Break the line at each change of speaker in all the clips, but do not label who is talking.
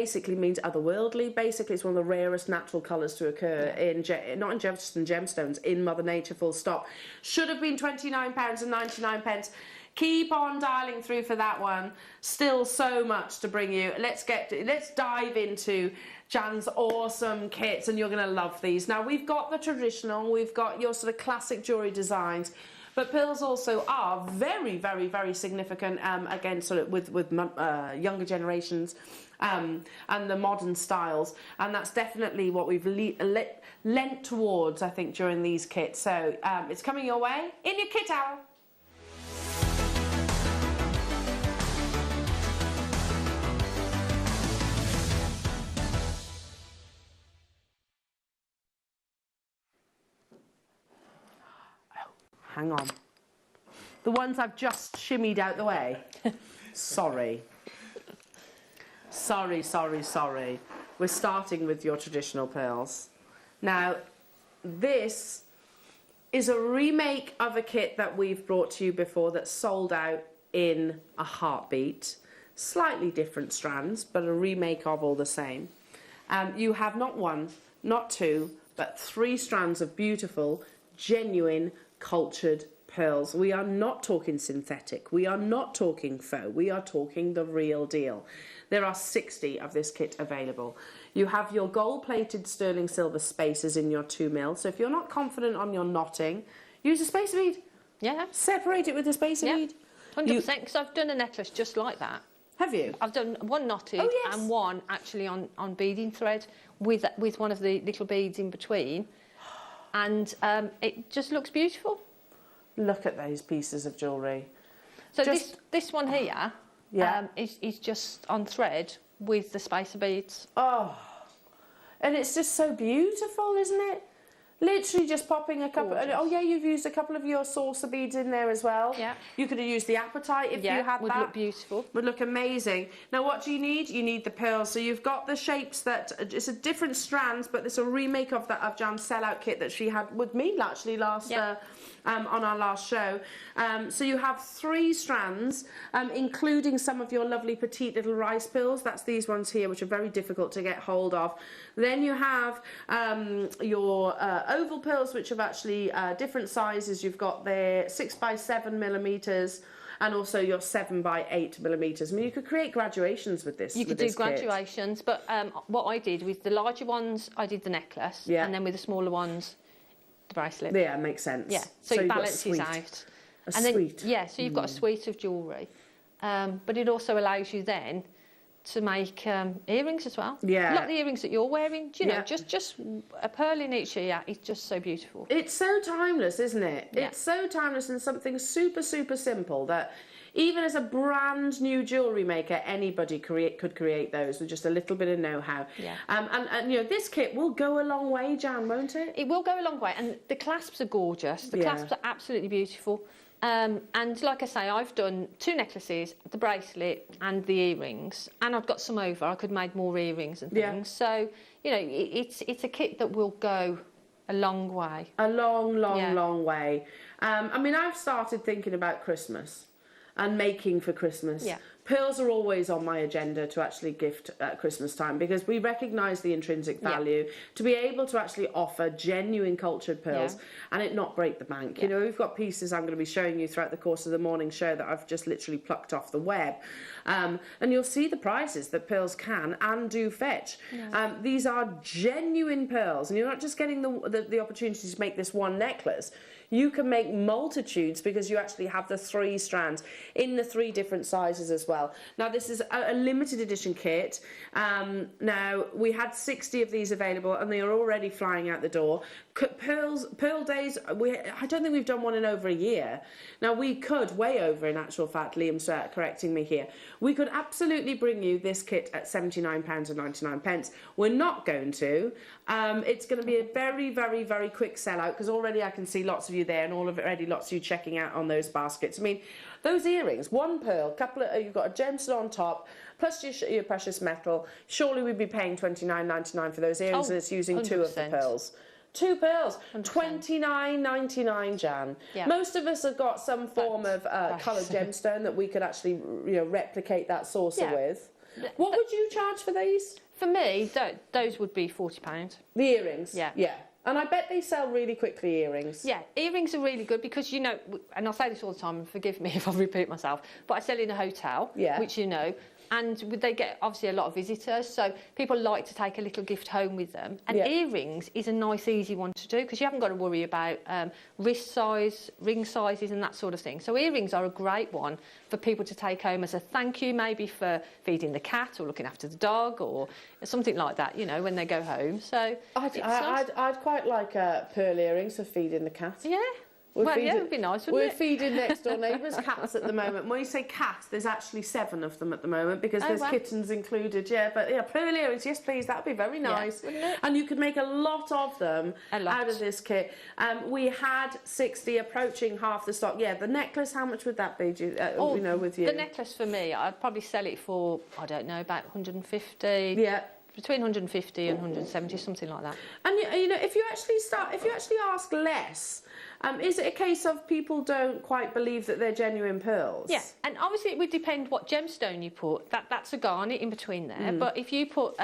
basically means otherworldly. Basically, it's one of the rarest natural colours to occur in, not in just in gemstones, in Mother Nature, full stop. Should have been £29.99. Keep on dialing through for that one. Still so much to bring you. Let's dive into Jan's awesome kits, and you're going to love these. Now, we've got the traditional, we've got your sort of classic jewellery designs, but pearls also are very, very, very significant, again, sort of with younger generations and the modern styles. And that's definitely what we've lent towards, I think, during these kits. So it's coming your way in your kit hour. Hang on. The ones I've just shimmied out the way. Sorry. Sorry. We're starting with your traditional pearls. Now, this is a remake of a kit that we've brought to you before that sold out in a heartbeat. Slightly different strands, but a remake of all the same. You have not one, not two, but 3 strands of beautiful, genuine, cultured pearls. We are not talking synthetic. We are not talking faux. We are talking the real deal. There are 60 of this kit available. You have your gold-plated sterling silver spacers in your 2mm. So if you're not confident on your knotting, use a spacer bead.
Yeah.
Separate it with a spacer bead.
100%, because I've done a necklace just like that.
Have you?
I've done one knotted and one actually on beading thread with one of the little beads in between. And it just looks beautiful.
Look at those pieces of jewellery.
So this one here is just on thread with the spacer beads. Oh,
and it's just so beautiful, isn't it? Literally just popping a couple. Oh yeah, you've used a couple of your saucer beads in there as well. Yeah. You could have used the apatite if you had that.
Would look beautiful.
Would look amazing. Now what do you need? You need the pearls. So you've got the shapes that it's a different strands, but it's a remake of that of Jan's sellout kit that she had with me actually last on our last show. So you have 3 strands, including some of your lovely petite little rice pearls. That's these ones here, which are very difficult to get hold of. Then you have your oval pearls, which have actually different sizes. You've got their 6x7mm and also your 7x8mm. I mean, you could create graduations with this.
You could do graduations, but what I did with the larger ones, I did the necklace, and then with the smaller ones, the bracelet.
Yeah, makes sense.
Yeah, so it balances out. So you've got a suite of jewellery, but it also allows you then to make earrings as well. Yeah. Like the earrings that you're wearing. Do you know, just a pearl in each ear is just so beautiful.
It's so timeless, isn't it? Yeah. It's so timeless and something super, super simple that even as a brand new jewellery maker, anybody could create those with just a little bit of know-how. Yeah. And you know, this kit will go a long way, Jan, won't it?
It will go a long way. And the clasps are gorgeous. The clasps are absolutely beautiful. And like I say, I've done 2 necklaces, the bracelet and the earrings, and I've got some over. I could make more earrings and things. Yeah. So, you know, it's a kit that will go a long way.
A long way. I mean, I've started thinking about Christmas and making for Christmas. Yeah. Pearls are always on my agenda to actually gift at Christmas time, because we recognise the intrinsic value to be able to actually offer genuine cultured pearls and it not break the bank. Yeah. You know, we've got pieces I'm going to be showing you throughout the course of the morning show that I've just literally plucked off the web. And you'll see the prices that pearls can and do fetch. Yeah. These are genuine pearls, and you're not just getting the opportunity to make this one necklace. You can make multitudes because you actually have the 3 strands in the 3 different sizes as well. Now, this is a limited edition kit. Now, we had 60 of these available and they are already flying out the door. Pearl days, I don't think we've done one in over a year. Now, we could, way over in actual fact, Liam's correcting me here, we could absolutely bring you this kit at £79.99. We're not going to. It's going to be a very, very, very quick sellout, because already I can see lots of you there and already lots of you checking out on those baskets. I mean, those earrings, 1 pearl, you've got a gemstone on top, plus your precious metal. Surely we'd be paying £29.99 for those earrings, and it's using 100%. 2 of the pearls. 2 pearls, £29.99, Jan. Yeah. Most of us have got some form of coloured gemstone that we could actually, you know, replicate that saucer with. What would you charge for these?
For me, those would be £40.
The earrings?
Yeah.
Yeah. And I bet they sell really quickly, earrings.
Yeah, earrings are really good because, you know, and I say this all the time, and forgive me if I repeat myself, but I sell in a hotel, which you know, and they get obviously a lot of visitors, so people like to take a little gift home with them. And earrings is a nice, easy one to do because you haven't got to worry about wrist size, ring sizes and that sort of thing. So earrings are a great one for people to take home as a thank you, maybe for feeding the cat or looking after the dog or something like that, you know, when they go home. So
I'd quite like pearl earrings for feeding the cat.
Yeah. Yeah, it would be nice, wouldn't it?
We're feeding next door neighbours' cats at the moment. When you say cats, there's actually 7 of them at the moment because there's kittens included, but pearl earrings, yes please, that would be very nice.
Wouldn't it?
And you could make a lot of them out of this kit. We had 60, approaching half the stock. Yeah, the necklace, how much would that be, you know, with you?
The necklace for me, I'd probably sell it for, I don't know, about 150.
Yeah.
Between 150 and 170, something like that.
And you know, if you actually ask less, is it a case of people don't quite believe that they're genuine pearls?
Yeah, and obviously it would depend what gemstone you put. That's a garnet in between there. But if you put,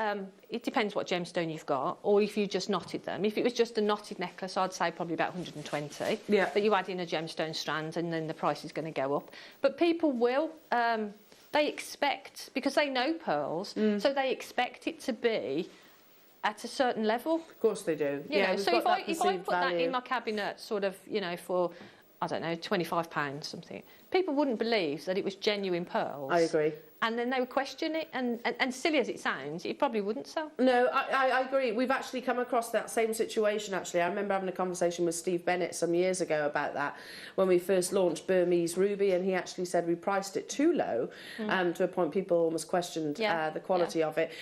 it depends what gemstone you've got, or if you just knotted them. If it was just a knotted necklace, I'd say probably about 120.
Yeah.
But you add in a gemstone strand, and then the price is going to go up. But people will. They expect, because they know pearls, so they expect it to be at a certain level.
Of course they do.
So if I put that in my cabinet, sort of, you know, for, I don't know, £25 something, people wouldn't believe that it was genuine pearls.
I agree.
And then they would question it, and silly as it sounds, it probably wouldn't sell.
No, I agree. We've actually come across that same situation, actually. I remember having a conversation with Steve Bennett some years ago about that when we first launched Burmese Ruby, and he actually said we priced it too low to a point people almost questioned the quality of it.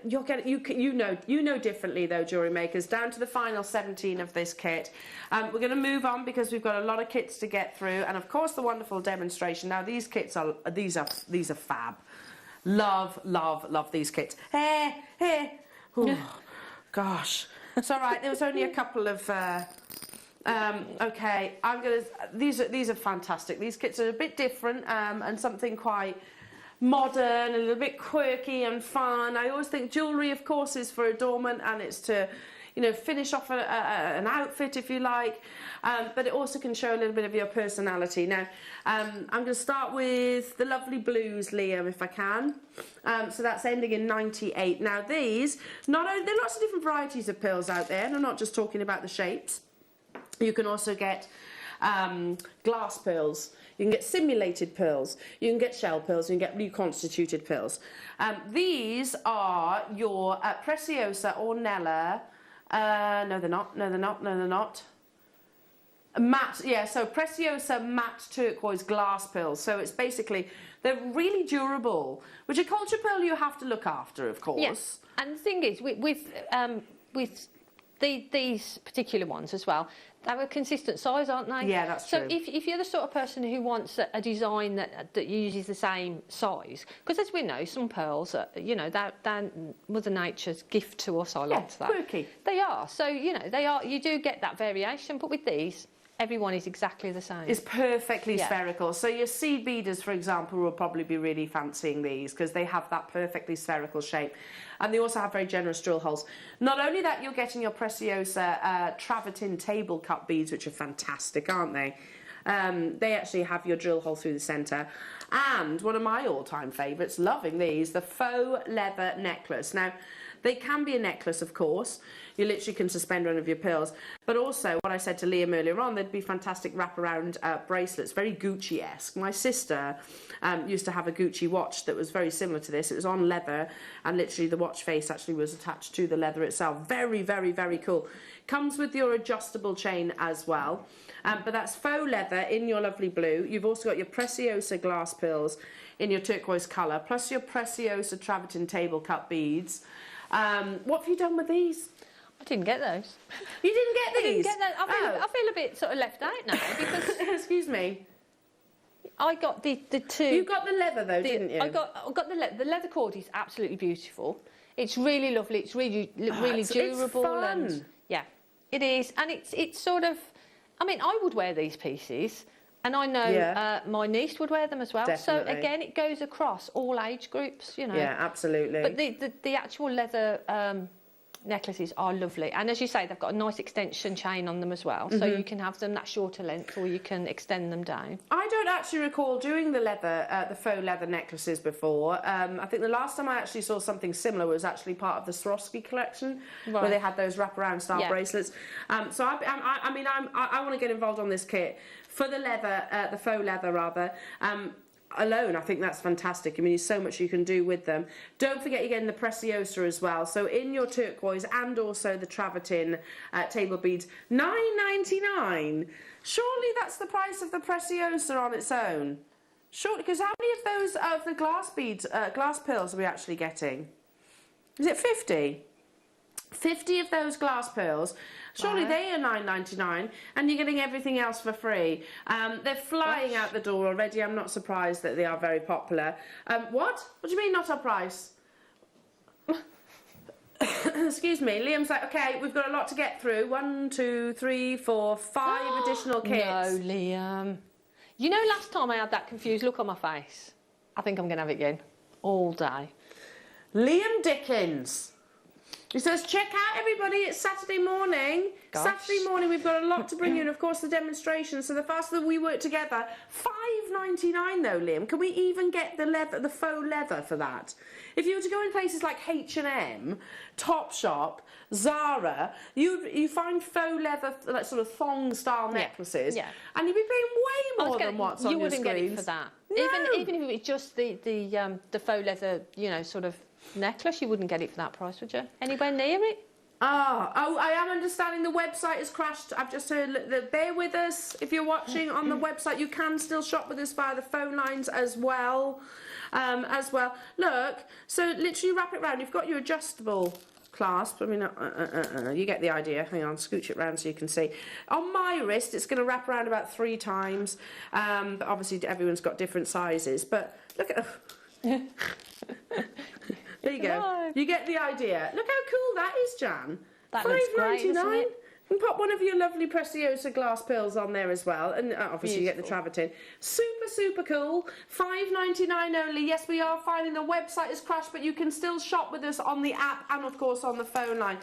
You'll get you know differently, though, jewellery makers. Down to the final 17 of this kit. We're going to move on because we've got a lot of kits to get through, and of course the wonderful demonstration. Now these kits are fab. Love these kits. Hey. Gosh. It's all right. There was only a couple of. Okay, These are fantastic. These kits are a bit different and something quite modern, a little bit quirky and fun. I always think jewellery, of course, is for adornment and it's to, you know, finish off an outfit if you like, but it also can show a little bit of your personality. Now, I'm going to start with the lovely blues, Liam, if I can. So that's ending in 98. Now these, there are lots of different varieties of pearls out there, and I'm not just talking about the shapes. You can also get glass pearls. You can get simulated pearls, you can get shell pearls, you can get reconstituted pearls. These are your Preciosa Ornella. No, they're not. Matte, yeah, so Preciosa matte turquoise glass pearls. So it's basically, they're really durable, which a culture pearl you have to look after, of course.
Yes, and the thing is, with these particular ones as well, they're a consistent size, aren't they?
Yeah, that's true.
So if you're the sort of person who wants a design that uses the same size, because as we know, some pearls, you know, they're Mother Nature's gift to us. I like that.
Quirky.
They are. So, you know, you do get that variation, but with these, everyone is exactly the same.
It's perfectly spherical. So your seed beaders, for example, will probably be really fancying these because they have that perfectly spherical shape. And they also have very generous drill holes. Not only that, you're getting your Preciosa travertine table cut beads, which are fantastic, aren't they? They actually have your drill hole through the centre. And one of my all-time favourites, loving these, the faux leather necklace. Now, they can be a necklace, of course. You literally can suspend one of your pearls. But also, what I said to Liam earlier on, they'd be fantastic wraparound bracelets, very Gucci-esque. My sister used to have a Gucci watch that was very similar to this. It was on leather, and literally the watch face actually was attached to the leather itself. Very, very, very cool. Comes with your adjustable chain as well. But that's faux leather in your lovely blue. You've also got your Preciosa glass pearls in your turquoise colour, plus your Preciosa travertine table cut beads. What have you done with these?
I didn't get those.
You didn't get these?
I didn't get those. I feel a bit sort of left out now because...
Excuse me.
I got the two...
You got the leather though, didn't you?
I got the leather. The leather cord is absolutely beautiful. It's really lovely. It's really durable.
It's fun.
And yeah, it is. And it's sort of... I mean, I would wear these pieces And I know my niece would wear them as well.
Definitely.
So again, it goes across all age groups, you know.
Yeah, absolutely.
But the actual leather necklaces are lovely, and as you say, they've got a nice extension chain on them as well, so you can have them that shorter length, or you can extend them down.
I don't actually recall doing the leather, the faux leather necklaces before. I think the last time I actually saw something similar was actually part of the Swarovski collection, where they had those wraparound style bracelets. So I want to get involved on this kit for the leather, the faux leather rather. Alone, I think that's fantastic. I mean, there's so much you can do with them. Don't forget you're getting the Preciosa as well. So in your turquoise and also the travertine table beads, $9.99. Surely that's the price of the Preciosa on its own. Surely, because how many of those of the glass beads, glass pearls are we actually getting? Is it 50? 50 of those glass pearls. Surely they are $9.99, and you're getting everything else for free. They're flying out the door already. I'm not surprised that they are very popular. What? What do you mean not our price? Excuse me. Liam's like, okay, we've got a lot to get through. 1, 2, 3, 4, 5 additional kits.
No, Liam. You know, last time I had that confused look on my face. I think I'm going to have it again. All day.
Liam Dickens. He says, check out everybody, it's Saturday morning.
Gosh.
Saturday morning, we've got a lot to bring you, and of course the demonstration. So the faster that we work together, $5.99 though, Liam. Can we even get the leather, the faux leather for that? If you were to go in places like H&M, Topshop, Zara, you find faux leather, like sort of thong style necklaces, and you'd be paying way more than what's on your screens.
You wouldn't get it for that.
No.
Even if it was just the faux leather, you know, sort of necklace, you wouldn't get it for that price, would you? Anywhere near it?
Oh, I am understanding the website has crashed. I've just heard, bear with us. If you're watching on the website, you can still shop with us via the phone lines as well. Look, so literally wrap it round. You've got your adjustable clasp. I mean, you get the idea. Hang on, scooch it round so you can see. On my wrist, it's going to wrap around about 3 times. But obviously, everyone's got different sizes. But look at... There you go.
No.
You get the idea. Look how cool that is, Jan.
That looks great, doesn't
$5.99.
it?
And pop one of your lovely Preciosa glass pearls on there as well. And obviously you get the travertine. Super, super cool. $5.99 only. Yes, we are finding the website has crashed, but you can still shop with us on the app and, of course, on the phone line.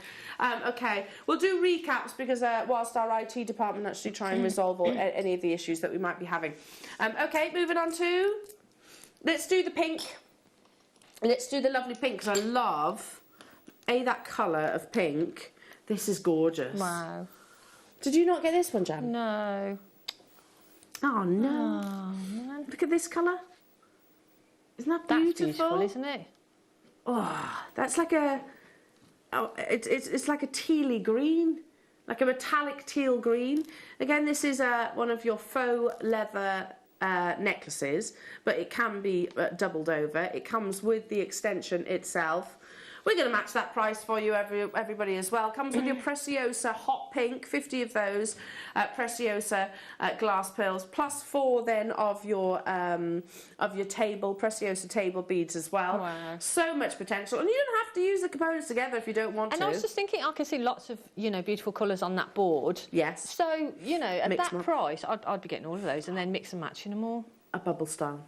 Okay, we'll do recaps because whilst our IT department actually try and resolve any of the issues that we might be having. Okay, moving on to... Let's do the pink. Let's do the lovely pink, because I love, that colour of pink. This is gorgeous.
Wow.
Did you not get this one, Jan?
No.
Oh, no.
Oh, man.
Look at this colour. Isn't that beautiful?
That's beautiful, isn't it?
Oh, that's like a... Oh, it's like a tealy green. Like a metallic teal green. Again, this is one of your faux leather... necklaces, but it can be doubled over. It comes with the extension itself. We're going to match that price for you, everybody, as well. Comes with your Preciosa hot pink, 50 of those Preciosa glass pearls, plus 4 then of your Preciosa table beads as well. Wow. So much potential, and you don't have to use the components together if you don't want to.
And I was just thinking, I can see lots of beautiful colours on that board.
Yes.
So at mix that price, I'd be getting all of those and then mix and matching them all.
A bubble style.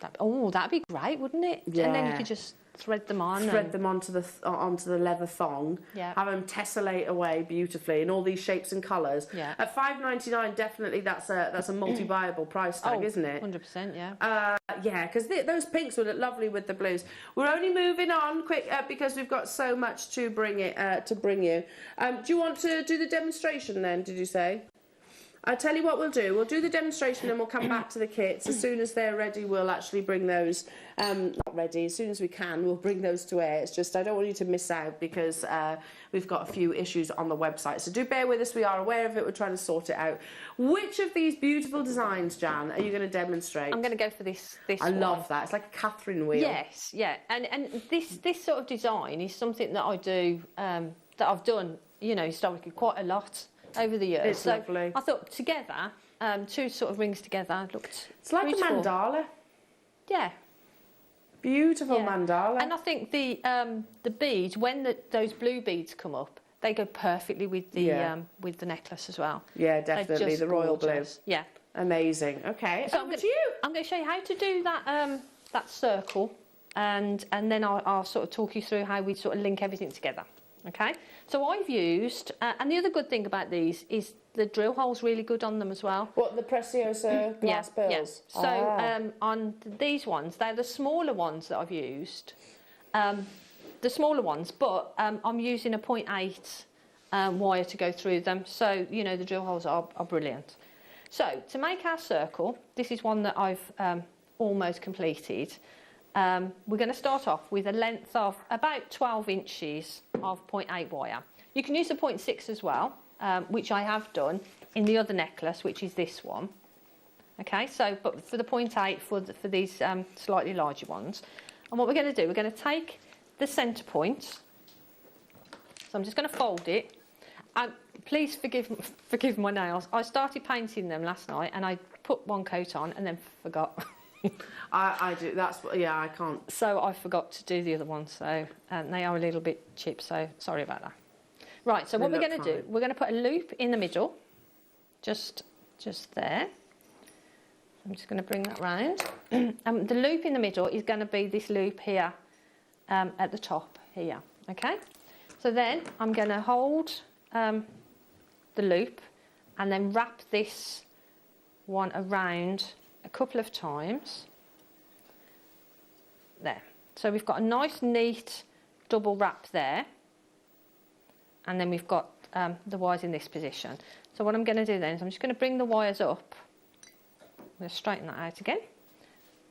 That'd be great, wouldn't it? Yeah. And then you could just thread them on.
Thread them onto the leather thong. Yeah. Have them tessellate away beautifully in all these shapes and colours. Yeah. At $5.99, definitely that's a multi-viable price tag, isn't it?
100%, yeah.
Yeah, because those pinks would look lovely with the blues. We're only moving on quick because we've got so much to bring you. Do you want to do the demonstration then? Did you say? I'll tell you what we'll do. We'll do the demonstration and we'll come back to the kits. As soon as they're ready, we'll actually bring those... not ready. As soon as we can, we'll bring those to air. It's just I don't want you to miss out because we've got a few issues on the website. So do bear with us. We are aware of it. We're trying to sort it out. Which of these beautiful designs, Jan, are you going to demonstrate?
I'm going to go for this
I love that. It's like a Catherine wheel.
Yes, yeah. And this sort of design is something that I do, that I've done, historically quite a lot over the years.
It's lovely.
I thought together, 2 sort of rings together looked
It's like
beautiful.
a mandala.
Yeah.
Beautiful mandala.
And I think the beads, when those blue beads come up, they go perfectly with the necklace as well.
Yeah, definitely. The royal blue.
Yeah.
Amazing. Okay,
So
over to you.
I'm going to show you how to do that that circle, and then I'll sort of talk you through how we sort of link everything together. Okay, so I've used, and the other good thing about these is the drill hole's really good on them as well.
What, the Preciosa glass pearls?
Yeah. So on these ones, they're the smaller ones that I've used. The smaller ones, but I'm using a 0.8 wire to go through them. So, you know, the drill holes are brilliant. So to make our circle, this is one that I've almost completed. We're going to start off with a length of about 12 inches of 0.8 wire. You can use the 0.6 as well, which I have done in the other necklace, which is this one. Okay, so but for the 0.8 for these slightly larger ones. And what we're going to do, we're going to take the centre point. So I'm just going to fold it. Please forgive my nails. I started painting them last night and I put one coat on and then forgot.
I do. That's what. Yeah, I can't.
So I forgot to do the other one. So they are a little bit chipped. So sorry about that. Right. So what we're going to do, we're going to put a loop in the middle, just there. I'm just going to bring that round. The loop in the middle is going to be this loop here at the top here. Okay. So then I'm going to hold the loop and then wrap this one around a couple of times. There. So we've got a nice neat double wrap there, and then we've got the wires in this position. So what I'm going to do then is I'm just going to bring the wires up. I'm going to straighten that out again,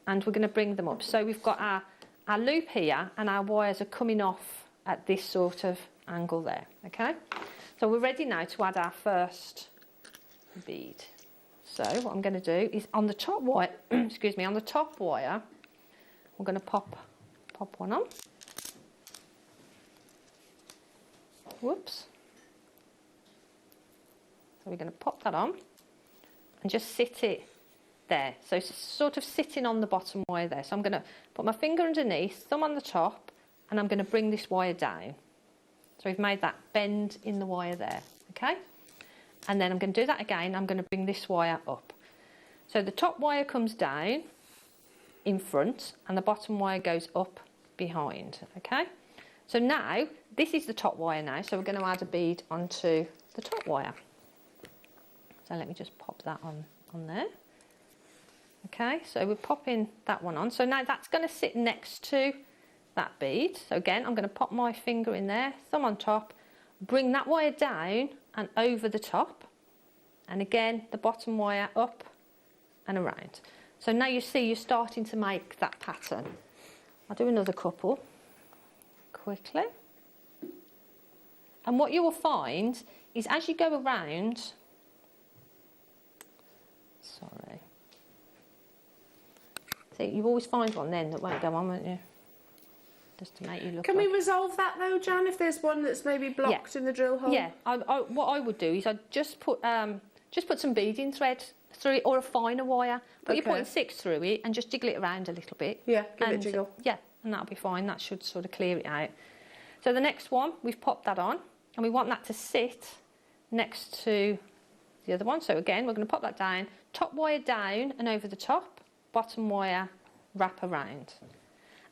and we're going to bring them up. So we've got our loop here and our wires are coming off at this sort of angle there. Okay, so we're ready now to add our first bead. So what I'm going to do is on the top wire, excuse me, on the top wire, we're going to pop one on. Whoops. So we're going to pop that on and just sit it there. So it's sort of sitting on the bottom wire there. So I'm going to put my finger underneath, thumb on the top, and I'm going to bring this wire down. So we've made that bend in the wire there, okay? And then I'm going to do that again. I'm going to bring this wire up. So the top wire comes down in front and the bottom wire goes up behind, okay? So now, this is the top wire now, so we're going to add a bead onto the top wire. So let me just pop that on there. Okay, so we're popping that one on. So now that's going to sit next to that bead. So again, I'm going to pop my finger in there, thumb on top, bring that wire down and over the top, and again the bottom wire up and around. So now you see you're starting to make that pattern. I'll do another couple quickly, and what you will find is as you go around, sorry, see, you always find one then that won't go on, won't you? Just to make you look.
Can we resolve that though, Jan? If there's one that's maybe blocked in the drill hole.
Yeah. What I would do is I'd just put some beading thread through it or a finer wire. Put your 0.6 through it and just jiggle it around a little bit.
Yeah. Give it a jiggle.
Yeah, and that'll be fine. That should sort of clear it out. So the next one, we've popped that on, and we want that to sit next to the other one. So again, we're going to pop that down. Top wire down and over the top. Bottom wire wrap around.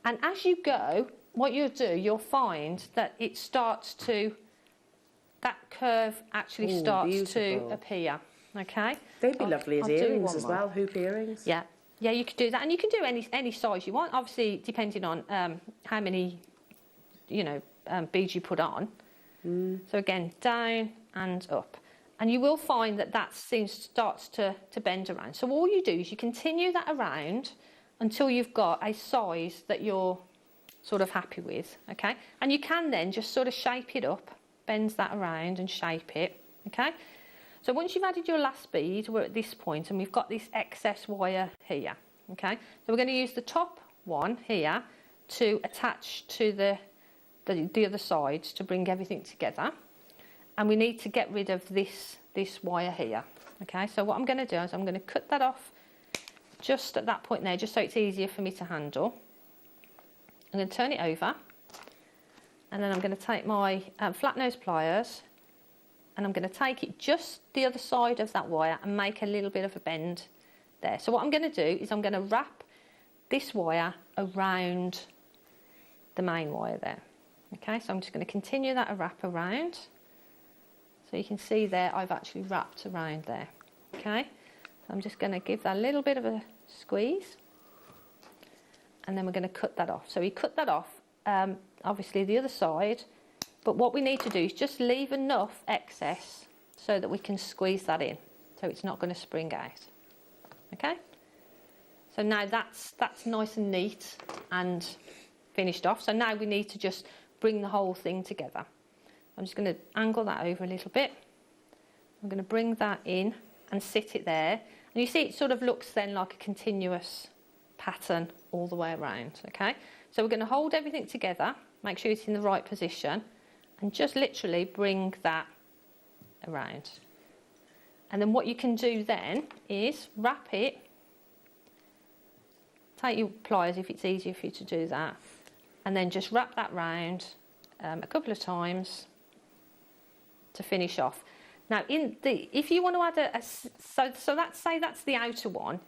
And as you go, what you'll do, you'll find that it starts to, that curve actually starts to appear, okay?
They'd be lovely as earrings as well, hoop earrings.
Yeah, yeah, you could do that, and you can do any size you want, obviously depending on how many, beads you put on. So again, down and up. And you will find that starts to bend around. So all you do is you continue that around until you've got a size that you're sort of happy with, okay? And you can then just sort of shape it up, bend that around and shape it, okay? So once you've added your last bead, we're at this point and we've got this excess wire here, okay? So we're going to use the top one here to attach to the other sides to bring everything together. And we need to get rid of this wire here, okay? So what I'm going to do is I'm going to cut that off just at that point there, just so it's easier for me to handle. I'm going to turn it over, and then I'm going to take my flat nose pliers and I'm going to take it just the other side of that wire and make a little bit of a bend there. So what I'm going to do is I'm going to wrap this wire around the main wire there. Okay, so I'm just going to continue that wrap around. So you can see there I've actually wrapped around there. Okay, so I'm just going to give that a little bit of a squeeze, and then we're going to cut that off. So we cut that off, obviously the other side, but what we need to do is just leave enough excess so that we can squeeze that in, so it's not going to spring out. Okay, so now that's nice and neat and finished off. So now we need to just bring the whole thing together. I'm just going to angle that over a little bit. I'm going to bring that in and sit it there. And you see it sort of looks then like a continuous pattern all the way around, okay? So we're going to hold everything together, make sure it's in the right position, and just literally bring that around. And then what you can do then is wrap it, take your pliers if it's easier for you to do that, and then just wrap that round a couple of times to finish off. Now, if you want to add so that's the outer one.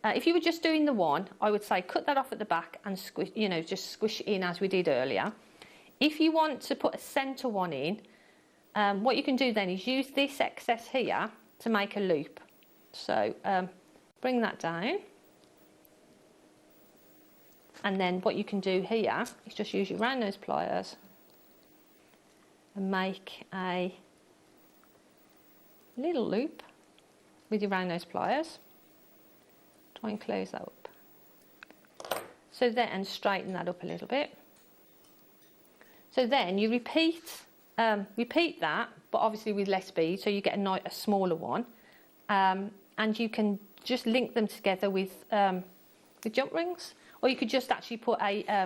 If you were just doing the one, I would say cut that off at the back and squish, just squish it in as we did earlier. If you want to put a centre one in, what you can do then is use this excess here to make a loop. So bring that down, and then what you can do here is just use your round nose pliers and make a little loop with your round nose pliers. Try and close that up. So then, and straighten that up a little bit. So then you repeat that, but obviously with less bead, so you get a smaller one, and you can just link them together with jump rings, or you could just actually put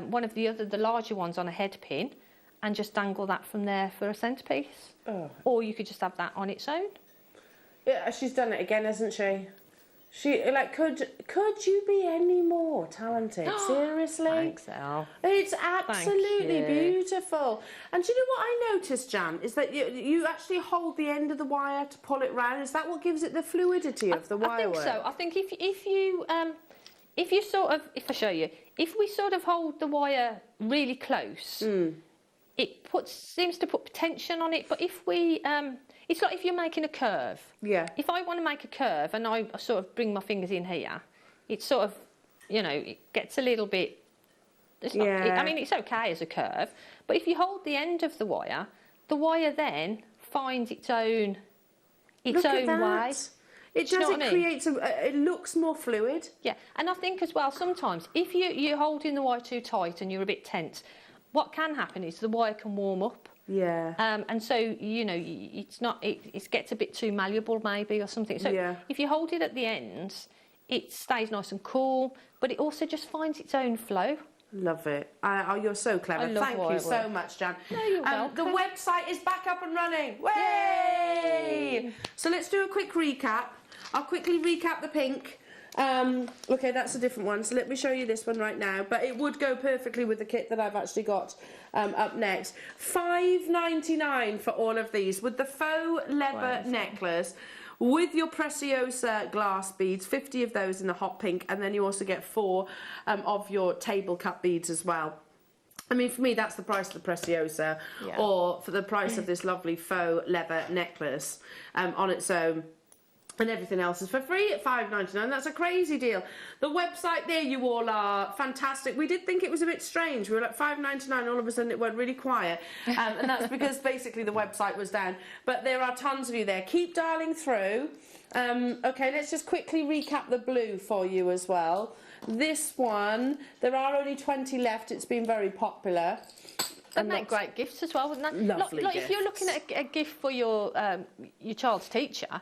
one of the larger ones on a head pin, and just dangle that from there for a centrepiece. Oh. Or you could just have that on its own.
Yeah, she's done it again, hasn't she? She could you be any more talented? Seriously?
Thanks, Elle.
It's absolutely beautiful. And do you know what I noticed, Jan, is that you actually hold the end of the wire to pull it round. Is that what gives it the fluidity of the wire?
I think so. I think if I show you, if we sort of hold the wire really close, it seems to put tension on it. But if we it's like if you're making a curve.
Yeah.
If I want to make a curve and I sort of bring my fingers in here, it's sort of, it gets a little bit. I mean, it's okay as a curve, but if you hold the end of the wire then finds its own way.
It does. It creates it looks more fluid.
Yeah, and I think as well sometimes if you're holding the wire too tight and you're a bit tense, what can happen is the wire can warm up.
Yeah.
And so it gets a bit too malleable maybe or something. So if you hold it at the ends, it stays nice and cool, but it also just finds its own flow.
Love it. You're so clever. Thank you so much, Jan.
No, you're welcome.
The website is back up and running. Yay! So let's do a quick recap. I'll quickly recap the pink. Okay, that's a different one, so let me show you this one right now, but it would go perfectly with the kit that I've actually got up next. $5.99 for all of these, with the faux leather necklace, with your Preciosa glass beads, 50 of those in the hot pink, and then you also get 4 of your table cut beads as well. I mean, for me, that's the price of the Preciosa, or for the price of this lovely faux leather necklace on its own. And everything else is for free at $5.99. That's a crazy deal. The website there, you all are fantastic. We did think it was a bit strange. We were at $5.99, all of a sudden it went really quiet. And that's because basically the website was down. But there are tons of you there. Keep dialing through. Okay, let's just quickly recap the blue for you as well. This one, there are only 20 left. It's been very popular.
They make great gifts as well, wouldn't they?
Lovely
like
gifts.
If you're looking at a gift for your child's teacher,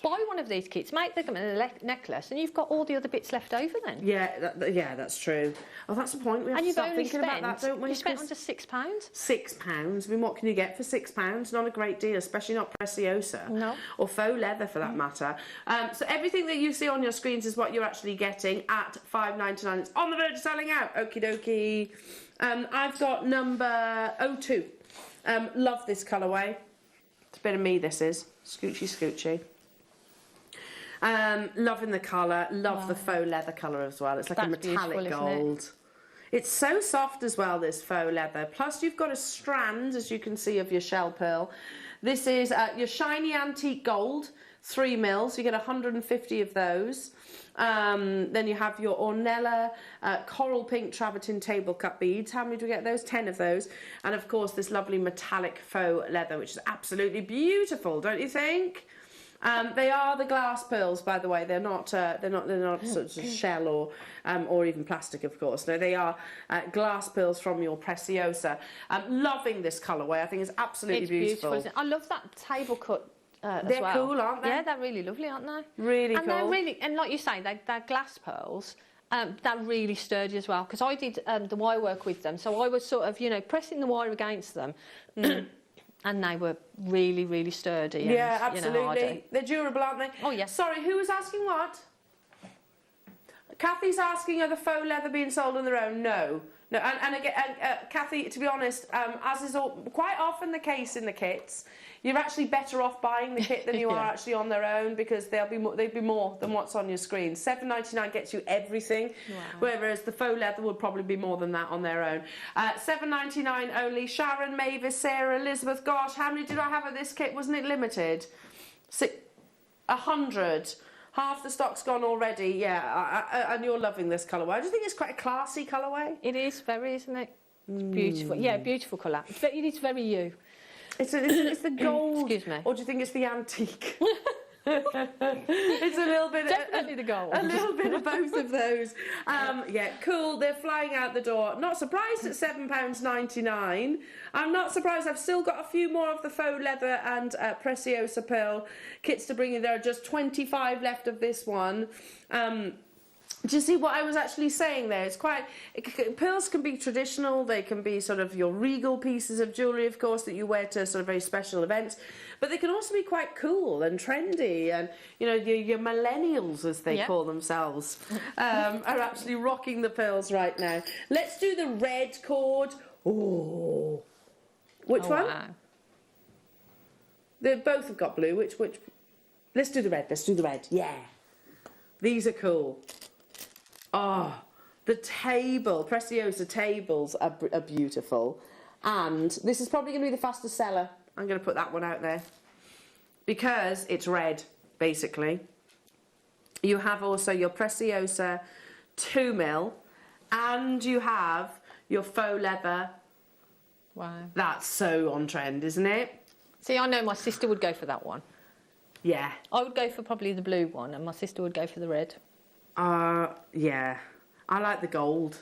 buy one of these kits, make them a necklace, and you've got all the other bits left over then.
Yeah, that's true. Oh, that's the point. We have to start thinking about that, don't we?
You spent under £6.
£6. I mean, what can you get for £6? Not a great deal, especially not Preciosa.
No.
Or faux leather for that matter. So everything that you see on your screens is what you're actually getting at $5.99. It's on the verge of selling out. Okie dokie. I've got number 02. Love this colourway. It's a bit of me, this is. Scoochy, scoochy. Loving the colour. Love the faux leather colour as well. It's like a metallic gold. It's so soft as well, this faux leather. Plus you've got a strand, as you can see, of your shell pearl. This is your shiny antique gold, 3 mils. You get 150 of those. Then you have your Ornella coral pink travertine table cut beads. How many do we get those? 10 of those. And of course this lovely metallic faux leather, which is absolutely beautiful, don't you think? They are the glass pearls, by the way. They're not sort of shell or even plastic, of course. No, they are glass pearls from your Preciosa. Loving this colourway. I think it's absolutely beautiful.
Isn't it? I love that table cut.
They're cool, aren't they?
Yeah, they're really lovely, aren't they?
Really cool.
And they're really, and like you say, they're glass pearls. They're really sturdy as well, because I did the wire work with them, so I was sort of, you know, pressing the wire against them. And they were really, really sturdy.
Yeah,
and,
absolutely.
You know, hardy.
They're durable, aren't they?
Oh, yes.
Sorry, who was asking what? Kathy's asking, are the faux leather being sold on their own? No. No, and again, Kathy, to be honest, as is quite often the case in the kits, you're actually better off buying the kit than you are actually on their own, because they'd be more than what's on your screen. $7.99 gets you everything, whereas the faux leather would probably be more than that on their own. $7.99 only. Sharon, Mavis, Sarah, Elizabeth. Gosh, how many did I have of this kit? Wasn't it limited? 100. Half the stock's gone already, yeah, and you're loving this colourway. I just think it's quite a classy colourway.
It is very, isn't it? It's beautiful. Yeah, beautiful colour. It is very you.
It's the gold.
Excuse me.
Or do you think it's the antique? It's a little bit...
Definitely the gold.
A little bit of both of those. Yeah, cool. They're flying out the door. Not surprised at £7.99. I'm not surprised. I've still got a few more of the faux leather and Preciosa pearl kits to bring you. There are just 25 left of this one. Do you see what I was actually saying there? It's quite... Pearls can be traditional. They can be sort of your regal pieces of jewellery, of course, that you wear to sort of very special events. But they can also be quite cool and trendy. And, you know, your millennials, as they call themselves, are actually rocking the pearls right now. Let's do the red cord. Oh. Which one? Wow. They both have got blue. Which? Let's do the red. Let's do the red. Yeah. These are cool. Oh, the table, Preciosa tables are beautiful. And this is probably going to be the fastest seller. I'm going to put that one out there. Because it's red, basically. You have also your Preciosa 2 mil. And you have your faux leather.
Wow. That's
so on trend, isn't it?
See, I know my sister would go for that one.
Yeah.
I would go for probably the blue one, and my sister would go for the red.
Yeah. I like the gold.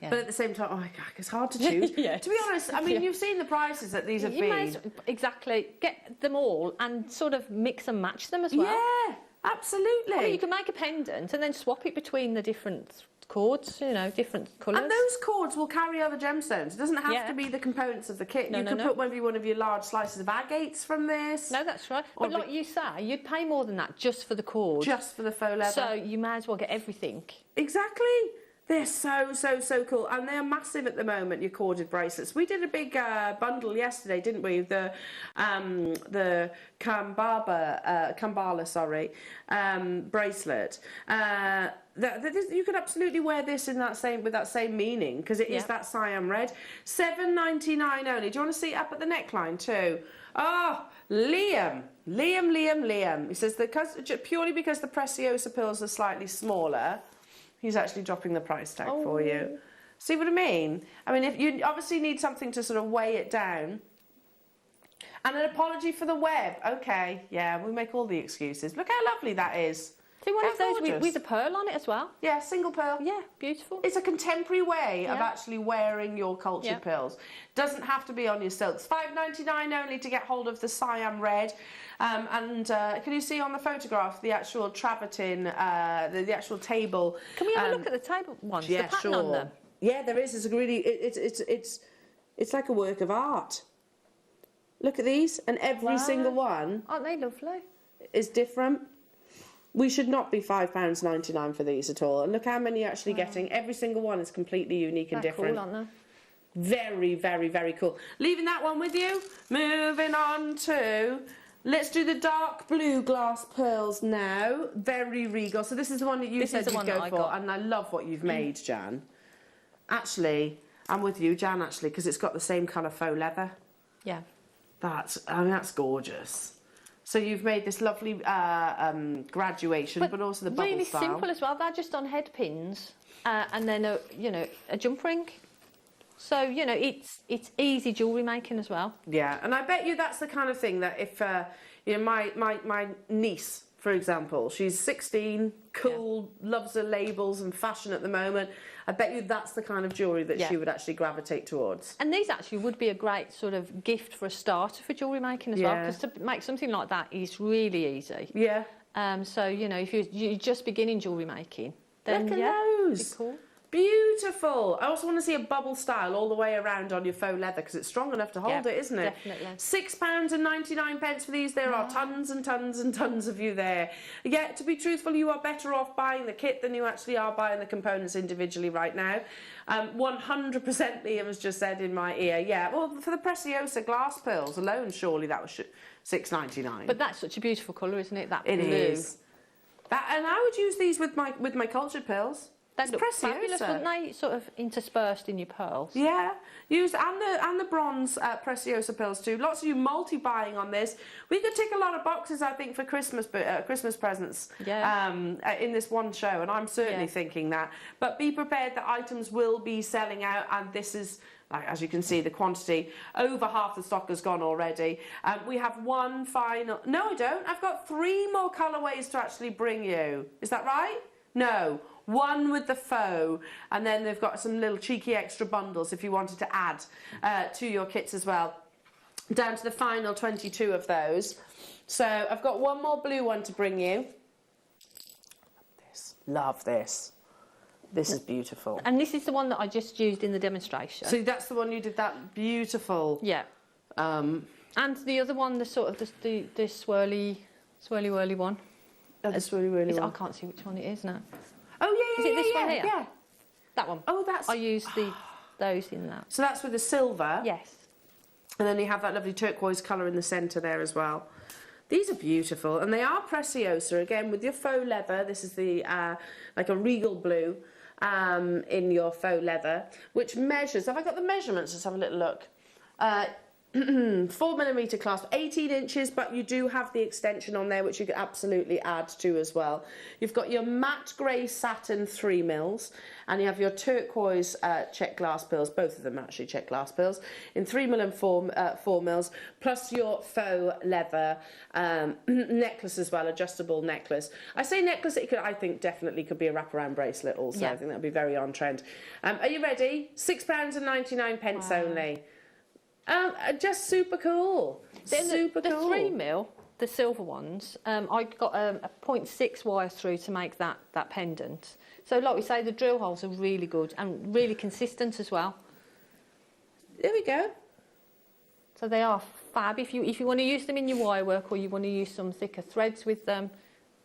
Yeah. But at the same time, oh my God, it's hard to choose. To be honest, I mean, you've seen the prices that these have been.
Exactly. Get them all and sort of mix and match them as well.
Yeah, absolutely.
I mean, you can make a pendant and then swap it between the different cords, you know, different colours.
And those cords will carry other gemstones. It doesn't have to be the components of the kit. You can put maybe one of your large slices of agates from this.
No, that's right. But like you say, you'd pay more than that just for the cord.
Just for the faux leather.
So you may as well get everything. Exactly.
They're so cool, and they're massive at the moment, your corded bracelets. We did a big bundle yesterday, didn't we? The Kambala, bracelet. You could absolutely wear this in that with that same meaning, because it is that cyan red. $7.99 only. Do you want to see it up at the neckline too? Oh, Liam. He says purely because the Preciosa pearls are slightly smaller. He's actually dropping the price tag for you. See what I mean? I mean, if you obviously need something to sort of weigh it down. And an apology for the web. Okay, yeah, we make all the excuses. Look how lovely that is.
See, one of those with a pearl on it as well.
Yeah, single pearl.
Yeah, beautiful.
It's a contemporary way of actually wearing your cultured pearls. Doesn't have to be on your silks. $5.99 only to get hold of the cyan red. Can you see on the photograph the actual travertine, the actual table?
Can we have a look at the table ones? Yeah, the pattern on them?
Yeah, there is. It's a really. It's like a work of art. Look at these, and every single one.
Aren't they lovely?
Is different. We should not be £5.99 for these at all. And look how many you're actually getting. Every single one is completely unique and different.
Cool, aren't they?
Very, very, very cool. Leaving that one with you. Moving on to, let's do the dark blue glass pearls now. Very regal. So this is the one that you said you'd go for, and I love what you've made, Jan. Actually, I'm with you, Jan, actually, because it's got the same colour faux leather.
Yeah.
That's gorgeous. So you've made this lovely graduation, but also the bubble
really
style.
simple as well. They're just on head pins, and then a jump ring. So it's easy jewellery making as well.
Yeah, and I bet you that's the kind of thing that if my niece, for example, she's 16, cool, loves her labels and fashion at the moment. I bet you that's the kind of jewellery that she would actually gravitate towards. And
these actually would be a great sort of gift for a starter for jewellery making as well, because to make something like that is really easy.
Yeah.
So if you're just beginning jewellery making, then
look at those.
It'd be cool.
Beautiful. I also want to see a bubble style all the way around on your faux leather because it's strong enough to hold it, isn't it?
Definitely.
£6.99 for these. There are tons and tons and tons of you there. Yeah, to be truthful, you are better off buying the kit than you actually are buying the components individually right now. 100% Liam has just said in my ear, yeah, well, for the Preciosa glass pearls alone, surely that was £6.99.
But that's such a beautiful colour, isn't it? That blue.
It is. And I would use these with my cultured pearls.
They'd look fabulous, wouldn't they? Sort of interspersed in your pearls.
Yeah, and the bronze Preciosa pearls too. Lots of you multi-buying on this. We could tick a lot of boxes, I think, for Christmas presents.
Yeah.
In this one show, and I'm certainly thinking that. But be prepared that items will be selling out, and this is. As you can see, the quantity, over half the stock has gone already. We have one final. No, I don't. I've got 3 more colourways to actually bring you. Is that right? No. One with the faux, and then they've got some little cheeky extra bundles if you wanted to add to your kits as well. Down to the final 22 of those. So I've got one more blue one to bring you. Love this. This is beautiful.
And this is the one that I just used in the demonstration.
So that's the one you did that beautiful.
Yeah. And the other one, the sort of the swirly whirly one.
Oh, the swirly whirly one.
I can't see which one it is now.
Oh yeah,
is it this one here?
Yeah.
That one.
Oh, that's.
I used those in that.
So that's with the silver.
Yes.
And then you have that lovely turquoise colour in the centre there as well. These are beautiful, and they are Preciosa again with your faux leather. This is the like a regal blue in your faux leather, which measures. Have I got the measurements? Let's have a little look. 4mm clasp, 18 inches, but you do have the extension on there, which you could absolutely add to as well. You've got your matte grey satin 3mm, and you have your turquoise check glass pearls, both of them actually check glass pearls, in 3mm and 4mm, plus your faux leather necklace as well, adjustable necklace. I say necklace, I think definitely could be a wraparound bracelet also. Yeah. I think that would be very on trend. Are you ready? £6.99 only. Just super cool. Super cool.
The 3mm, the silver ones, I got a 0.6 wire through to make that pendant. So like we say, the drill holes are really good and really consistent as well.
There we go.
So they are fab. If you want to use them in your wire work, or you want to use some thicker threads with them,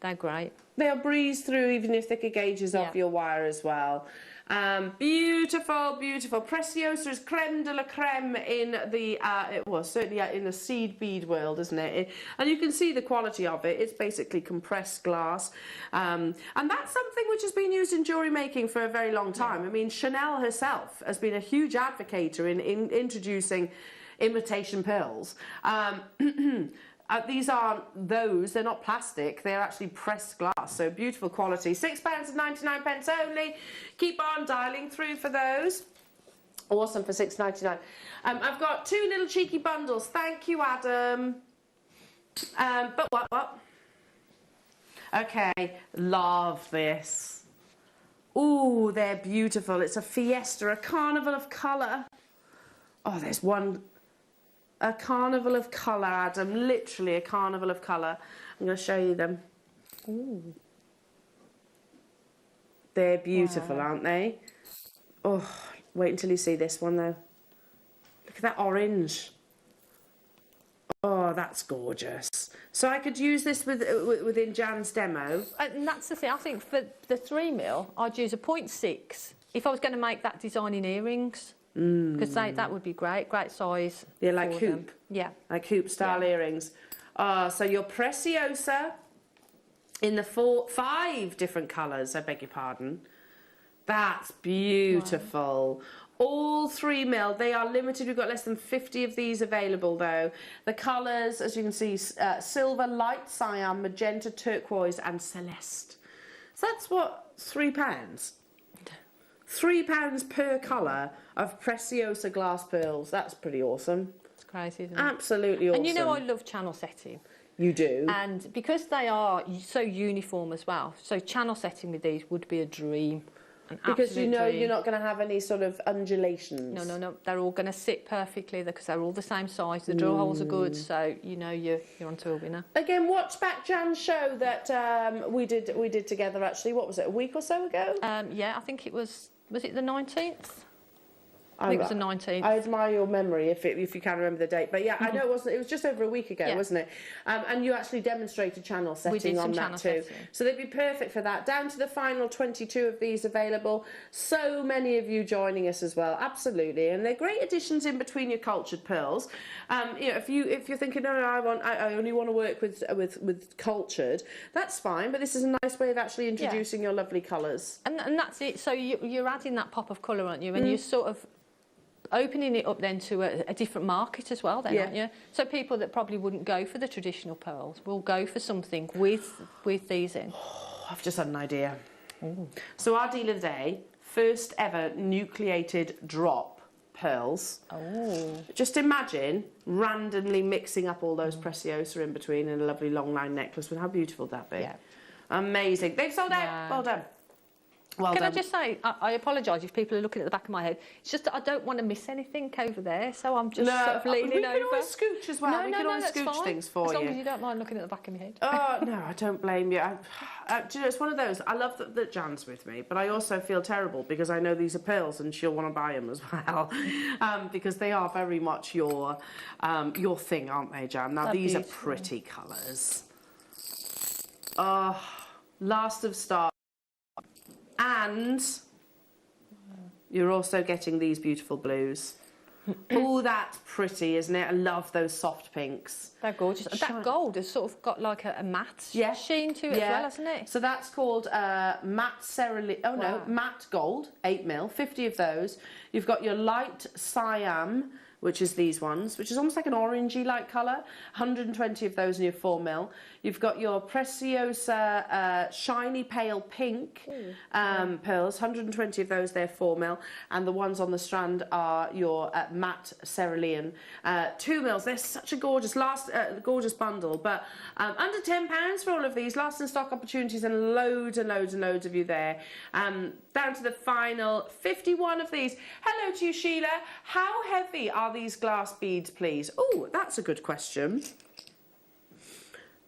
they're great.
They'll breeze through even your thicker gauges of your wire as well. Beautiful, beautiful. Preciosa is creme de la creme in the, certainly in the seed bead world, isn't it? And you can see the quality of it. It's basically compressed glass. And that's something which has been used in jewellery making for a very long time. I mean, Chanel herself has been a huge advocate in introducing imitation pearls. These aren't those, they're not plastic, they're actually pressed glass, so beautiful quality. £6.99 only. Keep on dialing through for those. Awesome for £6.99. I've got 2 little cheeky bundles. Thank you, Adam. But what? Okay, love this. Ooh, they're beautiful. It's a fiesta, a carnival of colour. Oh, there's one. A carnival of colour, Adam. Literally a carnival of colour. I'm going to show you them. Ooh. They're beautiful, aren't they? Oh, wait until you see this one, though. Look at that orange. Oh, that's gorgeous. So I could use this within Jan's demo.
And that's the thing. I think for the 3mm, I'd use a 0.6 if I was going to make that design in earrings. Because that would be great size.
Yeah, like
for
hoop.
them. Yeah.
Like hoop style earrings. So your Preciosa in the 5 different colours, I beg your pardon. That's beautiful. Wow. All 3 mil. They are limited. We've got less than 50 of these available though. The colours, as you can see, silver, light cyan, magenta, turquoise and celeste. So that's what, £3? £3 per colour of Preciosa glass pearls. That's pretty awesome.
It's crazy, isn't it?
Absolutely awesome.
And you know I love channel setting.
You do.
And because they are so uniform as well, so channel setting with these would be a dream.
Because you know you're not going to have any sort of undulations.
No. They're all going to sit perfectly because they're all the same size. The drill holes are good, so you know you're onto a winner.
Again, watch back Jan's show that we did together. Actually, what was it? A week or so ago?
Yeah, I think it was. Was it the 19th? I think it was the 19th.
I admire your memory if you can remember the date. But yeah, I know it wasn't. It was just over a week ago, wasn't it? And you actually demonstrated channel setting on that too. So they'd be perfect for that. Down to the final 22 of these available. So many of you joining us as well. Absolutely, and they're great additions in between your cultured pearls. You know, if you're thinking, no, I only want to work with cultured, that's fine. But this is a nice way of actually introducing your lovely colours.
And that's it. So you're adding that pop of colour, aren't you? And you're sort of opening it up then to a different market as well then, aren't you? So people that probably wouldn't go for the traditional pearls will go for something with these in.
Oh, I've just had an idea. Ooh. So our deal of the day, first ever nucleated drop pearls. Oh. Just imagine randomly mixing up all those Preciosa in between in a lovely long line necklace. How beautiful would that be? Yeah. Amazing. They've sold out. Well done. Well
Can
done.
I just say, I apologise if people are looking at the back of my head. It's just that I don't want to miss anything over there, so I'm just sort of leaning over.
We can always scooch as well. We can always scooch things for you.
As long as you don't mind looking at the back of my head.
Oh, no, I don't blame you. Do you know, it's one of those, I love that Jan's with me, but I also feel terrible because I know these are pearls and she'll want to buy them as well. Because they are very much your thing, aren't they, Jan? Now, these are pretty colours. Oh, last of stock. And you're also getting these beautiful blues. Oh, that's pretty, isn't it? I love those soft pinks.
They're gorgeous. That gold has sort of got like a matte sheen to it as well, hasn't it?
So that's called matte cerulean. Oh, no, matte gold, 8 mil, 50 of those. You've got your light cyan, which is these ones, which is almost like an orangey-like colour. 120 of those in your 4 mil. You've got your Preciosa shiny pale pink pearls. 120 of those, they're 4 mil. And the ones on the strand are your matte cerulean 2 mils. They're such a gorgeous gorgeous bundle, but under £10 for all of these. Last in stock opportunities and loads and loads and loads of you there. Down to the final 51 of these. Hello to you, Sheila. How heavy are these glass beads, please? Oh, that's a good question.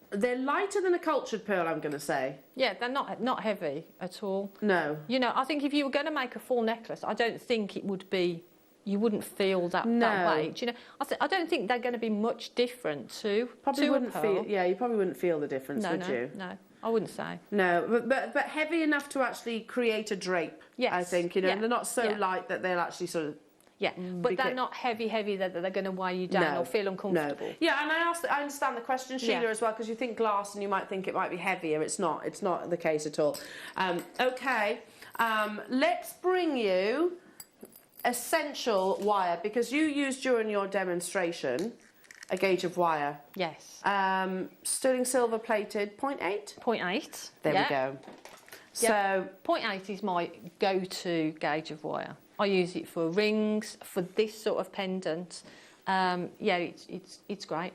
They're lighter than a cultured pearl, I'm going to say.
Yeah, they're not heavy at all.
No.
You know, I think if you were going to make a full necklace, I don't think it would be, you wouldn't feel that weight. You know, I don't think they're going to be much different to
wouldn't
a pearl.
feel. Yeah, you probably wouldn't feel the difference, would you?
No, I wouldn't say.
No, but heavy enough to actually create a drape. Yes. I think, you know, they're not so light that they'll actually sort of.
Yeah, but they're not heavy that they're going to weigh you down or feel uncomfortable.
No. Yeah, and I understand the question, Sheila, as well, because you think glass and you might think it might be heavier. It's not. It's not the case at all. Okay, let's bring you essential wire, because you used during your demonstration a gauge of wire.
Yes.
Sterling silver plated, 0.8?
0.8.
There we go. So
0.8 is my go-to gauge of wire. I use it for rings, for this sort of pendant. Yeah, it's great.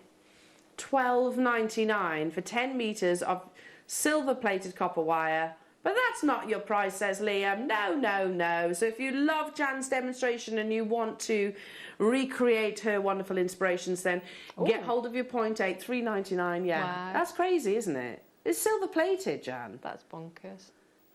£12.99 for 10 metres of silver-plated copper wire. But that's not your price, says Liam. No. So if you love Jan's demonstration and you want to recreate her wonderful inspirations, then get hold of your 0.8, £3.99. Yeah, wow. That's crazy, isn't it? It's silver-plated, Jan.
That's bonkers.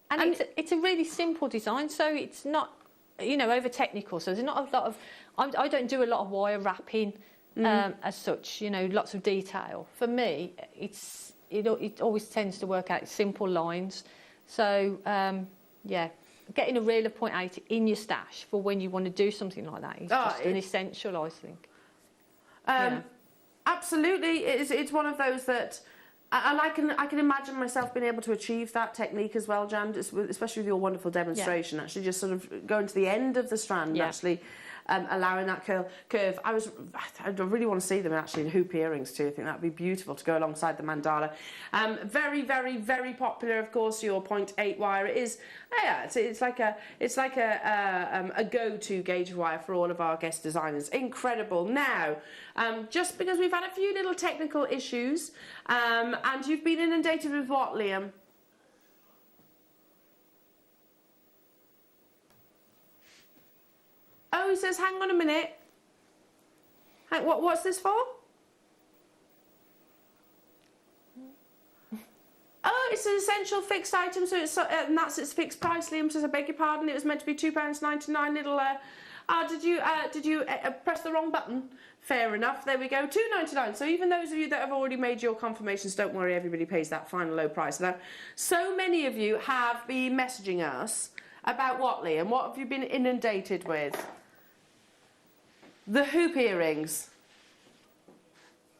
And it's a really simple design, so it's not, you know, over technical. So there's not a lot of, I don't do a lot of wire wrapping as such, you know, lots of detail. For me, it always tends to work out simple lines. So, yeah, getting a reel of 0.8 in your stash for when you want to do something like that is just an essential, I think.
Absolutely, it's one of those that, and I can imagine myself being able to achieve that technique as well, Jan, especially with your wonderful demonstration. Actually, just sort of going to the end of the strand, actually. Allowing that curve. I really want to see them actually in hoop earrings too. I think that would be beautiful to go alongside the mandala. Very, very, very popular, of course. Your 0.8 wire. It is, it's like a go-to gauge wire for all of our guest designers. Incredible. Now, just because we've had a few little technical issues, and you've been inundated with what, Liam? Oh, he says, hang on a minute. What's this for? Oh, it's an essential fixed item, so it's and that's its fixed price. Liam says, I beg your pardon, it was meant to be £2.99. Little, did you press the wrong button? Fair enough. There we go. £2.99. So even those of you that have already made your confirmations, don't worry, everybody pays that final low price. Now, so many of you have been messaging us about what, Liam? What have you been inundated with? The hoop earrings.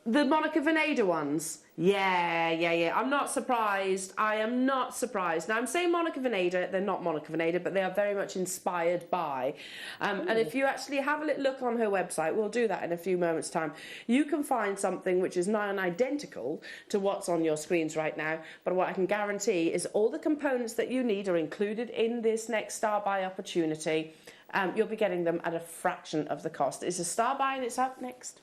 The Monica Vinader ones. Yeah. I'm not surprised. I am not surprised. Now, I'm saying Monica Vinader. They're not Monica Vinader, but they are very much inspired by. And if you actually have a little look on her website, we'll do that in a few moments' time, you can find something which is nigh on identical to what's on your screens right now. But what I can guarantee is all the components that you need are included in this next Star Buy opportunity. You'll be getting them at a fraction of the cost. It's a Star Buy and it's up next.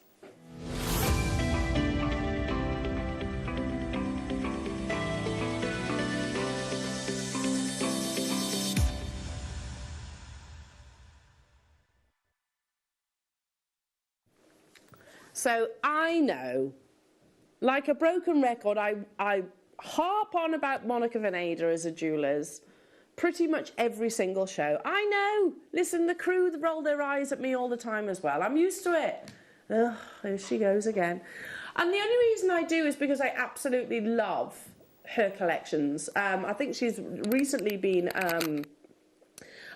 So I know, like a broken record, I harp on about Monica Vinader as a jeweller's pretty much every single show. I know. Listen, the crew roll their eyes at me all the time as well. I'm used to it. Ugh, there she goes again. And the only reason I do is because I absolutely love her collections. I think she's recently been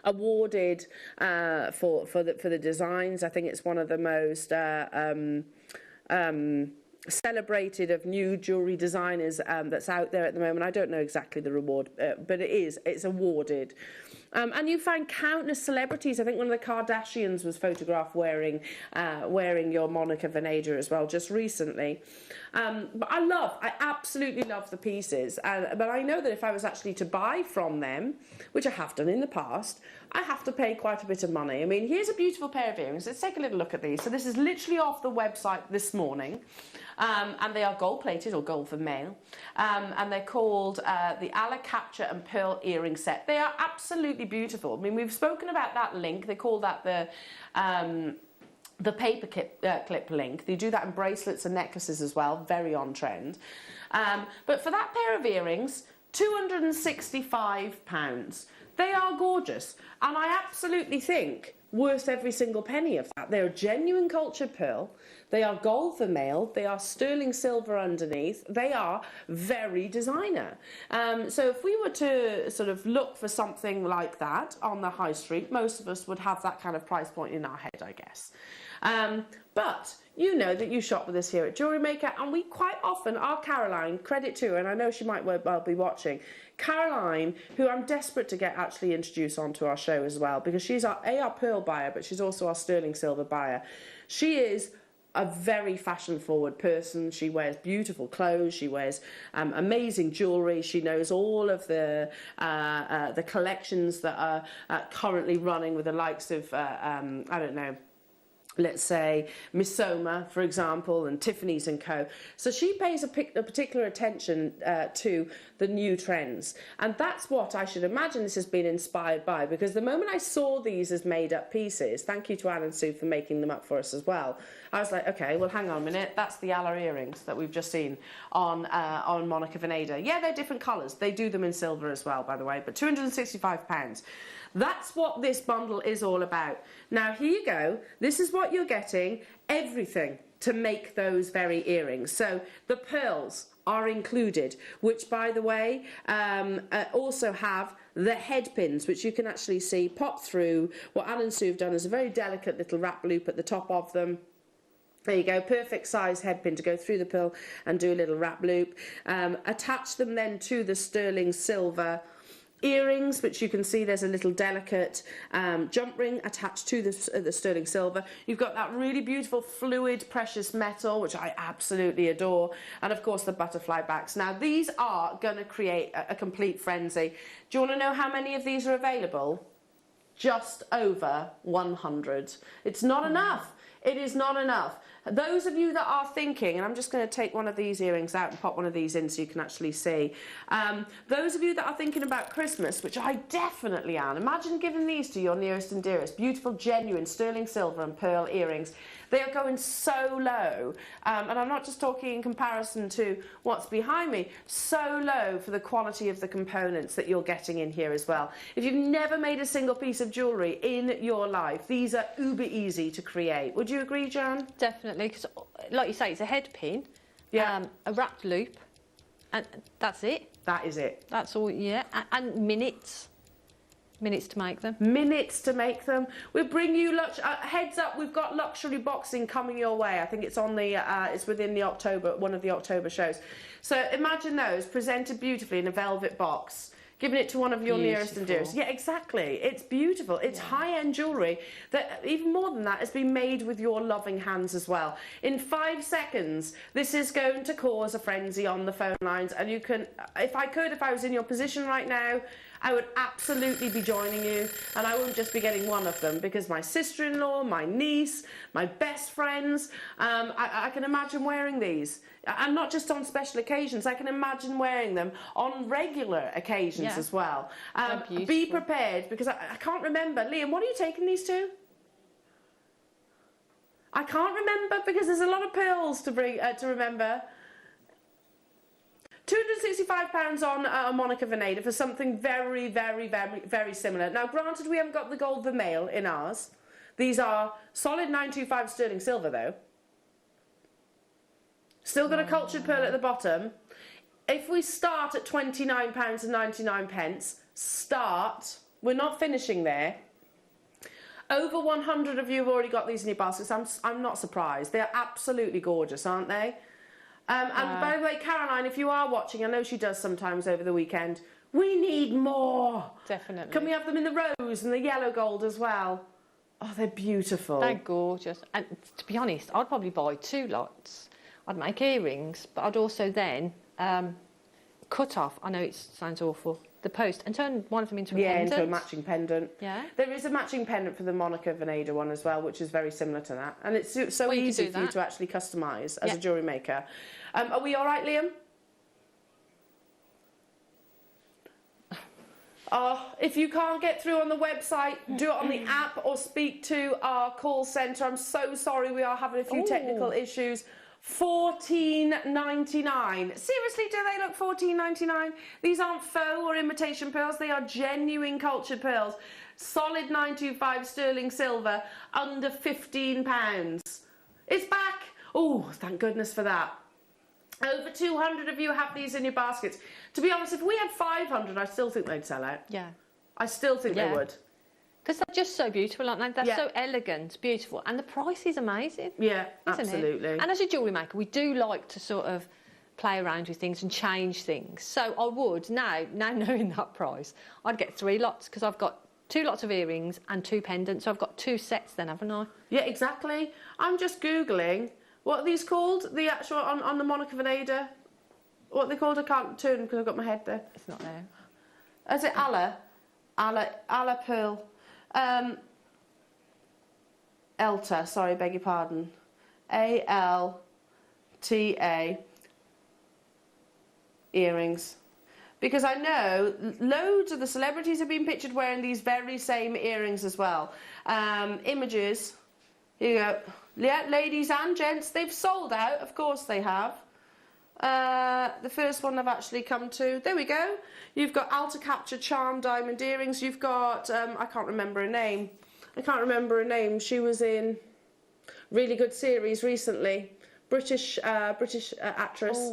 awarded for the designs. I think it's one of the most celebrated of new jewellery designers that's out there at the moment. I don't know exactly the reward, but it's awarded. And you find countless celebrities. I think one of the Kardashians was photographed wearing your Monica Vinader as well just recently. But I absolutely love the pieces. But I know that if I was actually to buy from them, which I have done in the past, I have to pay quite a bit of money. I mean, here's a beautiful pair of earrings. Let's take a little look at these. So this is literally off the website this morning. And they are gold-plated or gold for male. And they're called the Ala Capture and Pearl Earring Set. They are absolutely beautiful. I mean, we've spoken about that link. They call that the paper clip link. They do that in bracelets and necklaces as well. Very on trend. But for that pair of earrings, £265. They are gorgeous. And I absolutely think worth every single penny of that. They're a genuine cultured pearl. They are gold for male. They are sterling silver underneath. They are very designer. So if we were to sort of look for something like that on the high street, most of us would have that kind of price point in our head, I guess. But you know that you shop with us here at Jewellery Maker, and we quite often, our Caroline, credit to her, and I know she might well be watching, Caroline, who I'm desperate to get actually introduced onto our show as well, because she's our pearl buyer, but she's also our sterling silver buyer. She is a very fashion-forward person. She wears beautiful clothes. She wears amazing jewellery. She knows all of the collections that are currently running with the likes of, I don't know, let's say Miss Soma, for example, and Tiffany's and Co. So she pays a particular attention to the new trends. And that's what I should imagine this has been inspired by, because the moment I saw these as made-up pieces, thank you to Anne and Sue for making them up for us as well, I was like, okay, well, hang on a minute. That's the Ala earrings that we've just seen on Monica Vinader. Yeah, they're different colours. They do them in silver as well, by the way, but £265. That's what this bundle is all about. Now, here you go. This is what you're getting. Everything to make those very earrings. So the pearls are included, which, by the way, also have the head pins, which you can actually see pop through. What Anne and Sue have done is a very delicate little wrap loop at the top of them. There you go, perfect size head pin to go through the pearl and do a little wrap loop. Attach them then to the sterling silver earrings, which you can see there's a little delicate jump ring attached to the sterling silver. You've got that really beautiful fluid precious metal, which I absolutely adore, and of course the butterfly backs. Now these are going to create a complete frenzy. Do you want to know how many of these are available? Just over 100. It's not enough. It is not enough. Those of you that are thinking, and I'm just going to take one of these earrings out and pop one of these in so you can actually see. Those of you that are thinking about Christmas, which I definitely am, imagine giving these to your nearest and dearest. Beautiful, genuine sterling silver and pearl earrings. They are going so low, and I'm not just talking in comparison to what's behind me, so low for the quality of the components that you're getting in here as well. If you've never made a single piece of jewellery in your life, these are uber easy to create. Would you agree, Jan?
Definitely, because like you say, it's a head pin, a wrapped loop, and that's it.
That is it.
That's all, yeah, and minutes to make them.
Minutes to make them. We'll bring you heads up. We've got luxury boxing coming your way. I think it's on the it's within the October, one of the October shows. So imagine those presented beautifully in a velvet box, giving it to one of your nearest and dearest. Yeah, exactly. It's beautiful. It's high-end jewellery that, even more than that, has been made with your loving hands as well. In 5 seconds, this is going to cause a frenzy on the phone lines, and you can, if I was in your position right now, I would absolutely be joining you, and I wouldn't just be getting one of them, because my sister-in-law, my niece, my best friends, I can imagine wearing these. And not just on special occasions, I can imagine wearing them on regular occasions as well. Be prepared, because I can't remember. Liam, what are you taking these to? I can't remember, because there's a lot of pearls to bring to remember. £265 on Monica Vinader for something very, very, very, very similar. Now, granted, we haven't got the gold vermeil in ours. These are solid 925 sterling silver, though. Still got a cultured pearl at the bottom. If we start at £29.99, start. We're not finishing there. Over 100 of you have already got these in your baskets. I'm not surprised. They're absolutely gorgeous, aren't they? And by the way, Caroline, if you are watching, I know she does sometimes over the weekend, we need more.
Definitely.
Can we have them in the rose and the yellow gold as well? Oh, they're beautiful.
They're gorgeous. And to be honest, I'd probably buy 2 lots. I'd make earrings, but I'd also then cut off, I know it sounds awful, the post, and turn one of them into a pendant.
Yeah, into a matching pendant.
Yeah.
There is a matching pendant for the Monica Vinader one as well, which is very similar to that. And it's so easy for you to actually customise as a jewellery maker. Are we all right, Liam? If you can't get through on the website, do it on the app or speak to our call centre. I'm so sorry, we are having a few technical issues. $14.99. Seriously, do they look $14.99? These aren't faux or imitation pearls. They are genuine cultured pearls. Solid 925 sterling silver, under £15. It's back. Oh, thank goodness for that. Over 200 of you have these in your baskets. To be honest, if we had 500, I still think they'd sell out.
Yeah.
I still think they would.
Because they're just so beautiful, aren't they? They're so elegant, beautiful, and the price is amazing.
Yeah, absolutely.
And as a jewellery maker, we do like to sort of play around with things and change things. So I would, now knowing that price, I'd get 3 lots, because I've got 2 lots of earrings and 2 pendants, so I've got 2 sets then, haven't I? Yeah,
exactly. I'm just Googling, what are these called? The actual, on the Monica Vinader? What are they called? I can't turn because I've got my head there.
It's not there.
Is it Alla Pearl? Elta, sorry, beg your pardon. ALTA earrings. Because I know loads of the celebrities have been pictured wearing these very same earrings as well. Images. Here you go. Yeah, ladies and gents, they've sold out. Of course they have. The first one I've actually come to. There we go. You've got Alta Capture Charm Diamond earrings. You've got, I can't remember her name. She was in really good series recently. British actress.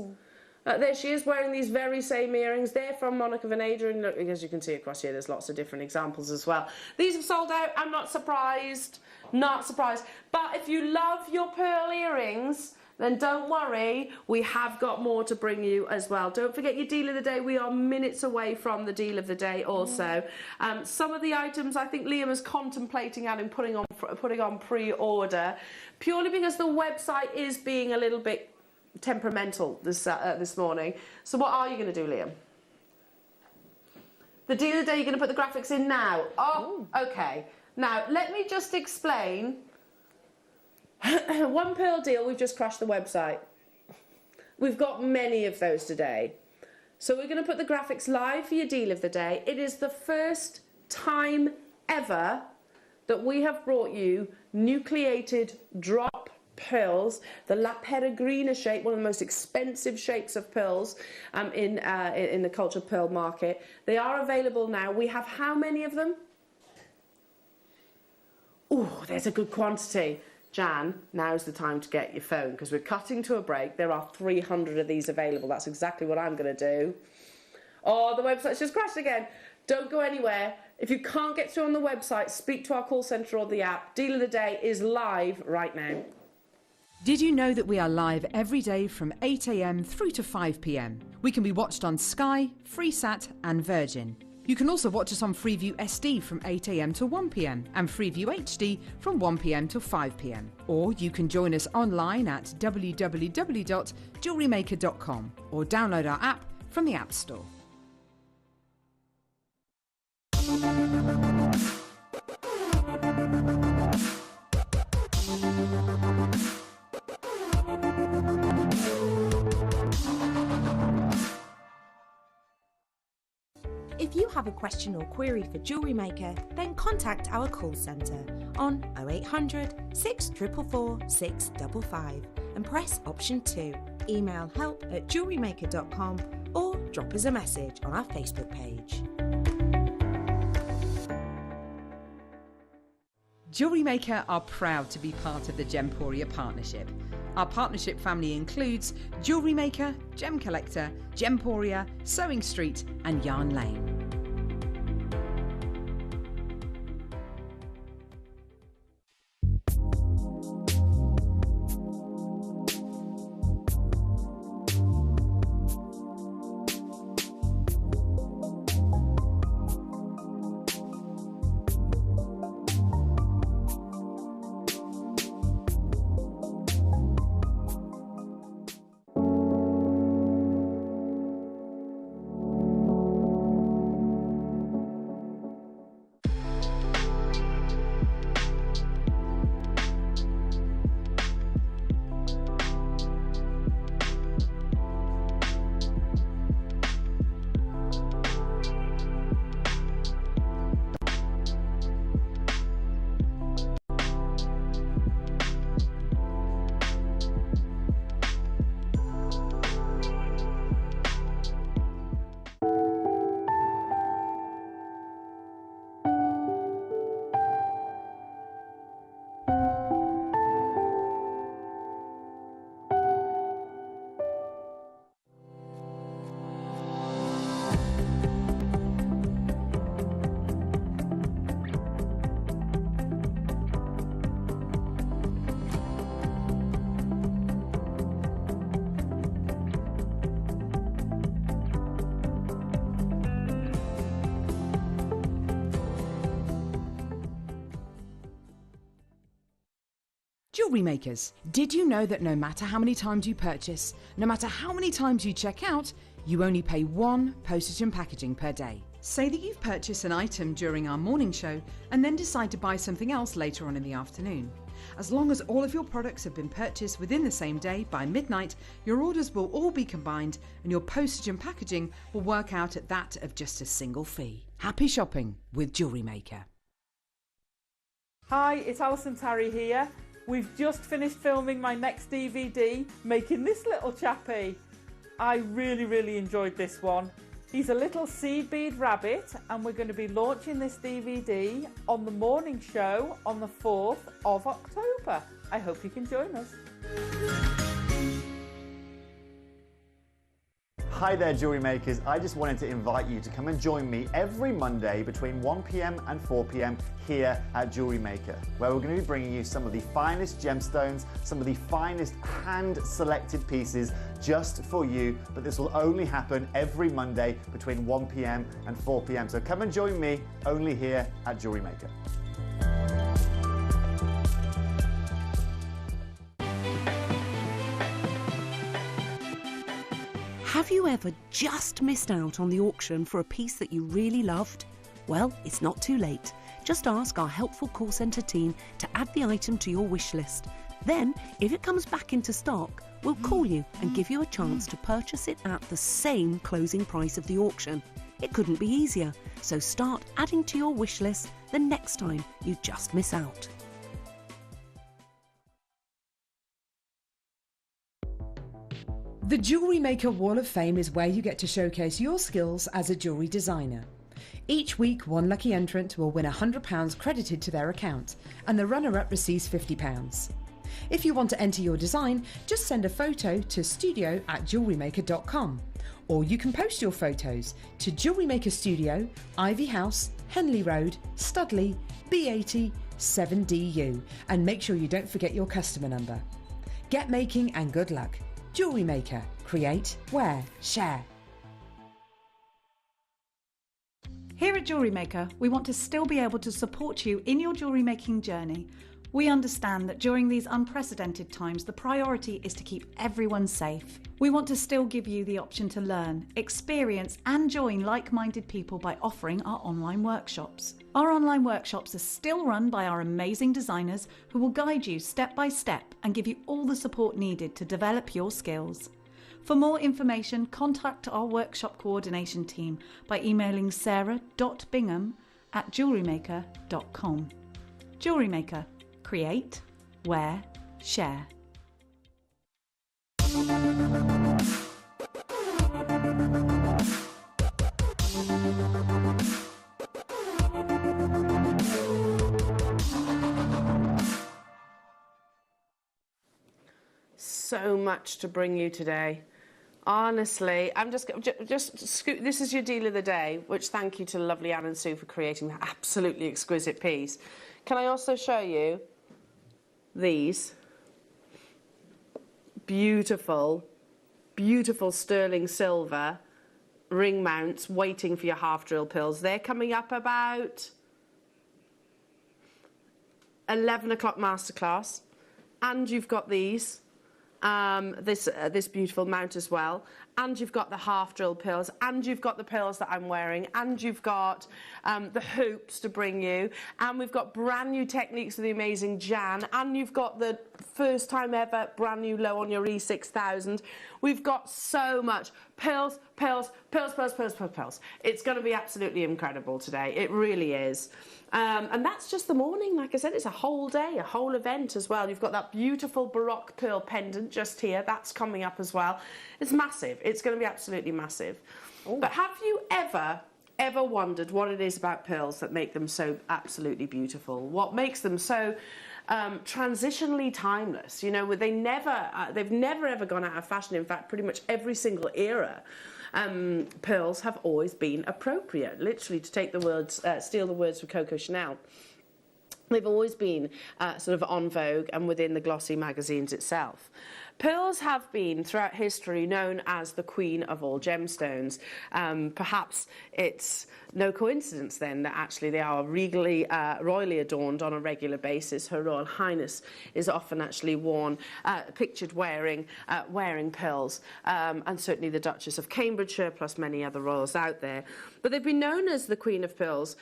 There she is wearing these very same earrings. They're from Monica Veneda, and look, as you can see across here, there's lots of different examples as well. These have sold out. I'm not surprised. Not surprised. But if you love your pearl earrings, then don't worry, we have got more to bring you as well. Don't forget your deal of the day. We are minutes away from the deal of the day also. Some of the items I think Liam is contemplating and putting on pre-order, purely because the website is being a little bit temperamental this morning. So what are you going to do, Liam? The deal of the day, you're going to put the graphics in now? Oh, okay. Now, let me just explain. One pearl deal, we've just crashed the website. We've got many of those today. So we're going to put the graphics live for your deal of the day. It is the first time ever that we have brought you nucleated drop pearls, the La Peregrina shape, one of the most expensive shapes of pearls in the cultured pearl market. They are available now. We have how many of them? Oh, there's a good quantity. Jan, now's the time to get your phone because we're cutting to a break. There are 300 of these available. That's exactly what I'm going to do. Oh, the website's just crashed again. Don't go anywhere. If you can't get through on the website, speak to our call centre or the app. Deal of the day is live right now.
Did you know that we are live every day from 8 a.m. through to 5 p.m? We can be watched on Sky, Freesat and Virgin. You can also watch us on Freeview SD from 8 a.m. to 1 p.m. and Freeview HD from 1 p.m. to 5 p.m. Or you can join us online at www.JewelleryMaker.com or download our app from the App Store.
If you have a question or query for Jewellery Maker, then contact our call centre on 0800 644 655 and press option 2. Email help@jewellerymaker.com or drop us a message on our Facebook page.
Jewellery Maker are proud to be part of the Gemporia partnership. Our partnership family includes Jewellery Maker, Gem Collector, Gemporia, Sewing Street and Yarn Lane. Jewellery Makers, did you know that no matter how many times you purchase, no matter how many times you check out, you only pay 1 postage and packaging per day? Say that you've purchased an item during our morning show and then decide to buy something else later on in the afternoon. As long as all of your products have been purchased within the same day by midnight, your orders will all be combined and your postage and packaging will work out at that of just a single fee. Happy shopping with Jewellery Maker.
Hi, it's Alison Tarry here. We've just finished filming my next DVD, making this little chappie. I really enjoyed this one. He's a little seed bead rabbit and we're going to be launching this DVD on the morning show on the 4th of October. I hope you can join us.
Hi there, jewellery makers. I just wanted to invite you to come and join me every Monday between 1 p.m. and 4 p.m. here at Jewellery Maker, where we're going to be bringing you some of the finest gemstones, some of the finest hand-selected pieces just for you. But this will only happen every Monday between 1 p.m. and 4 p.m. So come and join me only here at Jewellery Maker.
Have you ever just missed out on the auction for a piece that you really loved? Well, it's not too late. Just ask our helpful call centre team to add the item to your wish list. Then, if it comes back into stock, we'll call you and give you a chance to purchase it at the same closing price of the auction. It couldn't be easier, so start adding to your wish list the next time you just miss out.
The Jewellery Maker Wall of Fame is where you get to showcase your skills as a jewellery designer. Each week, one lucky entrant will win £100 credited to their account, and the runner-up receives £50. If you want to enter your design, just send a photo to studio@jewellerymaker.com, or you can post your photos to Jewellery Maker Studio, Ivy House, Henley Road, Studley, B80 7DU, and make sure you don't forget your customer number. Get making and good luck. Jewellery Maker. Create, wear, share.
Here at Jewellery Maker, we want to still be able to support you in your jewellery making journey. We understand that during these unprecedented times, the priority is to keep everyone safe. We want to still give you the option to learn, experience and join like-minded people by offering our online workshops. Our online workshops are still run by our amazing designers who will guide you step by step and give you all the support needed to develop your skills. For more information, contact our workshop coordination team by emailing sarah.bingham@jewellerymaker.com. Jewellery Maker. Create, wear, share.
So much to bring you today. Honestly, I'm just this is your deal of the day, which thank you to lovely Anne and Sue for creating that absolutely exquisite piece. Can I also show you these beautiful, beautiful sterling silver ring mounts waiting for your half drill pearls? They're coming up about 11 o'clock masterclass, and you've got these. This beautiful mount as well, and you've got the half drill pearls, and you've got the pearls that I'm wearing, and you've got the hoops to bring you, and we've got brand new techniques with the amazing Jan, and you've got the first time ever brand new low on your E6000. We've got so much pearls, pearls, pearls, pearls, pearls, pearls, pearls. It's going to be absolutely incredible today. It really is. And that's just the morning. Like I said, it's a whole day, a whole event as well. You've got that beautiful Baroque pearl pendant just here. That's coming up as well. It's massive. It's going to be absolutely massive. Ooh. But have you ever wondered what it is about pearls that make them so absolutely beautiful? What makes them so transitionally timeless? You know, they've never ever gone out of fashion. In fact, pretty much every single era, pearls have always been appropriate. Literally, to take the words, steal the words from Coco Chanel. They've always been sort of en vogue and within the glossy magazines itself. Pearls have been, throughout history, known as the queen of all gemstones. Perhaps it's no coincidence then that actually they are regally, royally adorned on a regular basis. Her Royal Highness is often actually pictured wearing pearls, and certainly the Duchess of Cambridgeshire, plus many other royals out there. But they've been known as the Queen of Pearls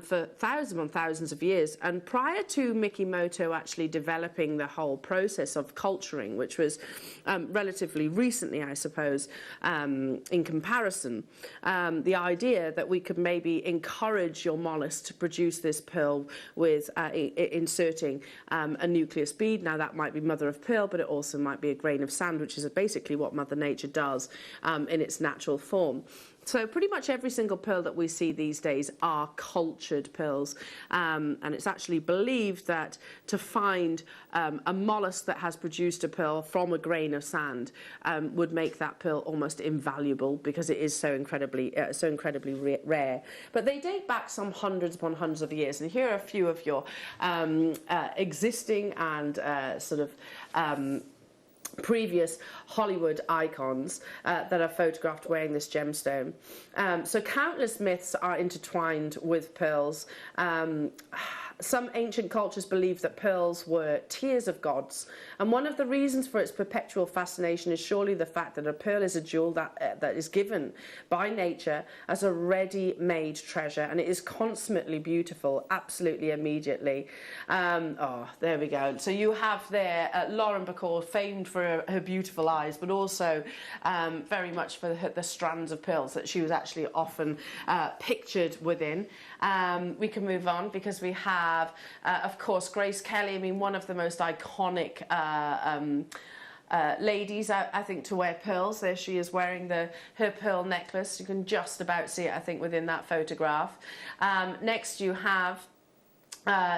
for thousands and thousands of years. And prior to Mikimoto actually developing the whole process of culturing, which was relatively recently, I suppose, in comparison, the idea that we could maybe encourage your mollusk to produce this pearl with inserting a nucleus bead. Now, that might be mother of pearl, but it also might be a grain of sand, which is basically what Mother Nature does in its natural form. So pretty much every single pearl that we see these days are cultured pearls, and it's actually believed that to find a mollusk that has produced a pearl from a grain of sand would make that pearl almost invaluable, because it is so incredibly rare. But they date back some hundreds upon hundreds of years, and here are a few of your existing and sort of previous Hollywood icons that are photographed wearing this gemstone. So countless myths are intertwined with pearls. Some ancient cultures believed that pearls were tears of gods, and one of the reasons for its perpetual fascination is surely the fact that a pearl is a jewel that is given by nature as a ready-made treasure, and it is consummately beautiful, absolutely immediately. Oh, there we go. So you have there Lauren Bacall, famed for her beautiful eyes, but also very much for the strands of pearls that she was actually often pictured within. We can move on because we have, of course, Grace Kelly. I mean, one of the most iconic ladies, I think, to wear pearls. There she is wearing her pearl necklace. You can just about see it, I think, within that photograph. Next you have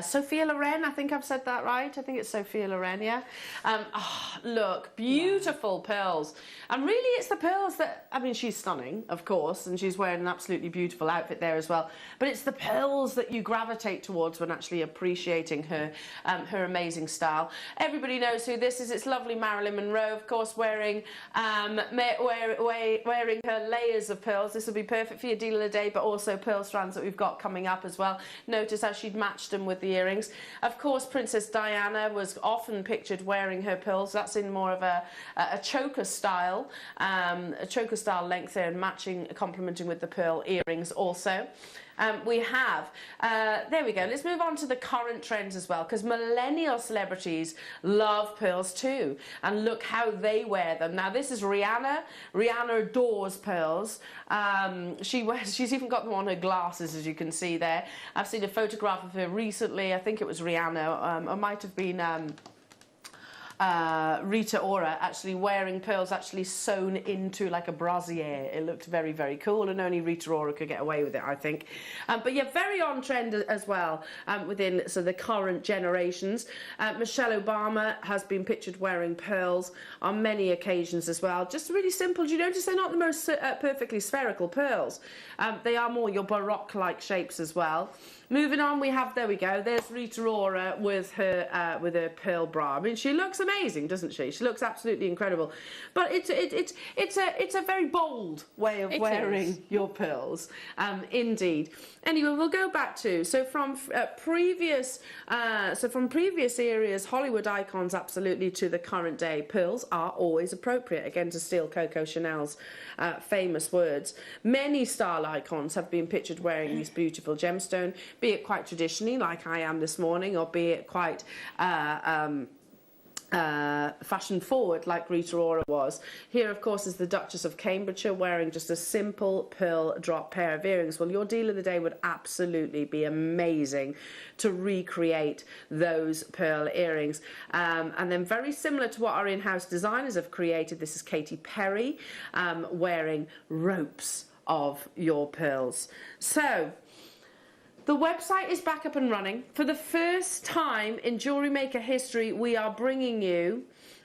Sophia Loren, I think I've said that right. I think it's Sophia Loren, yeah. Oh, look, beautiful pearls. And really it's the pearls that, I mean, she's stunning, of course, and she's wearing an absolutely beautiful outfit there as well. But it's the pearls that you gravitate towards when actually appreciating her amazing style. Everybody knows who this is. It's lovely Marilyn Monroe, of course, wearing her layers of pearls. This will be perfect for your deal of the day, but also pearl strands that we've got coming up as well. Notice how she'd matched them with the earrings. Of course, Princess Diana was often pictured wearing her pearls. That's in more of a choker style length there, and matching, complementing with the pearl earrings also. We have, there we go, let's move on to the current trends as well, because millennial celebrities love pearls too, and look how they wear them. Now this is Rihanna. Rihanna adores pearls. She's even got them on her glasses, as you can see there. I've seen a photograph of her recently. I think it was Rihanna, or might have been Rita Ora, actually wearing pearls actually sewn into like a brassiere. It looked very, very cool, and only Rita Ora could get away with it, I think. But yeah, very on trend as well within the current generations. Michelle Obama has been pictured wearing pearls on many occasions as well. Just really simple. Do you notice they're not the most perfectly spherical pearls? They are more your Baroque-like shapes as well. Moving on, we have, there we go, there's Rita Ora with her pearl bra. I mean, she looks amazing, doesn't she? She looks absolutely incredible. But it's a very bold way of wearing your pearls, indeed. Anyway, we'll go back to, from previous eras, Hollywood icons absolutely, to the current day, pearls are always appropriate. Again, to steal Coco Chanel's famous words. Many style icons have been pictured wearing these beautiful gemstones, be it quite traditionally, like I am this morning, or be it quite fashion forward, like Rita Ora was. Here, of course, is the Duchess of Cambridgeshire wearing just a simple pearl drop pair of earrings. Well, your deal of the day would absolutely be amazing to recreate those pearl earrings. And then very similar to what our in-house designers have created, this is Katy Perry wearing ropes of your pearls. So the website is back up and running. For the first time in Jewellery Maker history, we are bringing you,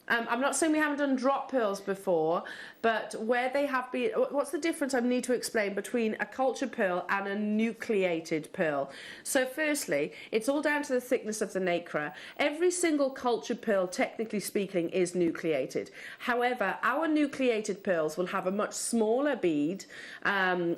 I'm not saying we haven't done drop pearls before, but where they have been, what's the difference I need to explain between a cultured pearl and a nucleated pearl? So firstly, it's all down to the thickness of the nacre. Every single cultured pearl, technically speaking, is nucleated. However, our nucleated pearls will have a much smaller bead,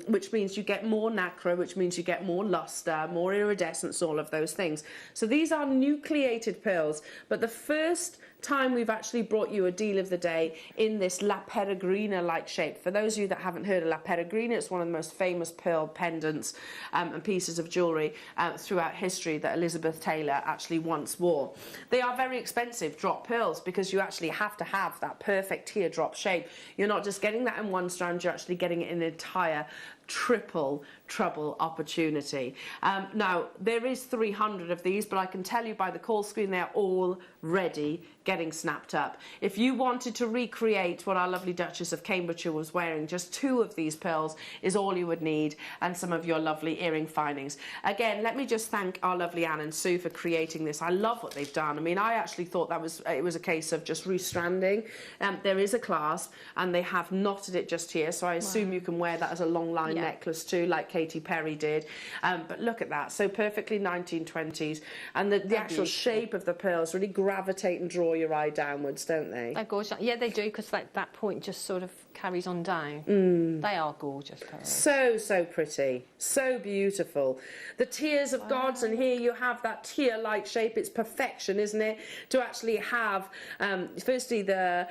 which means you get more nacre, which means you get more luster, more iridescence, all of those things. So these are nucleated pearls, but the first time we've actually brought you a deal of the day in this La Peregrina-like shape. For those of you that haven't heard of La Peregrina, it's one of the most famous pearl pendants and pieces of jewellery throughout history that Elizabeth Taylor actually once wore. They are very expensive drop pearls because you actually have to have that perfect teardrop shape. You're not just getting that in one strand, you're actually getting it in an entire triple trouble opportunity. Now, there is 300 of these, but I can tell you by the call screen they're already getting snapped up. If you wanted to recreate what our lovely Duchess of Cambridgeshire was wearing, just 2 of these pearls is all you would need, and some of your lovely earring findings. Again, let me just thank our lovely Anne and Sue for creating this. I love what they've done. I mean, I actually thought it was a case of just restranding. There is a clasp, and they have knotted it just here, so I assume you can wear that as a long line necklace too, like Katy Perry did. But look at that, so perfectly 1920s, and the actual shape of the pearls really gravitate and draw your eye downwards, don't they?
They're gorgeous. Yeah, they do, because that point just sort of carries on down. They are gorgeous pearls.
So pretty, so beautiful. The tiers of gods, and here you have that tier-like shape. It's perfection, isn't it? To actually have, firstly, the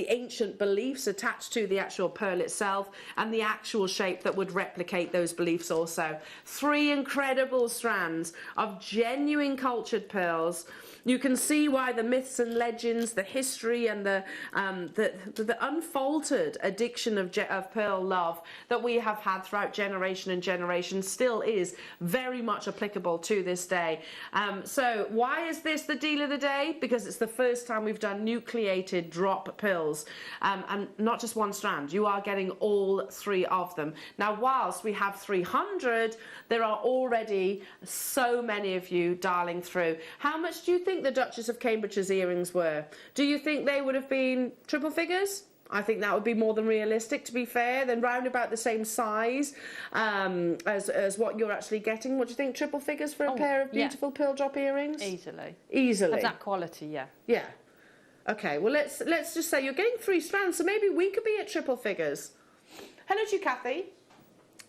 ancient beliefs attached to the actual pearl itself, and the actual shape that would replicate those beliefs also. 3 incredible strands of genuine cultured pearls. You can see why the myths and legends, the history, and the unfaltered addiction of pearl love that we have had throughout generation and generation still is very much applicable to this day. So why is this the deal of the day? Because it's the first time we've done nucleated drop pearls, and not just 1 strand. You are getting all 3 of them. Now, whilst we have 300, there are already so many of you dialing through. How much do you think the Duchess of Cambridgeshire's earrings were? Do you think they would have been triple figures? I think that would be more than realistic, to be fair. Then round about the same size as what you're actually getting. What do you think? Triple figures for a pair of beautiful pearl drop earrings? Easily.
Of that quality, yeah.
Yeah. Okay, well, let's just say you're getting 3 strands, so maybe we could be at triple figures. Hello to you, Kathy.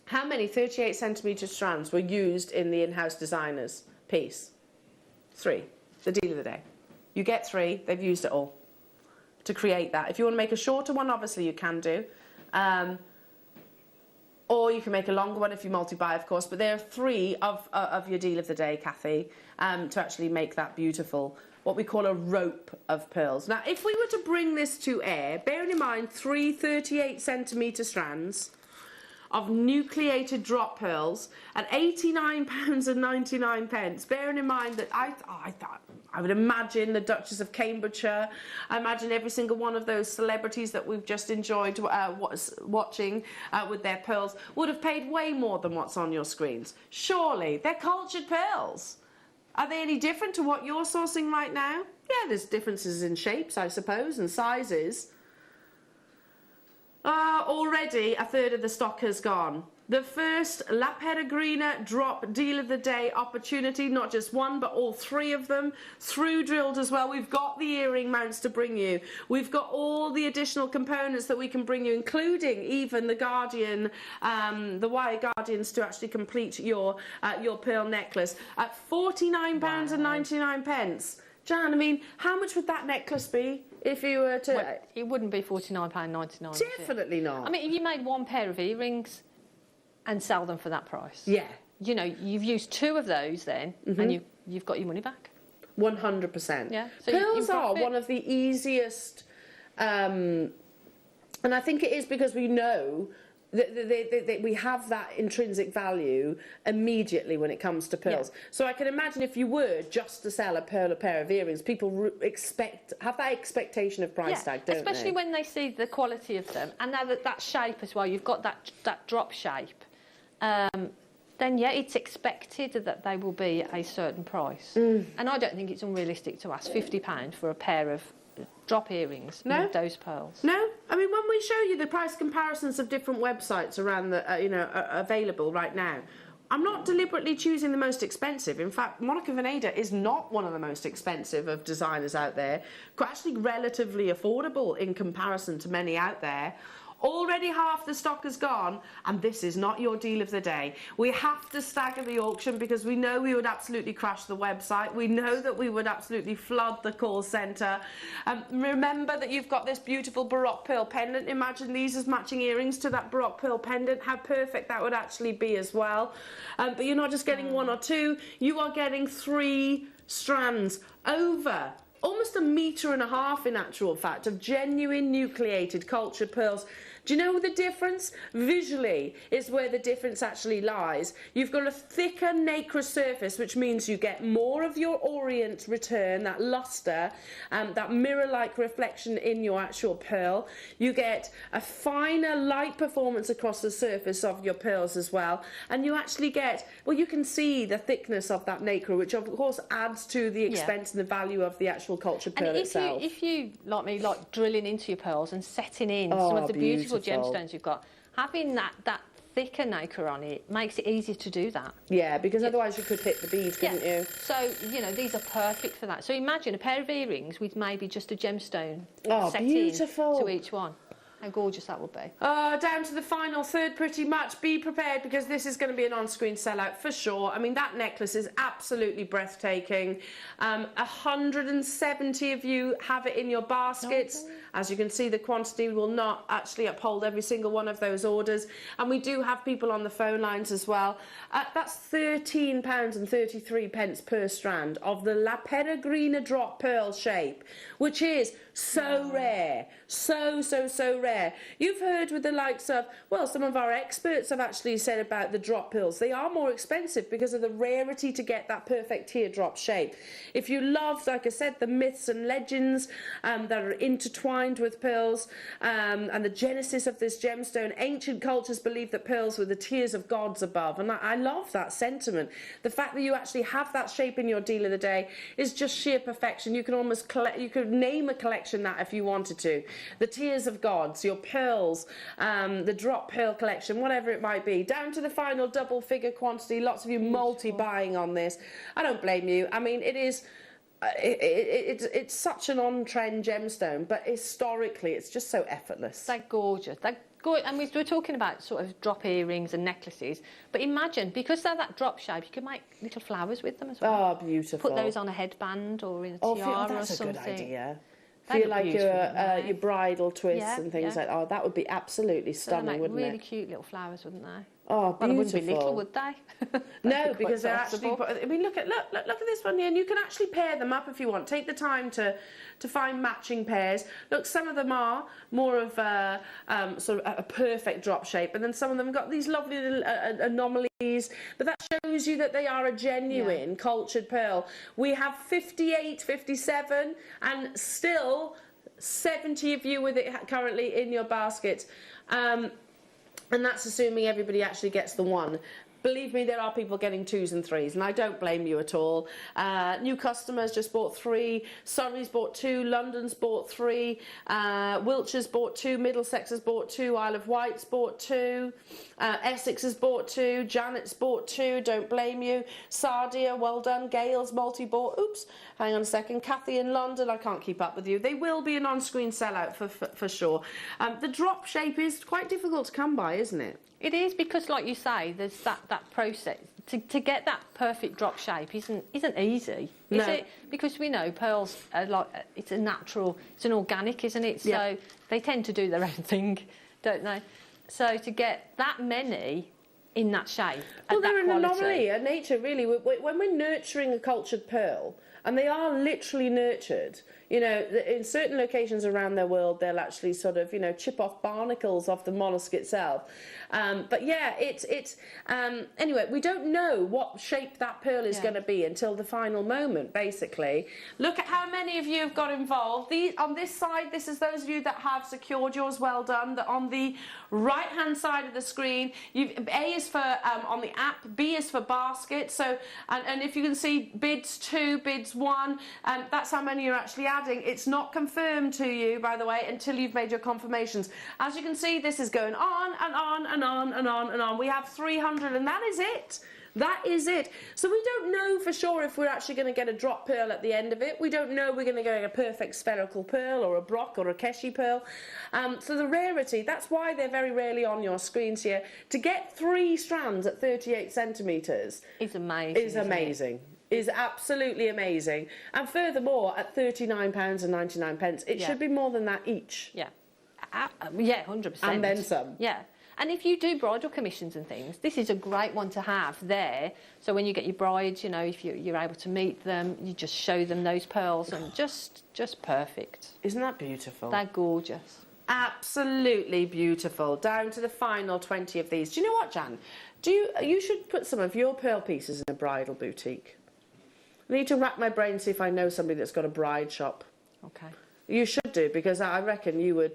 How many 38 centimetre strands were used in the in-house designer's piece? 3. The deal of the day. You get 3, they've used it all to create that. If you want to make a shorter one, obviously you can do. Or you can make a longer one if you multi-buy, of course. But there are 3 of your deal of the day, Kathy, to actually make that beautiful, what we call a rope of pearls. Now, if we were to bring this to air, bearing in mind 3 38 centimetre strands of nucleated drop pearls at £89.99, bearing in mind that I would imagine the Duchess of Cambridgeshire, I imagine every single one of those celebrities that we've just enjoyed watching with their pearls would have paid way more than what's on your screens. Surely, they're cultured pearls. Are they any different to what you're sourcing right now? Yeah, there's differences in shapes, I suppose, and sizes. Already a third of the stock has gone. The first La Peregrina drop deal of the day opportunity, not just 1 but all 3 of them, through drilled as well. We've got the earring mounts to bring you. We've got all the additional components that we can bring you, including even the Guardian, the wire Guardians to actually complete your pearl necklace at £49.99. Jan, I mean, how much would that necklace be if you were to...
Well, it wouldn't be £49.99.
Definitely not.
I mean, if you made 1 pair of earrings and sell them for that price.
Yeah.
You know, you've used 2 of those then, and you've got your money back.
100%.
Yeah. So
pearls are one of the easiest, and I think it is because we know that we have that intrinsic value immediately when it comes to pearls. Yeah. So I can imagine if you were just to sell a pair of earrings, people have that expectation of price tag, don't they?
Especially when they see the quality of them, and now that shape as well. You've got that drop shape. Then yeah, it's expected that they will be a certain price, and I don't think it's unrealistic to ask £50 for a pair of drop earrings with those pearls.
No, I mean, when we show you the price comparisons of different websites around the available right now, I'm not deliberately choosing the most expensive. In fact, Monica Veneda is not one of the most expensive of designers out there. Actually, relatively affordable in comparison to many out there. Already half the stock has gone, and this is not your deal of the day. We have to stagger the auction because we know we would absolutely crash the website. We know that we would absolutely flood the call centre. Remember that you've got this beautiful Baroque pearl pendant. Imagine these as matching earrings to that Baroque pearl pendant. How perfect that would actually be as well. But you're not just getting 1 or 2. You are getting 3 strands over almost 1.5 meters in actual fact of genuine nucleated cultured pearls. Do you know the difference? Visually is where the difference actually lies. You've got a thicker nacre surface, which means you get more of your orient return, that luster, that mirror-like reflection in your actual pearl. You get a finer light performance across the surface of your pearls as well, and you actually get, well, you can see the thickness of that nacre, which of course adds to the expense and the value of the actual cultured pearl itself.
If you, like me, like drilling into your pearls and setting in some of the beautiful gemstones you've got, having that thicker nacre on it makes it easier to do that.
Yeah, because otherwise you could hit the bead, couldn't you?
So, you know, these are perfect for that. So imagine a pair of earrings with maybe just a gemstone set
beautiful.
in to each one. How gorgeous that would be.
Down to the final third pretty much. Be prepared, because this is going to be an on-screen sellout for sure. I mean, that necklace is absolutely breathtaking. 170 of you have it in your baskets. As you can see, the quantity will not actually uphold every single one of those orders. And we do have people on the phone lines as well. That's £13.33 per strand of the La Peregrina drop pearl shape, which is so rare. So rare. You've heard with the likes of, well, some of our experts have actually said about the drop pearls. They are more expensive because of the rarity to get that perfect teardrop shape. If you love, like I said, the myths and legends that are intertwined with pearls and the genesis of this gemstone, ancient cultures believed that pearls were the tears of gods above, and I love that sentiment. The fact that you actually have that shape in your deal of the day is just sheer perfection. You can almost you could name a collection that if you wanted to. The tears of gods, your pearls, the drop pearl collection, whatever it might be, down to the final double figure quantity. Lots of you multi-buying on this. I don't blame you. I mean, it is it's such an on-trend gemstone, but historically it's just so effortless.
They're gorgeous. And we're talking about sort of drop earrings and necklaces, but imagine, because they're that drop shape, you can make little flowers with them as well.
Oh, beautiful.
Put those on a headband or in a tiara
that's
or something.
That's a good idea. Feel like your bridal twists and things like that. Oh, that would be absolutely stunning, wouldn't it?
Really cute little flowers, wouldn't they?
Oh, beautiful.
Well, they wouldn't be little, would they?
No, because they're actually. I mean, look at this one here, and you can actually pair them up if you want. Take the time to find matching pairs. Look, some of them are more of sort of a perfect drop shape, and then some of them got these lovely little anomalies. But that shows you that they are a genuine cultured pearl. We have 58, 57, and still 70 of you with it currently in your basket. And that's assuming everybody actually gets the one. Believe me, there are people getting 2s and 3s, and I don't blame you at all. New customers just bought 3, Surrey's bought 2, London's bought 3, Wiltshire's bought 2, Middlesex has bought 2, Isle of Wight's bought 2, Essex has bought 2, Janet's bought 2, don't blame you. Sardia, well done. Gale's multi-bought, oops, hang on a second. Kathy in London, I can't keep up with you. They will be an on-screen sellout for sure. The drop shape is quite difficult to come by, isn't it?
It is, because, like you say, there's that process to get that perfect drop shape isn't easy, is it? Because we know pearls are like, it's a natural, it's an organic, isn't it? So they tend to do their own thing, don't they? So to get that many in that shape,
well, they're an anomaly at nature, really. When we're nurturing a cultured pearl, and they are literally nurtured. You know, in certain locations around the world, they'll actually sort of, you know, chip off barnacles off the mollusk itself. But yeah, anyway, we don't know what shape that pearl is going to be until the final moment, basically. Look at how many of you have got involved. On this side, this is those of you that have secured yours, well done. On the right-hand side of the screen, A is for on the app, B is for basket. So, and if you can see bids 2, bids 1, that's how many you're actually adding. It's not confirmed to you, by the way, until you've made your confirmations. As you can see, this is going on and on and on and on and on. We have 300, and that is it. That is it. So we don't know for sure if we're actually going to get a drop pearl at the end of it. We don't know we're going to get a perfect spherical pearl or a Brock or a Keshi pearl. So the rarity, that's why they're very rarely on your screens here. To get 3 strands at 38 centimetres
is amazing.
Is absolutely amazing. And furthermore, at £39.99, it should be more than that each.
Yeah. Yeah, 100%.
And then some.
Yeah. And if you do bridal commissions and things, this is a great one to have there. So when you get your brides, you know, if you're able to meet them, you just show them those pearls, and just perfect.
Isn't that beautiful?
They're gorgeous.
Absolutely beautiful. Down to the final 20 of these. Do you know what, Jan? You should put some of your pearl pieces in a bridal boutique. I need to rack my brain, see if I know somebody that's got a bride shop.
Okay.
You should do, because I reckon you're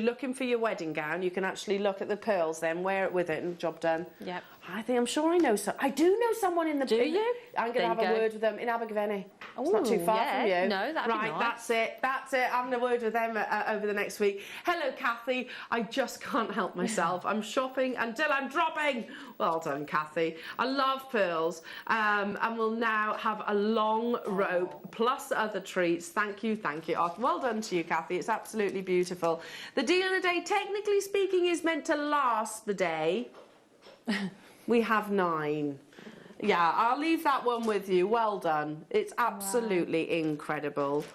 looking for your wedding gown. You can actually look at the pearls, then wear it with it, and job done.
Yep.
I'm sure I know I do know someone in the.
Do you?
I'm going to have a word with them in Abergavenny. It's not too far from you.
No, that'd be nice.
That's it. I'm going to word with them over the next week. Hello, Kathy. I just can't help myself. I'm shopping until I'm dropping. Well done, Kathy. I love pearls, and we'll now have a long rope plus other treats. Thank you. Oh, well done to you, Kathy. It's absolutely beautiful. The deal of the day, technically speaking, is meant to last the day. We have 9. Yeah, I'll leave that one with you. Well done. It's absolutely incredible.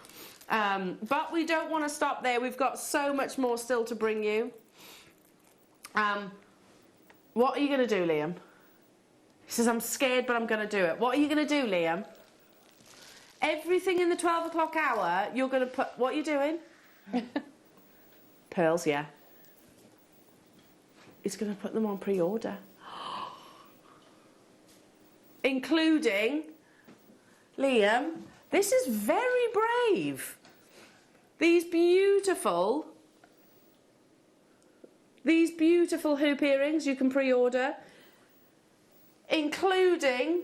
But we don't want to stop there. We've got so much more still to bring you. What are you going to do, Liam? He says, I'm scared, but I'm going to do it. What are you going to do, Liam? Everything in the 12 o'clock hour, you're going to put... What are you doing? Pearls, yeah. He's going to put them on pre-order. Including... Liam, this is very brave. These beautiful hoop earrings you can pre-order. Including...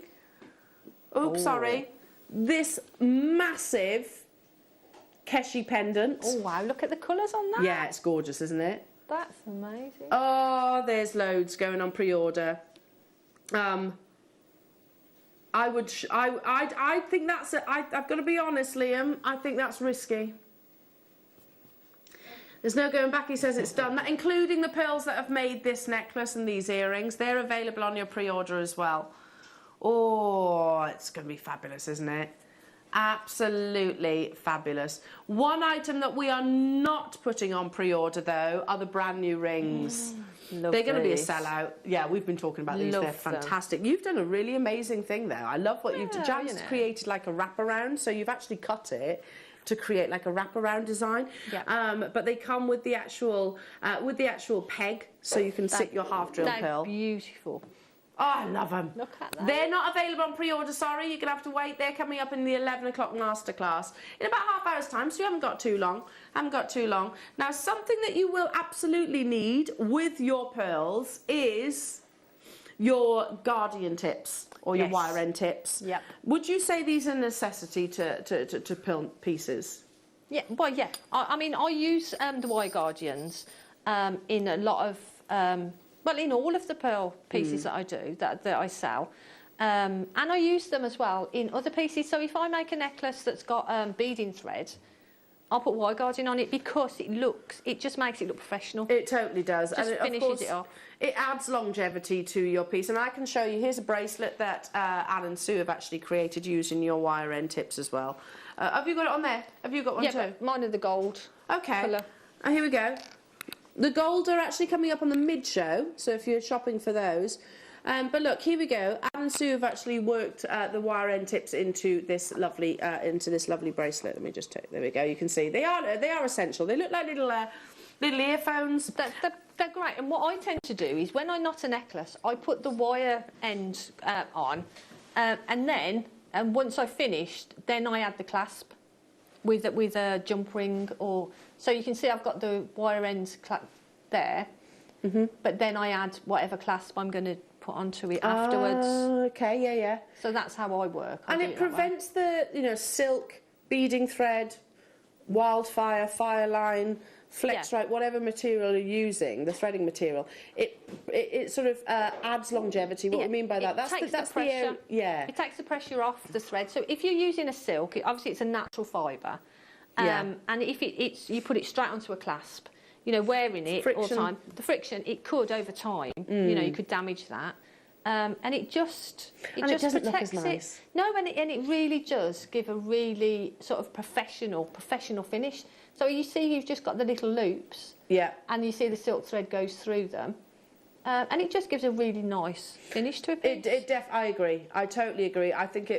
Oops, sorry. This massive Keshi pendant.
Oh, wow. Look at the colours on that.
Yeah, it's gorgeous, isn't it?
That's amazing.
Oh, there's loads going on pre-order. I think that's I've got to be honest, Liam. I think that's risky. There's no going back. He says it's done. That, including the pearls that have made this necklace and these earrings. They're available on your pre-order as well. Oh, it's going to be fabulous, isn't it? Absolutely fabulous. One item that we are not putting on pre-order, though, are the brand new rings. They're going to be a sellout. Yeah, we've been talking about these. They're fantastic. You've done a really amazing thing there. I love what you've done. Jan's created like a wraparound, so you've actually cut it to create like a wraparound design. Yep. But they come with the actual peg, so you can sit your half drill pearl.
They're beautiful.
Oh, I love them.
Look at that.
They're not available on pre-order, sorry. You're going to have to wait. They're coming up in the 11 o'clock masterclass in about half hour's time, so you haven't got too long. Now, something that you will absolutely need with your pearls is your guardian tips or your wire end tips.
Yep.
Would you say these are a necessity to pearl pieces?
Yeah, well, yeah. I mean, I use the wire guardians in a lot of... well, in all of the pearl pieces that I do, that I sell. And I use them as well in other pieces. So if I make a necklace that's got beading thread, I'll put wire guarding on it because it just makes it look professional.
It totally does.
Just
and
finishes it off.
It adds longevity to your piece. And I can show you, here's a bracelet that Anne and Sue have actually created using your wire end tips as well. Have you got it on there? Have you got one too?
Yeah, mine are the gold colour.
Here we go. The gold are actually coming up on the mid-show, so if you're shopping for those. But look, here we go. Anne and Sue have actually worked the wire end tips into this lovely bracelet. Let me just take. There we go. You can see they are essential. They look like little earphones.
They're great. And what I tend to do is when I knot a necklace, I put the wire end on, and then once I've finished, then I add the clasp with a jump ring or. So you can see I've got the wire ends there, but then I add whatever clasp I'm going to put onto it afterwards.
Okay, yeah.
So that's how I work.
And it prevents the silk, beading thread, wildfire, fire line, flex stripe, whatever material you're using, the threading material. It sort of adds longevity. What we mean by that? That's the pressure.
It takes the pressure off the thread. So if you're using a silk, obviously it's a natural fibre. And if you put it straight onto a clasp, wearing it all the time, the friction, it could over time, you could damage that. And it doesn't
protects
look
as nice.
No, and it really does give a really sort of professional finish. So you see you've just got the little loops.
Yeah.
And you see the silk thread goes through them. And it just gives a really nice finish to a piece.
I agree. I totally agree. I think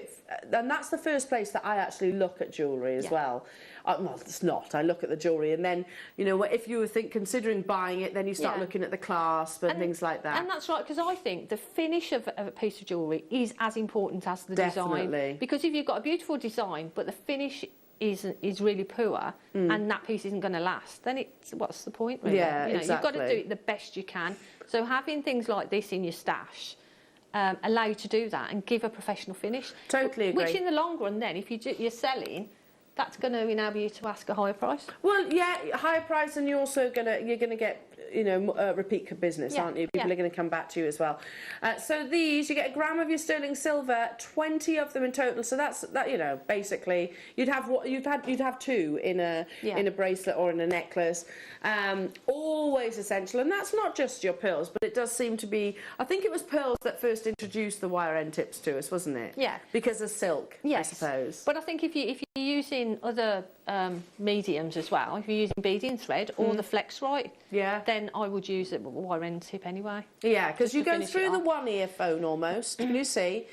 and that's the first place that I actually look at jewellery as well. Well, it's not. I look at the jewellery, and then, you know, if you were considering buying it, then you start looking at the clasp and things like that.
And that's right, because I think the finish of a piece of jewellery is as important as the design. Because if you've got a beautiful design, but the finish is really poor, and that piece isn't going to last, then what's the point, really?
Yeah,
you know,
exactly.
You've got to do it the best you can. So having things like this in your stash allow you to do that and give a professional finish.
Totally agree.
Which in the long run, then, if you're selling, that's going to enable you to ask a higher price.
Well, yeah, higher price, and you're gonna get, you know, repeat business, aren't you? People are going to come back to you as well. So these, you get a gram of your sterling silver, 20 of them in total. So that, you know, basically you'd have two in a bracelet or in a necklace. Always essential, and that's not just your pearls, but it does seem to be. I think it was pearls that first introduced the wire end tips to us, wasn't it?
Yeah.
Because of silk, I suppose.
But I think if you're using other mediums as well, if you're using beading thread or the flex right, then I would use a wire end tip anyway.
Yeah, because you go through the one earphone almost, can you see?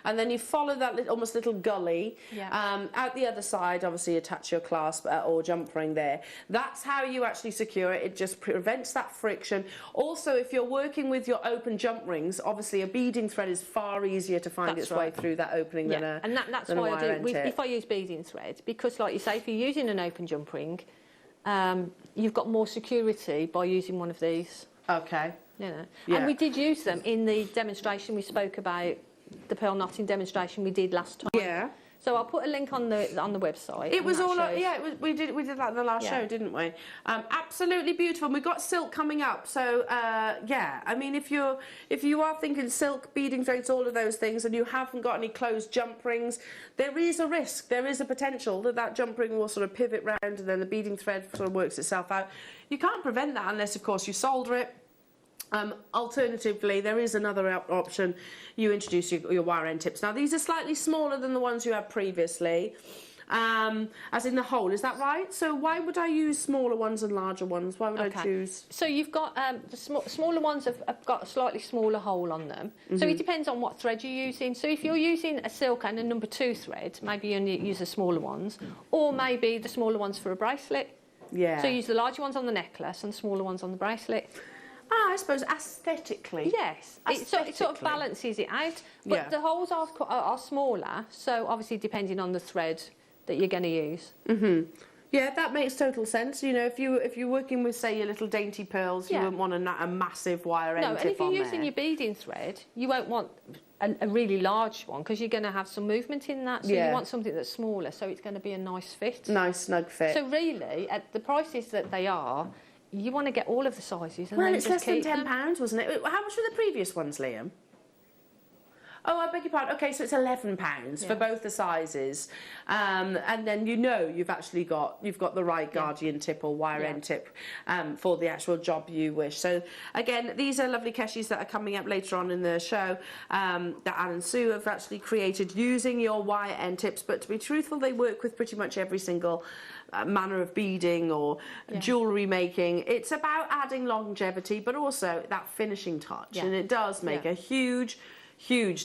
And then you follow that almost little gully. Out the other side, obviously attach your clasp or jump ring there. That's how you actually secure it. It just prevents that friction. Also, if you're working with your open jump rings, obviously a beading thread is far easier to find its way through that opening than a
and that's why I do. If I use beading thread, because like you say, if you're using an open jump ring, you've got more security by using one of these.
Okay.
You know. And we did use them in the demonstration we spoke about. The pearl knotting demonstration we did last time. Yeah. So I'll put a link on the website.
It was all we did that in the last show, didn't we? Absolutely beautiful. And we've got silk coming up. So I mean, if you are thinking silk, beading threads, all of those things, and you haven't got any closed jump rings, there is a risk. There is a potential that jump ring will sort of pivot round, and then the beading thread sort of works itself out. You can't prevent that unless, of course, you solder it. Alternatively, there is another option. You introduce your wire end tips. Now, these are slightly smaller than the ones you had previously, as in the hole. Is that right? So why would I use smaller ones and larger ones? Why would I choose?
So you've got the smaller ones have got a slightly smaller hole on them. So it depends on what thread you're using. So if you're using a silk and a number 2 thread, maybe you only use the smaller ones, or maybe the smaller ones for a bracelet.
Yeah.
So you use the larger ones on the necklace and the smaller ones on the bracelet.
I suppose aesthetically.
Yes, it sort of balances it out. But the holes are smaller, so obviously depending on the thread that you're going to use.
Yeah, that makes total sense. You know, if you're working with, say, your little dainty pearls, you wouldn't want a massive wire end tip on there.
No, and if you're using your beading thread, you won't want a really large one because you're going to have some movement in that. So you want something that's smaller, so it's going to be a nice fit.
Nice, snug fit.
So really, at the prices that they are, you want to get all of the sizes. And then
it's less than £10, wasn't it? How much were the previous ones, Liam? Oh, I beg your pardon. Okay, so it's £11 for both the sizes, and then you've actually got the right guardian tip or wire end tip for the actual job you wish. So again, these are lovely keshis that are coming up later on in the show that Anne and Sue have actually created using your wire end tips. But to be truthful, they work with pretty much every single manner of beading or jewellery making. It's about adding longevity, but also that finishing touch, and it does make a huge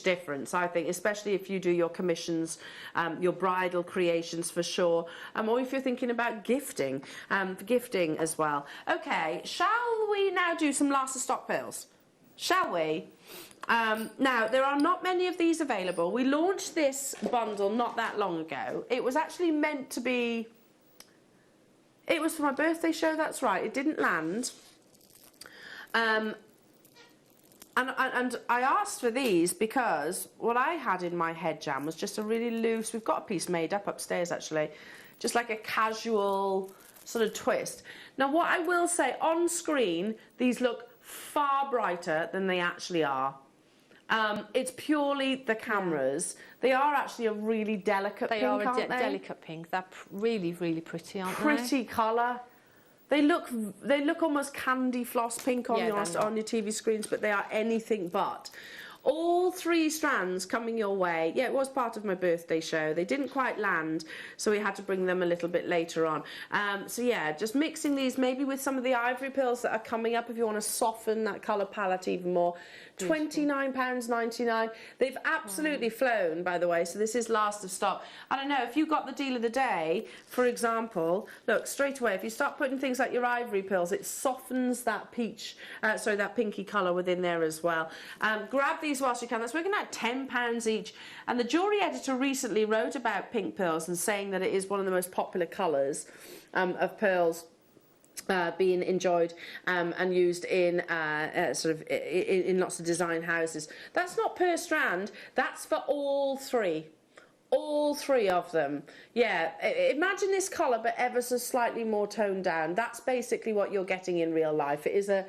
difference, I think, especially if you do your commissions, your bridal creations for sure, or if you're thinking about gifting as well. Okay, shall we now do some last of stock pearls? Shall we? Now, there are not many of these available. We launched this bundle not that long ago. It was actually meant to be... It was for my birthday show, that's right. It didn't land. And I asked for these because what I had in my head jam was just a really loose... We've got a piece made up upstairs, actually. Just like a casual sort of twist. Now, what I will say, on screen, these look far brighter than they actually are. It's purely the cameras. They are actually a really delicate pink, aren't they? They are a
delicate pink. They're really, really pretty, aren't they?
Pretty colour. They look almost candy floss pink on your TV screens, but they are anything but. All 3 strands coming your way. Yeah, it was part of my birthday show. They didn't quite land, so we had to bring them a little bit later on. So yeah, just mixing these maybe with some of the ivory pearls that are coming up if you want to soften that colour palette even more. £29.99. They've absolutely flown, by the way, so this is last of stock. I don't know, if you got the deal of the day, for example, look, straight away, if you start putting things like your ivory pearls, it softens that peach, that pinky colour within there as well. Grab these whilst you can. That's working out £10 each. And the jewellery editor recently wrote about pink pearls and saying that it is one of the most popular colours of pearls being enjoyed and used in in lots of design houses. That's not per strand, that's for all 3. All 3 of them. Yeah, imagine this colour but ever so slightly more toned down. That's basically what you're getting in real life. It is a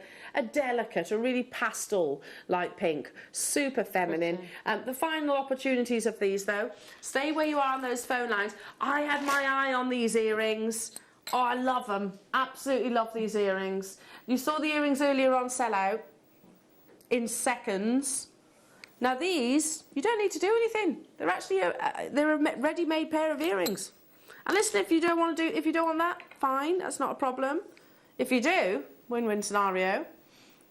delicate, a really pastel like pink, super feminine. The final opportunities of these though, stay where you are on those phone lines. I had my eye on these earrings. Oh, I love them. Absolutely love these earrings. You saw the earrings earlier on sell out in seconds. Now these, you don't need to do anything. They're actually they're a ready-made pair of earrings. And listen, if you don't want that, fine, that's not a problem. If you do, win-win scenario.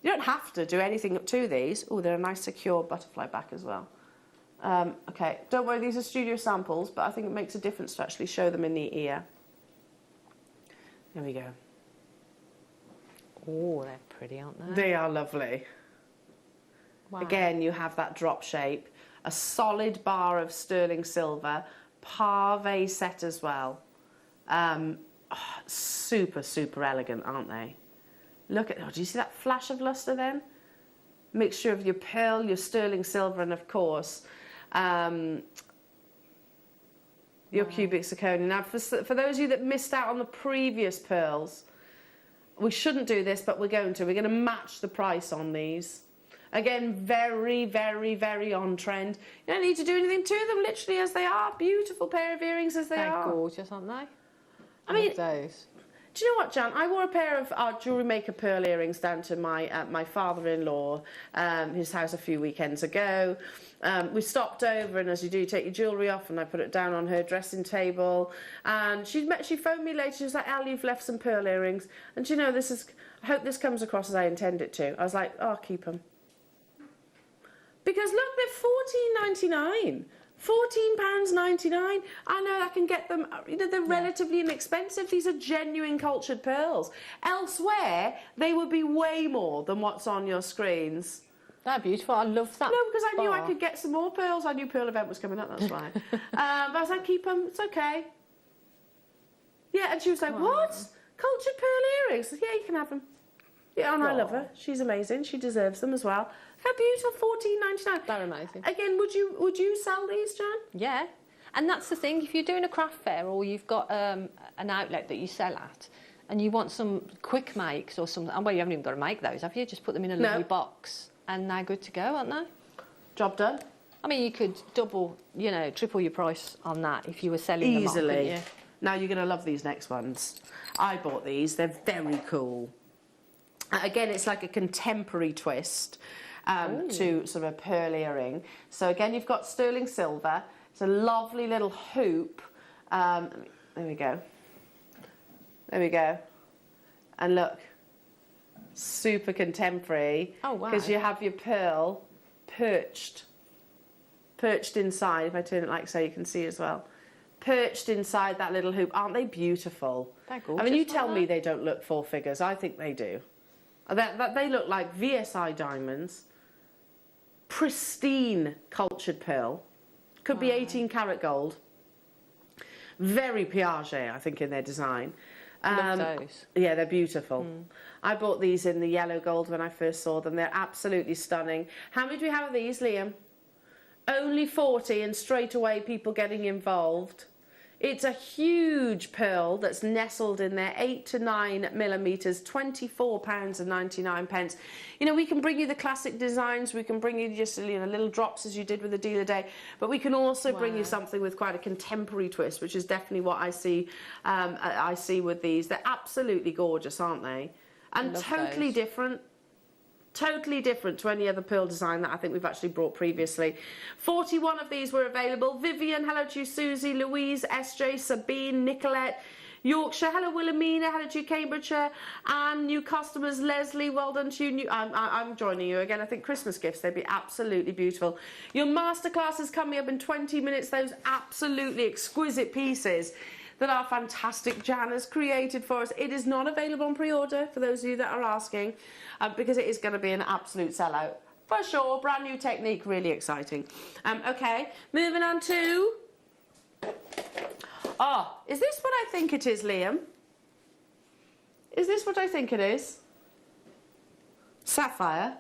You don't have to do anything to these. Oh, they're a nice secure butterfly back as well. Okay, don't worry, these are studio samples, but I think it makes a difference to actually show them in the ear. There we go.
Oh, they're pretty, aren't they?
They are lovely. Wow. Again, you have that drop shape, a solid bar of sterling silver, pave set as well. Super, super elegant, aren't they? Look at, do you see that flash of luster then? Mixture of your pearl, your sterling silver, and of course, your cubic zirconia. Now, for those of you that missed out on the previous pearls, we shouldn't do this, but we're going to. We're going to match the price on these. Again, very, very, very on trend. You don't need to do anything to them, literally as they are. Beautiful pair of earrings as they are.
They're gorgeous, aren't they?
I mean,
those.
Do you know what, Jan? I wore a pair of our Jewellery Maker pearl earrings down to my father-in-law, his house a few weekends ago. We stopped over, and as you do, you take your jewellery off, and I put it down on her dressing table. And she phoned me later. She was like, "Al, you've left some pearl earrings." And do you know, I hope this comes across as I intend it to. I was like, "Oh, I'll keep them." Because look, they're £14.99. £14.99. I know I can get them, you know, they're relatively inexpensive. These are genuine cultured pearls. Elsewhere, they would be way more than what's on your screens.
They're beautiful. I love that.
No, because I knew I could get some more pearls. I knew Pearl Event was coming up, that's why. But I was like, keep them, it's okay. Yeah, and she was like, what? Cultured pearl earrings? I said, yeah, you can have them. Yeah, and I love her. She's amazing. She deserves them as well. How beautiful, £14.99.
They're amazing.
Again, would you sell these, Jan?
Yeah. And that's the thing, if you're doing a craft fair or you've got an outlet that you sell at and you want some quick makes or something, well, you haven't even got to make those, have you? Just put them in a lovely box and they're good to go, aren't they?
Job done.
I mean, you could double, you know, triple your price on that if you were selling them
easily.
Couldn't you?
Now you're going to love these next ones. I bought these. They're very cool. Again, it's like a contemporary twist to sort of a pearl earring. So again, you've got sterling silver. It's a lovely little hoop. There we go. There we go. And look, super contemporary.
Oh, wow.
Because you have your pearl perched inside. If I turn it like so, you can see as well. Perched inside that little hoop. Aren't they beautiful?
They're gorgeous.
I mean, you tell me they don't look 4 figures. I think they do. They look like VSI diamonds. Pristine cultured pearl. Could be 18 karat gold. Very Piaget, I think, in their design.
Love those.
Yeah, they're beautiful. I bought these in the yellow gold when I first saw them. They're absolutely stunning. How many do we have of these, Liam? Only 40, and straight away people getting involved. It's a huge pearl that's nestled in there, 8 to 9 millimetres, £24.99. You know, we can bring you the classic designs, we can bring you just, you know, little drops as you did with the deal a day, but we can also bring you something with quite a contemporary twist, which is definitely what I see with these. They're absolutely gorgeous, aren't they? And totally different. Totally different to any other pearl design that I think we've actually brought previously. 41 of these were available. Vivian, hello to you. Susie, Louise, SJ, Sabine, Nicolette, Yorkshire, hello Wilhelmina, hello to you Cambridgeshire, and new customers, Leslie, well done to you. I'm joining you again. I think Christmas gifts, they'd be absolutely beautiful. Your masterclass is coming up in 20 minutes, those absolutely exquisite pieces that our fantastic Jan has created for us. It is not available on pre-order for those of you that are asking, because it is going to be an absolute sellout. For sure, brand new technique, really exciting. Okay, moving on to... Oh, is this what I think it is, Liam? Is this what I think it is? Sapphire?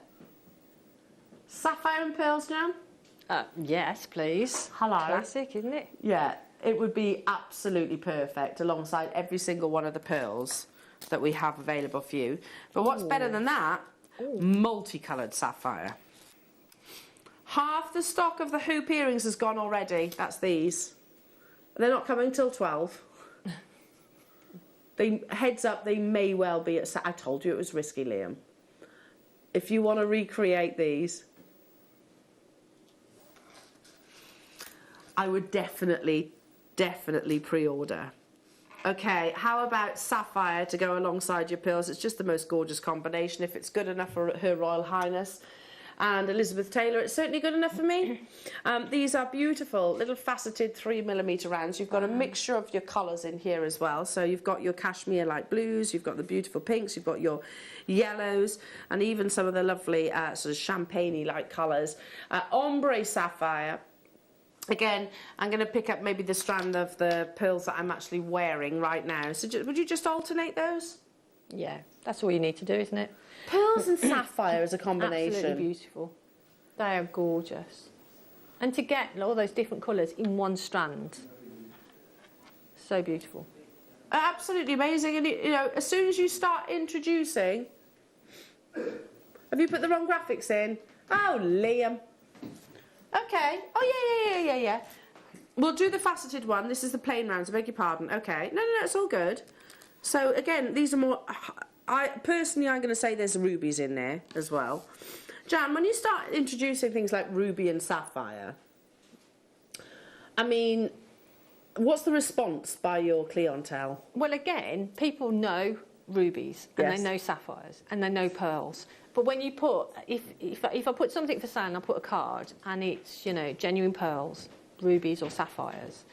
Sapphire and pearls, Jan?
Yes, please.
Hello.
Classic, isn't it?
Yeah, it would be absolutely perfect alongside every single one of the pearls that we have available for you. But what's better than that? Multicoloured sapphire. Half the stock of the hoop earrings has gone already. That's these. They're not coming till 12. Heads up, they may well be at... I told you it was risky, Liam. If you want to recreate these, I would definitely pre-order. Okay, how about sapphire to go alongside your pearls? It's just the most gorgeous combination. If it's good enough for Her Royal Highness and Elizabeth Taylor, it's certainly good enough for me. These are beautiful little faceted 3mm rounds. You've got a mixture of your colours in here as well. So you've got your cashmere light blues, you've got the beautiful pinks, you've got your yellows, and even some of the lovely sort of champagne-y light colours. Ombre sapphire. Again, I'm going to pick up maybe the strand of the pearls that I'm actually wearing right now. So would you just alternate those?
Yeah, that's all you need to do, isn't it?
Pearls and sapphire as a combination.
Absolutely beautiful. They are gorgeous. And to get all those different colours in one strand. So beautiful.
Absolutely amazing. And, you know, as soon as you start introducing... Have you put the wrong graphics in? Oh, Liam. Okay. Oh, yeah. We'll do the faceted one. This is the plain rounds. I beg your pardon. Okay. No, it's all good. So, again, these are more... I'm going to say there's rubies in there as well. Jan, when you start introducing things like ruby and sapphire, I mean, what's the response by your clientele?
Well, again, people know rubies and they know sapphires and they know pearls. But when you put, if I put something for sale and I put a card and it's, you know, genuine pearls, rubies or sapphires,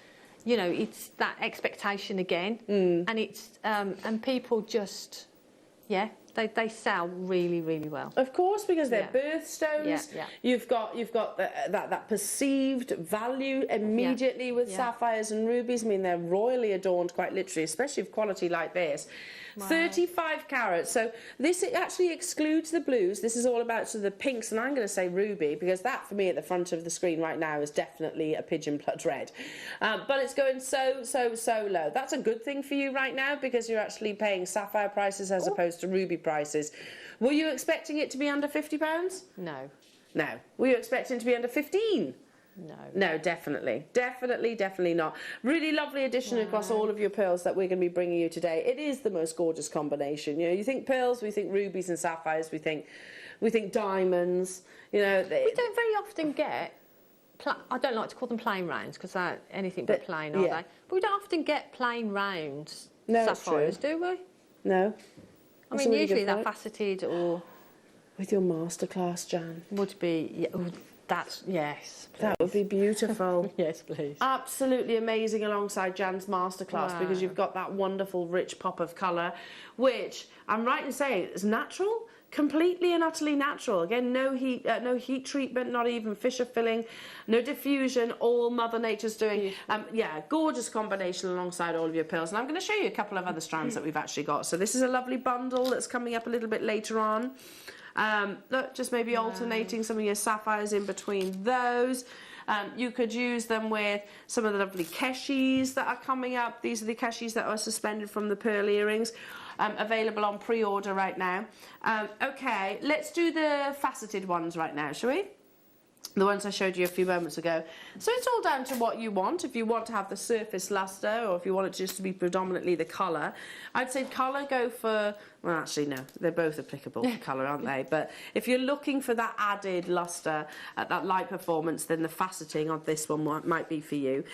you know, it's that expectation again. And it's, and people just, yeah, they sell really, really well.
Of course, because they're birthstones.
Yeah.
You've got that perceived value immediately with sapphires and rubies. I mean, they're royally adorned, quite literally, especially of quality like this. Wow. 35 carats. So this actually excludes the blues. This is all about sort of the pinks, and I'm going to say ruby, because that for me at the front of the screen right now is definitely a pigeon blood red. But it's going so low. That's a good thing for you right now, because you're actually paying sapphire prices as opposed to ruby prices. Were you expecting it to be under £50?
No.
Were you expecting it to be under 15? No, definitely not. Really lovely addition across all of your pearls that we're going to be bringing you today. It is the most gorgeous combination. You know, you think pearls, we think rubies and sapphires, we think diamonds. You know,
we don't very often get. I don't like to call them plain rounds because they're anything but plain, are they? But we don't often get plain round sapphires, do we?
No.
I mean, usually they're faceted or.
With your masterclass, Jan.
Would be. That's, yes, please.
That would be beautiful.
Yes, please.
Absolutely amazing alongside Jan's masterclass, because you've got that wonderful rich pop of colour, which I'm right in saying is natural, completely and utterly natural. Again, no heat treatment, not even Fisher filling, no diffusion, all Mother Nature's doing. Gorgeous combination alongside all of your pearls. And I'm going to show you a couple of other strands that we've actually got. So this is a lovely bundle that's coming up a little bit later on. Look, just maybe alternating some of your sapphires in between those. You could use them with some of the lovely keshis that are coming up. These are the keshis that are suspended from the pearl earrings, available on pre-order right now. Okay, let's do the faceted ones right now, shall we? the ones I showed you a few moments ago. So it's all down to what you want. If you want to have the surface luster, or if you want it just to be predominantly the colour, I'd say colour, go for, well actually no, they're both applicable to colour, aren't they? But if you're looking for that added luster, that light performance, then the faceting on this one might be for you.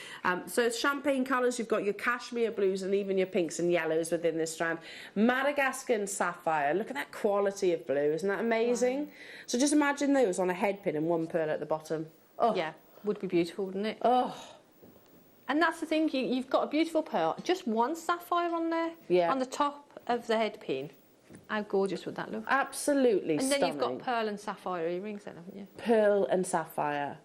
So it's champagne colours, you've got your cashmere blues and even your pinks and yellows within this strand. Madagascar and sapphire, look at that quality of blue, isn't that amazing? Wow. So just imagine those on a head pin and one pearl at the bottom. Oh.
Yeah, would be beautiful, wouldn't it?
Oh.
And that's the thing, you've got a beautiful pearl, just one sapphire on there, on the top of the head pin. How gorgeous would that look?
Absolutely stunning.
And then you've got pearl and sapphire earrings then, haven't you?
Pearl and sapphire.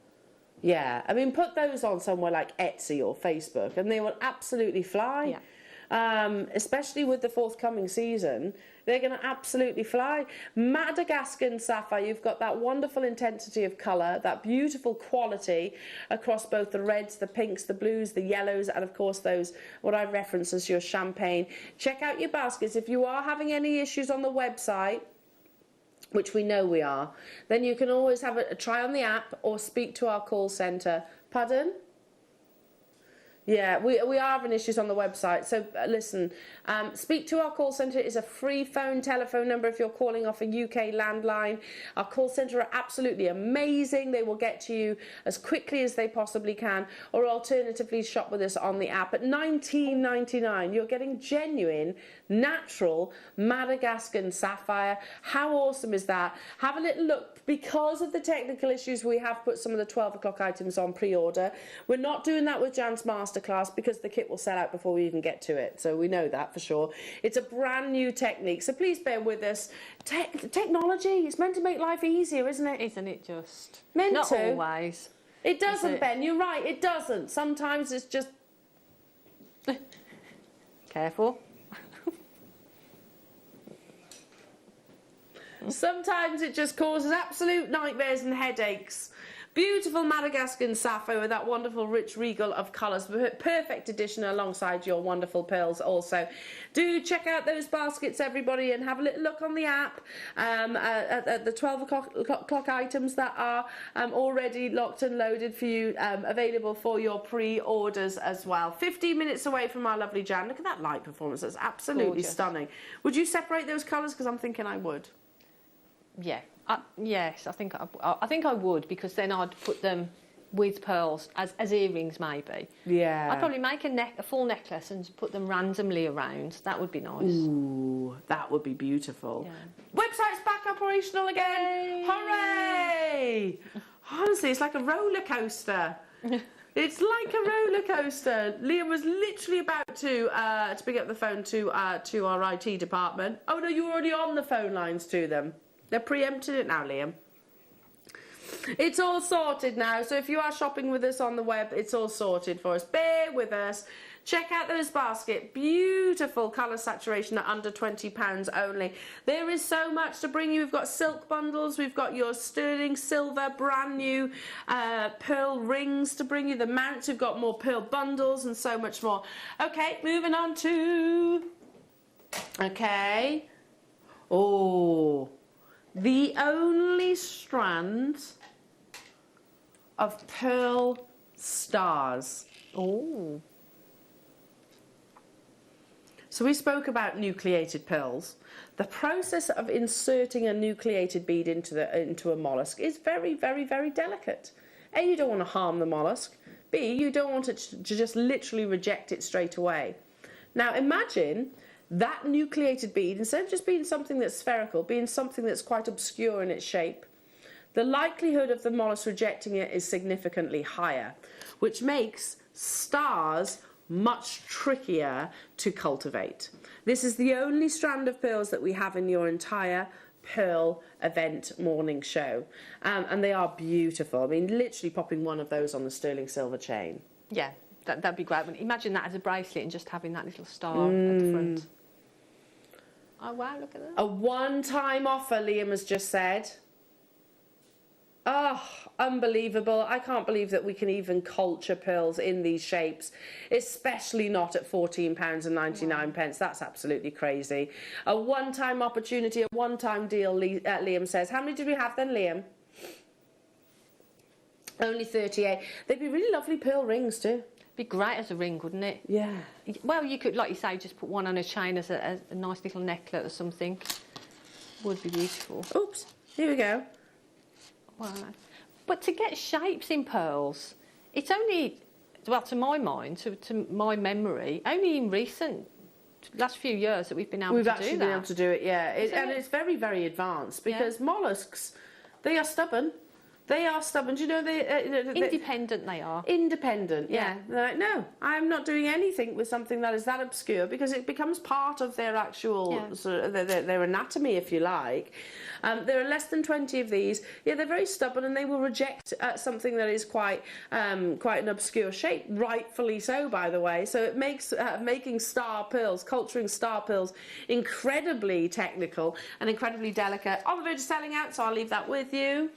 Yeah, I mean, put those on somewhere like Etsy or Facebook and they will absolutely fly.
Yeah.
Especially with the forthcoming season, they're going to absolutely fly. Madagascar and sapphire, you've got that wonderful intensity of colour, that beautiful quality across both the reds, the pinks, the blues, the yellows, and of course those, what I reference as your champagne. Check out your baskets. If you are having any issues on the website, which we know we are, then you can always have a try on the app or speak to our call centre. Pardon? Yeah, we are having issues on the website, so listen, speak to our call centre. It's a free telephone number if you're calling off a UK landline. Our call centre are absolutely amazing. They will get to you as quickly as they possibly can, or alternatively shop with us on the app. At $19.99, you're getting genuine, natural Madagascar sapphire. How awesome is that? Have a little look. Because of the technical issues, we have put some of the 12 o'clock items on pre-order. We're not doing that with Jan's Masterclass because the kit will sell out before we even get to it. So we know that for sure. It's a brand new technique, so please bear with us. Technology is meant to make life easier, isn't it?
Isn't it just?
Meant
Not
to.
always.
It doesn't, Ben. You're right. It doesn't. Sometimes it's just...
Careful.
Sometimes it just causes absolute nightmares and headaches. Beautiful Madagascar sapphire with that wonderful rich regal of colours. Perfect addition alongside your wonderful pearls also. Do check out those baskets, everybody, and have a little look on the app at the 12 o'clock items that are already locked and loaded for you, available for your pre-orders as well. 15 minutes away from our lovely Jan. Look at that light performance. That's absolutely stunning. Would you separate those colours? Because I'm thinking I would.
Yeah. Yes, I think I would, because then I'd put them with pearls as earrings maybe.
Yeah.
I'd probably make a full necklace and put them randomly around. That would be nice.
Ooh, that would be beautiful. Yeah. Website's back operational again.
Yay.
Hooray! Honestly, it's like a roller coaster. It's like a roller coaster. Liam was literally about to pick up the phone to our IT department. Oh no, you're already on the phone lines to them. They're preempting it now, Liam. It's all sorted now, so if you are shopping with us on the web, it's all sorted for us. Bear with us. Check out those baskets. Beautiful colour saturation at under £20 only. There is so much to bring you. We've got silk bundles. We've got your sterling silver, brand new pearl rings to bring you. The mounts. We've got more pearl bundles and so much more. Okay, moving on to... Okay. Oh... The only strand of pearl stars.
Oh.
So we spoke about nucleated pearls. The process of inserting a nucleated bead into a mollusk is very, very, very delicate. A, you don't want to harm the mollusk. B, you don't want it to just literally reject it straight away. Now imagine that nucleated bead, instead of just being something that's spherical, being something that's quite obscure in its shape, the likelihood of the mollusk rejecting it is significantly higher, which makes stars much trickier to cultivate. This is the only strand of pearls that we have in your entire pearl event morning show, and they are beautiful. I mean, literally popping one of those on the sterling silver chain.
Yeah, that'd be great. Imagine that as a bracelet and just having that little star at the front. Oh wow, look at that.
A one-time offer, Liam has just said. Oh, unbelievable. I can't believe that we can even culture pearls in these shapes, especially not at £14.99. Wow. That's absolutely crazy. A one-time opportunity, a one-time deal, Liam says. How many did we have then, Liam? Only 38. They'd be really lovely pearl rings too.
Be great as a ring, wouldn't it?
Yeah.
Well, you could, like you say, just put one on a chain as a nice little necklet or something. Would be beautiful.
Oops. Here we go.
Wow. But to get shapes in pearls, it's only, well, to my mind, to my memory, only in recent last few years that we've been able to do that. We've actually been able
to do it, yeah. And it's very, very advanced because molluscs, they are stubborn. They are stubborn. Do you know
independent they are.
Independent, yeah. They're like, no, I'm not doing anything with something that is that obscure because it becomes part of their actual sort of their anatomy, if you like. There are less than 20 of these. Yeah, they're very stubborn and they will reject something that is quite an obscure shape, rightfully so, by the way. So it makes making star pearls, culturing star pearls, incredibly technical and incredibly delicate. On the verge of selling out, so I'll leave that with you.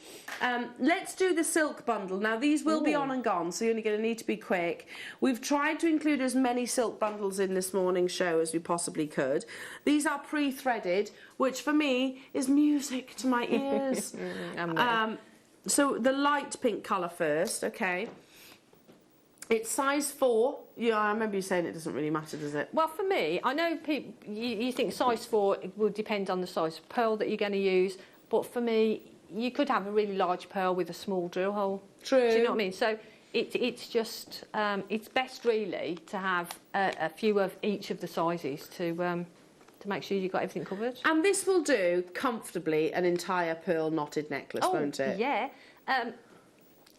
Let's do the silk bundle. Now, these will be on and gone, so you're only going to need to be quick. We've tried to include as many silk bundles in this morning's show as we possibly could. These are pre-threaded, which for me is music to my ears. So the light pink colour first, okay. It's size 4. Yeah, I remember you saying it doesn't really matter, does it?
Well, for me, I know people, you think size 4 it will depend on the size of pearl that you're going to use, but for me, you could have a really large pearl with a small drill hole.
True.
Do you know what I mean? So it's just, it's best really to have a few of each of the sizes to make sure you've got everything covered.
And this will do comfortably an entire pearl knotted necklace, won't it?
Yeah.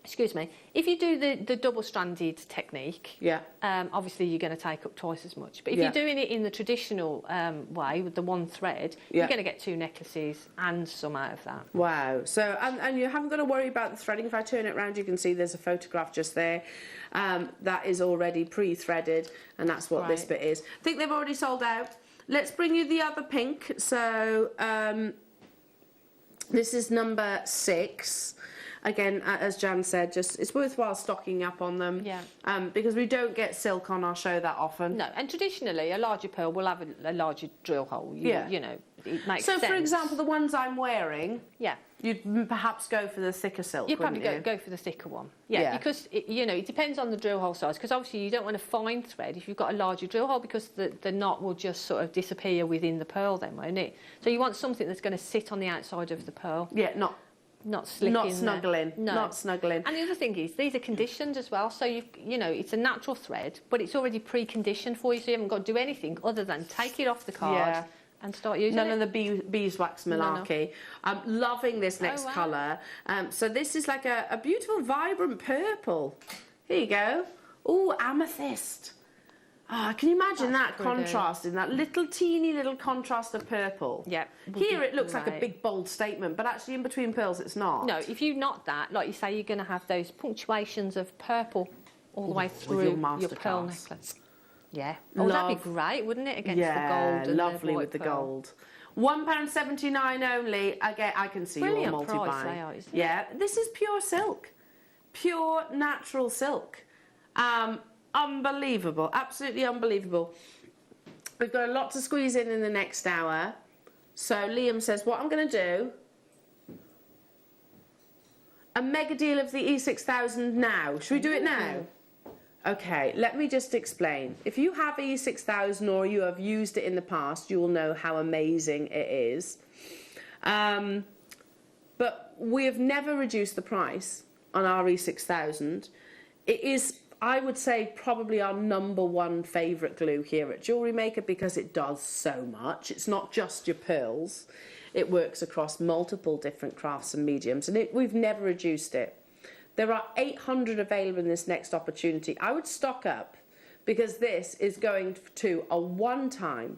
Excuse me. If you do the double-stranded technique, obviously you're going to take up twice as much. But if you're doing it in the traditional way with the one thread, you're going to get 2 necklaces and some out of that.
Wow. So, and you haven't got to worry about the threading. If I turn it around, you can see there's a photograph just there. That is already pre-threaded, and that's what this bit is. I think they've already sold out. Let's bring you the other pink. So, this is number 6. Again, as Jan said, just it's worthwhile stocking up on them.
Yeah.
Because we don't get silk on our show that often.
No, and traditionally a larger pearl will have a larger drill hole. You know, it makes sense.
So, for example, the ones I'm wearing, you'd perhaps go for the thicker silk.
You'd probably go for the thicker one. Yeah, because it depends on the drill hole size. Because obviously you don't want a fine thread if you've got a larger drill hole, because the knot will just sort of disappear within the pearl, then, won't it? So you want something that's going to sit on the outside of the pearl.
Yeah,
not slipping,
not snuggling.
No.
Not snuggling.
And the other thing is, these are conditioned as well. So you know, it's a natural thread, but it's already pre-conditioned for you, so you haven't got to do anything other than take it off the card and start using it.
None of the beeswax malarkey. No. I'm loving this next colour. So this is like a beautiful, vibrant purple. Here you go. Ooh, amethyst. Oh, can you imagine that contrast in that teeny little contrast of purple?
Yeah.
Here it looks like a big, bold statement, but actually in between pearls it's not.
No, if you knot that, like you say, you're going to have those punctuations of purple all the way through your pearl necklace. Yeah. Oh, that'd be great, wouldn't it, against the gold and
lovely
the
with the
pearl.
Gold. £1.79 only. Again, I can see you're multi-buying.
Price they are, isn't it?
Yeah, this is pure silk. Pure natural silk. Unbelievable, absolutely unbelievable. We've got a lot to squeeze in the next hour. So Liam says, what I'm going to do, a mega deal of the E6000 now. Should we do it now? Okay, let me just explain. If you have E6000 or you have used it in the past, you will know how amazing it is. But we have never reduced the price on our E6000. It is, I would say, probably our #1 favourite glue here at Jewellery Maker because it does so much. It's not just your pearls. It works across multiple different crafts and mediums, and we've never reduced it. There are 800 available in this next opportunity. I would stock up because this is going to a one-time,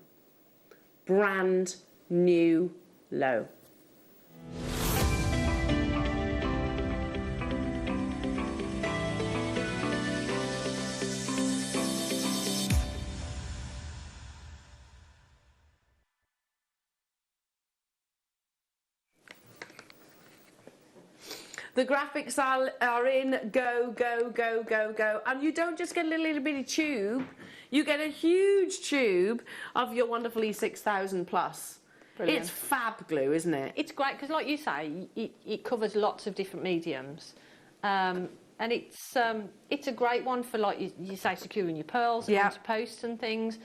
brand new low. The graphics are in, go, go, go, go, go. And you don't just get a little bitty tube, you get a huge tube of your wonderful E6000 Plus. Brilliant. It's fab glue, isn't it?
It's great because, like you say, it covers lots of different mediums. And it's a great one for, like you say, securing your pearls onto posts and things.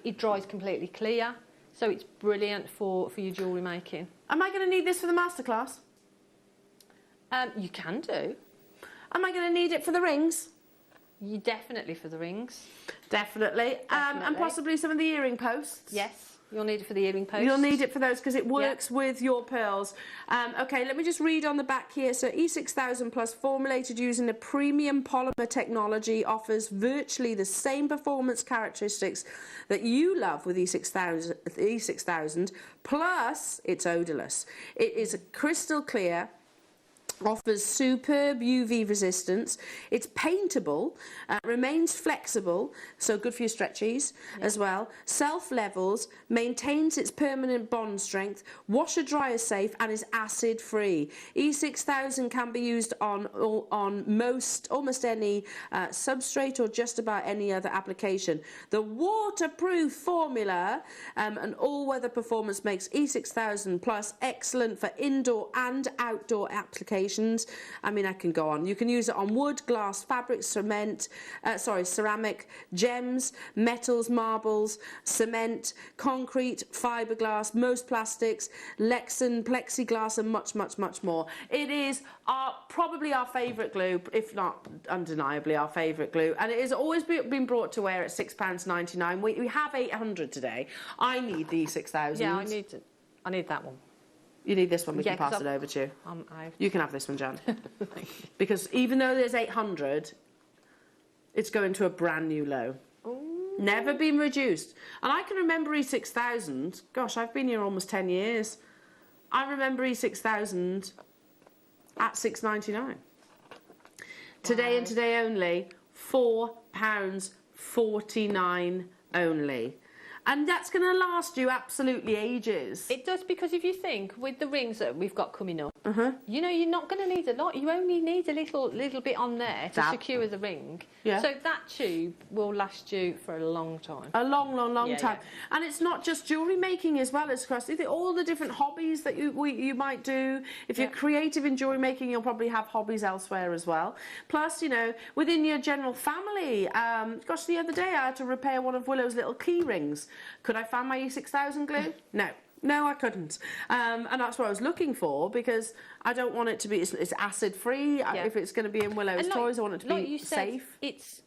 It dries completely clear, so it's brilliant for your jewellery making.
Am I going to need this for the masterclass?
You can do.
Am I going to need it for the rings?
You definitely for the rings.
Definitely. And possibly some of the earring posts.
Yes, you'll need it for the earring posts.
You'll need it for those because it works with your pearls. Okay, let me just read on the back here. So E6000 Plus, formulated using a premium polymer technology, offers virtually the same performance characteristics that you love with E6000, plus it's odorless. It is crystal clear, offers superb UV resistance, it's paintable, remains flexible, so good for your stretchies as well, self-levels, maintains its permanent bond strength, washer dryer safe, and is acid free. E6000 can be used on almost any substrate or just about any other application. The waterproof formula and all-weather performance makes E6000 Plus excellent for indoor and outdoor applications. I mean, I can go on. You can use it on wood, glass, fabric, ceramic, gems, metals, marbles, cement, concrete, fiberglass, most plastics, Lexan, plexiglass, and much, much, much more. It is probably our favourite glue, if not undeniably our favourite glue, and it has always been brought to wear at £6.99. We have 800 today. I need the 6,000.
Yeah, I need that one.
You need this one, we can pass it over to you. You can have this one, Jan. Because even though there's 800, it's going to a brand new low. Ooh. Never been reduced. And I can remember E6000. Gosh, I've been here almost 10 years. I remember E6000 at £6.99. Today and today only, £4.49 only. And that's going to last you absolutely ages.
It does, because if you think with the rings that we've got coming up, you know, you're not going to need a lot. You only need a little bit on there to secure the ring. Yeah. So that tube will last you for a long time. A long, long, long time. Yeah.
And it's not just jewellery making as well as across all the different hobbies that you might do. If you're creative in jewellery making, you'll probably have hobbies elsewhere as well. Plus, you know, within your general family, gosh, the other day I had to repair one of Willow's little key rings. Could I find my E6000 glue? No. No, I couldn't. And that's what I was looking for, because I don't want it to be, it's acid free. Yeah. If it's going to be in Willow's toys, I want it to be safe. It's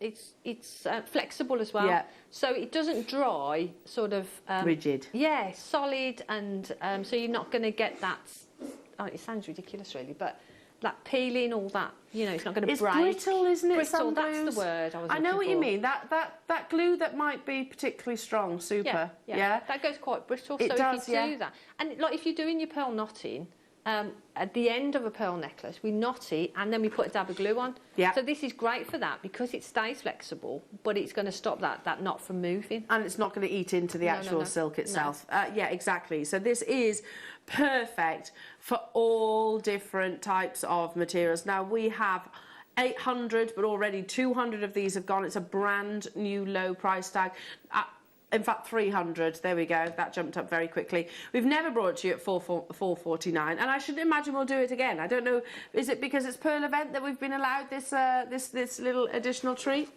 flexible as well. Yeah. So it doesn't dry sort of...
rigid.
Yeah, solid, and so you're not going to get that... Oh, it sounds ridiculous really, but that peeling, all that, you know, it's not going to break.
It's brittle, isn't it?
Brittle, that's the word I was looking
know what
for.
you mean. That glue that might be particularly strong, super. Yeah.
That goes quite brittle. It does, if you do that, and like if you're doing your pearl knotting, at the end of a pearl necklace, we knot it and then we put a dab of glue on. Yeah. So this is great for that because it stays flexible, but it's going to stop that knot from moving.
And it's not going to eat into the actual silk itself. No. Yeah, exactly. So this is perfect for all different types of materials. Now we have 800, but already 200 of these have gone. It's a brand new low price tag. In fact, 300. There we go. That jumped up very quickly. We've never brought it to you at $449, and I should imagine we'll do it again. I don't know. Is it because it's Pearl event that we've been allowed this this little additional treat?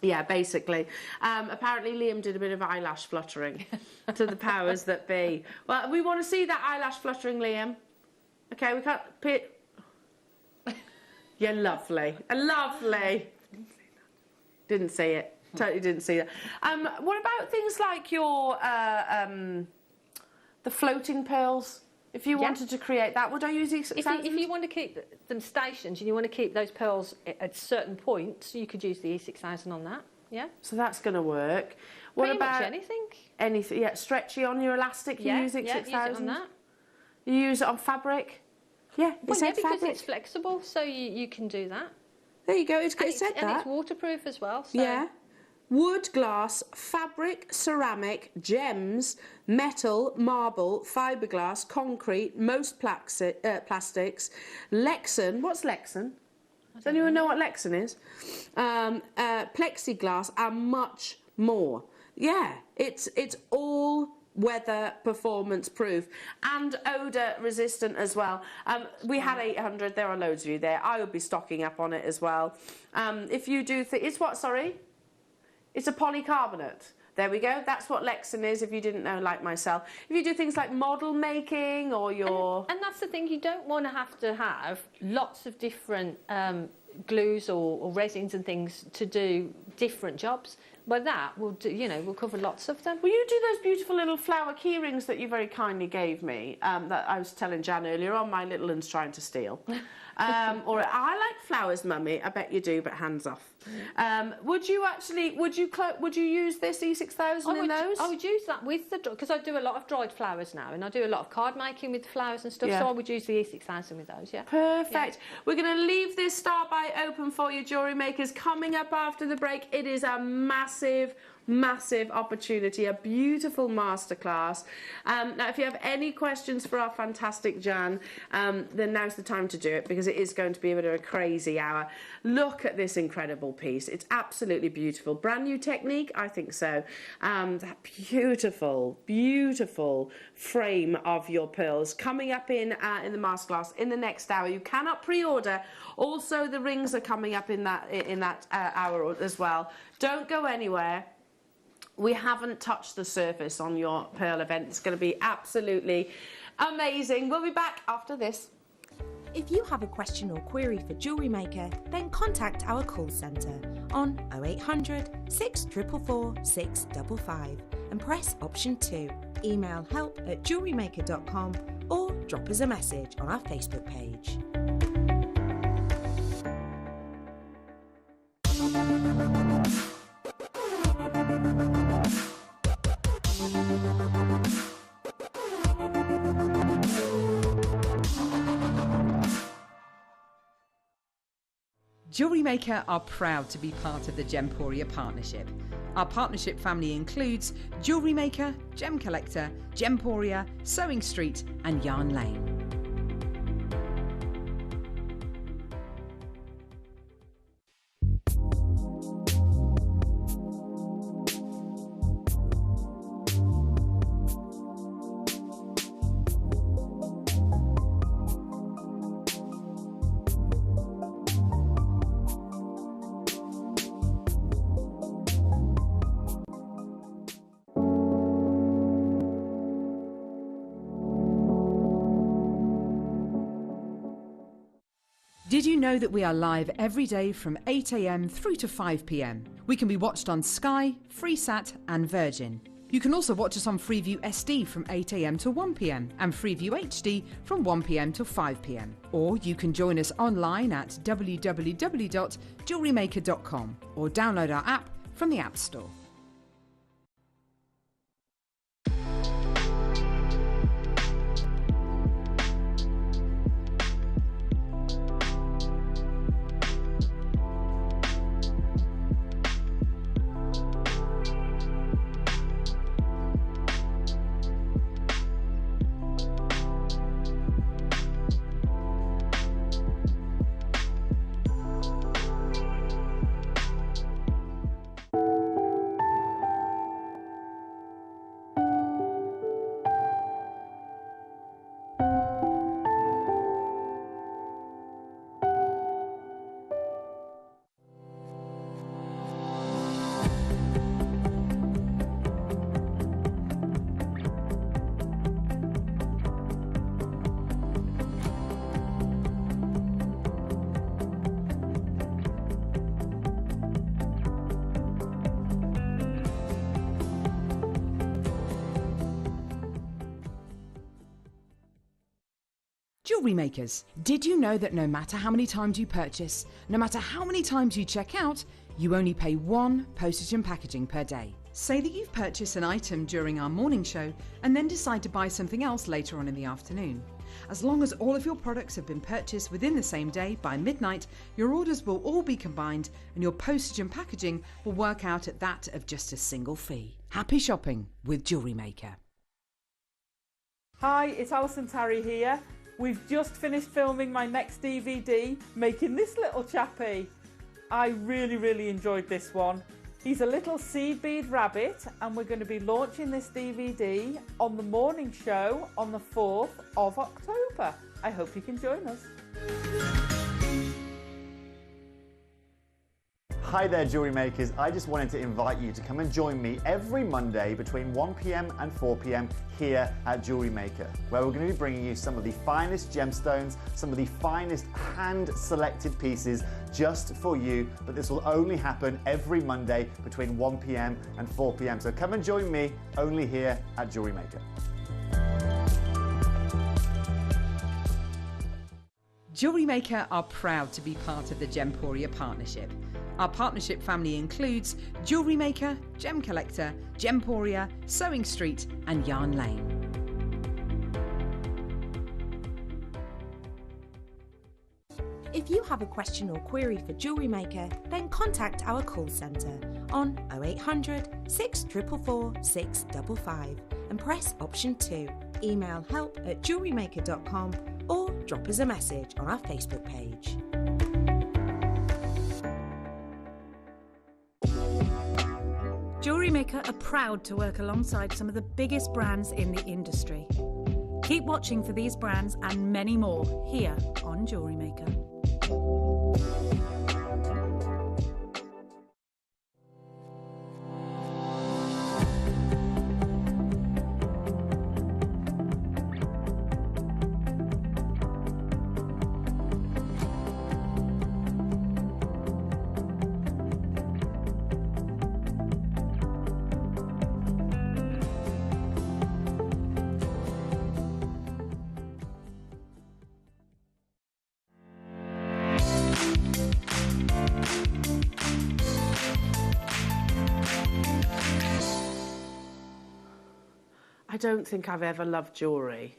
Yeah, basically. Apparently, Liam did a bit of eyelash fluttering to the powers that be. Well, we want to see that eyelash fluttering, Liam. Okay, we can't. You're lovely. Lovely. Didn't see it. Totally didn't see that. What about things like your the floating pearls? If you wanted to create that, would I use these?
If you want to keep them stationed and you want to keep those pearls at certain points, you could use the E6000 on that. Yeah.
So that's going to work. What
Pretty
about
much anything?
Anything? Yeah, stretchy on your elastic. You use E6000.
Use it on that.
You use it on fabric. Yeah,
because it's flexible, so you can do that.
There you go. It said that.
And it's waterproof as well. So.
Yeah. Wood, glass, fabric, ceramic, gems, metal, marble, fiberglass, concrete, most plastics, Lexan. What's Lexan? Does anyone know what Lexan is? Plexiglass and much more. Yeah, it's all weather performance proof and odor resistant as well. We had 800, there are loads of you there. I would be stocking up on it as well. If you do it's what, sorry? It's a polycarbonate. There we go. That's what Lexan is, if you didn't know, like myself. If you do things like model making or your...
And that's the thing, you don't want to have lots of different glues or resins and things to do different jobs. But that will do, we'll cover lots of them.
Will you do those beautiful little flower key rings that you very kindly gave me, that I was telling Jan earlier on, my little one's trying to steal? Or I like flowers, Mummy. I bet you do, but hands off. Would you use this E6000 in those?
I would use that with because I do a lot of dried flowers now, and I do a lot of card making with flowers and stuff. So I would use the E6000 with those. Yeah.
Perfect. Yeah. We're going to leave this start buy open for you, jewellery makers. Coming up after the break, it is a massive opportunity, a beautiful masterclass. Now, if you have any questions for our fantastic Jan, then now's the time to do it, because it is going to be a bit of a crazy hour. Look at this incredible piece. It's absolutely beautiful. Brand new technique? I think so. That beautiful frame of your pearls coming up in the masterclass in the next hour. You cannot pre-order. Also, the rings are coming up in that hour as well. Don't go anywhere. We haven't touched the surface on your pearl event. It's going to be absolutely amazing. We'll be back after this.
If you have a question or query for Jewellery Maker, then contact our call centre on 0800 644 655 and press option 2. Email help@jewellerymaker.com or drop us a message on our Facebook page.
Jewellery Maker are proud to be part of the Gemporia partnership. Our partnership family includes Jewellery Maker, Gem Collector, Gemporia, Sewing Street and Yarn Lane. Did you know that we are live every day from 8 AM through to 5 PM? We can be watched on Sky, Freesat and Virgin. You can also watch us on Freeview SD from 8 AM to 1 PM and Freeview HD from 1 PM to 5 PM. Or you can join us online at www.jewellerymaker.com or download our app from the App Store. Jewellery makers, did you know that no matter how many times you purchase, no matter how many times you check out, you only pay 1 postage and packaging per day? Say that you've purchased an item during our morning show and then decide to buy something else later on in the afternoon. As long as all of your products have been purchased within the same day by midnight, your orders will all be combined and your postage and packaging will work out at that of just a single fee. Happy shopping with Jewellery Maker.
Hi, it's Alison Tarry here. We've just finished filming my next DVD, making this little chappie. I really enjoyed this one. He's a little seed bead rabbit, and we're going to be launching this DVD on the morning show on the 4th of October. I hope you can join us.
Hi there, jewellery makers. I just wanted to invite you to come and join me every Monday between 1 p.m. and 4 p.m. here at Jewellery Maker, where we're going to be bringing you some of the finest gemstones, some of the finest hand-selected pieces just for you. But this will only happen every Monday between 1 p.m. and 4 p.m. So come and join me only here at Jewellery Maker.
Jewellery Maker are proud to be part of the Gemporia partnership. Our partnership family includes Jewellery Maker, Gem Collector, Gemporia, Sewing Street and Yarn Lane.
If you have a question or query for Jewellery Maker, then contact our call centre on 0800 644 655 and press option 2. Email help@jewellerymaker.com or drop us a message on our Facebook page.
Jewellery Maker are proud to work alongside some of the biggest brands in the industry. Keep watching for these brands and many more here on Jewellery Maker.
I don't think I've ever loved jewellery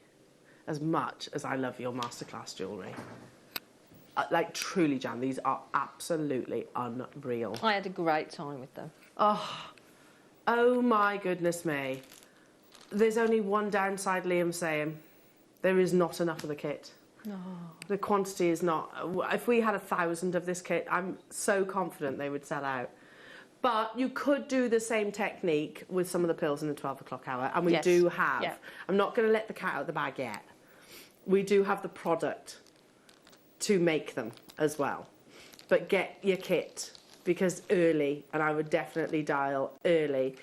as much as I love your masterclass jewellery. Like, truly, Jan, these are absolutely unreal.
I had a great time with them.
Oh my goodness me. There's only one downside, Liam's saying. There is not enough of the kit.
No.
The quantity is not... If we had 1,000 of this kit, I'm so confident they would sell out. But you could do the same technique with some of the pearls in the 12 o'clock hour, and we do have. Yeah. I'm not going to let the cat out of the bag yet. We do have the product to make them as well. But get your kit, because early, and I would definitely dial early.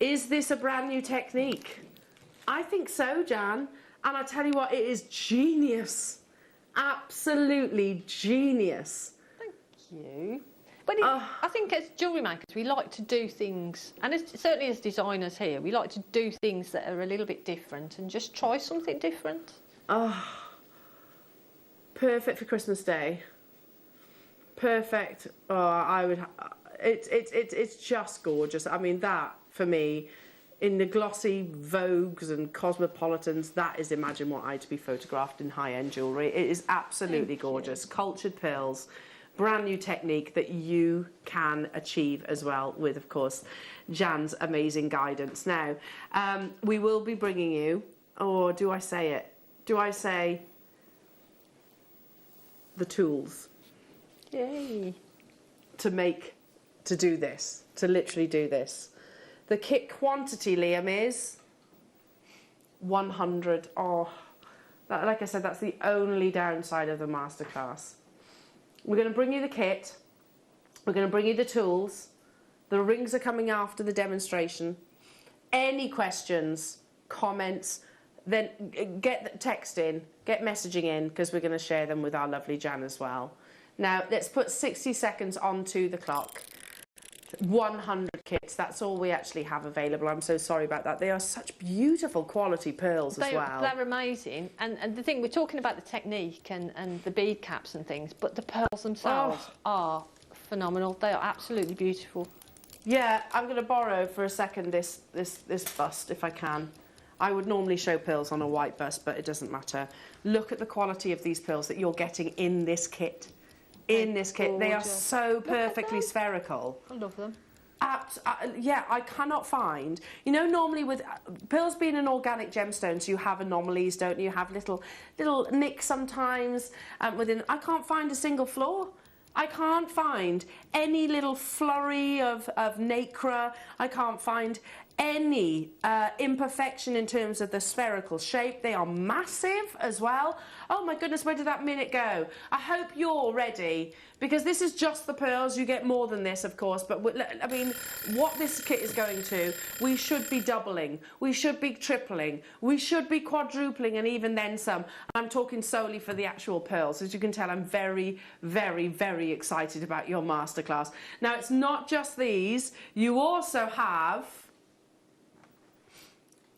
Is this a brand new technique? I think so, Jan. And I tell you what, it is genius. Absolutely genius.
Thank you. But I think as jewellery makers, we like to do things, and certainly as designers here, we like to do things that are a little bit different and just try something different.
Perfect for Christmas Day. Perfect. I would. It's just gorgeous. I mean, that for me, in the glossy Vogues and Cosmopolitans, that is imagine what I to be photographed in high-end jewellery. It is absolutely gorgeous. Cultured pearls. Brand new technique that you can achieve as well with, of course, Jan's amazing guidance. Now, we will be bringing you, or do I say it? Do I say the tools?
Yay.
To do this, to literally do this. The kit quantity, Liam, is 100. Like I said, that's the only downside of the masterclass. We're going to bring you the kit, we're going to bring you the tools, the rings are coming after the demonstration. Any questions, comments, then get text in, get messaging in, because we're going to share them with our lovely Jan as well. Now, let's put 60 seconds onto the clock. 100 kits, that's all we actually have available. I'm so sorry about that. They are such beautiful quality pearls as well.
They're amazing. And the thing, we're talking about the technique and the bead caps and things, but the pearls themselves are phenomenal. They are absolutely beautiful.
Yeah, I'm going to borrow for a second this bust if I can. I would normally show pearls on a white bust, but it doesn't matter. Look at the quality of these pearls that you're getting in this kit. They are so perfectly spherical.
I love them.
Yeah, I cannot find... You know, normally with pearls being an organic gemstone, so you have anomalies, don't you? You have little nicks sometimes within... I can't find a single flaw. I can't find any little flurry of nacre. I can't find any imperfection in terms of the spherical shape. They are massive as well. Oh my goodness, where did that minute go? I hope you're ready, because this is just the pearls. You get more than this, of course, but I mean, what this kit is going to, we should be doubling, we should be tripling, we should be quadrupling, and even then some. I'm talking solely for the actual pearls. As you can tell, I'm very, very, very excited about your masterclass. Now, it's not just these. You also have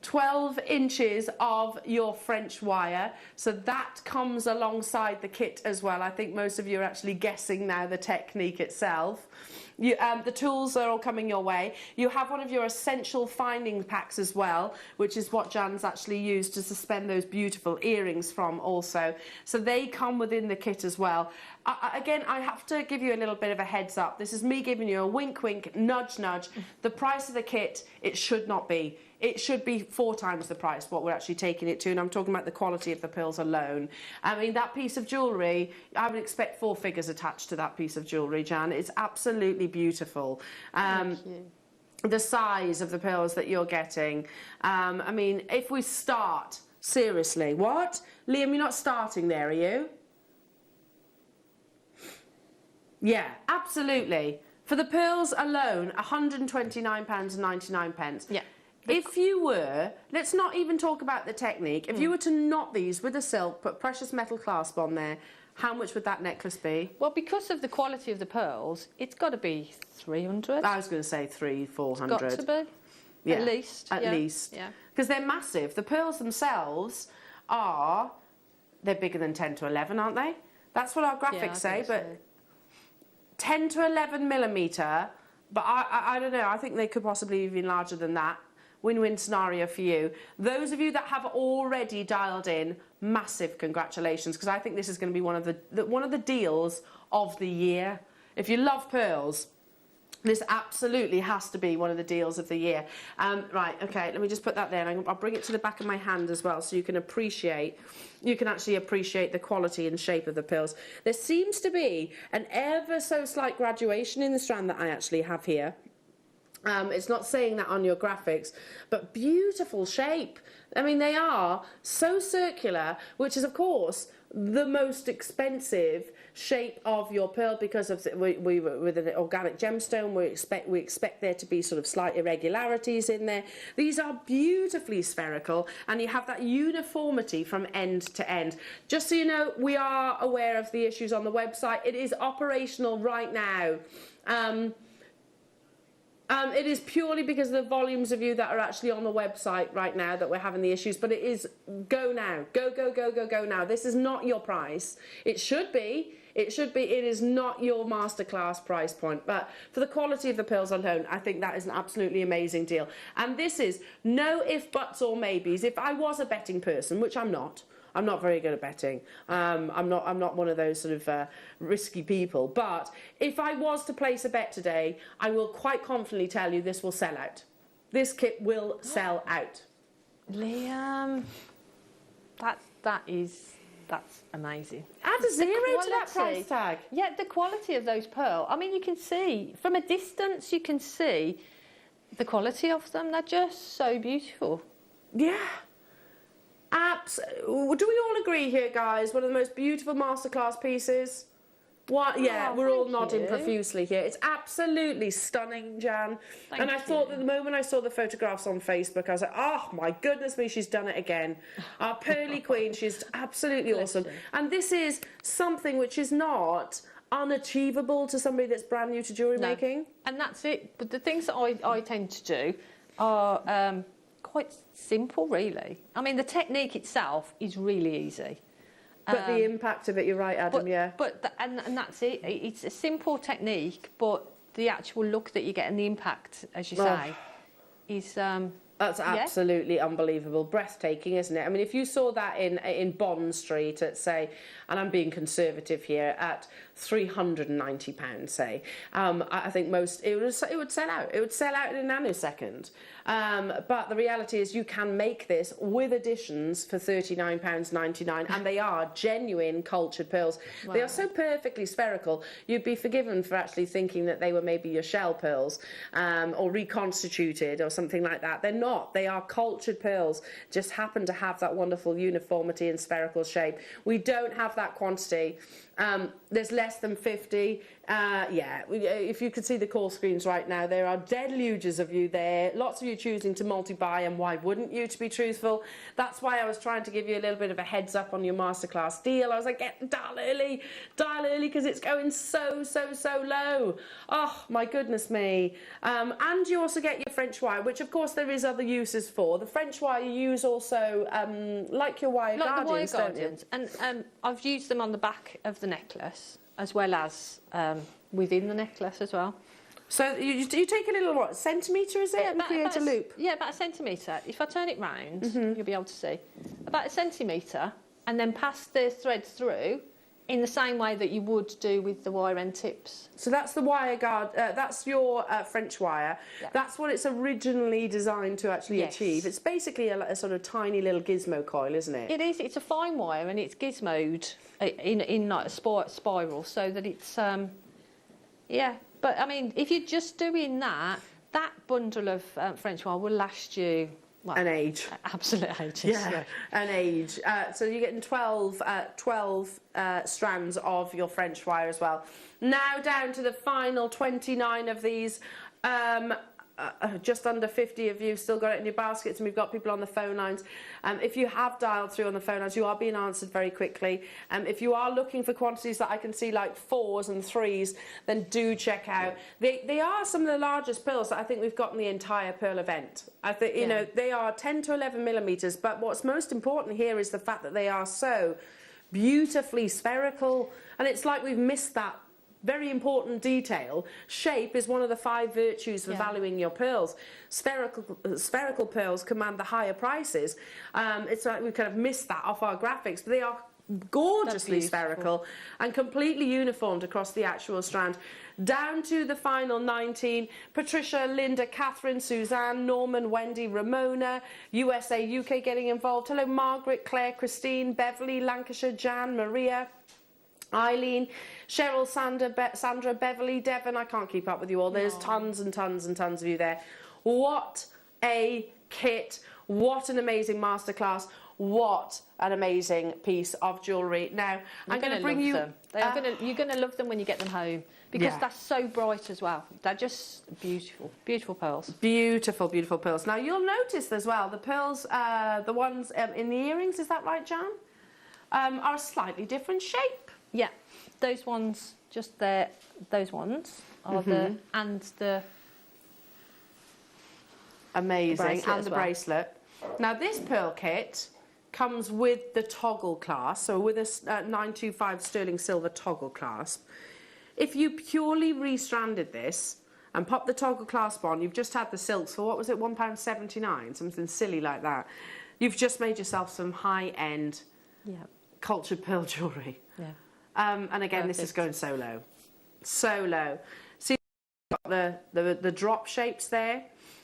12 inches of your French wire, so that comes alongside the kit as well. I think most of you are actually guessing now the technique itself. The tools are all coming your way. You have one of your essential finding packs as well, which is what Jan's actually used to suspend those beautiful earrings from also. So they come within the kit as well. Again, I have to give you a little bit of a heads up. This is me giving you a wink, wink, nudge, nudge. The price of the kit, it should not be. It should be 4 times the price what we're actually taking it to, and I'm talking about the quality of the pearls alone. I mean, that piece of jewellery, I would expect 4 figures attached to that piece of jewellery, Jan. It's absolutely beautiful.
Thank you.
The size of the pearls that you're getting. I mean, if we start, seriously, what? Liam, you're not starting there, are you? Yeah, absolutely. For the pearls alone, £129.99.
Yeah.
If you were, let's not even talk about the technique. If you were to knot these with a silk, put precious metal clasp on there, how much would that necklace be?
Well, because of the quality of the pearls, it's got to be 300.
I was going to say 300-400.
It's got to be.
Yeah,
at least.
At least.
Yeah.
Because they're massive. The pearls themselves they're bigger than 10 to 11, aren't they? That's what our graphics say, but
so.
10 to 11 millimetre, but I don't know, I think they could possibly be even larger than that. Win-win scenario for you. Those of you that have already dialed in, massive congratulations, because I think this is going to be one of the deals of the year. If you love pearls, this absolutely has to be one of the deals of the year. Right, okay, let me just put that there, and I'll bring it to the back of my hand as well, so you can actually appreciate the quality and shape of the pearls. There seems to be an ever so slight graduation in the strand that I actually have here. It's not saying that on your graphics, but beautiful shape. I mean, they are so circular, which is, of course, the most expensive shape of your pearl, because of we with an organic gemstone, we expect there to be sort of slight irregularities in there. These are beautifully spherical, and you have that uniformity from end to end. Just so you know, we are aware of the issues on the website. It is operational right now. It is purely because of the volumes of you that are actually on the website right now that we're having the issues, but it is go now. Go, go, go, go, go now. This is not your price. It should be. It should be. It is not your masterclass price point, but for the quality of the pearls alone, I think that is an absolutely amazing deal. And this is no if, buts or maybes. If I was a betting person, which I'm not very good at betting. I'm not one of those sort of risky people. But if I was to place a bet today, I will quite confidently tell you this will sell out. This kit will sell out.
Liam, that's amazing.
Add a zero to that price tag.
Yeah, the quality of those pearls. I mean, you can see from a distance. You can see the quality of them. They're just so beautiful.
Yeah. Do we all agree here, guys? One of the most beautiful masterclass pieces. What? Yeah, we're all nodding profusely here. It's absolutely stunning, Jan. And I thought that the moment I saw the photographs on Facebook, I was like, oh my goodness me, she's done it again. Our pearly queen, she's absolutely awesome. And this is something which is not unachievable to somebody that's brand new to jewellery making.
And that's it. But the things that I tend to do are quite simple, really. I mean, the technique itself is really easy.
But the impact of it, you're right, Adam, yeah.
And that's it. It's a simple technique, but the actual look that you get and the impact, as you say, is
That's absolutely unbelievable, breathtaking, isn't it? I mean, if you saw that in Bond Street at, say, and I'm being conservative here, at £390, say, I think it would sell out. It would sell out in a nanosecond. But the reality is, you can make this with additions for £39.99, and they are genuine cultured pearls. Wow. They are so perfectly spherical. You'd be forgiven for actually thinking that they were maybe your shell pearls, or reconstituted or something like that. They're not. They are cultured pearls, just happen to have that wonderful uniformity and spherical shape. We don't have that quantity. There's less than 50. If you could see the call screens right now, there are deluges of you there. Lots of you choosing to multi-buy, and why wouldn't you, to be truthful? That's why I was trying to give you a little bit of a heads up on your masterclass deal. I was like, dial early, because it's going so low. Oh, my goodness me. And you also get your French wire, which of course there is other uses for. The French wire you use also, like your wire guardians, don't you?
And I've used them on the back of the necklace, as well as within the necklace as well.
So you take a little, what, centimetre is it, and create a loop?
Yeah, about a centimetre. If I turn it round, you'll be able to see. About a centimetre, and then pass the threads through in the same way that you would do with the wire end tips.
So that's the wire guard, that's your French wire.
Yeah.
That's what it's originally designed to actually achieve. It's basically a sort of tiny little gizmo coil, isn't it?
It is. It's a fine wire, and it's gizmoed in like a spiral, so that it's But I mean, if you're just doing that bundle of French wire will last you. Well,
an age.
Absolute ages.
Yeah, an age. So you're getting 12 strands of your French wire as well. Now down to the final 29 of these. Just under 50 of you still got it in your baskets, and we've got people on the phone lines. If you have dialed through on the phone lines, you are being answered very quickly. If you are looking for quantities that I can see like 4s and 3s, then do check out. They are some of the largest pearls that I think we've got in the entire pearl event. I think, you know, they are 10 to 11 millimetres, but what's most important here is the fact that they are so beautifully spherical, and it's like we've missed that very important detail. Shape is one of the 5 virtues for valuing your pearls. Spherical pearls command the higher prices. It's like we kind of missed that off our graphics, but they are gorgeously spherical and completely uniformed across the actual strand. Down to the final 19, Patricia, Linda, Catherine, Suzanne, Norman, Wendy, Ramona, USA, UK getting involved. Hello, Margaret, Claire, Christine, Beverly, Lancashire, Jan, Maria, Eileen, Cheryl, Sandra, Beverly, Devon. I can't keep up with you all. There's tons and tons and tons of you there. What a kit. What an amazing masterclass. What an amazing piece of jewellery. Now, I'm going to bring you...
You're going to love them when you get them home, because they're so bright as well. They're just beautiful, beautiful pearls. Beautiful, beautiful pearls.
Now, you'll notice as well, the pearls, the ones in the earrings, is that right, Jan? Are a slightly different shape.
Yeah, those ones, just there, those ones are the
amazing, and the bracelet. Now this pearl kit comes with the toggle clasp, so with a 925 sterling silver toggle clasp. If you purely restranded this and popped the toggle clasp on, you've just had the silks for, what was it, £1.79, something silly like that. You've just made yourself some high-end cultured pearl jewellery. Yeah. And again, this is going so low. So low. See, you've got the drop shapes there.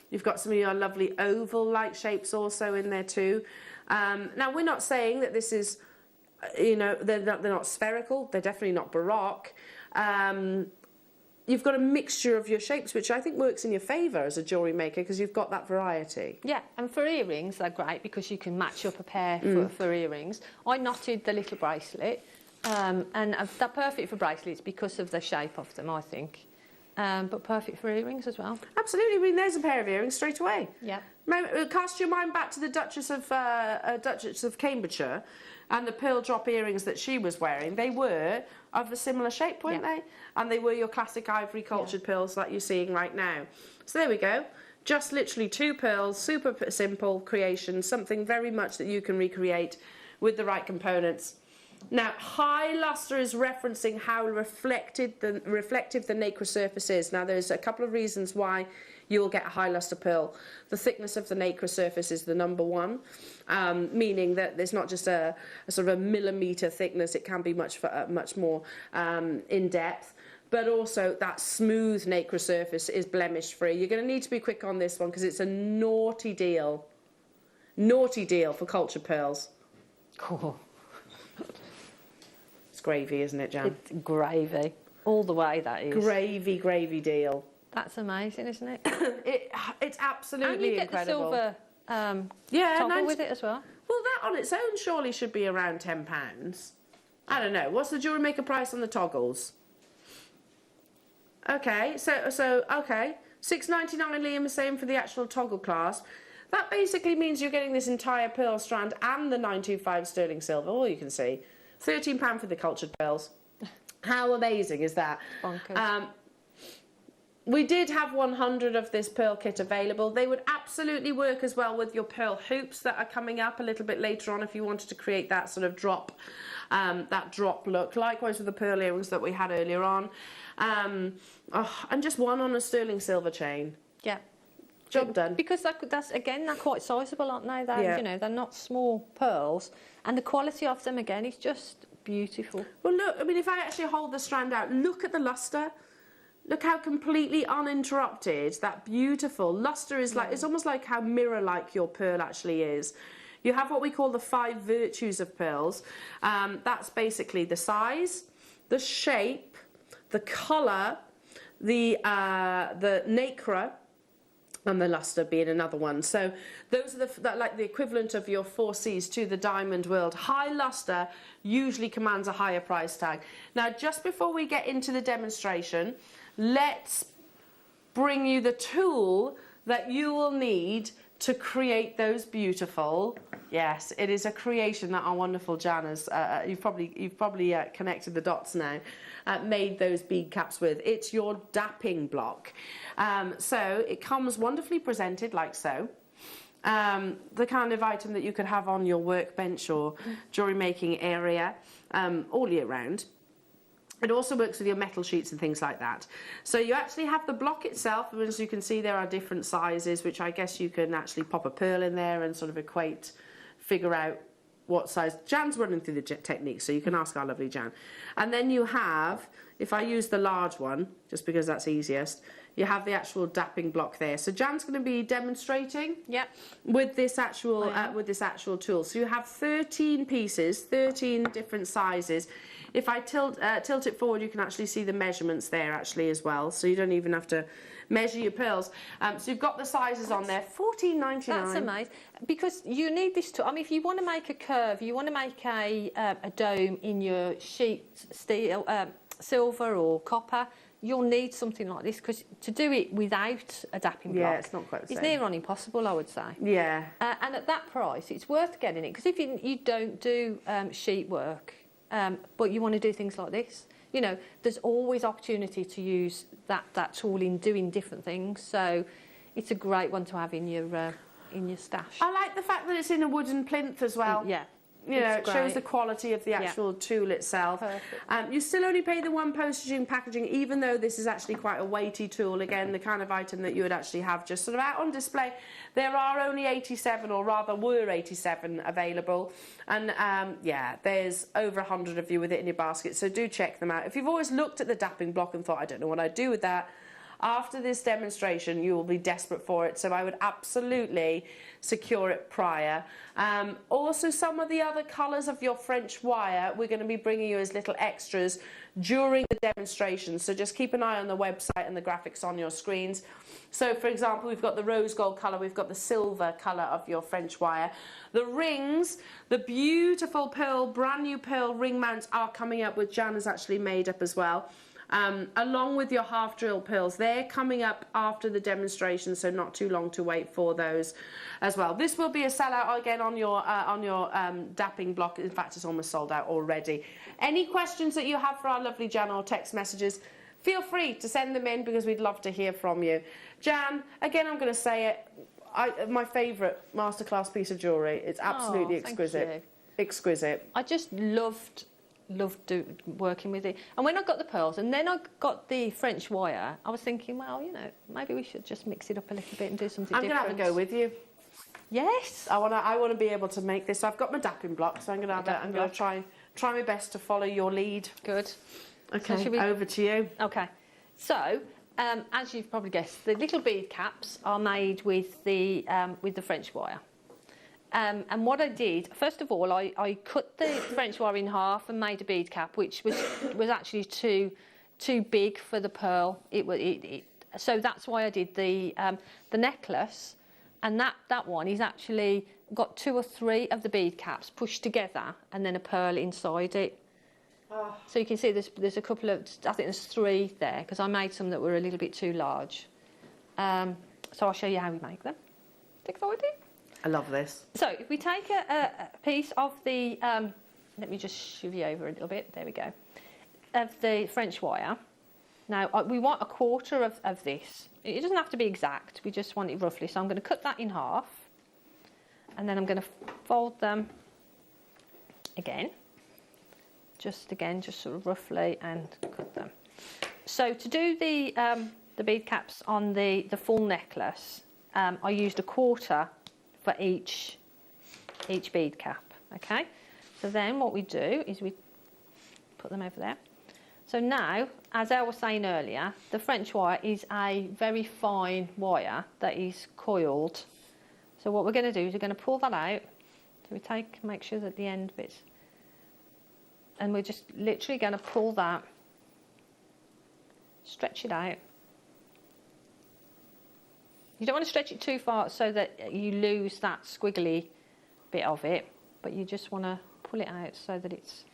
You've got some of your lovely oval-like shapes also in there too. Now, we're not saying that this is, you know, they're not spherical. They're definitely not Baroque. You've got a mixture of your shapes, which I think works in your favour as a jewellery maker, because you've got that variety.
Yeah, and for earrings, they're great because you can match up a pair for earrings. I knotted the little bracelet. And they're perfect for bracelets because of the shape of them, I think. But perfect for earrings as well.
Absolutely. I mean, there's a pair of earrings straight away.
Yeah.
Cast your mind back to the Duchess of Cambridgeshire and the pearl drop earrings that she was wearing. They were of a similar shape, weren't they? And they were your classic ivory cultured pearls that you're seeing right now. So there we go. Just literally 2 pearls, super simple creation, something very much that you can recreate with the right components. Now, high luster is referencing how reflective the nacre surface is. Now, there's a couple of reasons why you'll get a high luster pearl. The thickness of the nacre surface is the number one, meaning that there's not just a sort of a millimetre thickness, it can be much more in depth. But also that smooth nacre surface is blemish free. You're going to need to be quick on this one because it's a naughty deal. Naughty deal for cultured pearls.
Cool.
It's gravy, isn't it, Jan?
It's gravy. All the way, that is.
Gravy deal.
That's amazing, isn't it?
It's absolutely
and you get
incredible.
the silver toggle with it as well.
Well, that on its own surely should be around £10. I don't know. What's the Jewellery Maker price on the toggles? Okay, so okay, £6.99 Liam is saying for the actual toggle clasp. That basically means you're getting this entire pearl strand and the 925 sterling silver. All you can see, £13 for the cultured pearls. How amazing is that?
Bonkers.
We did have 100 of this pearl kit available. They would absolutely work as well with your pearl hoops that are coming up a little bit later on if you wanted to create that sort of drop look. Likewise with the pearl earrings that we had earlier on. And just one on a sterling silver chain.
Yeah.
Job done.
Because that's again, they're quite sizable, aren't they? They're, you know, they're not small pearls. And the quality of them, again, is just beautiful.
Well, look, I mean, if I actually hold the strand out, look at the luster. Look how completely uninterrupted that beautiful luster is. Like, it's almost like how mirror-like your pearl actually is. You have what we call the 5 virtues of pearls. That's basically the size, the shape, the colour, the nacre, and the luster being another one. So those are like the equivalent of your 4 C's to the diamond world. High luster usually commands a higher price tag. Now, just before we get into the demonstration, let's bring you the tool that you will need to create those beautiful, yes, it is a creation that our wonderful Jan has, you've probably connected the dots now, made those bead caps with. It's your dapping block. So it comes wonderfully presented like so. The kind of item that you could have on your workbench or jewellery making area all year round. It also works with your metal sheets and things like that. So you actually have the block itself, and as you can see there are different sizes, which I guess you can actually pop a pearl in there and sort of figure out what size. Jan's running through the technique, so you can ask our lovely Jan. And then you have, if I use the large one, just because that's easiest, you have the actual dapping block there. So Jan's going to be demonstrating with this actual tool. So you have 13 pieces, 13 different sizes. If I tilt it forward, you can actually see the measurements there actually as well. So you don't even have to measure your pearls. So you've got the sizes on there. $14.99.
That's amazing. Because you need this tool. I mean, if you want to make a curve, you want to make a dome in your sheet steel, silver or copper, you'll need something like this, because to do it without a dapping block,
it's not quite the same.
It's near on impossible, I would say.
Yeah.
And at that price, it's worth getting it, because if you don't do sheet work, but you want to do things like this, you know, there's always opportunity to use that tool in doing different things. So it's a great one to have in your stash.
I like the fact that it's in a wooden plinth as well.
Yeah.
You know, it shows the quality of the actual tool itself. You still only pay the one postage and packaging, even though this is actually quite a weighty tool. Again, the kind of item that you would actually have just sort of out on display. There are only 87, or rather were 87 available. And yeah, there's over 100 of you with it in your basket, so do check them out. If you've always looked at the dapping block and thought, I don't know what I'd do with that, after this demonstration, you will be desperate for it, so I would absolutely secure it prior. Also, some of the other colours of your French wire, we're going to be bringing you as little extras during the demonstration, so just keep an eye on the website and the graphics on your screens. So, for example, we've got the rose gold colour, we've got the silver colour of your French wire. The rings, the beautiful pearl, brand new pearl ring mounts are coming up, which Jan has actually made up as well. Along with your half drill pearls, they're coming up after the demonstration, so not too long to wait for those as well. This will be a sellout again on your dapping block. In fact, it's almost sold out already. Any questions that you have for our lovely Jan, or text messages, feel free to send them in, because we'd love to hear from you. Jan, again, I'm going to say it, my favourite masterclass piece of jewellery. It's absolutely exquisite.
Thank you.
Exquisite.
I just loved loved working with it. And when I got the pearls and then I got the French wire, I was thinking, well, you know, maybe we should just mix it up a little bit and do something different.
I'm going to have a go with you.
Yes.
I want to be able to make this. So I've got my dapping block, so I'm going to try my best to follow your lead.
Good.
Okay,
so
over to you.
Okay. So, as you've probably guessed, the little bead caps are made with the French wire. And what I did, first of all, I cut the French wire in half and made a bead cap, which was actually too big for the pearl. So that's why I did the necklace, and that one is actually got 2 or 3 of the bead caps pushed together and then a pearl inside it. Oh. So you can see there's a couple of, I think there's 3 there, because I made some that were a little bit too large. So I'll show you how we make them. Excited?
I love this.
So if we take a piece of the, let me just shove you over a little bit, there we go, of the French wire. Now we want a quarter of this. It doesn't have to be exact, we just want it roughly. So I'm going to cut that in half, and then I'm going to fold them again, just sort of roughly, and cut them. So to do the bead caps on the full necklace, I used a quarter for each bead cap. Okay, so then what we do is we put them over there. So now, as I was saying earlier, the French wire is a very fine wire that is coiled. So what we're going to do is we're going to pull that out. So we make sure that the end bits, and we're just literally going to pull that, stretch it out. You don't want to stretch it too far so that you lose that squiggly bit of it, but you just want to pull it out so that it's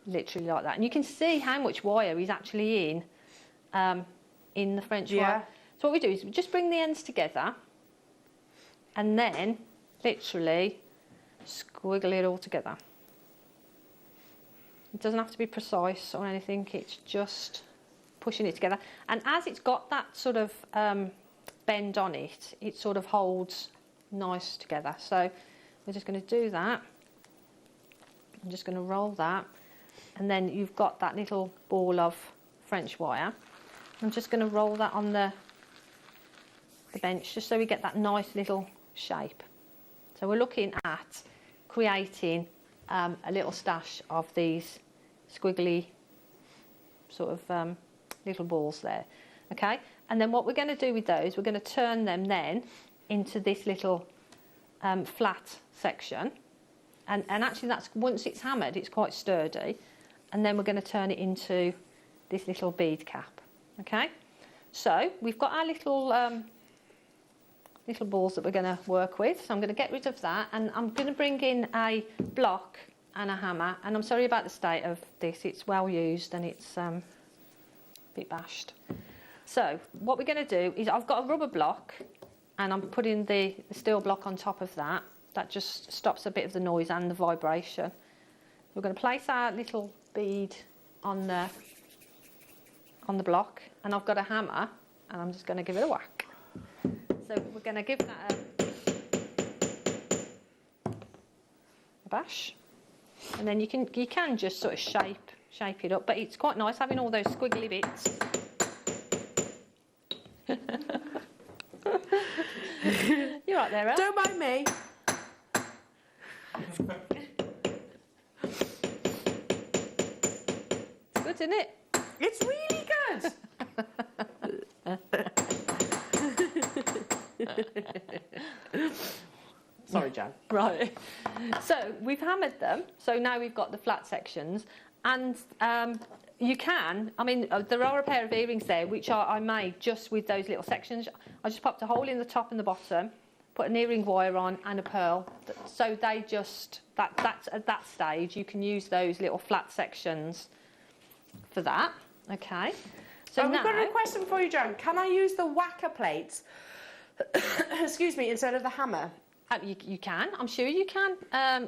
literally like that. And you can see how much wire is actually in the French wire. So what we do is we just bring the ends together and then literally squiggle it all together. It doesn't have to be precise or anything, it's just pushing it together. And as it's got that sort of bend on it, it sort of holds nice together. So we're just going to do that. I'm just going to roll that, and then you've got that little ball of French wire. I'm just going to roll that on the bench just so we get that nice little shape. So we're looking at creating a little stash of these squiggly sort of little balls there. Okay, and then what we're going to do with those, we're going to turn them then into this little flat section, and actually that's, once it's hammered, it's quite sturdy, and then we're going to turn it into this little bead cap. Okay, so we've got our little little balls that we're going to work with, so I'm going to get rid of that, and I'm going to bring in a block and a hammer. And I'm sorry about the state of this, it's well used and it's a bit bashed. So what we're going to do is, I've got a rubber block and I'm putting the steel block on top of that. That just stops a bit of the noise and the vibration. We're going to place our little bead on the block, and I've got a hammer and I'm just going to give it a whack. So we're going to give that a bash, and then you can just sort of shape it up, but it's quite nice having all those squiggly bits. You're right there, Elle.
Don't mind me.
It's good, isn't it?
It's really good. Sorry, Jan.
Right. So we've hammered them. So now we've got the flat sections, and you can, I mean, there are a pair of earrings there which I made just with those little sections. I just popped a hole in the top and the bottom, put an earring wire on and a pearl. So they just, that's at that stage, you can use those little flat sections for that. Okay. So now,
we've got a question for you, Jan. Can I use the whacker plates, excuse me, instead of the hammer?
You can, I'm sure you can.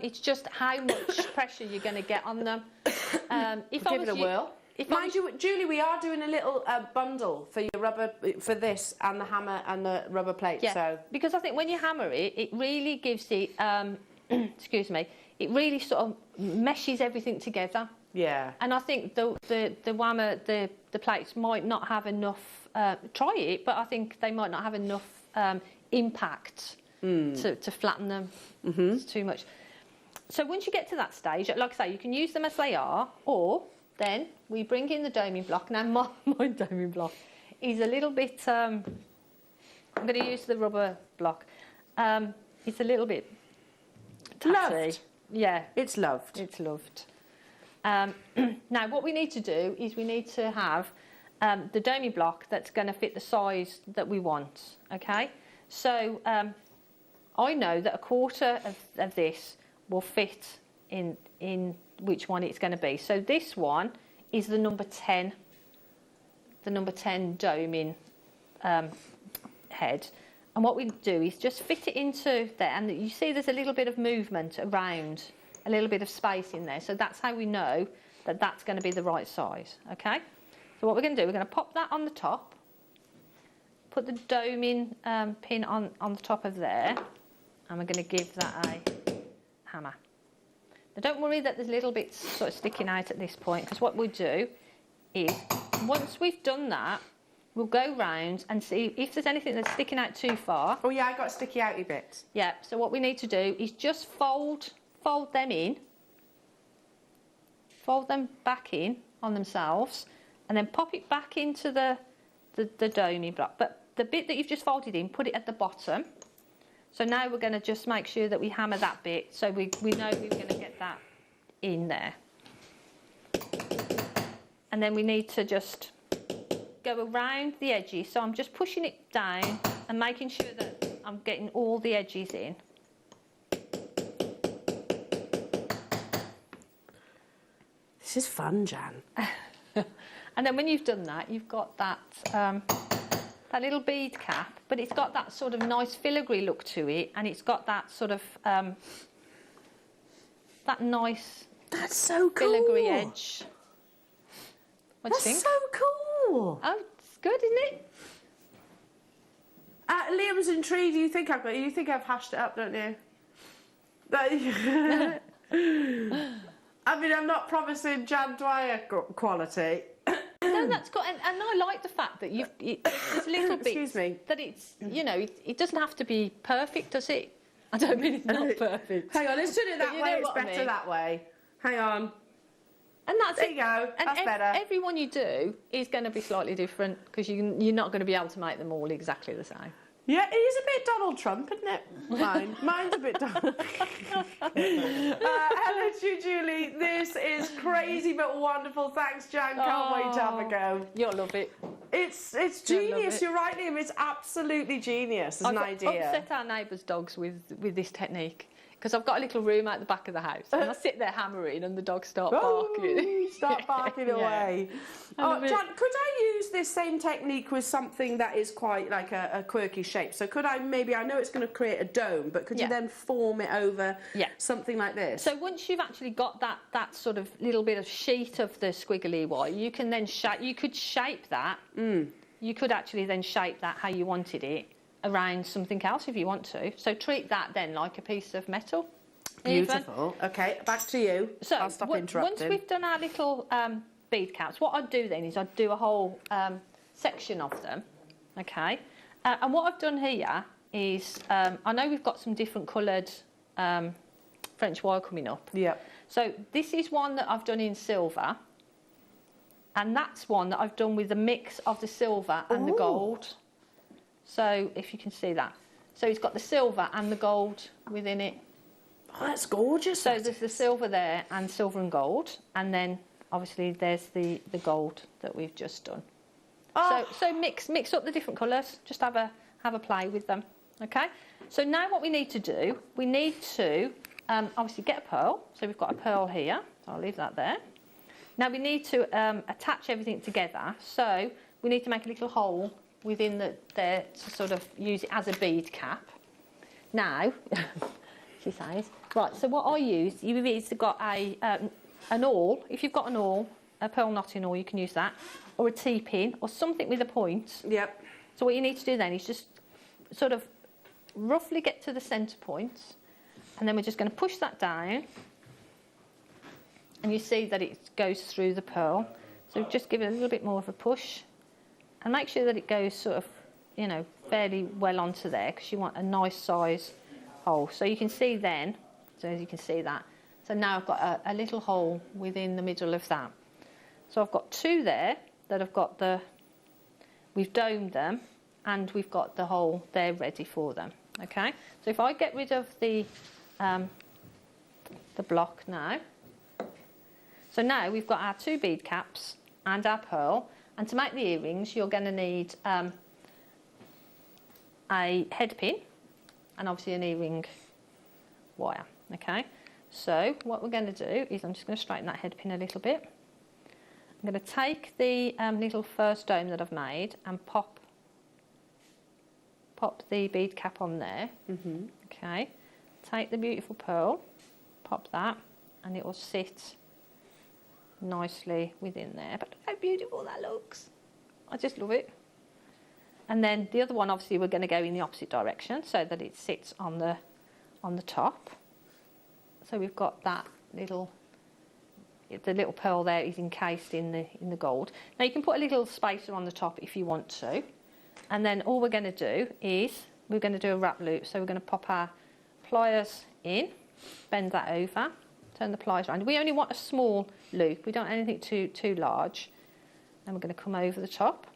It's just how much pressure you're going to get on them.
If give it a whirl. Mind you, Julie, we are doing a little bundle for your rubber, for this and the hammer and the rubber plate.
Yeah,
so.
Because I think when you hammer it, it really gives it, excuse me, it really sort of meshes everything together.
Yeah.
And I think the whammer, the plates might not have enough, try it, but I think they might not have enough impact to flatten them. It's too much. So once you get to that stage, like I say, you can use them as they are, or then we bring in the doming block. Now my doming block is a little bit, I'm going to use the rubber block. It's a little bit tatty.
Loved.
Yeah.
It's loved.
It's loved. Now what we need to do is we need to have the doming block that's going to fit the size that we want, okay? So I know that a quarter of this will fit in which one it's going to be. So this one is the number 10 doming head. And what we do is just fit it into there, and you see there's a little bit of movement around, a little bit of space in there. So that's how we know that that's going to be the right size, okay? So what we're going to do, we're going to pop that on the top, put the doming pin on the top of there, and we're going to give that a hammer. Now don't worry that there's little bits sort of sticking out at this point, because what we'll do is, once we've done that, we'll go round and see if there's anything that's sticking out too far.
Oh yeah, I got sticky outy bits.
Yeah, so what we need to do is just fold them in, fold them back in on themselves, and then pop it back into the doming block. But the bit that you've just folded in, put it at the bottom. So now we're going to just make sure that we hammer that bit, so we know we're going to get that in there. And then we need to just go around the edges. So I'm just pushing it down and making sure that I'm getting all the edges in.
This is fun, Jan.
And then when you've done that, you've got that that little bead cap, but it's got that sort of nice filigree look to it, and it's got that sort of that nice
That's so cool.
filigree edge. What do you think?
That's so cool.
Oh, it's good, isn't it?
Liam's intrigued. You think I've hashed it up, don't you? I mean, I'm not promising Jan Dwyer quality.
No, that's good, and I like the fact that there's little bits.
Excuse me.
That it's, you know, it doesn't have to be perfect, does it? I don't mean it's not perfect.
Hang on, let's turn it that
you
way.
know
It's
what I
better
mean.
that way. Hang on.
And that's
There you go.
And
That's better.
Every one you do is going to be slightly different, because you're not going to be able to make them all exactly the same.
Yeah, it is a bit Donald Trump, isn't it? Mine's a bit Donald. Hello to you, Julie. This is crazy but wonderful. Thanks, Jan. Can't wait to have a go.
You'll love it.
It's genius. You're right, Liam. It's absolutely genius as an idea.
I've upset our neighbours' dogs with this technique, because I've got a little room out the back of the house, and I sit there hammering, and the dogs start barking.
Start barking away. Oh, Jan, could I use this same technique with something that is quite like a quirky shape? So could I maybe, I know it's going to create a dome, but could you then form it over something like this?
So once you've actually got that sort of little bit of sheet of the squiggly Y, you can then you could shape that. You could actually then shape that how you wanted it around something else if you want to. So treat that then like a piece of metal.
Beautiful. Even. Okay, back to you.
So
I'll stop interrupting.
Once we've done our little bead caps, what I'd do then is I'd do a whole section of them, okay? And what I've done here is, I know we've got some different coloured French wire coming up.
Yeah.
So this is one that I've done in silver, and that's one that I've done with a mix of the silver and the gold. So if you can see that. So it's got the silver and the gold within it.
Oh, that's gorgeous.
So there's the silver there, and silver and gold, and then obviously there's the gold that we've just done. Oh. So mix up the different colours. Just have a play with them. Okay. So now what we need to do, we need to obviously get a pearl. So we've got a pearl here. So I'll leave that there. Now we need to attach everything together. So we need to make a little hole within there to sort of use it as a bead cap. Now, she says, right, so what I use, you've either got an awl. If you've got an awl, a pearl knotting awl, you can use that, or a T-pin, or something with a point.
Yep.
So what you need to do then is just sort of roughly get to the centre point, and then we're just going to push that down, and and you see that it goes through the pearl. So just give it a little bit more of a push, and make sure that it goes sort of, you know, fairly well onto there, because you want a nice size hole. So you can see then, so as you can see that, so now I've got a little hole within the middle of that. So I've got 2 there that have got we've domed them, and we've got the hole there ready for them. Okay, so if I get rid of the block now, so now we've got our 2 bead caps and our pearl, and to make the earrings you're going to need a head pin and obviously an earring wire. Okay, so what we're going to do is I'm just going to straighten that head pin a little bit. I'm going to take the little first dome that I've made and pop the bead cap on there. Okay, take the beautiful pearl, pop that, and it will sit nicely within there. But look how beautiful that looks. I just love it. And then the other one, obviously, we're going to go in the opposite direction so that it sits on the top. So we've got that little, the little pearl there is encased in the gold. Now you can put a little spacer on the top if you want to. And then all we're going to do is we're going to do a wrap loop. So we're going to pop our pliers in, bend that over, turn the pliers around. We only want a small loop. We don't want anything too large. Then we're going to come over the top,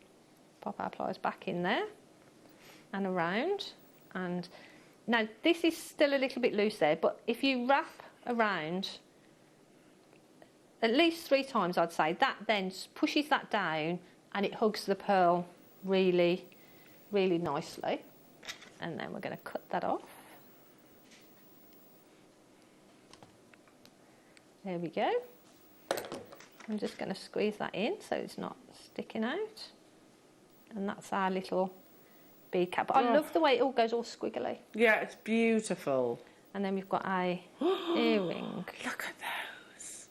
pop our pliers back in there and around. And now this is still a little bit loose there, but if you wrap around at least 3 times, I'd say, that then pushes that down and it hugs the pearl really, really nicely. And then we're going to cut that off. There we go. I'm just going to squeeze that in so it's not sticking out. And that's our little bead cap. But I love the way it all goes all squiggly.
Yeah, it's beautiful.
And then we've got a earring.
Look at those.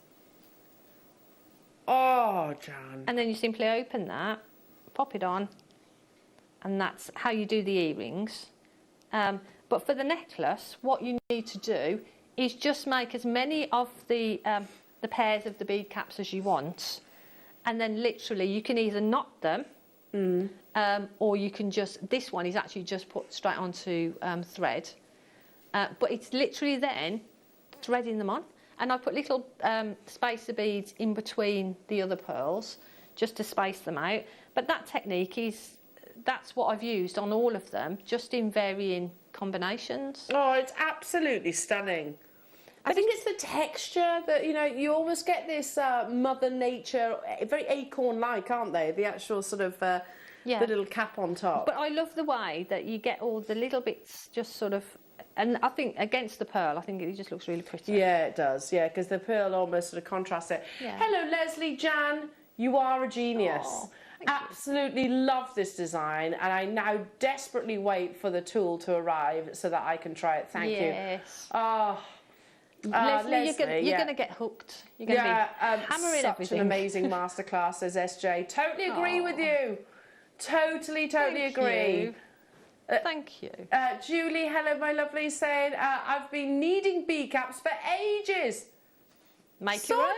Oh, Jan.
And then you simply open that, pop it on, and that's how you do the earrings. But for the necklace, what you need to do is just make as many of the pairs of the bead caps as you want, and then literally you can either knot them, or you can just, this one is actually just put straight onto thread, but it's literally then threading them on. And I put little spacer beads in between the other pearls just to space them out. But that technique that's what I've used on all of them, just in varying combinations.
Oh, it's absolutely stunning. I think it's the texture that, you know, you almost get this Mother Nature, very acorn-like, aren't they? The actual sort of, the little cap on top.
But I love the way that you get all the little bits just sort of, and I think against the pearl, I think it just looks really pretty.
Yeah, it does, yeah, because the pearl almost sort of contrasts it.
Yeah.
Hello, Leslie, Jan, you are a genius.
Oh,
absolutely love this design, and I now desperately wait for the tool to arrive so that I can try it. Thank you.
Yes.
Oh,
Leslie, you're going to get hooked. You're going to be hammering everything.
Such an amazing masterclass, says SJ. Totally agree with you. Totally agree.
Thank you.
Julie, hello, my lovely, saying, I've been needing bead caps for ages.
Make
Sorted.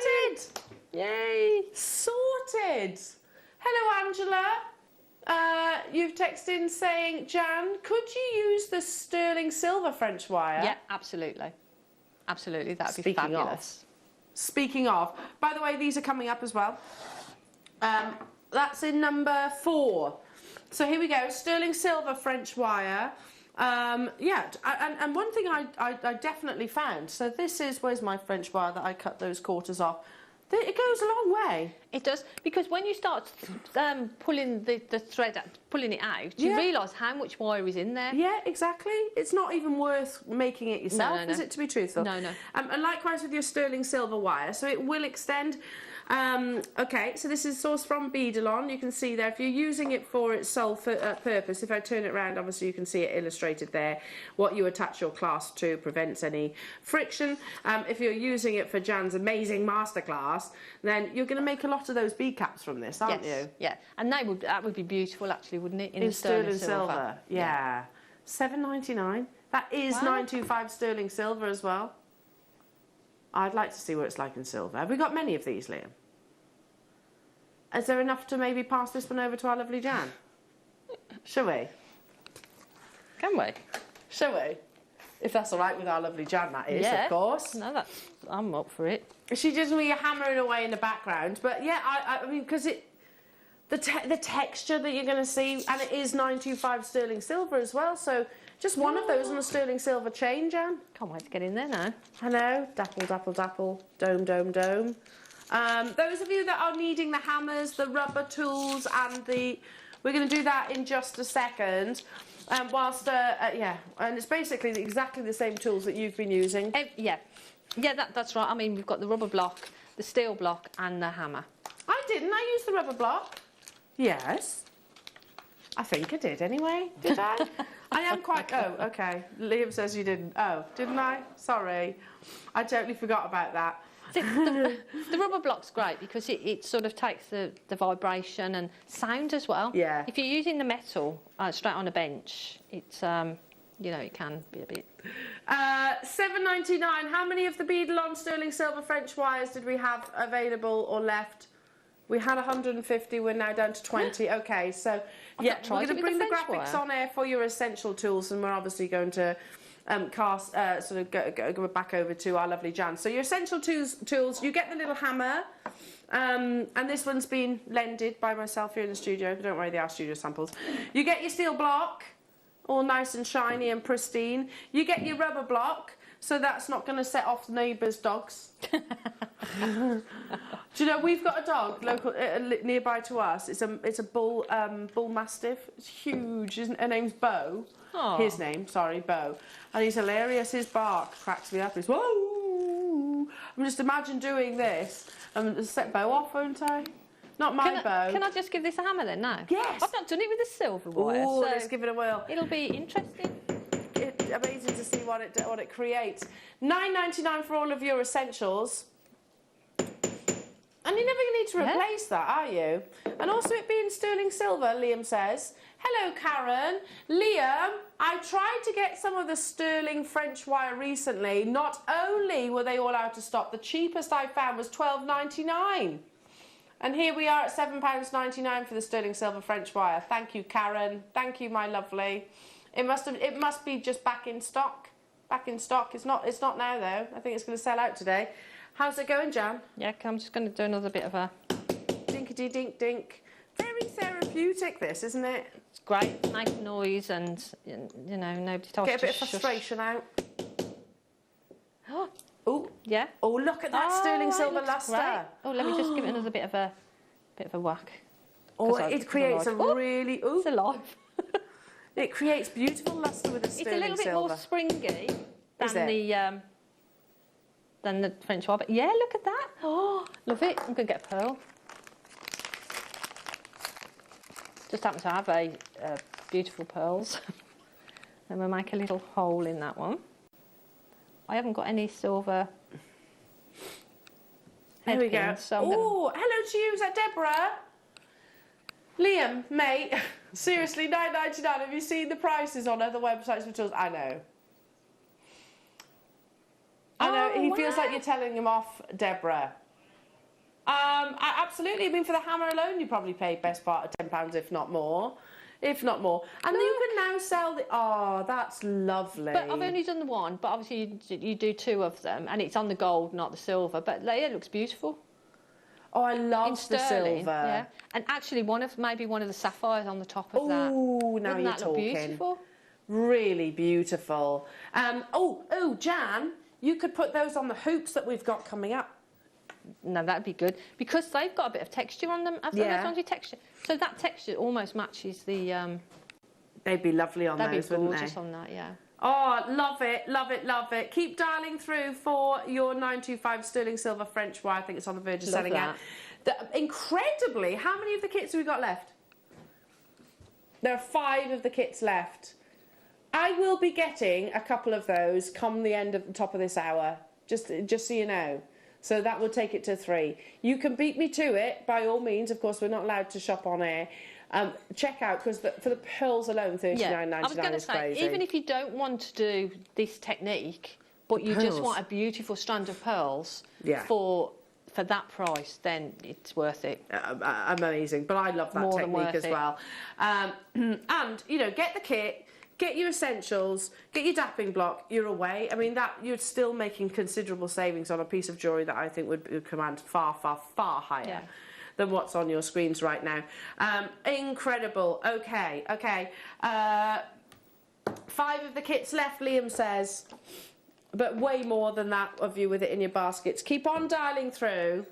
Your own. Yay.
Sorted. Hello, Angela. You've texted in saying, Jan, could you use the sterling silver French wire?
Yeah, absolutely. Absolutely, that would be fabulous.
Speaking of, by the way, these are coming up as well. That's in number 4. So here we go, sterling silver French wire. Yeah, and one thing I definitely found, so this is, where's my French wire that I cut those quarters off? It goes a long way.
It does, because when you start pulling the thread, pulling it out, you realise how much wire is in there.
Yeah, exactly. It's not even worth making it yourself, is it, to be truthful?
No.
And likewise with your sterling silver wire, so it will extend. Okay, so this is sourced from Beadalon. You can see there, if you're using it for its sole purpose, if I turn it around, obviously you can see it illustrated there. What you attach your clasp to prevents any friction. If you're using it for Jan's amazing masterclass, then you're going to make a lot of those bead caps from this, aren't you?
Yeah, and that would be beautiful, actually, wouldn't it?
In sterling silver. Yeah. $7.99. That is $925 sterling silver as well. I'd like to see what it's like in silver. Have we got many of these, Liam? Is there enough to maybe pass this one over to our lovely Jan? Shall we?
Can we?
Shall we? If that's all right with our lovely Jan, that is, of course.
No, I'm up for it.
She does me hammering away in the background, but yeah, I mean, because the texture that you're going to see, and it is 925 sterling silver as well, so just one of those on a sterling silver chain, Jan.
Can't wait to get in there now.
I know, dapple, dapple, dapple, dome, dome, dome. Those of you that are needing the hammers, the rubber tools, and we're going to do that in just a second. Yeah, and it's basically exactly the same tools that you've been using.
Yeah, that's right. I mean, we've got the rubber block, the steel block, and the hammer.
I didn't. I used the rubber block. Yes. I think I did anyway. Did I? I am quite... Oh, OK. Liam says you didn't. Oh, didn't I? Sorry. I totally forgot about that.
The rubber block's great because it sort of takes the vibration and sound as well.
Yeah.
If you're using the metal straight on a bench, it's you know, it can be a bit.
$7.99. How many of the beadle-on sterling silver French wires did we have available or left? We had 150. We're now down to 20. Okay, so yeah, we're going to bring the graphics on air for your essential tools, and we're obviously going to. Sort of go back over to our lovely Jan. So your essential tools, you get the little hammer, and this one's been lended by myself here in the studio, but don't worry, they are studio samples. You get your steel block, all nice and shiny and pristine. You get your rubber block, so that's not going to set off the neighbours' dogs. Do you know, we've got a dog local nearby to us. It's a bull mastiff. It's huge. Her name's Bo.
Aww.
His name, sorry, Bo. And he's hilarious. His bark cracks me up. He's whoa. I'm just imagine doing this and set Bo off, won't I? Not my Bo.
Can I just give this a hammer then now?
Yes.
I've not done it with a silver wire.
Oh,
so
let's give it a whirl.
It'll be interesting.
It's amazing to see what it creates. $9.99 for all of your essentials. And you're never going to need to replace that, are you? And also it being sterling silver, Liam says. Hello, Karen. Liam, I tried to get some of the sterling French wire recently. Not only were they all out of stock, the cheapest I found was $12.99. And here we are at £7.99 for the sterling silver French wire. Thank you, Karen. Thank you, my lovely. It must be just back in stock. Back in stock. It's not now though. I think it's going to sell out today. How's it going, Jan?
Yeah, I'm just going to do another bit of a
dinkety dink dink. Very therapeutic, this, isn't it?
It's great. Make noise and you know nobody tells you.
Get a bit of frustration out.
Oh, yeah.
Oh, look at that sterling silver luster.
Great. Oh, let me just give it another bit of a whack.
Oh, it creates a really. Oh,
it's alive.
It creates beautiful luster with the sterling silver.
It's a little bit more springy than the French wire, but yeah, look at that. Oh, love it. I'm going to get a pearl. Just happen to have a beautiful pearls. And we'll make a little hole in that one. I haven't got any silver.
There we go.
So
oh, hello to you. Is that Deborah? Liam, mate, seriously, $9.99. Have you seen the prices on other websites for tools? I know. I know, he feels like you're telling him off, Deborah. Absolutely. I mean, for the hammer alone, you probably paid best part of £10, if not more. If not more. And you can now sell the... Oh, that's lovely.
But I've only done the one, but obviously you do two of them, and it's on the gold, not the silver. But yeah, it looks beautiful.
Oh, I love the silver.
Yeah. And actually, maybe one of the sapphires on the top of that.
Oh, now you're talking.
Beautiful?
Really beautiful. Jan, you could put those on the hoops that we've got coming up.
No, that'd be good because they've got a bit of texture on them. Those ones with texture, so that texture almost matches the.
They'd be lovely on those, wouldn't they?
They'd be gorgeous on that, yeah.
Oh, love it, love it, love it. Keep dialing through for your 925 sterling silver French wire. I think it's on the verge of selling out. Incredibly, how many of the kits have we got left? There are 5 of the kits left. I will be getting a couple of those come the end of the top of this hour, just so you know. So that will take it to 3. You can beat me to it, by all means. Of course, we're not allowed to shop on air. Check out, because for the pearls alone, $39.99 is crazy.
Even if you don't want to do this technique, but you just want a beautiful strand of pearls for that price, then it's worth it.
Amazing. But I love that technique as well. And, you know, get the kit, get your essentials, get your dapping block, you're away. I mean, that you're still making considerable savings on a piece of jewellery that I think would command far, far, far higher than what's on your screens right now. Incredible. Okay. 5 of the kits left, Liam says. But way more than that of you with it in your baskets. Keep on dialing through.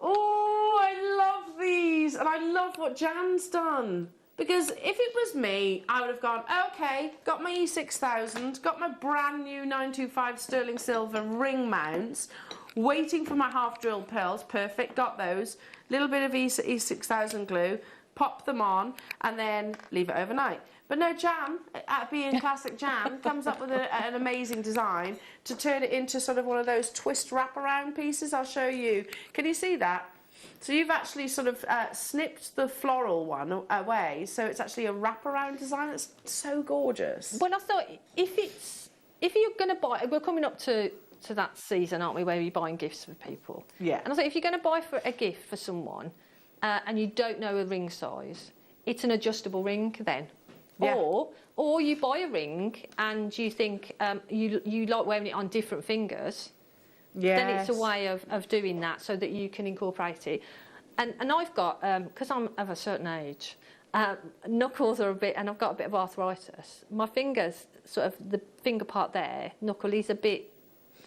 Oh, I love these. And I love what Jan's done. Because if it was me, I would have gone, okay, got my E6000, got my brand new 925 sterling silver ring mounts, waiting for my half-drilled pearls. Perfect, got those. Little bit of E6000 glue, pop them on, and then leave it overnight. But no, Jan, being classic Jan, comes up with an amazing design to turn it into sort of one of those twist wraparound pieces. I'll show you. Can you see that? So you've actually sort of snipped the floral one away, so it's actually a wraparound design. It's so gorgeous.
Well, I thought if you're going to buy, we're coming up to that season, aren't we, where you're buying gifts for people?
Yeah.
And I thought if you're going to buy for a gift for someone and you don't know a ring size, it's an adjustable ring then. Yeah. Or you buy a ring and you think you like wearing it on different fingers. Yes. Then it's a way of doing that so that you can incorporate it. And I've got, because I'm of a certain age, knuckles are a bit, and I've got a bit of arthritis. My fingers, sort of the finger part there, knuckle is a bit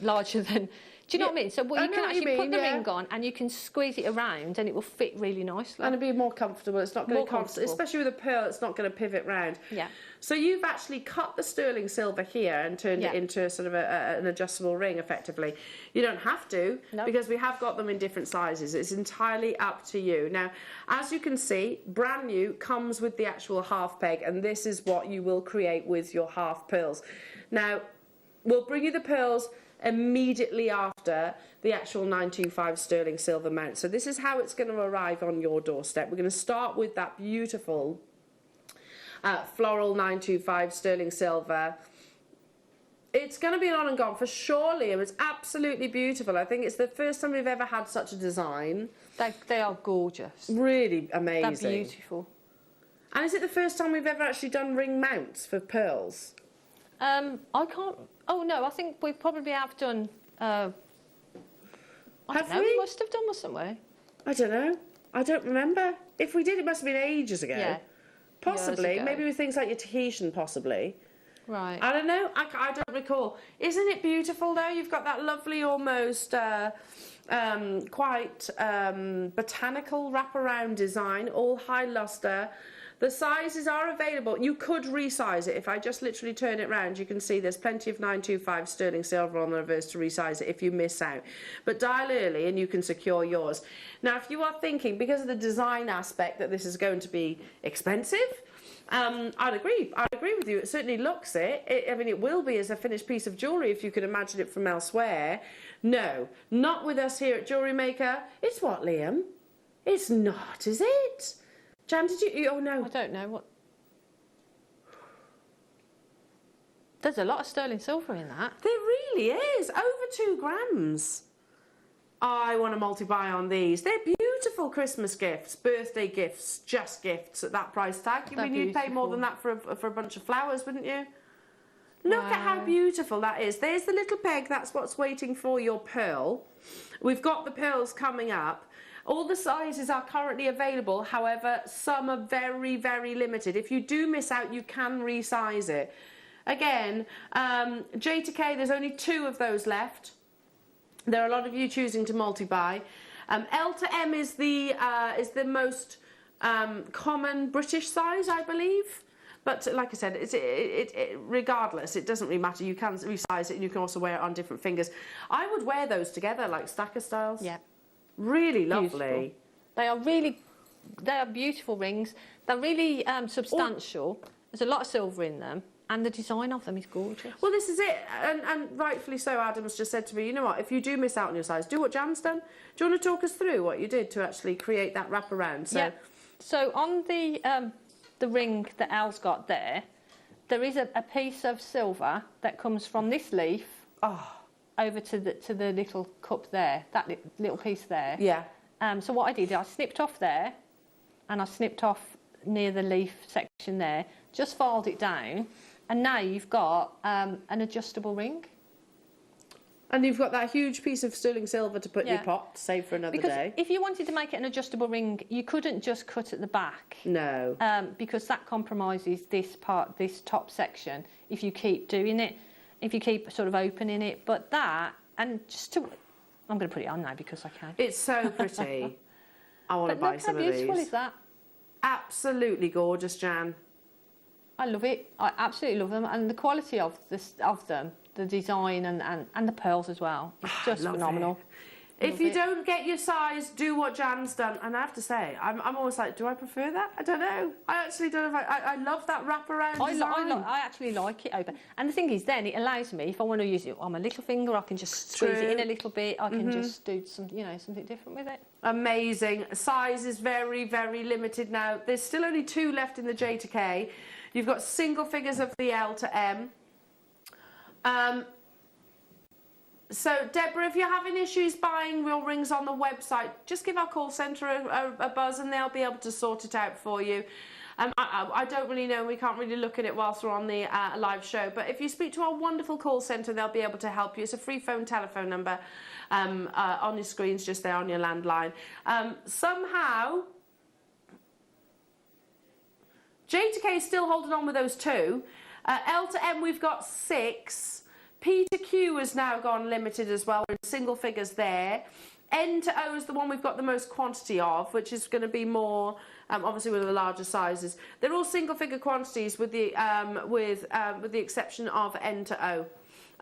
larger than... Do you know what I mean? So you can actually put the ring on and you can squeeze it around and it will fit really nicely.
And it'll be more comfortable. It's not going to, especially with a pearl, it's not going to pivot round.
Yeah.
So you've actually cut the sterling silver here and turned it into sort of an adjustable ring, effectively. You don't have to, because we have got them in different sizes. It's entirely up to you. Now, as you can see, brand new comes with the actual half peg, and this is what you will create with your half pearls. Now, we'll bring you the pearls immediately after the actual 925 sterling silver mount. So this is how it's going to arrive on your doorstep. We're going to start with that beautiful floral 925 sterling silver. It's going to be an on and gone for sure, Liam. It's absolutely beautiful. I think it's the first time we've ever had such a design.
They are gorgeous.
Really amazing.
They're beautiful.
And is it the first time we've ever actually done ring mounts for pearls?
I can't... Oh, no, I think we probably have done... I don't know, we must have done, mustn't we?
I don't know. I don't remember. If we did, it must have been ages ago.
Yeah.
Possibly. Ago. Maybe with things like your Tahitian, possibly.
Right.
I don't know. I don't recall. Isn't it beautiful, though? You've got that lovely, almost quite botanical wraparound design, all high lustre. The sizes are available. You could resize it. If I just literally turn it round, you can see there's plenty of 925 sterling silver on the reverse to resize it if you miss out. But dial early and you can secure yours. Now, if you are thinking, because of the design aspect, that this is going to be expensive, I'd agree. I'd agree with you. It certainly looks it. I mean, it will be as a finished piece of jewellery if you could imagine it from elsewhere. No, not with us here at Jewellery Maker. It's what, Liam? It's not, is it? Jan, did you... Oh, no.
I don't know what... There's a lot of sterling silver in that.
There really is. Over 2 grams. I want to multi-buy on these. They're beautiful Christmas gifts, birthday gifts, just gifts at that price tag. I mean, you'd pay more than that for a bunch of flowers, wouldn't you? Look at how beautiful that is. There's the little peg. That's what's waiting for your pearl. We've got the pearls coming up. All the sizes are currently available, however, some are very, very limited. If you do miss out, you can resize it. Again, J to K, there's only 2 of those left. There are a lot of you choosing to multi-buy. L to M is the most common British size, I believe. But like I said, regardless, it doesn't really matter. You can resize it and you can also wear it on different fingers. I would wear those together, like stacker styles.
Yeah.
Really lovely.
Beautiful. They are beautiful rings. They're really substantial. There's a lot of silver in them, and the design of them is gorgeous.
Well, this is it, and rightfully so. Adam's just said to me, you know what? If you do miss out on your size, do what Jan's done. Do you want to talk us through what you did to actually create that wraparound?
So on the ring that El's got there, there is a piece of silver that comes from this leaf over to the little cup there, that little piece there.
Yeah.
So what I did, I snipped off there, and I snipped off near the leaf section there, just filed it down, and now you've got an adjustable ring.
And you've got that huge piece of sterling silver to put in your pot, to save for another day.
If you wanted to make it an adjustable ring, you couldn't just cut at the back.
No.
Because that compromises this part, this top section, if you keep doing it, if you keep sort of opening it. But that, and just to, I'm going to put it on now because I can.
It's so pretty. I want to buy some of these.
How beautiful is that?
Absolutely gorgeous, Jan.
I love it. I absolutely love them, and the quality of them, the design and the pearls as well. It's just phenomenal.
If you don't get your size, do what Jan's done. And I have to say, I'm always like, do I prefer that? I don't know. I actually don't know if I love that wraparound design.
I actually like it open. And the thing is, then it allows me, if I want to use it on my little finger, I can just squeeze it in a little bit. I can just do something different with it.
Amazing. Size is very, very limited now. There's still only 2 left in the J to K. You've got single figures of the L to M. So, Deborah, if you're having issues buying real rings on the website, just give our call centre a buzz and they'll be able to sort it out for you. I don't really know, we can't really look at it whilst we're on the live show, but if you speak to our wonderful call centre, they'll be able to help you. It's a free phone telephone number on your screens just there on your landline. Somehow, J to K is still holding on with those 2. L to M, we've got 6. P to Q has now gone limited as well, with single figures there. N to O is the one we've got the most quantity of, which is going to be more, obviously with the larger sizes. They're all single figure quantities with the exception of N to O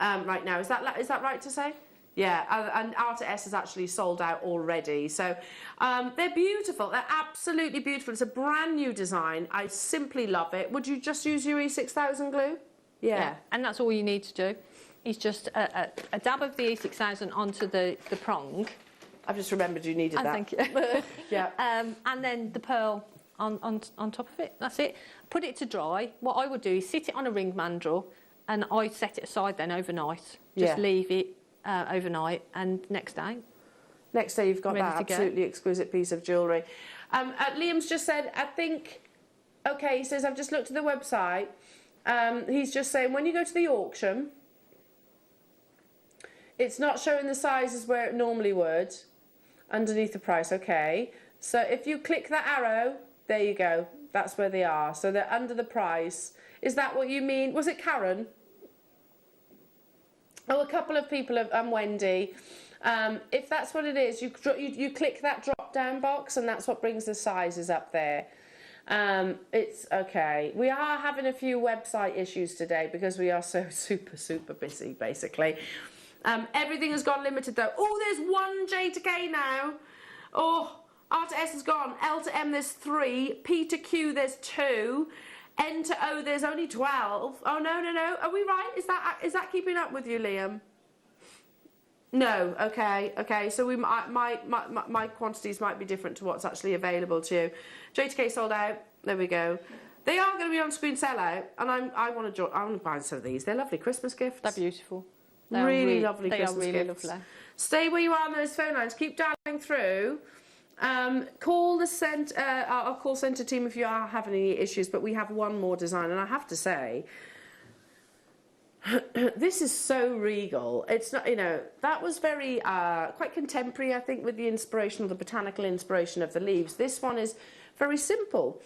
right now. Is that right to say? Yeah, and R to S is actually sold out already. So they're beautiful. They're absolutely beautiful. It's a brand new design. I simply love it. Would you just use your E6000 glue? Yeah.
And that's all you need to do. Is just a dab of the E6000 onto the prong.
I've just remembered you needed that.
Thank you.
Yeah.
And then the pearl on top of it. That's it. Put it to dry. What I would do is sit it on a ring mandrel, and I set it aside then overnight. Just leave it overnight, and next day you've got that absolutely exquisite piece of jewellery.
Liam's just said, I think, okay, he says, I've just looked at the website. He's just saying, when you go to the auction, it's not showing the sizes where it normally would underneath the price. Okay, so if you click that arrow, there you go, that's where they are. So they're under the price. Is that what you mean? Was it Karen? Oh, a couple of people have, Wendy. If that's what it is, you click that drop down box, and that's what brings the sizes up there. It's okay. We are having a few website issues today because we are so super busy, basically. Everything has gone limited though. Oh, there's 1 J to K now. Oh, R to S has gone. L to M there's 3. P to Q there's 2. N to O there's only 12. Oh no. Are we right? Is that keeping up with you, Liam? No. Okay. So my quantities might be different to what's actually available to you. J to K sold out. There we go. They are going to be on screen sellout, and I want to buy some of these. They're lovely Christmas gifts.
They're beautiful.
Really lovely Christmas gifts.
They are really lovely.
Stay where you are on those phone lines. Keep dialing through. Call the our call centre team if you are having any issues. But we have one more design, and I have to say, this is so regal. It's not, that was very quite contemporary, I think, with the inspiration, or the botanical inspiration of the leaves. This one is very simple.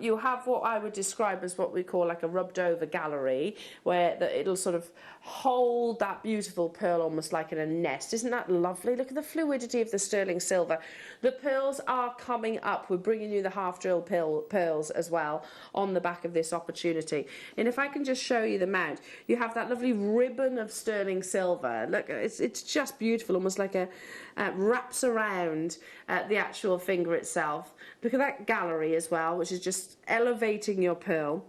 You have what I would describe as what we call like a rubbed over gallery, where it'll sort of hold that beautiful pearl almost like in a nest. Isn't that lovely? Look at the fluidity of the sterling silver. The pearls are coming up. We're bringing you the half drill pearls as well on the back of this opportunity. And if I can just show you the mount, you have that lovely ribbon of sterling silver. Look, it's just beautiful, almost like a wraps around the actual finger itself. Look at that gallery as well, which is just elevating your pearl.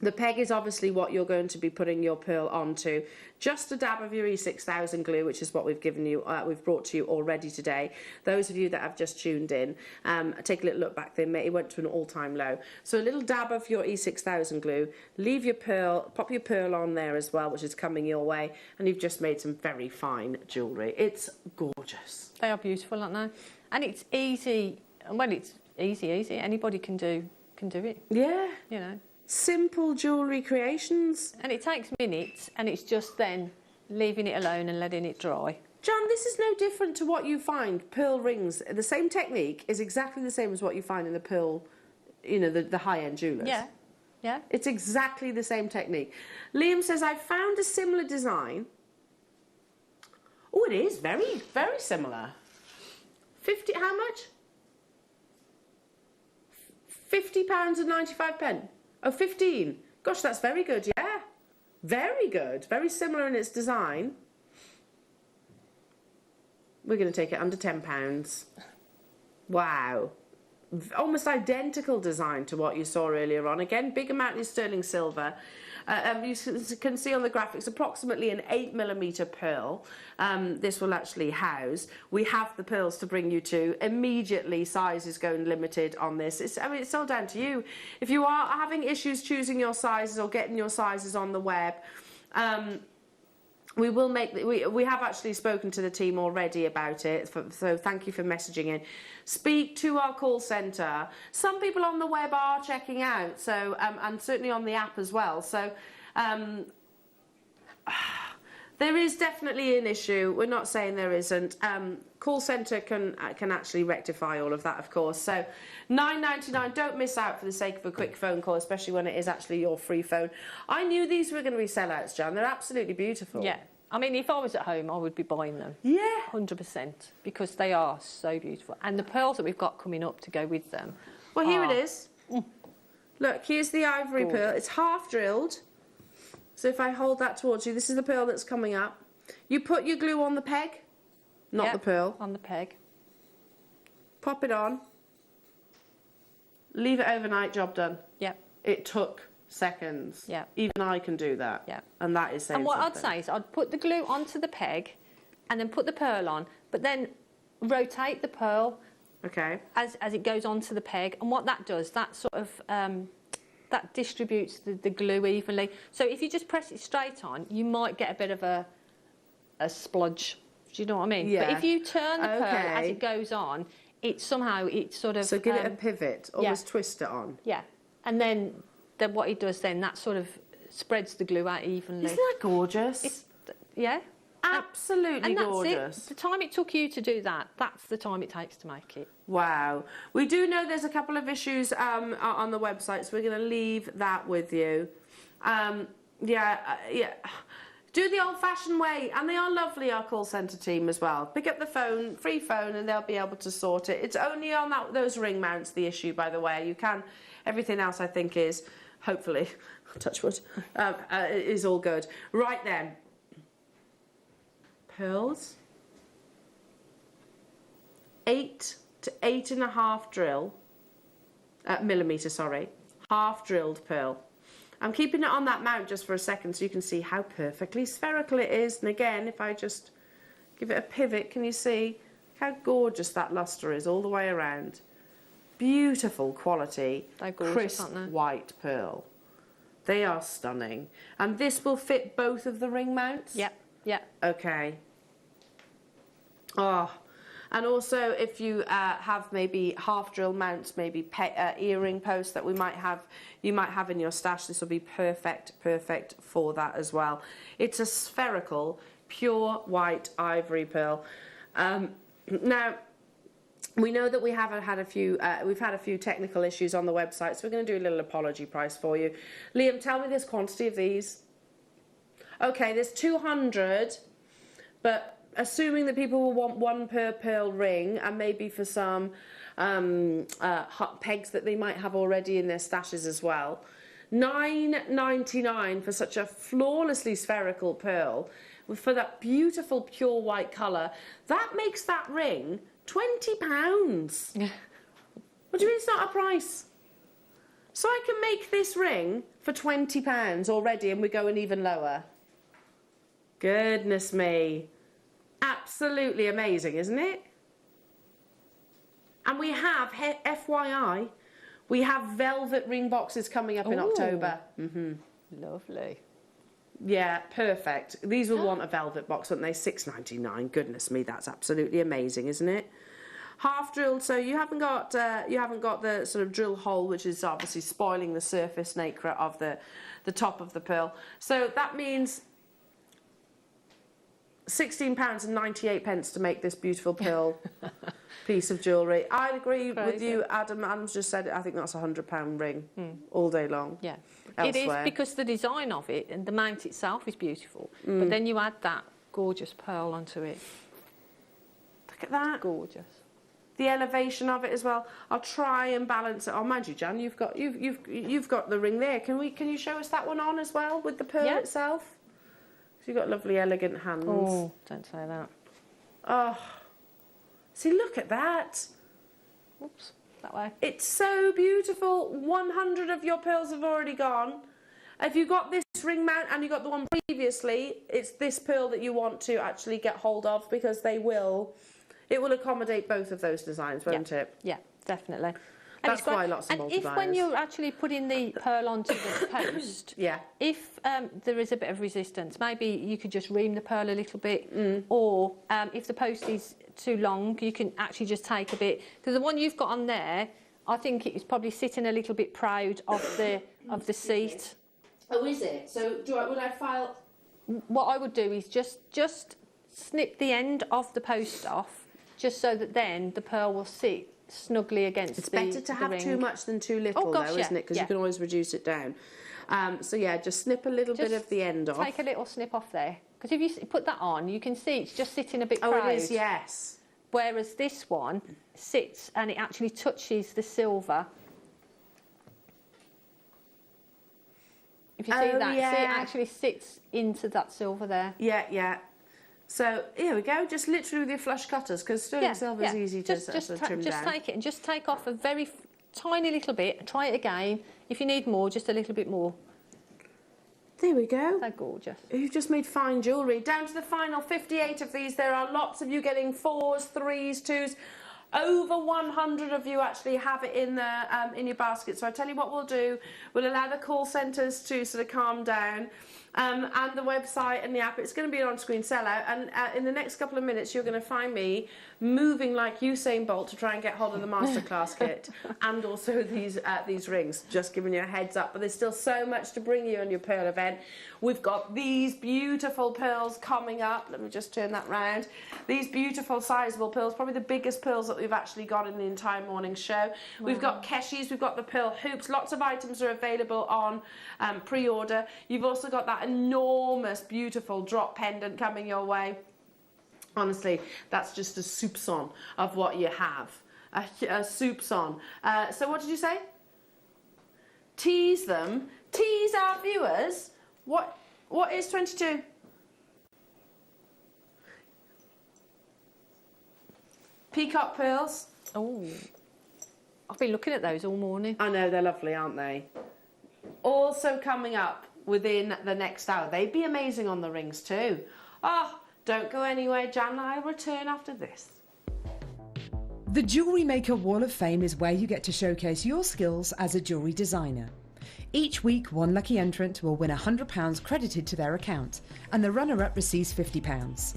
The peg is obviously what you're going to be putting your pearl onto. Just a dab of your E6000 glue, which is what we've given you, we've brought to you already today. Those of you that have just tuned in, take a little look back there. It went to an all-time low. So a little dab of your E6000 glue. Leave your pearl, pop your pearl on there as well, which is coming your way, and you've just made some very fine jewellery. It's gorgeous.
They are beautiful, aren't they? And it's easy. Well, it's easy. Anybody can do it.
Yeah.
You know.
Simple jewellery creations.
And it takes minutes, and it's just then leaving it alone and letting it dry.
John, this is no different to what you find pearl rings. The same technique is exactly the same as what you find in the pearl, you know, the high-end jewellers.
Yeah, yeah.
It's exactly the same technique. Liam says, I found a similar design. Oh, it is very, very similar. 50, how much? £50 and 95 pence. Oh, 15. Gosh, that's very good, yeah. Very good. Very similar in its design. We're going to take it under £10. Wow. Almost identical design to what you saw earlier on. Again, big amount in sterling silver. You can see on the graphics approximately an 8mm pearl. This will actually house. We have the pearls to bring you to. Immediately, size is going limited on this. I mean, it's all down to you. If you are having issues choosing your sizes or getting your sizes on the web, we will make. We have actually spoken to the team already about it. So thank you for messaging in. Speak to our call centre. Some people on the web are checking out. So and certainly on the app as well. So there is definitely an issue. We're not saying there isn't. Call centre can actually rectify all of that, of course. So $9.99. Don't miss out for the sake of a quick phone call, especially when it is actually your free phone. I knew these were going to be sellouts, Jan. They're absolutely beautiful.
Yeah. I mean, if I was at home, I would be buying them.
Yeah.
100%, because they are so beautiful. And the pearls that we've got coming up to go with them.
Well, here it is. Look, here's the ivory
Gorgeous.
pearl. It's half drilled. So if I hold that towards you, this is the pearl that's coming up. You put your glue on the peg, not the pearl.
On the peg.
Pop it on. Leave it overnight, job done.
Yep.
It took seconds.
Yeah.
Even I can do that.
Yeah.
And that is saying
And what
something.
I'd say is I'd put the glue onto the peg and then put the pearl on, but then rotate the pearl
Okay.
as it goes onto the peg. And what that does, that sort of that distributes the glue evenly. So if you just press it straight on, you might get a bit of a splodge. Do you know what I mean?
Yeah.
But if you turn the pearl as it goes on, it somehow it sort of
So give it a pivot, almost twist it on.
Yeah. And then what it does then, that sort of spreads the glue out evenly.
Isn't that gorgeous?
It's, yeah.
Absolutely
and that's
gorgeous.
it. The time it took you to do that, that's the time it takes to make it.
Wow. We do know there's a couple of issues on the website, so we're going to leave that with you. Yeah. Do the old-fashioned way, and they are lovely, our call centre team as well. Pick up the phone, free phone, and they'll be able to sort it. It's only on those ring mounts the issue, by the way. You can, everything else I think is, hopefully, touch wood, is all good. Right then. Pearls. 8 to 8.5 drill, millimetre, sorry. Half drilled pearl. I'm keeping it on that mount just for a second so you can see how perfectly spherical it is. And again, if I just give it a pivot, can you see how gorgeous that lustre is all the way around? Beautiful quality,
They're gorgeous,
crisp
aren't they?
white pearl. They are stunning. And this will fit both of the ring mounts?
Yep, yep.
Okay. Oh, and also if you have maybe half drill mounts, maybe earring posts that you might have in your stash, this will be perfect for that as well. It's a spherical, pure white ivory pearl. Now, we know that we've had a few technical issues on the website, so we're going to do a little apology price for you. Liam, tell me this quantity of these. Okay, there's 200, but assuming that people will want one per pearl ring, and maybe for some hot pegs that they might have already in their stashes as well. $9.99 for such a flawlessly spherical pearl, for that beautiful pure white colour. That makes that ring £20. What do you mean it's not a price? So I can make this ring for £20 already, and we're going even lower. Goodness me. Absolutely amazing, isn't it? And we have, FYI, we have velvet ring boxes coming up in October.
Lovely.
Yeah, perfect. These will want a velvet box, wouldn't they? £6.99. Goodness me, that's absolutely amazing, isn't it? Half drilled, so you haven't got the sort of drill hole, which is obviously spoiling the surface nacre of the top of the pearl. So that means £16.98 to make this beautiful pearl piece of jewellery. I'd agree with you, Adam. Adam's just said it. I think that's a £100 ring all day long.
Yeah,
elsewhere.
It is, because the design of it and the mount itself is beautiful. But then you add that gorgeous pearl onto it.
Look at that.
Gorgeous.
The elevation of it as well. I'll try and balance it. Oh, mind you, Jan, you've got the ring there. Can you show us that one on as well with the pearl itself? You've got lovely, elegant hands.
Oh, don't say that.
Oh, see, look at that.
Oops, that way.
It's so beautiful. 100 of your pearls have already gone. If you got this ring mount and you got the one previously, it's this pearl that you want to actually get hold of, because it will accommodate both of those designs, won't it?
Yeah, definitely.
That's why lots of multipliers.
And if when you're actually putting the pearl onto the post, if there is a bit of resistance, maybe you could just ream the pearl a little bit, or if the post is too long, you can actually just take a bit. Because the one you've got on there, I think it's probably sitting a little bit proud of the seat.
Oh, is it? So would I file?
What I would do is just snip the end of the post off, just so that then the pearl will sit snugly against
it's better to have
ring.
too much than too little, though, isn't it? Because you can always reduce it down. So yeah, just snip a little bit of the end off.
Take a little snip off there, because if you put that on, you can see it's just sitting a bit proud.
Oh, it is, yes.
Whereas this one sits and it actually touches the silver. If you see that, see, it actually sits into that silver there.
Yeah, yeah. So here we go, just literally with your flush cutters, because sterling silver is easy to trim down.
Just take it and just take off a very tiny little bit. Try it again. If you need more, just a little bit more.
There we go.
They're gorgeous.
You've just made fine jewellery. Down to the final 58 of these. There are lots of you getting 4s, 3s, 2s. Over 100 of you actually have it in your basket. So I tell you what we'll do. We'll allow the call centres to sort of calm down. And the website and the app, it's going to be an on-screen sellout, and in the next couple of minutes you're going to find me moving like Usain Bolt to try and get hold of the masterclass kit and also these rings. Just giving you a heads up, but there's still so much to bring you on your pearl event. We've got these beautiful pearls coming up. Let me just turn that round. These beautiful sizable pearls, probably the biggest pearls that we've actually got in the entire morning show. Wow. We've got keshis, we've got the pearl hoops. Lots of items are available on pre-order. You've also got that enormous, beautiful drop pendant coming your way. Honestly, that's just a soupçon of what you have. A soupçon. So what did you say? Tease them. Tease our viewers. What is 22? Peacock pearls.
Oh, I've been looking at those all morning.
I know, they're lovely, aren't they? Also coming up within the next hour. They'd be amazing on the rings too. Oh, don't go anywhere, Jan and I will return after this.
The Jewellery Maker Wall of Fame is where you get to showcase your skills as a jewellery designer. Each week, one lucky entrant will win £100 credited to their account, and the runner-up receives £50.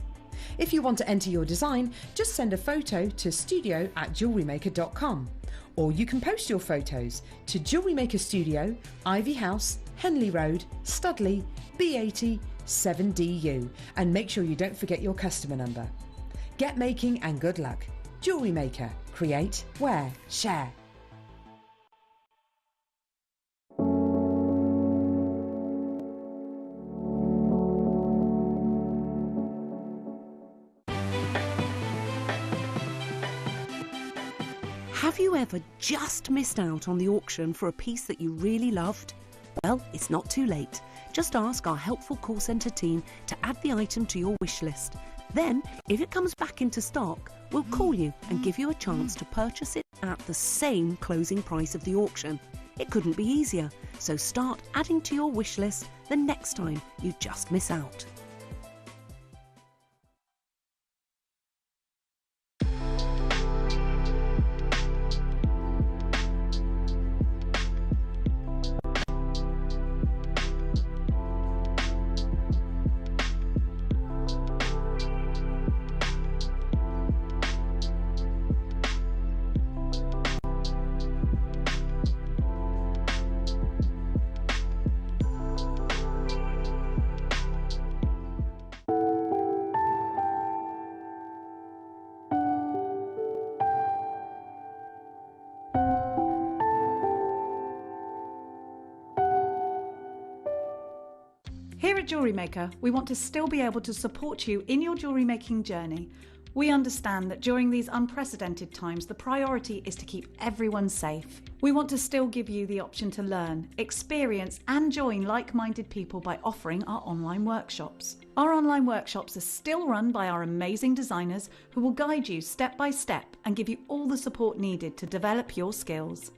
If you want to enter your design, just send a photo to studio@jewellerymaker.com, or you can post your photos to Jewellery Maker Studio, Ivy House, Henley Road, Studley, B80 7DU, and make sure you don't forget your customer number. Get making and good luck. Jewellery Maker. Create, wear, share.
Have you ever just missed out on the auction for a piece that you really loved? Well, it's not too late. Just ask our helpful call centre team to add the item to your wish list. Then, if it comes back into stock, we'll call you and give you a chance to purchase it at the same closing price of the auction. It couldn't be easier, so start adding to your wish list the next time you just miss out.
Here at Jewellery Maker, we want to still be able to support you in your jewellery making journey. We understand that during these unprecedented times, the priority is to keep everyone safe. We want to still give you the option to learn, experience and join like-minded people by offering our online workshops. Our online workshops are still run by our amazing designers who will guide you step by step and give you all the support needed to develop your skills.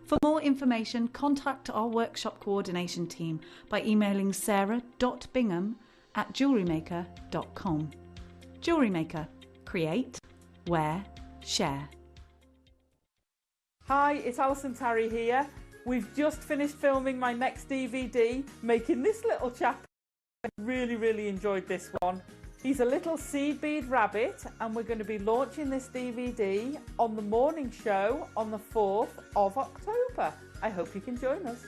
For more information, contact our workshop coordination team by emailing sarah.bingham@jewellerymaker.com. Jewellery Maker. Create, wear, share.
Hi, it's Alison Tarry here. We've just finished filming my next DVD, making this little chap. I really enjoyed this one. He's a little seed bead rabbit, and we're going to be launching this DVD on the morning show on the 4th of October. I hope you can join us.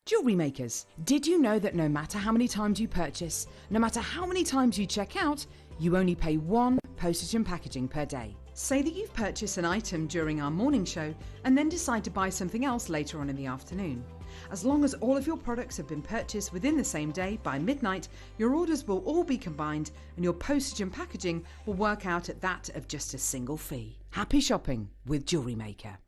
Jewellery makers, did you know that no matter how many times you purchase, no matter how many times you check out, you only pay one postage and packaging per day? Say that you've purchased an item during our morning show and then decide to buy something else later on in the afternoon. As long as all of your products have been purchased within the same day by midnight, your orders will all be combined and your postage and packaging will work out at that of just a single fee. Happy shopping with Jewellery Maker.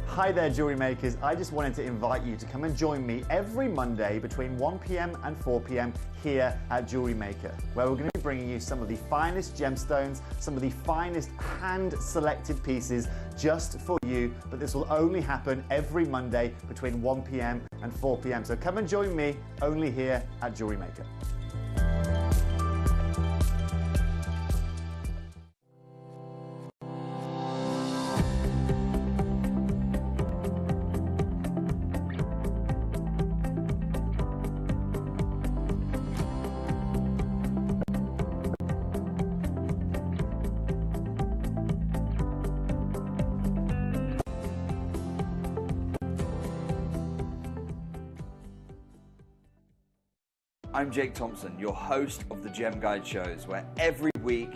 Hi there, Jewellery Makers. I just wanted to invite you to come and join me every Monday between 1 p.m. and 4 p.m. here at Jewellery Maker, where we're going to be bringing you some of the finest gemstones, some of the finest hand-selected pieces just for you. But this will only happen every Monday between 1 p.m. and 4 p.m. So come and join me only here at Jewellery Maker.
I'm Jake Thompson, your host of the Gem Guide shows, where every week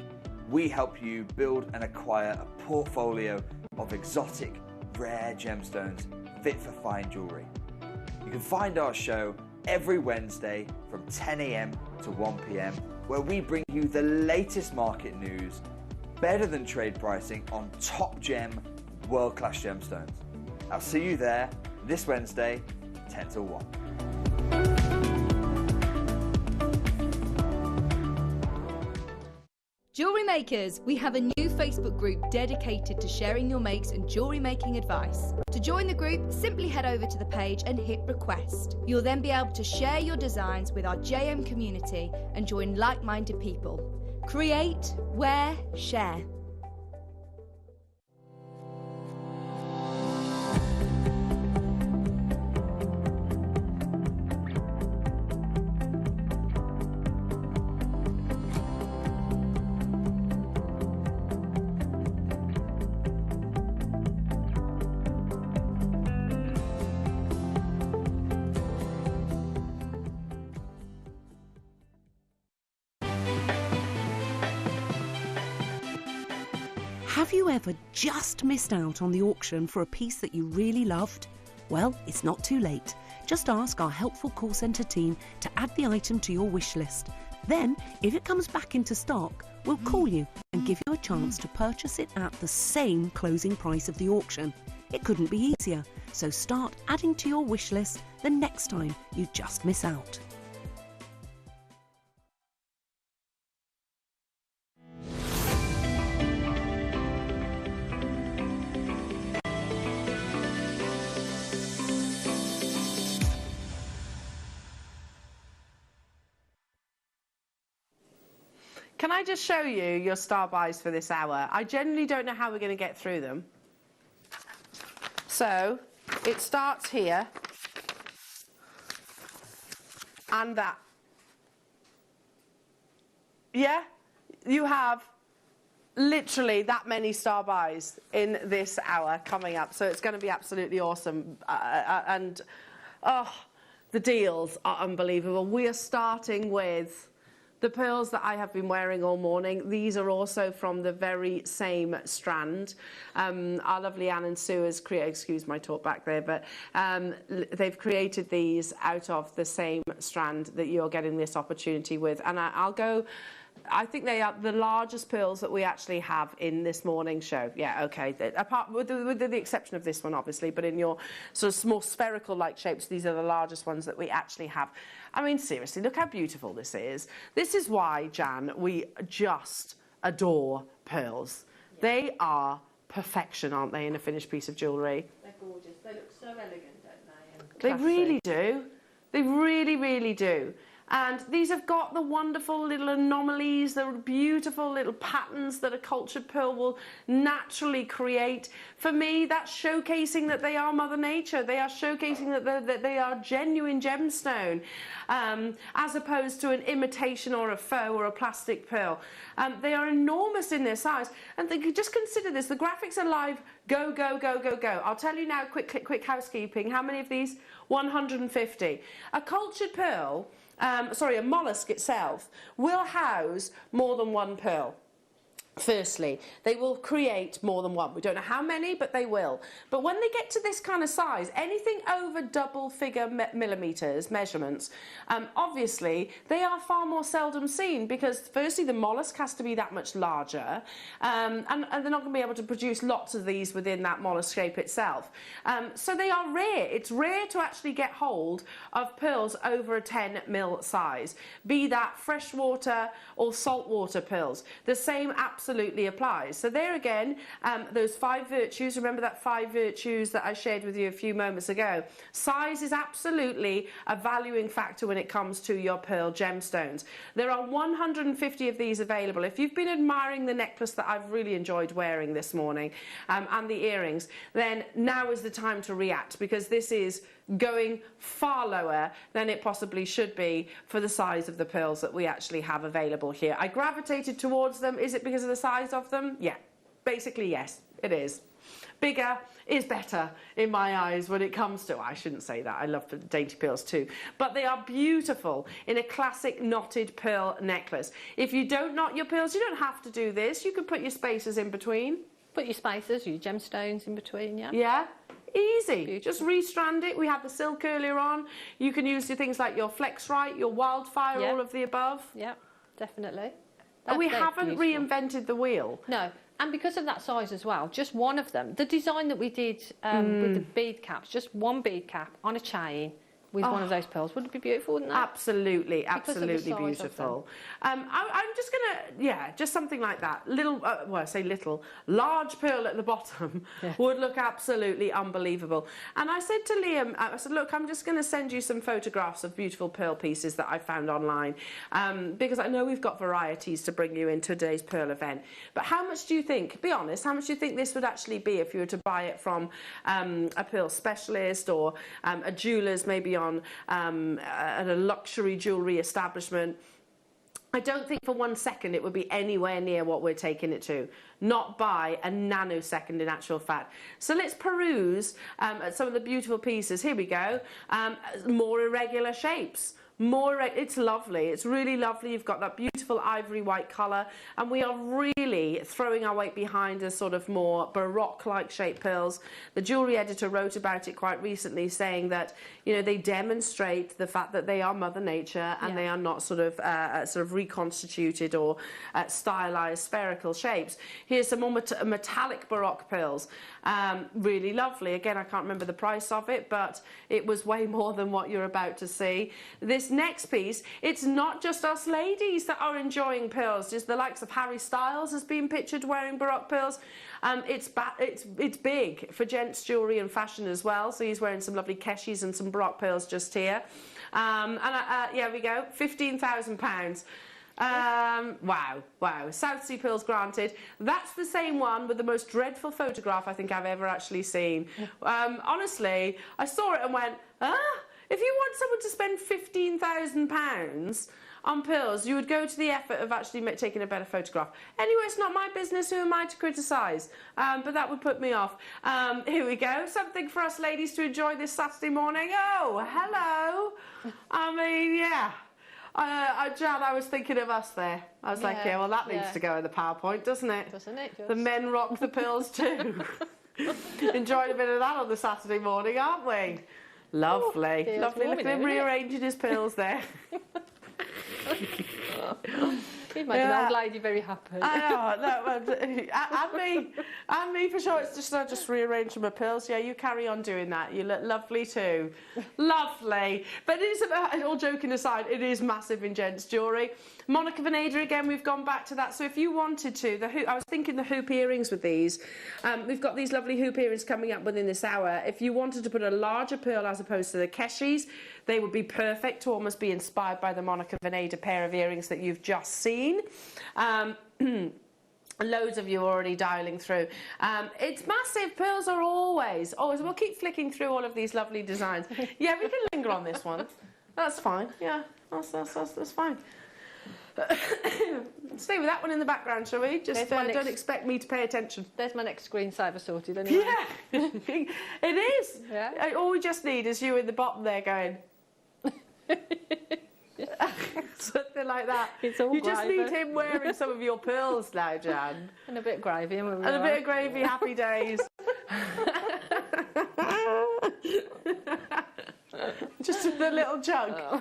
we help you build and acquire a portfolio of exotic, rare gemstones fit for fine jewellery. You can find our show every Wednesday from 10 a.m. to 1 p.m, where we bring you the latest market news, better than trade pricing on top gem, world-class gemstones. I'll see you there this Wednesday, 10 till 1.
Jewellery Makers, we have a new Facebook group dedicated to sharing your makes and jewellery making advice. To join the group, simply head over to the page and hit request. You'll then be able to share your designs with our JM community and join like-minded people. Create, wear, share.
Have you ever just missed out on the auction for a piece that you really loved? Well, it's not too late. Just ask our helpful call centre team to add the item to your wish list. Then, if it comes back into stock, we'll call you and give you a chance to purchase it at the same closing price of the auction. It couldn't be easier, so start adding to your wish list the next time you just miss out.
Can I just show you your star buys for this hour? I genuinely don't know how we're going to get through them. So, it starts here. And that. Yeah? You have literally that many star buys in this hour coming up. So it's going to be absolutely awesome. And, oh, the deals are unbelievable. We are starting with the pearls that I have been wearing all morning. These are also from the very same strand. Our lovely Anne and Sue has created, excuse my talk back there, but they've created these out of the same strand that you're getting this opportunity with. And I'll go, I think they are the largest pearls that we actually have in this morning show. Yeah, okay. Apart with the exception of this one, obviously, but in your sort of more spherical-like shapes, these are the largest ones that we actually have. I mean, seriously, look how beautiful this is. This is why, Jan, we just adore pearls. Yeah. They are perfection, aren't they, in a finished piece of jewellery?
They're gorgeous. They look so elegant, don't they? And
they really do. They really, really do. And these have got the wonderful little anomalies, the beautiful little patterns that a cultured pearl will naturally create. For me, that's showcasing that they are Mother Nature. They are showcasing that they are genuine gemstone, as opposed to an imitation or a faux or a plastic pearl. They are enormous in their size. And just consider this. The graphics are live. Go, go, go, go, go. I'll tell you now, quick housekeeping. How many of these? 150. A cultured pearl... a mollusk itself will house more than one pearl. Firstly, they will create more than one. We don't know how many, but they will. But when they get to this kind of size, anything over double figure millimeters measurements, obviously they are far more seldom seen because firstly the mollusk has to be that much larger, and they're not going to be able to produce lots of these within that mollusk shape itself. So they are rare. It's rare to actually get hold of pearls over a 10 mil size, be that freshwater or saltwater pearls. The same absolutely applies. So there again, those 5 virtues, remember that 5 virtues that I shared with you a few moments ago. Size is absolutely a valuing factor when it comes to your pearl gemstones. There are 150 of these available. If you've been admiring the necklace that I've really enjoyed wearing this morning, and the earrings, then now is the time to react, because this is going far lower than it possibly should be for the size of the pearls that we actually have available here. I gravitated towards them. Is it because of the size of them? Yeah, basically yes, it is. Bigger is better in my eyes when it comes to, I shouldn't say that, I love the dainty pearls too, but they are beautiful in a classic knotted pearl necklace. If you don't knot your pearls, you don't have to do this. You can put your spacers in between. Put your spacers, your gemstones in between, yeah. Yeah. Easy. Beautiful. Just restrand it. We had the silk earlier on. You can use your things like your flex right, your wildfire, all of the above. Yeah, definitely. And we haven't reinvented the wheel. No. And because of that size as well, just one of them. The design that we did with the bead caps, just one bead cap on a chain with one of those pearls, would it be beautiful, wouldn't that? Absolutely, absolutely beautiful. I'm just gonna, just something like that. Little, well, I say little, large pearl at the bottom would look absolutely unbelievable. And I said to Liam, I said, look, I'm just gonna send you some photographs of beautiful pearl pieces that I found online, because I know we've got varieties to bring you in today's pearl event. But how much do you think, be honest, how much do you think this would actually be if you were to buy it from a pearl specialist or a jeweller's, maybe on at a luxury jewellery establishment? I don't think for 1 second it would be anywhere near what we're taking it to. Not by a nanosecond in actual fact. So let's peruse at some of the beautiful pieces. Here we go. More irregular shapes. It's lovely. It's really lovely. You've got that beautiful ivory white colour, and we are really throwing our weight behind a sort of more baroque-like shaped pearls. The jewellery editor wrote about it quite recently, saying that, you know, they demonstrate the fact that they are Mother Nature and they are not sort of reconstituted or stylised spherical shapes. Here's some more metallic baroque pearls. Really lovely. Again, I can't remember the price of it, but it was way more than what you're about to see. This next piece, it's not just us ladies that are enjoying pearls. Just the likes of Harry Styles has been pictured wearing baroque pearls. It's big for gents jewellery and fashion as well. So he's wearing some lovely keshis and some baroque pearls just here. Yeah, we go, £15,000. Wow. South Sea pearls granted. That's the same one with the most dreadful photograph I think I've ever actually seen. Honestly, I saw it and went, if you want someone to spend £15,000 on pearls, you would go to the effort of actually taking a better photograph. Anyway, it's not my business. Who am I to criticise? But that would put me off. Here we go. Something for us ladies to enjoy this Saturday morning. Oh, hello. I mean, yeah. Jan, I was thinking of us there. I was like, yeah, well, that needs to go in the PowerPoint, doesn't it?
Doesn't it? Just...
The men rock the pearls too. Enjoying a bit of that on the Saturday morning, aren't we? Lovely.
Oh,
lovely. Look at him rearranging his pearls there.
He'd make an old lady very happy.
And me for sure. It's just I just rearranged my pills. Yeah, you carry on doing that. You look lovely too. Lovely. But it is about, all joking aside, it is massive in gents jewellery. Monica Veneda again. We've gone back to that. So if you wanted to, I was thinking the hoop earrings with these. We've got these lovely hoop earrings coming up within this hour. If you wanted to put a larger pearl as opposed to the Keshis, they would be perfect to almost be inspired by the Monica Veneda pair of earrings that you've just seen. Loads of you already dialing through. It's massive. Pearls are always. We'll keep flicking through all of these lovely designs. Yeah, we can linger on this one. That's fine. Yeah, that's fine. Stay with that one in the background, shall we? Just don't expect me to pay attention.
There's my next screensaver sorted anyway.
Yeah, it is. Yeah. All we just need is you in the bottom there going. Something like that.
It's all
you just need him wearing some of your pearls now, Jan.
And a bit of gravy.
And a bit of gravy, happy days. Just the little jug.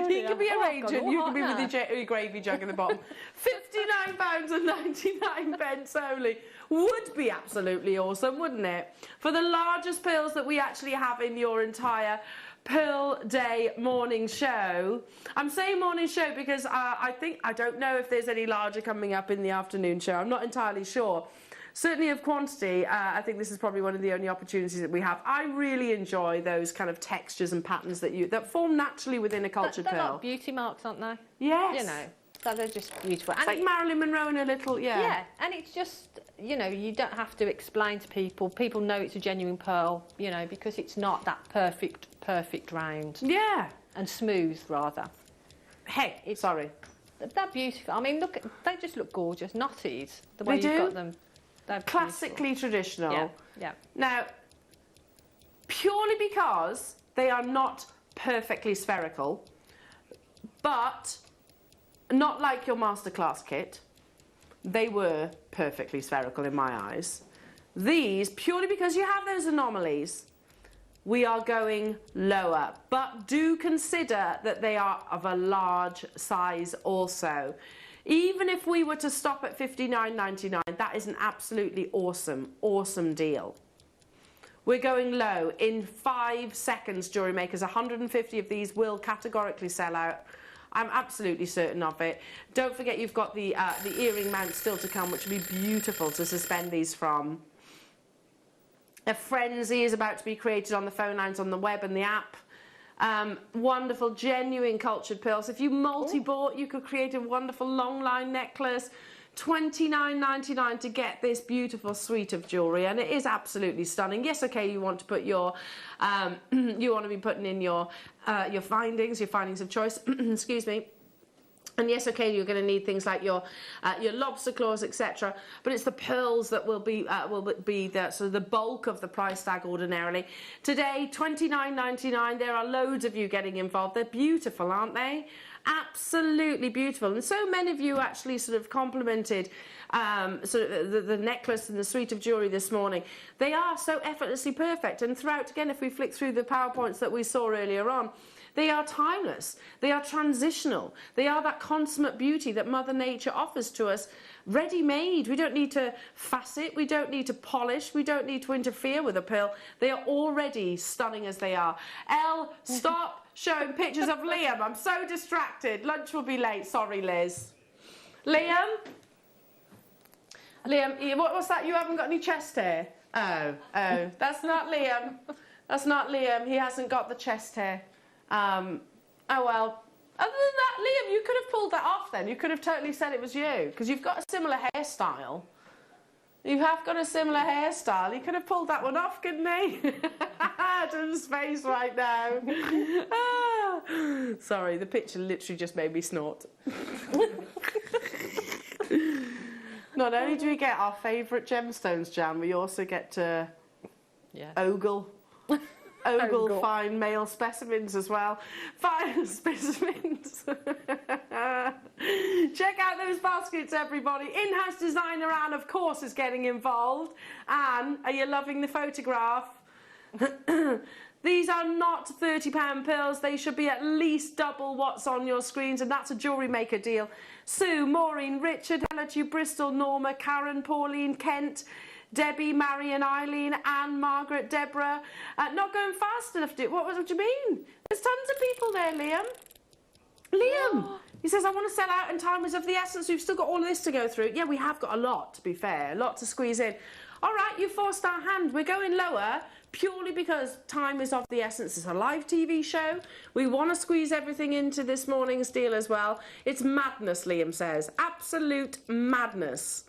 He can be arranging, you can be with your gravy jug in the bottom. £59.99 only. Would be absolutely awesome, wouldn't it? For the largest pearls that we actually have in your entire Pearl Day morning show. I'm saying morning show because I don't know if there's any larger coming up in the afternoon show. I'm not entirely sure. Certainly of quantity, I think this is probably one of the only opportunities that we have. I really enjoy those kind of textures and patterns that form naturally within a cultured pearl.
They're like beauty marks, aren't they?
Yes.
You know, so they're just beautiful.
It's like Marilyn Monroe in a little,
Yeah, and it's just, you know, you don't have to explain to people. People know it's a genuine pearl, you know, because it's not that perfect round.
Yeah.
And smooth, rather.
Hey, sorry.
They're beautiful. I mean, look, they just look gorgeous. Knotted, the way you've got them.
Classically traditional.
Yeah.
Now, purely because they are not perfectly spherical, but not like your masterclass kit. They were perfectly spherical in my eyes. These, purely because you have those anomalies, we are going lower. But do consider that they are of a large size also. Even if we were to stop at $59.99, that is an absolutely awesome deal. We're going low. In 5 seconds, Jewellery Makers, 150 of these will categorically sell out. I'm absolutely certain of it. Don't forget you've got the earring mount still to come, which will be beautiful to suspend these from. A frenzy is about to be created on the phone lines, on the web and the app. Wonderful, genuine cultured pearls. If you multi-bought, you could create a wonderful long line necklace. $29.99 to get this beautiful suite of jewellery, and it is absolutely stunning. Yes, okay, you want to put your, you want to be putting in your findings of choice. Excuse me. And yes, okay, you're going to need things like your lobster claws, etc. But it's the pearls that will be the bulk of the price tag ordinarily. Today, $29.99. There are loads of you getting involved. They're beautiful, aren't they? Absolutely beautiful. And so many of you actually sort of complimented the necklace and the suite of jewellery this morning. They are so effortlessly perfect. And throughout, again, if we flick through the PowerPoints that we saw earlier on, they are timeless. They are transitional. They are that consummate beauty that Mother Nature offers to us, ready-made. We don't need to facet. We don't need to polish. We don't need to interfere with a pearl. They are already stunning as they are. Elle, stop showing pictures of Liam. I'm so distracted. Lunch will be late. Sorry, Liz. Liam? Liam, what's that? You haven't got any chest hair? Oh, that's not Liam. That's not Liam. He hasn't got the chest hair. Oh well. Other than that, Liam, you could have pulled that off then. You could have totally said it was you, because you've got a similar hairstyle. You have got a similar hairstyle. He could have pulled that one off, couldn't he? To his face right now. Sorry, the picture literally just made me snort. Not only do we get our favourite gemstones, Jan, we also get to ogle fine male specimens as well. Fine specimens. Check out those baskets, everybody. In-house designer Anne, of course, is getting involved. Anne, are you loving the photograph? These are not £30 pearls. They should be at least double what's on your screens, and that's a Jewellery Maker deal. Sue, Maureen, Richard, hello to you, Bristol, Norma, Karen, Pauline, Kent, Debbie, Marion, Eileen, Anne, Margaret, Deborah. Not going fast enough, what do you mean? There's tons of people there, Liam. Liam! He says, I want to sell out and time is of the essence. We've still got all of this to go through. Yeah, we have got a lot, to be fair. A lot to squeeze in. All right, you forced our hand. We're going lower purely because time is of the essence. It's a live TV show. We want to squeeze everything into this morning's deal as well. It's madness, Liam says. Absolute madness.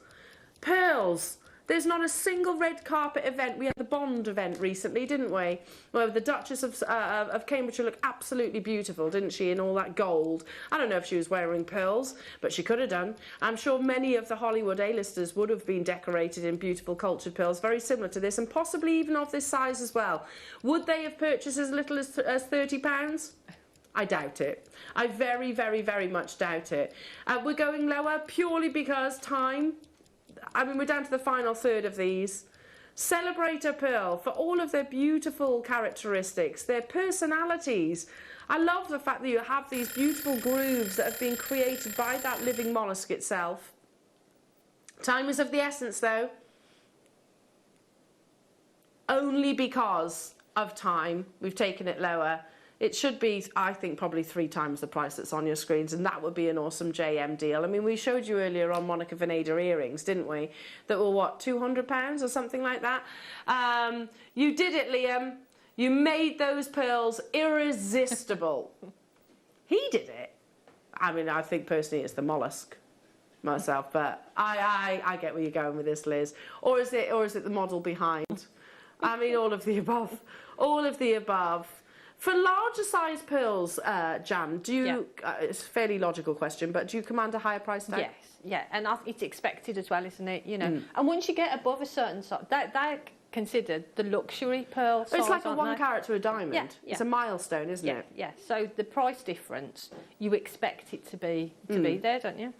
Pearls. There's not a single red carpet event. We had the Bond event recently, didn't we? Well, the Duchess of Cambridgeshire looked absolutely beautiful, didn't she, in all that gold. I don't know if she was wearing pearls, but she could have done. I'm sure many of the Hollywood A-listers would have been decorated in beautiful cultured pearls, very similar to this, and possibly even of this size as well. Would they have purchased as little as £30? I doubt it. I very, very, very much doubt it. We're going lower purely because time... I mean, we're down to the final third of these. Celebrator pearl, for all of their beautiful characteristics, their personalities. I love the fact that you have these beautiful grooves that have been created by that living mollusk itself. Time is of the essence, though. Only because of time, we've taken it lower. It should be, I think, probably 3 times the price that's on your screens, and that would be an awesome JM deal. I mean, we showed you earlier on Monica Veneda earrings, didn't we? That were, what, £200 or something like that? You did it, Liam. You made those pearls irresistible. He did it. I mean, I think personally it's the mollusk myself, but I get where you're going with this, Liz. Or is it the model behind? I mean, all of the above. All of the above. For larger size pearls, Jan, do you, it's a fairly logical question, but do you command a higher price tag?
Yes, yeah, and it's expected as well, isn't it? You know, and once you get above a certain size, they're considered the luxury pearl size,
it's like a 1 carat to a diamond.
Yeah.
It's a milestone, isn't it?
Yeah, so the price difference, you expect it to be there, don't you?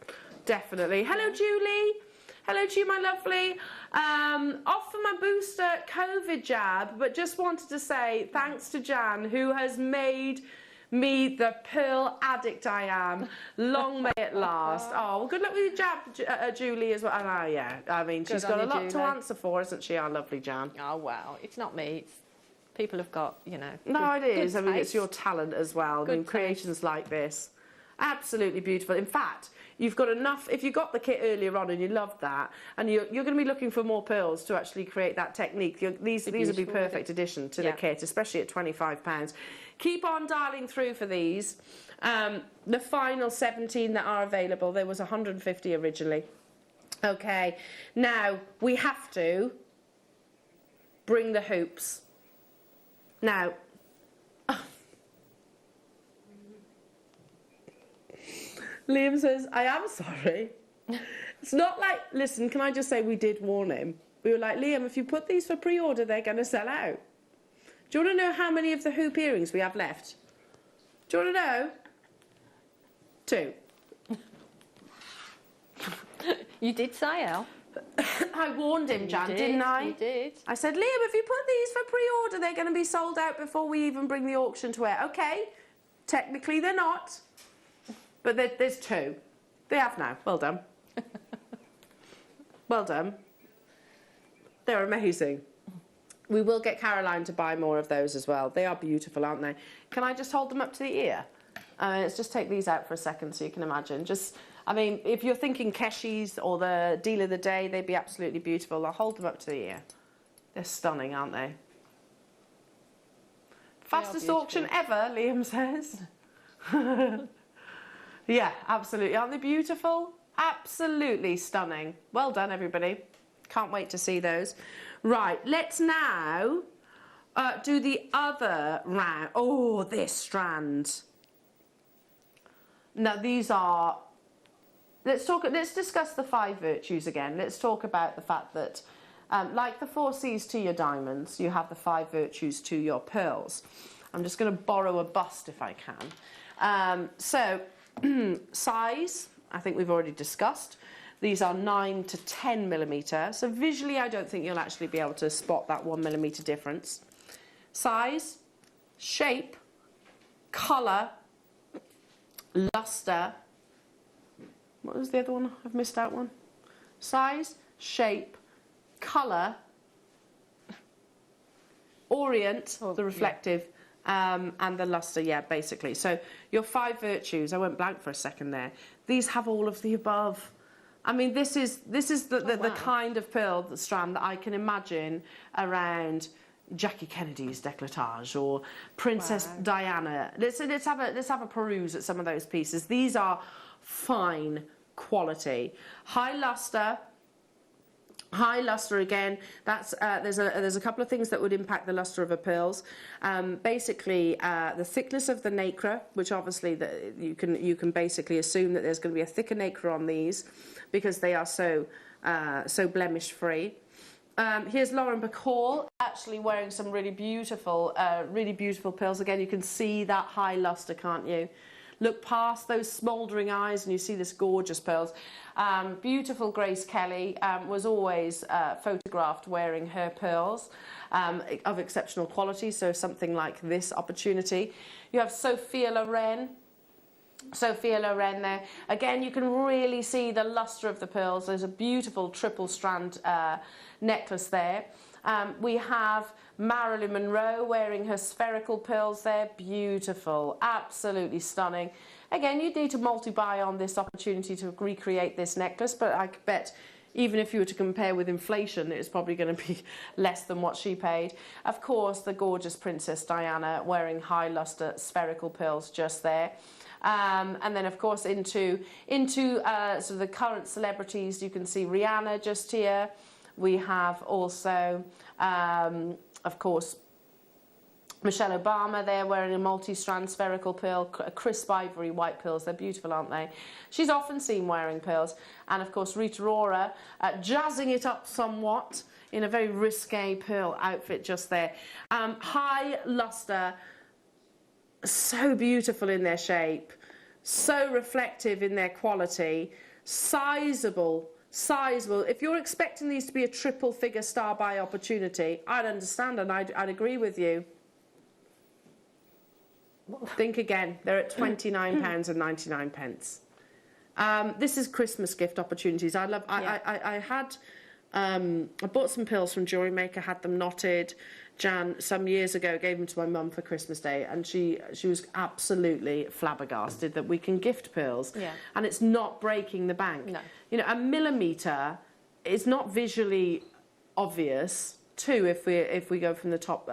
Definitely. Hello, Julie. Hello to you, my lovely. Off for my booster COVID jab, but just wanted to say thanks to Jan, who has made me the pearl addict I am. Long may it last. Oh, well, good luck with your jab, Julie, as well. Yeah, I mean, she's got a lot to answer for, isn't she, our lovely Jan?
Oh, well, it's not me. It's people have got, you know.
No, it is. I mean, it's your talent as well. I mean, creations like this. Absolutely beautiful. In fact, you've got enough, if you got the kit earlier on and you loved that, and you're going to be looking for more pearls to actually create that technique, these will be perfect addition to the kit, especially at £25. Keep on dialing through for these. The final 17 that are available, there was 150 originally. Okay, now we have to bring the hoops. Now, Liam says, I am sorry. It's not like, listen, can I just say we did warn him. We were like, Liam, if you put these for pre-order, they're going to sell out. Do you want to know how many of the hoop earrings we have left? Do you want to know? 2.
You did say, Elle.
I warned him, Jan, didn't I?
You did.
I said, Liam, if you put these for pre-order, they're going to be sold out before we even bring the auction to air. Okay, technically they're not. But there's 2. They have now. Well done. Well done. They're amazing. We will get Caroline to buy more of those as well. They are beautiful, aren't they? Can I just hold them up to the ear? Let's just take these out for a second so you can imagine. Just, I mean, if you're thinking Keshies or the deal of the day, they'd be absolutely beautiful. I'll hold them up to the ear. They're stunning, aren't they? Fastest auction ever, Liam says. Yeah, absolutely. Aren't they beautiful? Absolutely stunning. Well done, everybody. Can't wait to see those. Right, let's now do the other round. Oh, this strand. Now, these are... Let's discuss the 5 virtues again. Let's talk about the fact that, like the 4 C's to your diamonds, you have the 5 virtues to your pearls. I'm just going to borrow a bust if I can. Size, I think we've already discussed. These are 9 to 10 millimetre. So visually, I don't think you'll actually be able to spot that 1 millimetre difference. Size, shape, colour, luster. What was the other one? I've missed out one. Size, shape, colour, orient, the reflective, and the luster, yeah, basically. So your 5 virtues, I went blank for a second there. These have all of the above. I mean, this is the kind of pearl, the strand that I can imagine around Jackie Kennedy's décolletage or Princess Diana. Let's have a peruse at some of those pieces. These are fine quality, high luster again. That's there's a couple of things that would impact the luster of a pearls. Basically, the thickness of the nacre, which obviously you can basically assume that there's going to be a thicker nacre on these because they are so blemish free. Here's Lauren Bacall actually wearing some really beautiful pearls. Again, you can see that high luster, can't you? Look past those smouldering eyes and you see this gorgeous pearls. Beautiful Grace Kelly was always photographed wearing her pearls of exceptional quality, so something like this opportunity. You have Sophia Loren there. Again, you can really see the luster of the pearls. There's a beautiful triple strand necklace there. We have Marilyn Monroe wearing her spherical pearls there. Beautiful, absolutely stunning. Again, you'd need to multi-buy on this opportunity to recreate this necklace, but I bet even if you were to compare with inflation, it's probably going to be less than what she paid. Of course, the gorgeous Princess Diana wearing high luster spherical pearls just there. And then, of course, into sort of the current celebrities, you can see Rihanna just here. We have also, of course, Michelle Obama there wearing a multi-strand spherical pearl, crisp ivory white pearls. They're beautiful, aren't they? She's often seen wearing pearls. And, of course, Rita Ora jazzing it up somewhat in a very risque pearl outfit just there. High luster, so beautiful in their shape, so reflective in their quality, sizable. If you're expecting these to be a triple figure star buy opportunity, I'd understand and I'd agree with you. Think again. They're at £29.99. This is Christmas gift opportunities. I bought some pearls from Jewellery Maker, had them knotted. Jan, some years ago, gave them to my mum for Christmas Day, and she was absolutely flabbergasted that we can gift pearls, and it's not breaking the bank. No. You know, a millimetre is not visually obvious. 2 if we go from the top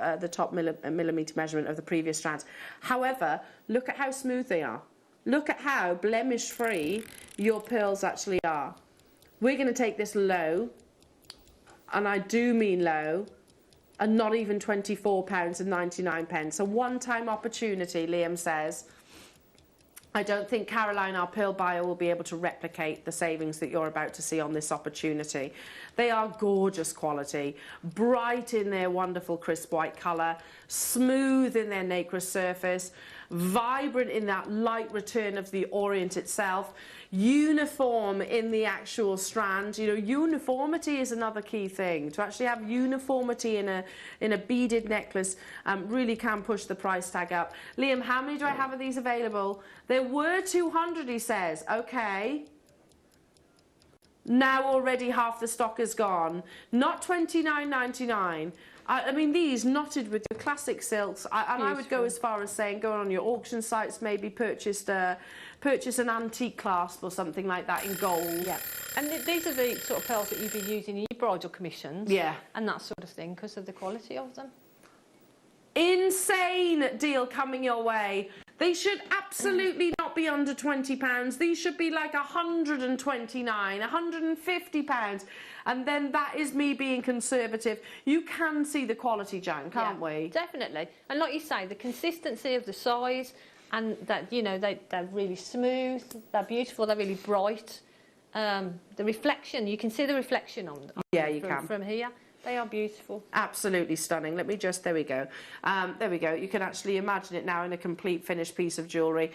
millimetre measurement of the previous strands. However, look at how smooth they are. Look at how blemish free your pearls actually are. We're going to take this low, and I do mean low, and not even £24.99. A one-time opportunity, Liam says. I don't think Caroline, our pearl buyer, will be able to replicate the savings that you're about to see on this opportunity. They are gorgeous quality, bright in their wonderful crisp white colour, smooth in their nacre surface, vibrant in that light return of the orient itself, uniform in the actual strand. You know, uniformity is another key thing. To actually have uniformity in a beaded necklace really can push the price tag up. Liam, how many do I have of these available? There were 200, he says. Okay. Now already half the stock is gone. Not £29.99. I mean, these knotted with your classic silks, and I would go as far as saying go on your auction sites, maybe purchase an antique clasp or something like that in gold.
Yeah, and these are the sort of pearls that you'd be using in your bridal commissions.
Yeah,
and that sort of thing because of the quality of them.
Insane deal coming your way. They should absolutely not be under £20. These should be like £129, £150. And then that is me being conservative. You can see the quality, Jan, can't we?
Definitely. And like you say, the consistency of the size, and that, you know, they're really smooth, they're beautiful, they're really bright. The reflection, you can see the reflection on them.
Yeah, you can.
From here. They are beautiful.
Absolutely stunning. Let me just, there we go. There we go. You can actually imagine it now in a complete finished piece of jewellery.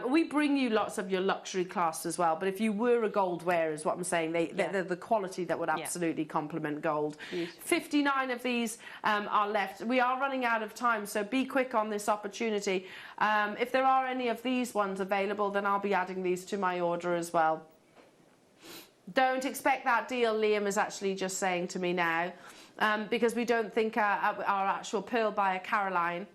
We bring you lots of your luxury class as well, but if you were a gold wearer, is what I'm saying, they're the quality that would absolutely complement gold. Beautiful. 59 of these are left. We are running out of time, so be quick on this opportunity. If there are any of these ones available, then I'll be adding these to my order as well. Don't expect that deal, Liam is actually just saying to me now, because we don't think our actual pearl buyer Caroline,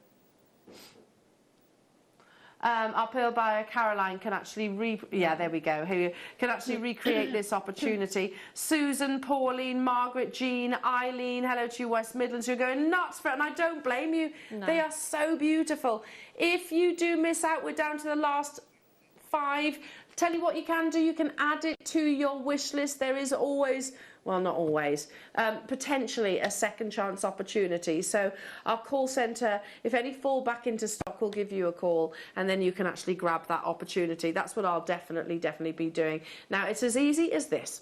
our pearl buyer Caroline can actually there we go, who can actually recreate this opportunity. Susan, Pauline, Margaret, Jean, Eileen, hello to you West Midlands, you're going nuts for it, and I don't blame you. No. They are so beautiful. If you do miss out, we're down to the last 5. Tell you what you can do, you can add it to your wish list. There is always, well, not always, potentially a second chance opportunity. So our call centre, if any fall back into stock, will give you a call, and then you can actually grab that opportunity. That's what I'll definitely be doing. Now, it's as easy as this.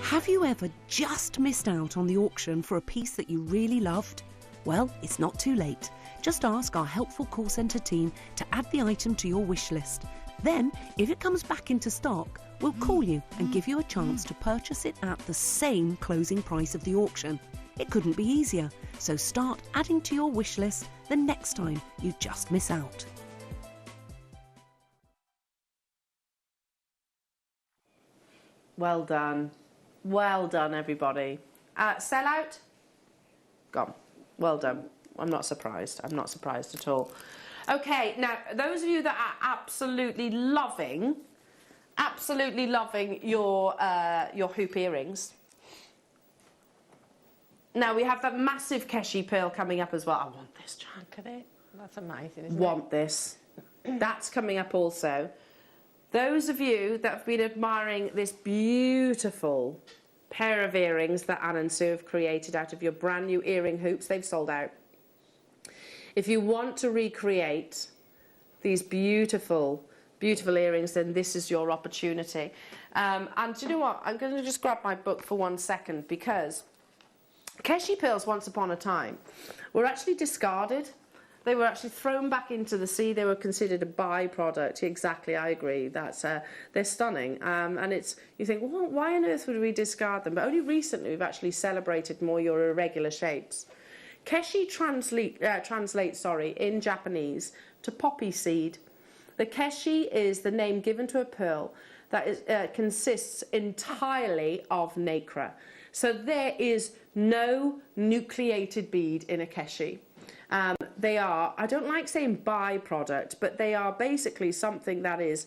Have you ever just missed out on the auction for a piece that you really loved? Well, it's not too late. Just ask our helpful call centre team to add the item to your wish list. Then, if it comes back into stock, we'll call you and give you a chance to purchase it at the same closing price of the auction. It couldn't be easier, so start adding to your wish list the next time you just miss out.
Well done. Well done, everybody. Sellout? Gone. Well done. I'm not surprised. I'm not surprised at all. Okay, now, those of you that are absolutely loving your hoop earrings. Now, we have that massive Keshi pearl coming up as well. I want this, Jan.
Look at it. That's amazing, isn't it?
Want this. That's coming up also. Those of you that have been admiring this beautiful pair of earrings that Anne and Sue have created out of your brand new earring hoops, they've sold out. If you want to recreate these beautiful, beautiful earrings, then this is your opportunity. And do you know what? I'm going to just grab my book for 1 second, because Keshi pearls, once upon a time, were actually discarded. They were actually thrown back into the sea. They were considered a byproduct. Exactly, I agree. That's they're stunning. And it's, you think, well, why on earth would we discard them? But only recently we've actually celebrated more your irregular shapes. Keshi translates in Japanese to poppy seed. The Keshi is the name given to a pearl that is, consists entirely of nacre. So there is no nucleated bead in a Keshi. They are, I don't like saying byproduct, but they are basically something that is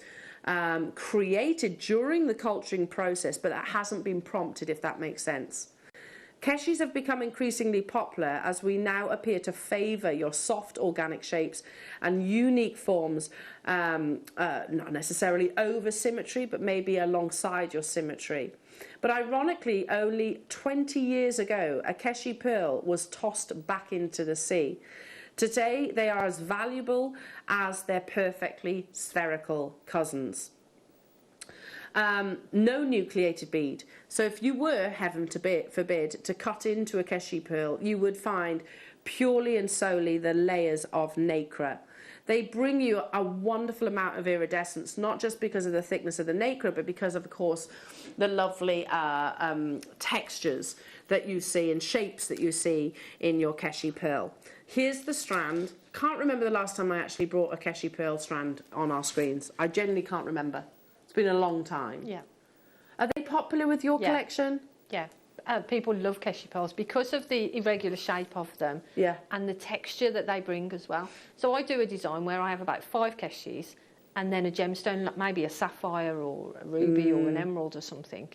created during the culturing process, but that hasn't been prompted, if that makes sense. Keshis have become increasingly popular as we now appear to favour your soft organic shapes and unique forms, not necessarily over symmetry, but maybe alongside your symmetry. But ironically, only 20 years ago, a Keshi pearl was tossed back into the sea. Today, they are as valuable as their perfectly spherical cousins. No nucleated bead. So if you were, heaven forbid, to cut into a Keshi pearl, you would find purely and solely the layers of nacre. They bring you a wonderful amount of iridescence, not just because of the thickness of the nacre, but because of course, the lovely textures that you see and shapes that you see in your Keshi pearl. Here's the strand. Can't remember the last time I actually brought a Keshi pearl strand on our screens. I genuinely can't remember. It's been a long time.
Yeah.
Are they popular with your collection?
Yeah. People love Keshi pearls because of the irregular shape of them, and the texture that they bring as well. So I do a design where I have about 5 Keshis and then a gemstone, maybe a sapphire or a ruby or an emerald or something.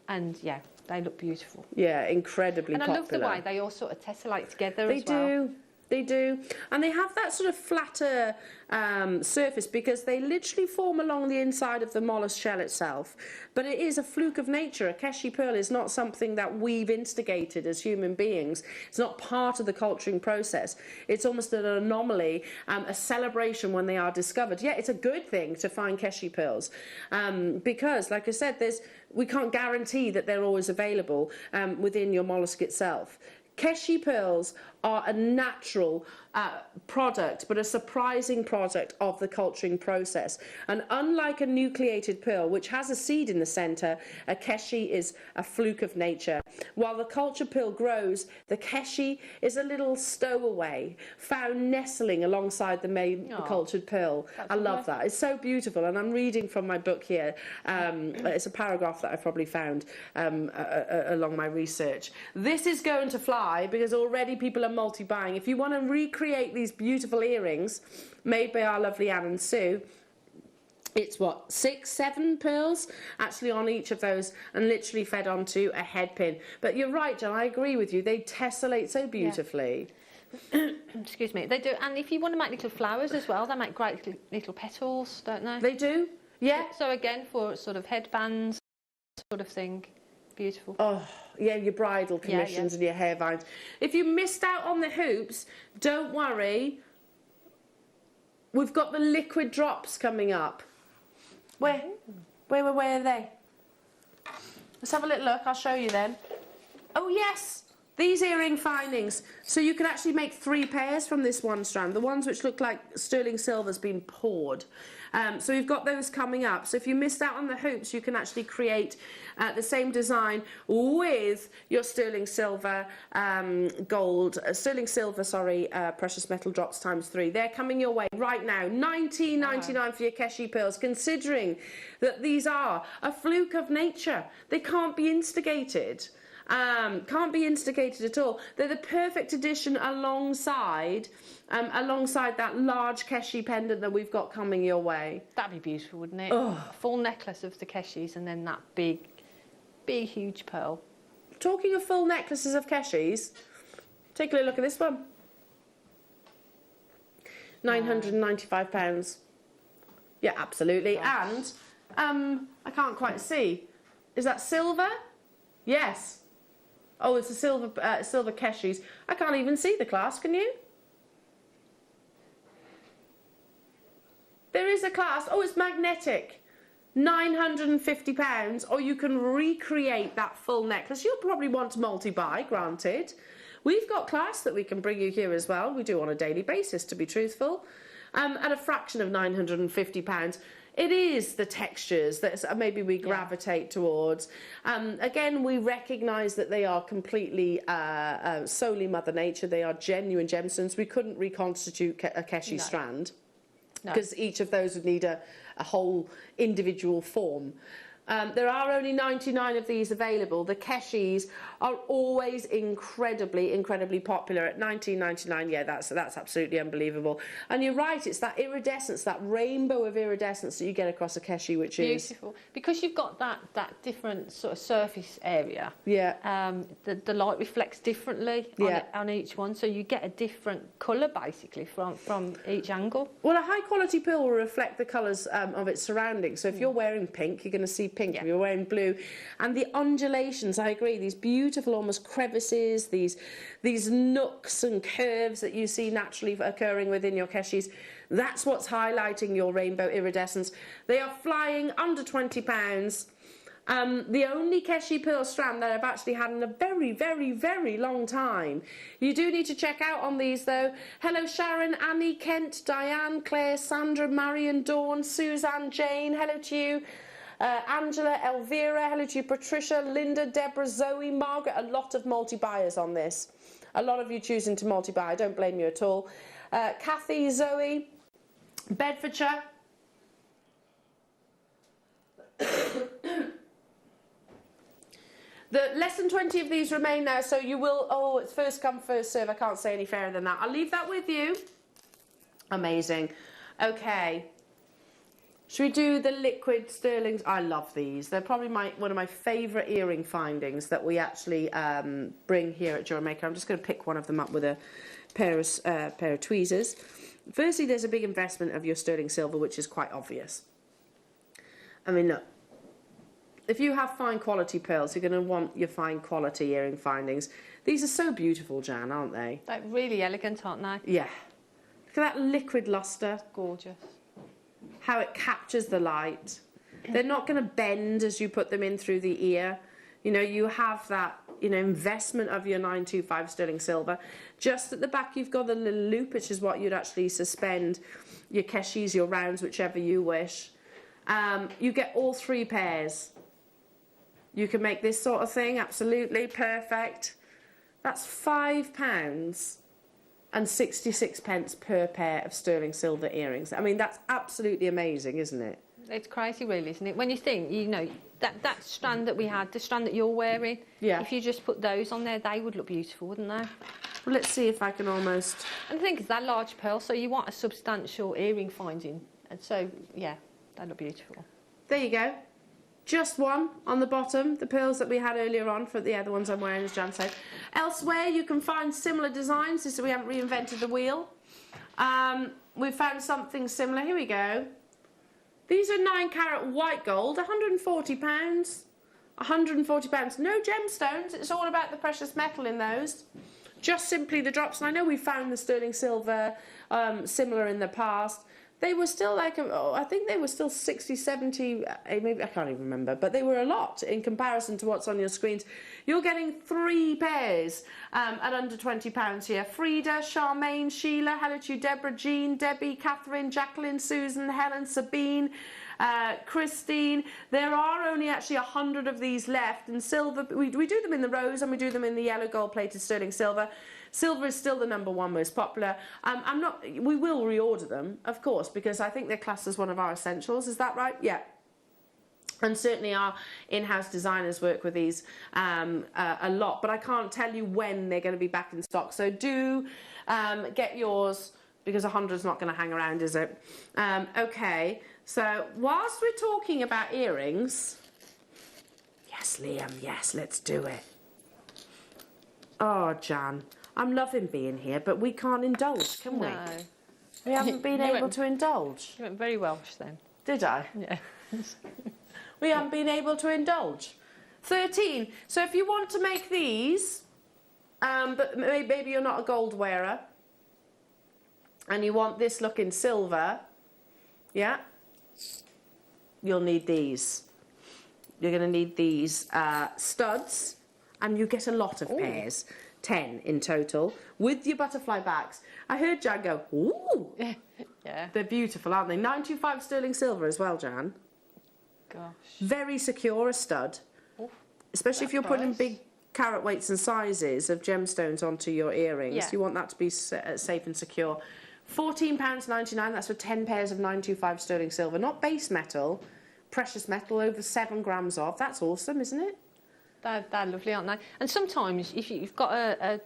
And yeah, They look beautiful.
Yeah, incredibly popular.
And I love the way they all sort of tessellate together as well.
They do. They do. And they have that sort of flatter surface because they literally form along the inside of the mollusk shell itself. But it is a fluke of nature. A Keshi pearl is not something that we've instigated as human beings. It's not part of the culturing process. It's almost an anomaly, a celebration when they are discovered. Yeah, it's a good thing to find Keshi pearls because, like I said, we can't guarantee that they're always available within your mollusk itself. Keshi pearls are a natural product, but a surprising product of the culturing process. And unlike a nucleated pearl, which has a seed in the centre, a Keshi is a fluke of nature. While the cultured pearl grows, the Keshi is a little stowaway, found nestling alongside the main cultured pearl. I love that. It's so beautiful. And I'm reading from my book here. It's a paragraph that I probably found along my research. This is going to fly because already people are multi-buying. If you want to recreate these beautiful earrings made by our lovely Anne and Sue, it's what, 6, 7 pearls actually on each of those and literally fed onto a head pin. But you're right, John, I agree with you. They tessellate so beautifully.
Yeah. Excuse me, they do. And if you want to make little flowers as well, they make great little petals, don't they?
They do, yeah.
So again, for sort of headbands sort of thing. Beautiful.
Oh, yeah, your bridal commissions and your hair vines. If you missed out on the hoops, don't worry. We've got the liquid drops coming up. Where are they? Let's have a little look. I'll show you then. Oh, yes. These earring findings. So you can actually make 3 pairs from this one strand. The ones which look like sterling silver's been poured. So we've got those coming up. So if you missed out on the hoops, you can actually create the same design with your sterling silver precious metal drops ×3. They're coming your way right now. $19.99 for your Keshi pearls, considering that these are a fluke of nature. They can't be instigated. Can't be instigated at all. They're the perfect addition alongside that large Keshi pendant that we've got coming your way.
That'd be beautiful, wouldn't it?
Oh.
A full necklace of the Keshis and then that big, huge pearl.
Talking of full necklaces of Keshis, take a little look at this one. £995. Yeah, absolutely.
Gosh.
And I can't quite see. Is that silver? Yes. Oh, it's a silver Keshis. I can't even see the clasp, can you? There is a clasp. Oh, it's magnetic. £950, or you can recreate that full necklace. You'll probably want to multi-buy, granted. We've got clasps that we can bring you here as well. We do on a daily basis, to be truthful. At a fraction of £950. It is the textures that maybe we gravitate towards. Again, we recognise that they are completely solely Mother Nature. They are genuine gemstones. We couldn't reconstitute a Keshi strand because each of those would need a whole individual form. There are only 99 of these available. The Keshis are always incredibly popular at $19.99. Yeah, that's absolutely unbelievable. And you're right, it's that iridescence, that rainbow of iridescence that you get across a Keshi, which is
beautiful. Because you've got that different sort of surface area.
Yeah.
The light reflects differently on each one, so you get a different colour basically from each angle.
Well, a high quality pearl will reflect the colours of its surroundings. So if you're wearing pink, you're going to see pink. If you're wearing blue, and the undulations, I agree, these beautiful almost crevices, these nooks and curves that you see naturally occurring within your Keshis, that's what's highlighting your rainbow iridescence. They are flying under £20. The only Keshi pearl strand that I've actually had in a very long time. You do need to check out on these though. Hello Sharon, Annie, Kent, Diane, Claire, Sandra, Marion, Dawn, Suzanne, Jane, hello to you. Angela, Elvira, hello to you, Patricia, Linda, Deborah, Zoe, Margaret, a lot of multi-buyers on this. A lot of you choosing to multi-buy, I don't blame you at all. Kathy, Zoe, Bedfordshire. The less than 20 of these remain now, so you will, it's first come, first serve, I can't say any fairer than that. I'll leave that with you. Amazing. Okay. Should we do the liquid sterlings? I love these. They're probably one of my favourite earring findings that we actually bring here at Jewellery Maker. I'm just going to pick one of them up with a pair of tweezers. Firstly, there's a big investment of your sterling silver, which is quite obvious. I mean, look, if you have fine quality pearls, you're going to want your fine quality earring findings. These are so beautiful, Jan, aren't they?
They're really elegant, aren't they?
Yeah. Look at that liquid lustre.
Gorgeous.
How it captures the light. They're not going to bend as you put them in through the ear. You know, you have that, you know, investment of your 925 sterling silver. Just at the back, you've got the little loop, which is what you'd actually suspend your keshis, your rounds, whichever you wish. You get all 3 pairs. You can make this sort of thing, absolutely perfect. That's £5.66 per pair of sterling silver earrings. I mean, that's absolutely amazing, isn't it?
It's crazy, really, isn't it? When you think, you know, that strand that we had, the strand that you're wearing,
yeah.
If you just put those on there, they would look beautiful, wouldn't they?
Well, let's see if I can almost...
And the thing is, they're large pearls, so you want a substantial earring finding. And so, yeah, they look beautiful.
There you go. Just one on the bottom, the pearls that we had earlier on for the other ones I'm wearing, as Jan said. Elsewhere, you can find similar designs, so we haven't reinvented the wheel. We've found something similar. Here we go. These are 9-carat white gold, £140. £140. No gemstones. It's all about the precious metal in those. Just simply the drops. And I know we found the sterling silver similar in the past. They were still like, I think they were still 60, 70, maybe, I can't even remember, but they were a lot in comparison to what's on your screens. You're getting 3 pairs at under £20 here. Frida, Charmaine, Sheila, hello to you, Deborah, Jean, Debbie, Catherine, Jacqueline, Susan, Helen, Sabine, Christine. There are only actually 100 of these left, and silver, we do them in the rose and we do them in the yellow gold plated sterling silver. Silver is still the #1 most popular. We will reorder them, of course, because I think they're classed as one of our essentials. Is that right? Yeah. And certainly our in-house designers work with these a lot, but I can't tell you when they're going to be back in stock. So do get yours, because 100 is not going to hang around, is it? Okay, so whilst we're talking about earrings... Yes, Liam, yes, let's do it. Oh, Jan, I'm loving being here, but we can't indulge, can we?
No.
We haven't been able to indulge.
You went very Welsh then.
Did I?
Yeah.
We haven't been able to indulge. 13. So if you want to make these, but maybe you're not a gold wearer, and you want this look in silver, yeah, you'll need these. You're going to need these studs, and you get a lot of pairs. 10 in total, with your butterfly backs. I heard Jan go, ooh!
Yeah.
They're beautiful, aren't they? 925 sterling silver as well, Jan.
Gosh.
Very secure, a stud.
Oof,
especially if you're putting big carat weights and sizes of gemstones onto your earrings.
Yeah.
You want that to be safe and secure. £14.99, that's for 10 pairs of 925 sterling silver. Not base metal, precious metal, over 7 grams of. That's awesome, isn't it?
They're lovely, aren't they? And sometimes if you've got a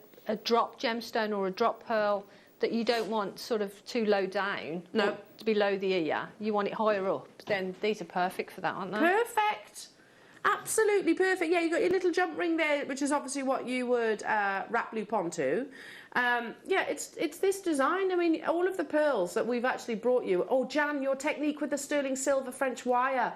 drop gemstone or a drop pearl that you don't want sort of too low down,
no,
to below the ear, you want it higher up, then these are perfect for that, aren't they?
Perfect. Absolutely perfect. Yeah, you've got your little jump ring there, which is obviously what you would wrap loop onto. Yeah, it's this design. I mean, all of the pearls that we've actually brought you. Oh, Jan, your technique with the sterling silver French wire.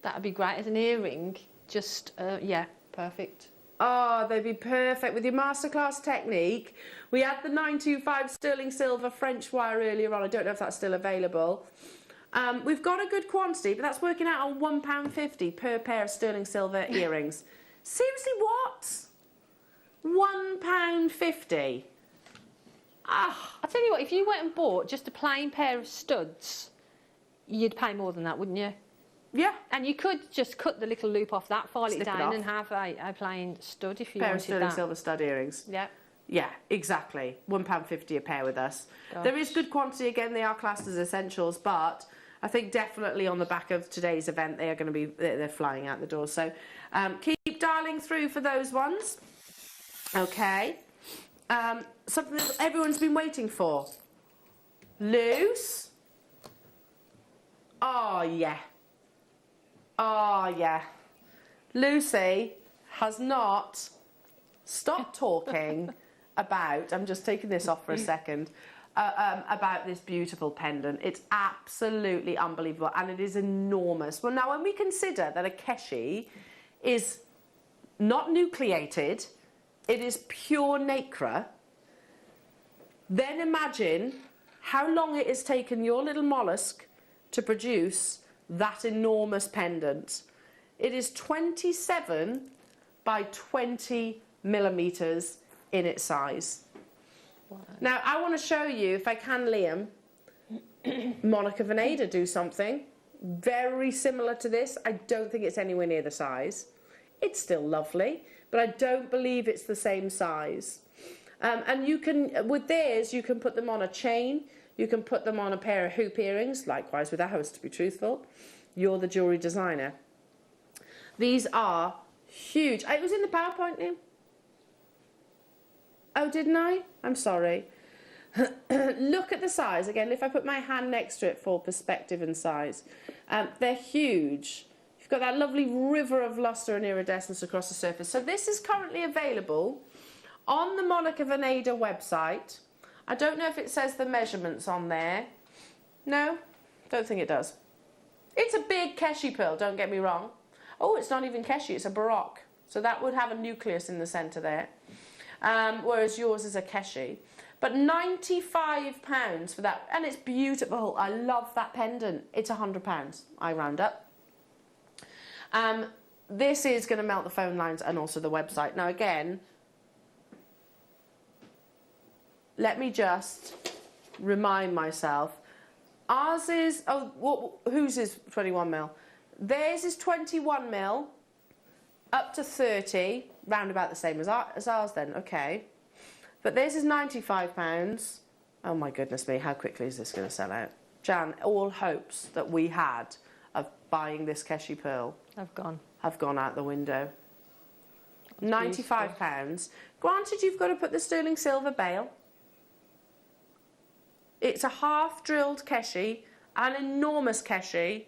That would be great as an earring. Just, yeah, perfect.
Oh, they'd be perfect with your masterclass technique. We had the 925 sterling silver French wire earlier on. I don't know if that's still available. We've got a good quantity, but that's working out on £1.50 per pair of sterling silver earrings. Seriously, what? £1.50? Ah,
I'll tell you what, if you went and bought just a plain pair of studs, you'd pay more than that, wouldn't you?
Yeah.
And you could just cut the little loop off that, file
Slip
it down and have a plain stud if you
pair
wanted
of sterling
that.
silver stud earrings.
Yeah.
Yeah, exactly. £1.50 a pair with us.
Gosh.
There is good quantity. Again, they are classed as essentials, but I think definitely on the back of today's event, they are going to be, they're flying out the door. So keep dialing through for those ones. Okay. Something that everyone's been waiting for. Loose. Oh, yeah. Oh, yeah. Lucy has not stopped talking about, I'm just taking this off for a second, about this beautiful pendant. It's absolutely unbelievable, and it is enormous. Well, now, when we consider that a keshi is not nucleated, it is pure nacre, then imagine how long it has taken your little mollusk to produce that enormous pendant. It is 27 by 20 millimetres in its size. Wow. Now, I want to show you, if I can, Liam, Monica Veneda do something very similar to this. I don't think it's anywhere near the size. It's still lovely, but I don't believe it's the same size. And you can, with theirs, you can put them on a chain, you can put them on a pair of hoop earrings, likewise with ours, to be truthful. You're the jewellery designer. These are huge. It was in the PowerPoint, Liam. Oh, didn't I? I'm sorry. Look at the size. Again, if I put my hand next to it for perspective and size. They're huge. You've got that lovely river of lustre and iridescence across the surface. So this is currently available on the Monica Veneda website. I don't know if it says the measurements on there. No, don't think it does. It's a big keshi pearl, don't get me wrong. Oh, it's not even keshi, it's a baroque. So that would have a nucleus in the centre there. Whereas yours is a keshi. But £95 for that, and it's beautiful. I love that pendant. It's £100, I round up. This is going to melt the phone lines and also the website. Now again, let me just remind myself. Ours is, whose is 21mm? Theirs is 21mm, up to 30, round about the same as ours then, okay. But theirs is £95. Oh my goodness me, how quickly is this going to sell out? Jan, all hopes that we had of buying this keshi pearl have gone out the window. That's £95. Beautiful. Granted, you've got to put the sterling silver bail. It's a half-drilled keshi, an enormous keshi.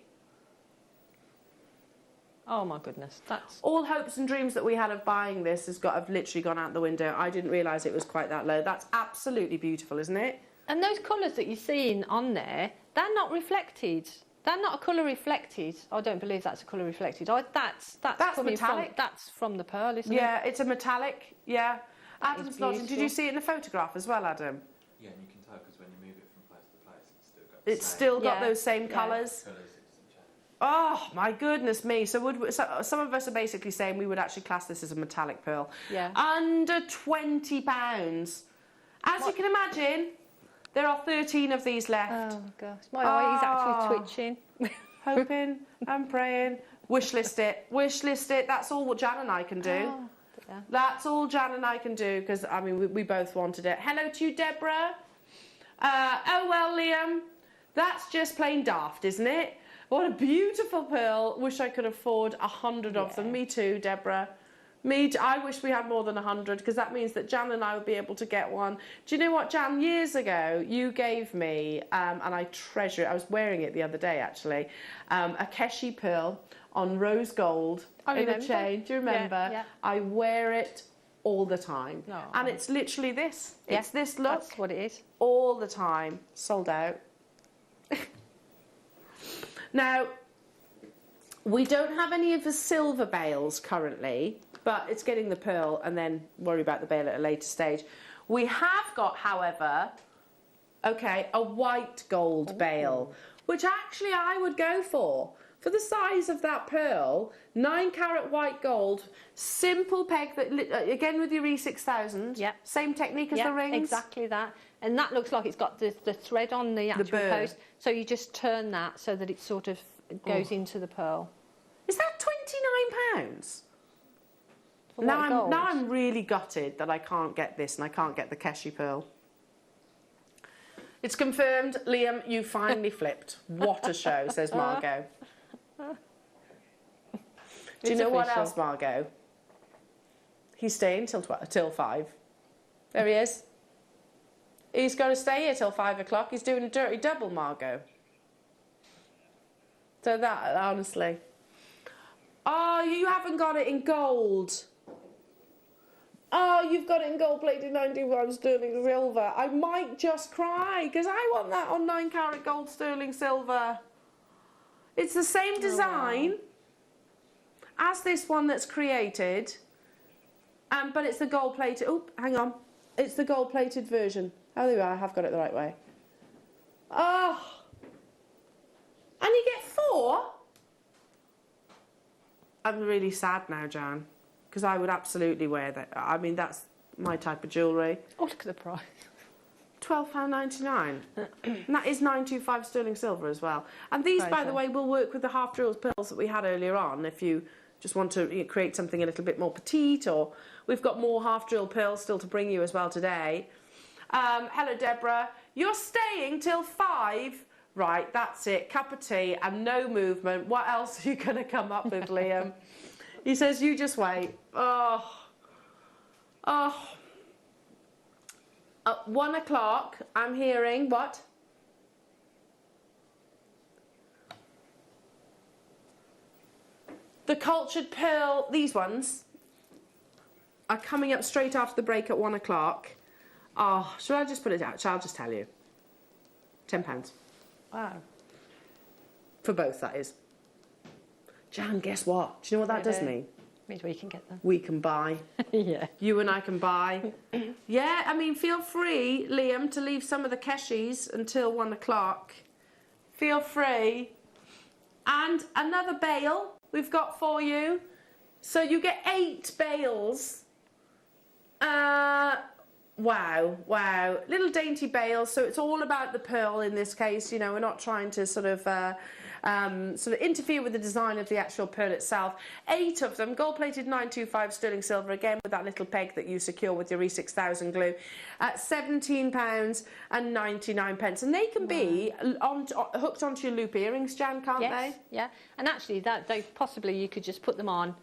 Oh my goodness, that's...
All hopes and dreams that we had of buying this have literally gone out the window. I didn't realise it was quite that low. That's absolutely beautiful, isn't it?
And those colours that you're seeing on there, they're not reflected. They're not a colour reflected. I don't believe that's a colour reflected. That's
metallic.
That's from the pearl, isn't it?
Yeah, it's a metallic, yeah. Adam's nodding. Did you see it in the photograph as well, Adam?
Yeah, and you can tell because when you move it from place to place,
it's still got those same colours. Oh my goodness me! So some of us are basically saying we would actually class this as a metallic pearl.
Yeah.
Under £20. As you can imagine, there are 13 of these left.
Oh gosh, my eye is actually twitching.
Hoping and praying. Wish list it. Wish list it. That's all what Jan and I can do.
Oh, yeah.
That's all Jan and I can do because I mean we both wanted it. Hello to you, Deborah. Oh well, Liam, that's just plain daft, isn't it? What a beautiful pearl. Wish I could afford 100 of them. Me too, Deborah. I wish we had more than 100 because that means that Jan and I would be able to get one. Do you know what, Jan? Years ago, you gave me, and I treasure it, I was wearing it the other day actually, a keshi pearl on rose gold in a chain. Do you remember?
Yeah.
I wear it all the time.
No.
And it's literally this.
Yeah,
it's this look.
That's what it is.
All the time. Sold out. Now, we don't have any of the silver bails currently, but it's getting the pearl and then worry about the bail at a later stage. We have got, however, a white gold bail, which actually I would go for. For the size of that pearl, 9-carat white gold, simple peg, that again with your E6000,
yeah.
Same technique as the rings?
Exactly that. And that looks like it's got the thread on the actual post. So you just turn that so that it sort of goes into the pearl.
Is that £29? Now I'm really gutted that I can't get this and I can't get the keshi pearl. It's confirmed, Liam, you finally flipped. What a show, says Margot. Do you know what else, Margot? He's staying till 5. There he is. He's going to stay here till 5 o'clock. He's doing a dirty double, Margot. So that, honestly. Oh, you haven't got it in gold. Oh, you've got it in gold-plated 95 sterling silver. I might just cry, because I want that on 9-carat gold sterling silver. It's the same design as this one that's created, but it's the gold-plated... Oh, hang on. It's the gold-plated version. Oh, there we are. I have got it the right way. Oh. And you get 4? I'm really sad now, Jan, because I would absolutely wear that. I mean, that's my type of jewellery.
Oh, look at the price.
£12.99. And that is 925 sterling silver as well. And these, by the way, will work with the half-drilled pearls that we had earlier on if you just want to create something a little bit more petite, or we've got more half-drilled pearls still to bring you as well today. Hello, Deborah. You're staying till 5? Right, that's it. Cup of tea and no movement. What else are you going to come up with, Liam? He says, you just wait. Oh. Oh. At 1 o'clock, I'm hearing what? The cultured pearl, these ones, are coming up straight after the break at 1 o'clock. Oh, shall I just put it out? Shall I just tell you? £10.
Wow.
For both, that is. Jan, guess what? Do you know what that does mean?
Means we can get them.
We can buy.
Yeah.
You and I can buy. Yeah, I mean, feel free, Liam, to leave some of the keshies until 1 o'clock. Feel free. And another bale we've got for you. So you get 8 bales. Wow, wow. Little dainty bales, so it's all about the pearl in this case. You know, we're not trying to sort of interfere with the design of the actual pearl itself. 8 of them, gold-plated 925 sterling silver, again with that little peg that you secure with your E6000 glue, at £17.99. And they can be hooked onto your loop earrings, Jan, can't they?
Yeah, and actually they possibly you could just put them on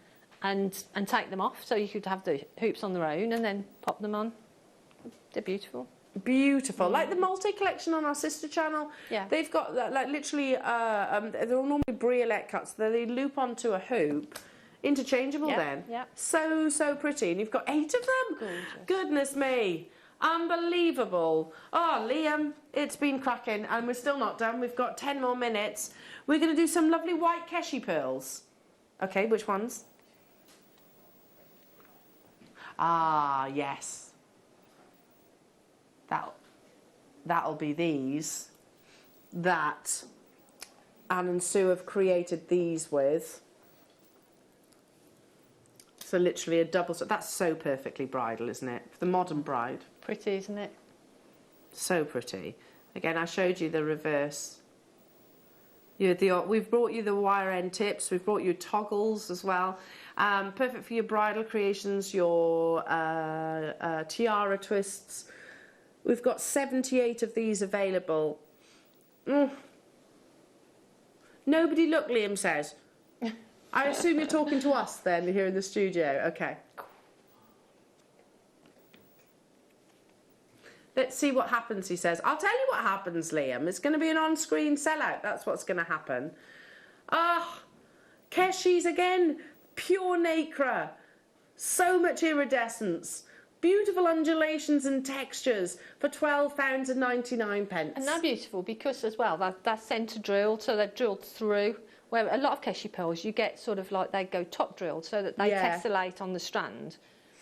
and take them off, so you could have the hoops on their own and then pop them on. They're beautiful. Beautiful. Like the multi-collection on our sister channel. Yeah. They've got, like, literally, they're normally briolette cuts. They loop onto a hoop. Interchangeable then. Yeah. So, so pretty. And you've got 8 of them. Gorgeous. Goodness me. Unbelievable. Oh, Liam, it's been cracking. And we're still not done. We've got 10 more minutes. We're going to do some lovely white keshi pearls. Okay, which ones? Ah, yes. That'll be these that Anne and Sue have created these with. So literally a double. That's so perfectly bridal, isn't it? For the modern bride. Pretty, isn't it? So pretty. Again, I showed you the reverse. We've brought you the wire end tips. We've brought you toggles as well. Perfect for your bridal creations, your tiara twists. We've got 78 of these available. Nobody look, Liam says. I assume you're talking to us then, here in the studio. Okay. Let's see what happens, he says. I'll tell you what happens, Liam. It's going to be an on-screen sellout. That's what's going to happen. Ah, keshis again. Pure nacre. So much iridescence. Beautiful undulations and textures for £12.99. And they're beautiful because as well, they're centre drilled, so they're drilled through. Where a lot of keshi pearls, you get sort of like they go top drilled so that they tessellate on the strand,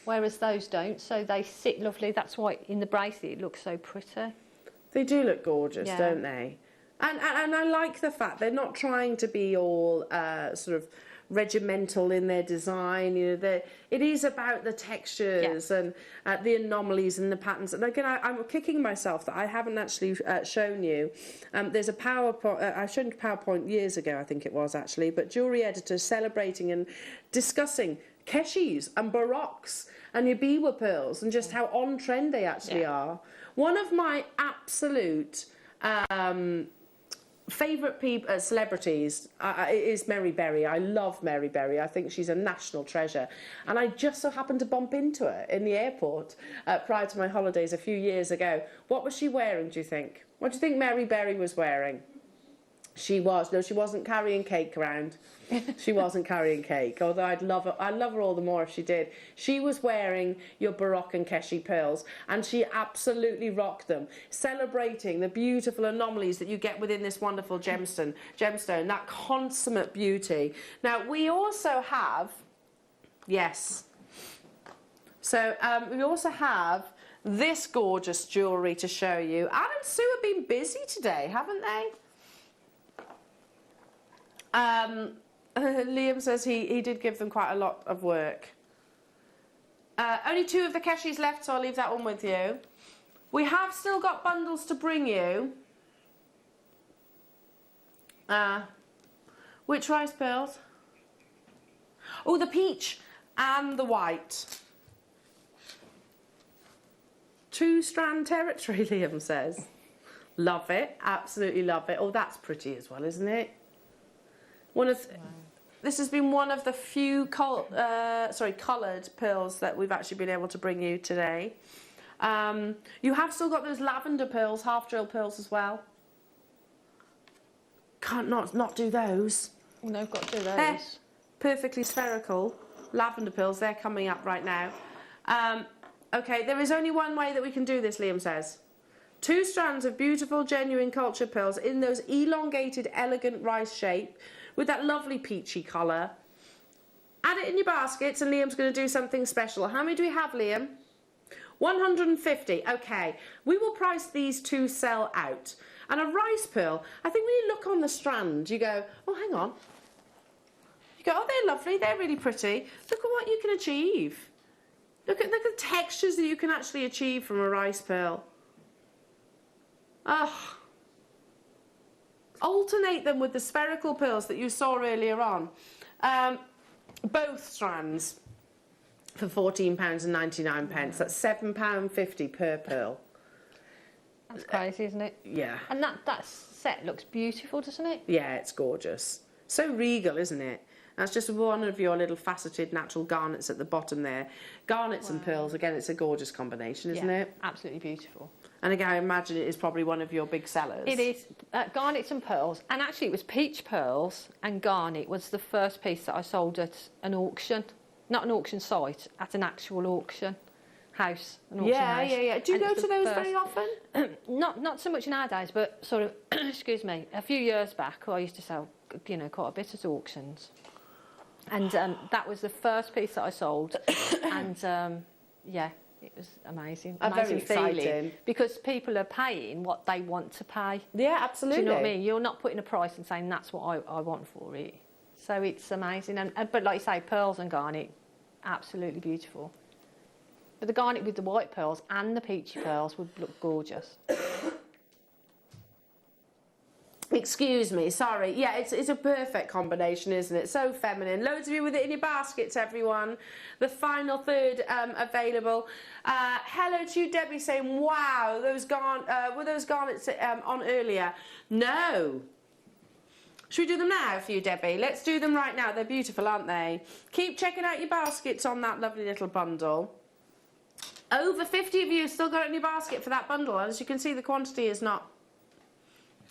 whereas those don't, so they sit lovely. That's why in the bracelet it looks so pretty. They do look gorgeous, don't they? And I like the fact they're not trying to be all sort of regimental in their design. You know, it is about the textures and the anomalies and the patterns. And again, I'm kicking myself that I haven't actually shown you. There's a PowerPoint. I showed you PowerPoint years ago, I think it was actually, but jewellery editors celebrating and discussing keshis and baroques and your biwa pearls and just how on trend they actually are. One of my absolute favourite celebrities is Mary Berry. I love Mary Berry. I think she's a national treasure. And I just so happened to bump into her in the airport prior to my holidays a few years ago. What was she wearing, do you think? What do you think Mary Berry was wearing?
She was. No, she wasn't carrying cake around. She wasn't carrying cake, although I'd love her all the more if she did. She was wearing your Baroque and Keshi pearls, and she absolutely rocked them, celebrating the beautiful anomalies that you get within this wonderful gemstone, that consummate beauty. Now, we also have, yes, so we also have this gorgeous jewellery to show you. Anne and Sue have been busy today, haven't they? Liam says he did give them quite a lot of work. Only 2 of the Keshis left, so I'll leave that one with you. We have still got bundles to bring you. Which rice pearls? Oh, the peach and the white. 2-strand territory, Liam says. Love it, absolutely love it. Oh, that's pretty as well, isn't it? This has been one of the few coloured pearls that we've actually been able to bring you today. You have still got those lavender pearls, half drill pearls as well. Can't not do those.
No, I've got to do those.
Perfectly spherical lavender pearls, they're coming up right now. Okay, there is only one way that we can do this, Liam says. 2 strands of beautiful, genuine culture pearls in those elongated, elegant rice shape with that lovely peachy colour. Add it in your baskets and Liam's going to do something special. How many do we have, Liam? 150. Okay, we will price these to sell out. And a rice pearl, I think when you look on the strand, you go, oh, hang on. You go, oh, they're lovely, they're really pretty. Look at what you can achieve. Look at the textures that you can actually achieve from a rice pearl. Oh. Alternate them with the spherical pearls that you saw earlier on. Both strands for £14.99. That's £7.50 per pearl.
That's crazy, isn't it?
Yeah.
And that set looks beautiful, doesn't it?
Yeah, it's gorgeous. So regal, isn't it? That's just one of your little faceted natural garnets at the bottom there. Garnets and pearls, again, it's a gorgeous combination, isn't it?
Absolutely beautiful.
And again, I imagine it is probably one of your big sellers.
It is. Garnets and pearls. And actually, it was peach pearls and garnet was the first piece that I sold at an auction. Not an auction site, at an actual auction house. An auction house.
Yeah. Do you go to those very often?
Not so much nowadays, but sort of, excuse me, a few years back, I used to sell, quite a bit at auctions. And that was the first piece that I sold. And, it was amazing. Amazing feeling. Because people are paying what they want to pay.
Yeah, absolutely.
Do you know what I mean? You're not putting a price and saying that's what I want for it. So it's amazing. But like you say, pearls and garnet, absolutely beautiful. But the garnet with the white pearls and the peachy pearls would look gorgeous.
Excuse me, sorry. Yeah, it's a perfect combination, isn't it? So feminine. Loads of you with it in your baskets, everyone. The final third available. Hello to you, Debbie, saying, wow, were those garnets on earlier? No. Should we do them now for you, Debbie? Let's do them right now. They're beautiful, aren't they? Keep checking out your baskets on that lovely little bundle. Over 50 of you have still got it in your basket for that bundle. As you can see, the quantity is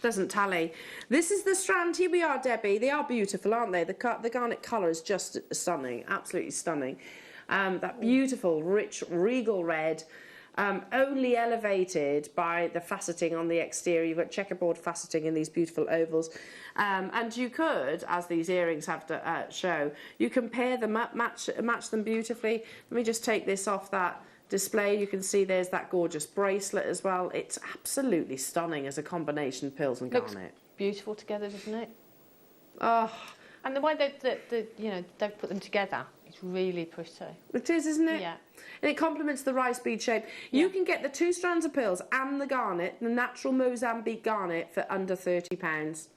doesn't tally. This is the strand. Here we are, Debbie. They are beautiful, aren't they? The garnet colour is just stunning, absolutely stunning. That beautiful, rich, regal red, only elevated by the faceting on the exterior. You've got checkerboard faceting in these beautiful ovals. And you could, as these earrings have to show, you can pair them up, match them beautifully. Let me just take this off that display. You can see there's that gorgeous bracelet as well. It's absolutely stunning as a combination of pearls and garnet.
Looks beautiful together, doesn't it?
Oh,
and the way they've put them together, it's really pretty.
It is, isn't it?
Yeah.
And it complements the rice bead shape. You can get the 2 strands of pearls and the garnet, the natural Mozambique garnet, for under £30.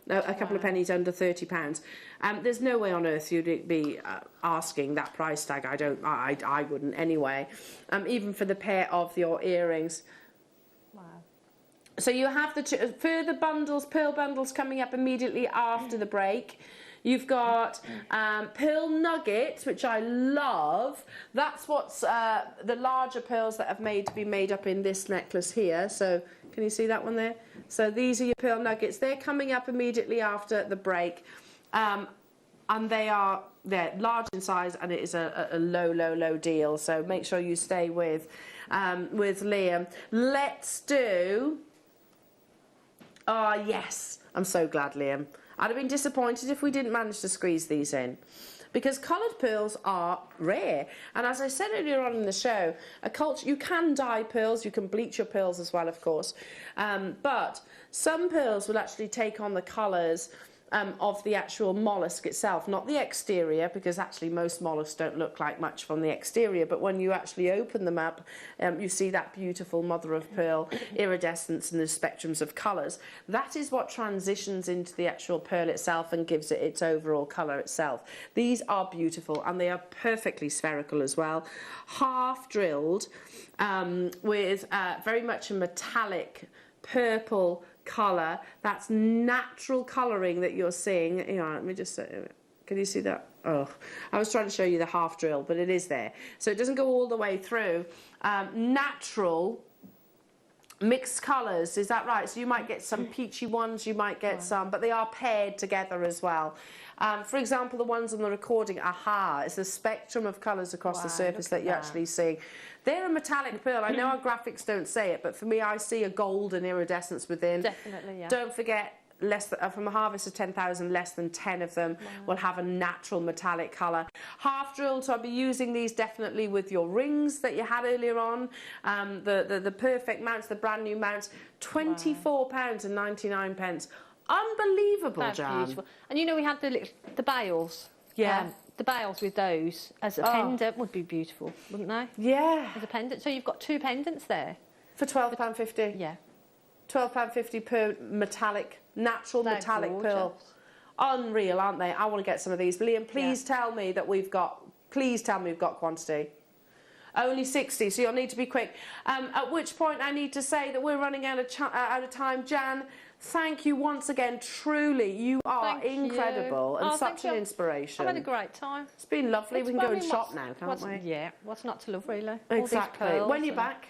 No, a couple of pennies under £30. There's no way on earth you'd be asking that price tag. I wouldn't anyway. Even for the pair of your earrings.
Wow.
So you have the further bundles, pearl bundles, coming up immediately after the break. You've got pearl nuggets, which I love. That's what's the larger pearls that have been made up in this necklace here. So can you see that one there? So these are your pearl nuggets. They're coming up immediately after the break. And they're large in size, and it is a low deal. So make sure you stay with Liam. Let's do... Oh, yes. I'm so glad, Liam. I'd have been disappointed if we didn't manage to squeeze these in, because coloured pearls are rare. And as I said earlier on in the show, you can dye pearls, you can bleach your pearls as well, of course, but some pearls will actually take on the colours of the actual mollusk itself, not the exterior, because actually most mollusks don't look like much from the exterior, but when you actually open them up, you see that beautiful mother of pearl iridescence and the spectrums of colours. That is what transitions into the actual pearl itself and gives it its overall colour itself. These are beautiful, and they are perfectly spherical as well, half drilled, with very much a metallic purple colour. That's natural colouring that you're seeing. Let me just can you see that? Oh, I was trying to show you the half drill, but it is there. So it doesn't go all the way through. Natural mixed colours, is that right? So you might get some peachy ones, you might get some, but they are paired together as well. For example, the ones on the recording, it's the spectrum of colours across the surface that you're actually seeing. They're a metallic pearl. I know our graphics don't say it, but for me, I see a golden iridescence within.
Definitely, yeah.
Don't forget, from a harvest of 10,000, less than 10 of them will have a natural metallic colour. Half drilled, so I'll be using these definitely with your rings that you had earlier on. The perfect mounts, the brand new mounts, £24.99. Unbelievable, Jan.
Beautiful. And we had the bales.
Yeah.
The bales with those as a pendant would be beautiful, wouldn't they?
Yeah.
As a pendant. So you've got 2 pendants there.
For £12.50?
Yeah.
£12.50 per natural metallic pearl. Unreal, aren't they? I want to get some of these. Liam, please tell me that we've got quantity. Only 60, so you'll need to be quick. At which point I need to say that we're running out of time. Jan, thank you once again. Truly, you are incredible and such an inspiration.
I've had a great time.
It's been lovely. We can go and shop now, can't we?
Yeah, what's not to love, really?
Exactly.
All these pearls.
When are you back?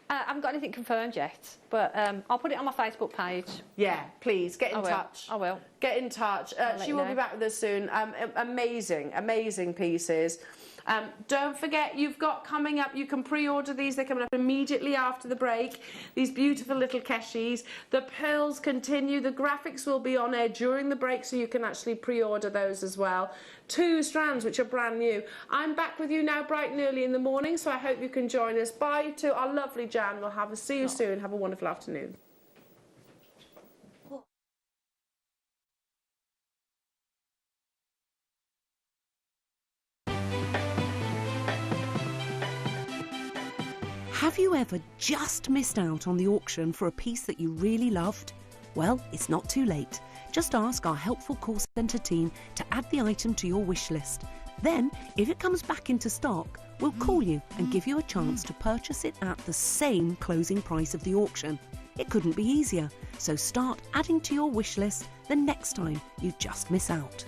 I haven't got anything confirmed yet, but I'll put it on my Facebook page.
Yeah, please, get in touch.
I will.
Get in touch. She will be back with us soon. Amazing pieces. Don't forget, you've got coming up, you can pre-order these, they're coming up immediately after the break, these beautiful little keshis. The pearls continue, the graphics will be on air during the break, so you can actually pre-order those as well. 2 strands, which are brand new. I'm back with you now bright and early in the morning, so I hope you can join us. Bye to our lovely Jan. We'll see you soon. Have a wonderful afternoon.
Have you ever just missed out on the auction for a piece that you really loved? Well, it's not too late. Just ask our helpful call centre team to add the item to your wish list. Then, if it comes back into stock, we'll call you and give you a chance to purchase it at the same closing price of the auction. It couldn't be easier, so start adding to your wish list the next time you just miss out.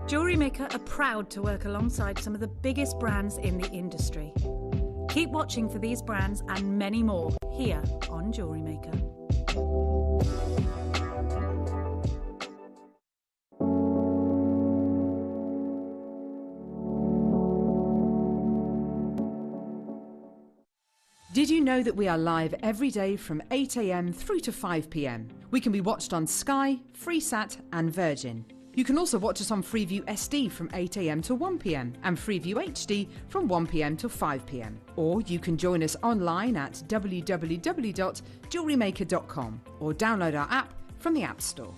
Jewellery Maker are proud to work alongside some of the biggest brands in the industry. Keep watching for these brands and many more here on Jewellery Maker.
Did you know that we are live every day from 8 AM through to 5 PM? We can be watched on Sky, Freesat and Virgin. You can also watch us on Freeview SD from 8 AM to 1 PM and Freeview HD from 1 PM to 5 PM. Or you can join us online at www.jewellerymaker.com or download our app from the App Store.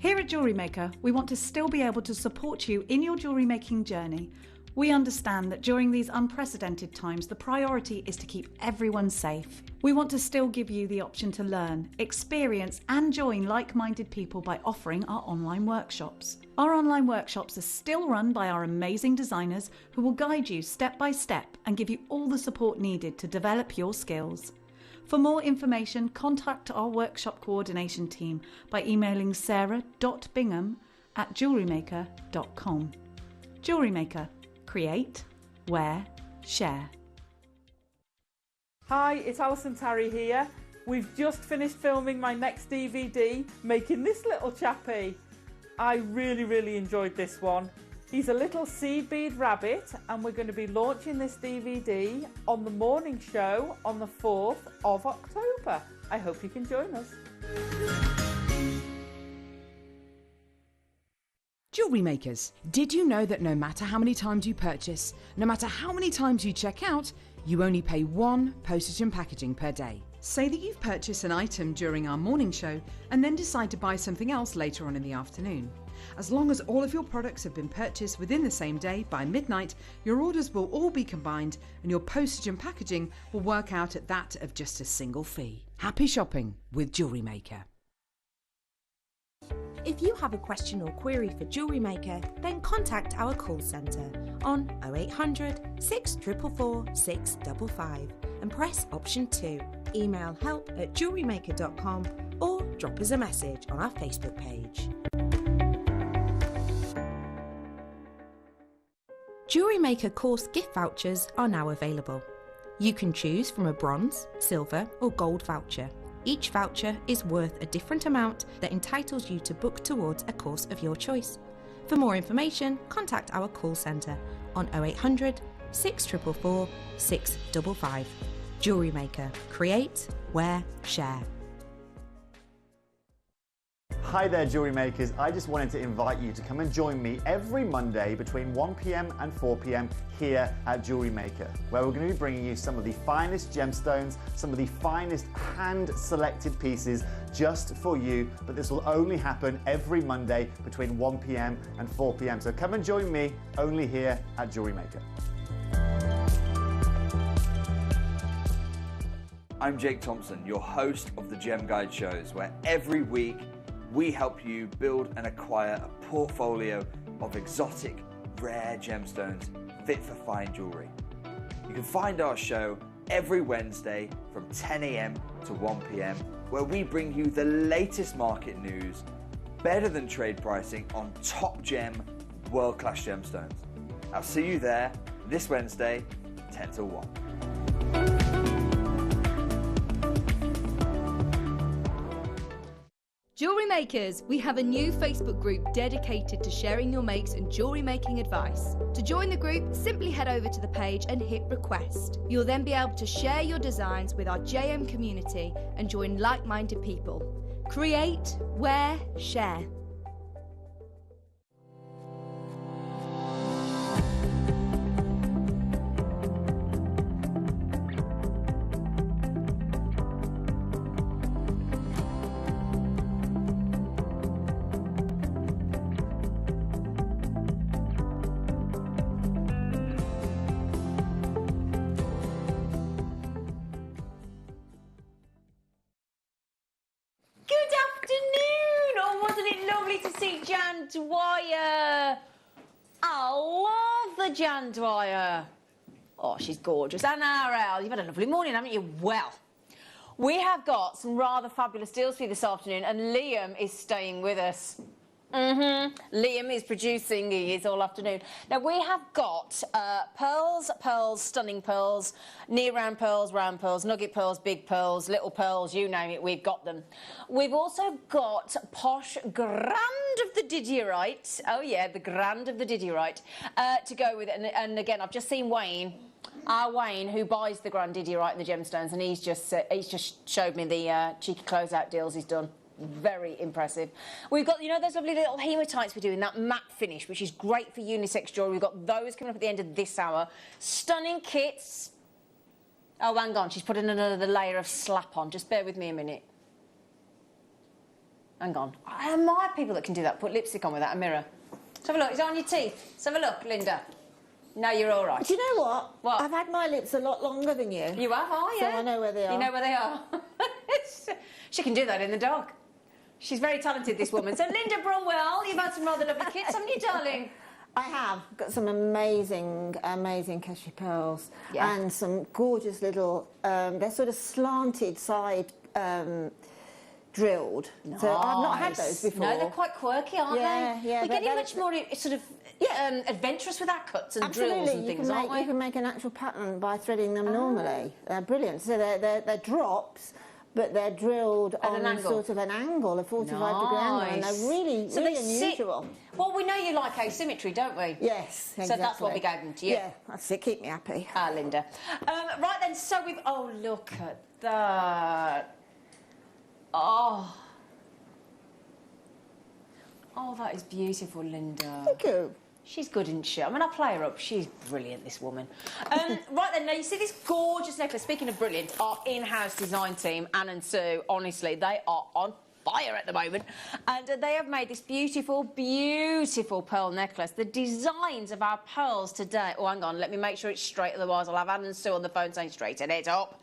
Here at Jewellery Maker, we want to still be able to support you in your jewellery making journey. We understand that during these unprecedented times, the priority is to keep everyone safe. We want to still give you the option to learn, experience and join like-minded people by offering our online workshops. Our online workshops are still run by our amazing designers who will guide you step by step and give you all the support needed to develop your skills. For more information, contact our workshop coordination team by emailing sarah.bingham@jewellerymaker.com. Jewellery Maker. Create, wear, share.
Hi, it's Alison Tarry here. We've just finished filming my next DVD, making this little chappie. I really enjoyed this one. He's a little seed bead rabbit, and we're going to be launching this DVD on the morning show on the 4th of October. I hope you can join us.
Jewellery makers, did you know that no matter how many times you purchase, no matter how many times you check out, you only pay one postage and packaging per day? Say that you've purchased an item during our morning show and then decide to buy something else later on in the afternoon. As long as all of your products have been purchased within the same day by midnight, your orders will all be combined and your postage and packaging will work out at that of just a single fee. Happy shopping with Jewellery Maker.
If you have a question or query for Jewellery Maker, then contact our call centre on 0800 644 655 and press option 2. Email help@jewellerymaker.com or drop us a message on our Facebook page. Jewellery Maker course gift vouchers are now available. You can choose from a bronze, silver or gold voucher. Each voucher is worth a different amount that entitles you to book towards a course of your choice. For more information, contact our call centre on 0800 644 655. Jewellery Maker. Create, wear, share.
Hi there, Jewellery Makers. I just wanted to invite you to come and join me every Monday between 1 p.m. and 4 p.m. here at Jewellery Maker, where we're going to be bringing you some of the finest gemstones, some of the finest hand-selected pieces just for you. But this will only happen every Monday between 1 p.m. and 4 p.m. So come and join me only here at Jewellery Maker.
I'm Jake Thompson, your host of the Gem Guide shows, where every week we help you build and acquire a portfolio of exotic, rare gemstones fit for fine jewellery. You can find our show every Wednesday from 10 a.m. to 1 p.m, where we bring you the latest market news, better than trade pricing on top gem, world-class gemstones. I'll see you there this Wednesday, 10 till 1.
Jewellery Makers, we have a new Facebook group dedicated to sharing your makes and jewellery making advice. To join the group, simply head over to the page and hit request. You'll then be able to share your designs with our JM community and join like-minded people. Create, wear, share.
Dwyer. I love the Jan Dwyer. Oh, she's gorgeous. And RL, you've had a lovely morning, haven't you? Well, we have got some rather fabulous deals for you this afternoon, and Liam is staying with us. Liam is producing, he is all afternoon. Now we have got pearls, stunning pearls, near round pearls, nugget pearls, big pearls, little pearls, you name it, we've got them. We've also got posh grand of the Didiorite, oh yeah, the grand of the Didiorite, to go with it. And again, I've just seen Wayne, our Wayne, who buys the grand Didiorite and the gemstones, and he's just showed me the cheeky closeout deals he's done. Very impressive. We've got, you know, those lovely little hematites we're doing, that matte finish, which is great for unisex jewellery. We've got those coming up at the end of this hour. Stunning kits. Oh, hang on, she's putting another layer of slap on. Just bear with me a minute. Hang on. I admire people that can do that. Put lipstick on without a mirror. Let's have a look. Is it on your teeth? Let's have a look, Linda. No, you're all right.
Do you know what?
What?
I've had my lips a lot longer than you.
You have, oh yeah.
So I know where they are.
You know where they are. She can do that in the dark. She's very talented, this woman. So, Linda Bromwell, you've had some rather lovely kits, haven't you, darling?
I have got some amazing cashmere pearls and some gorgeous little, they're sort of slanted side drilled.
Nice.
So I've not had those before.
No, they're quite quirky, aren't they?
Yeah,
We're getting much more sort of adventurous with our cuts and drills and things, aren't we?
You can make an actual pattern by threading them normally. They're brilliant. So they're drops, but they're drilled on sort of an angle, a 45-degree angle, and they're really unusual.
Well, we know you like asymmetry, don't we?
Yes, exactly.
So that's what we gave them to you.
Yeah, that's it. Keep me happy.
Ah, Linda. Right then, so we've... Oh, look at that. Oh. Oh, that is beautiful, Linda.
Thank you.
She's good, isn't she? I mean, I play her up. She's brilliant, this woman. Right then, now you see this gorgeous necklace. Speaking of brilliant, our in-house design team, Anne and Sue, honestly, they are on fire at the moment. And they have made this beautiful, beautiful pearl necklace. The designs of our pearls today... Oh, hang on, let me make sure it's straight, otherwise I'll have Anne and Sue on the phone saying, straighten it up.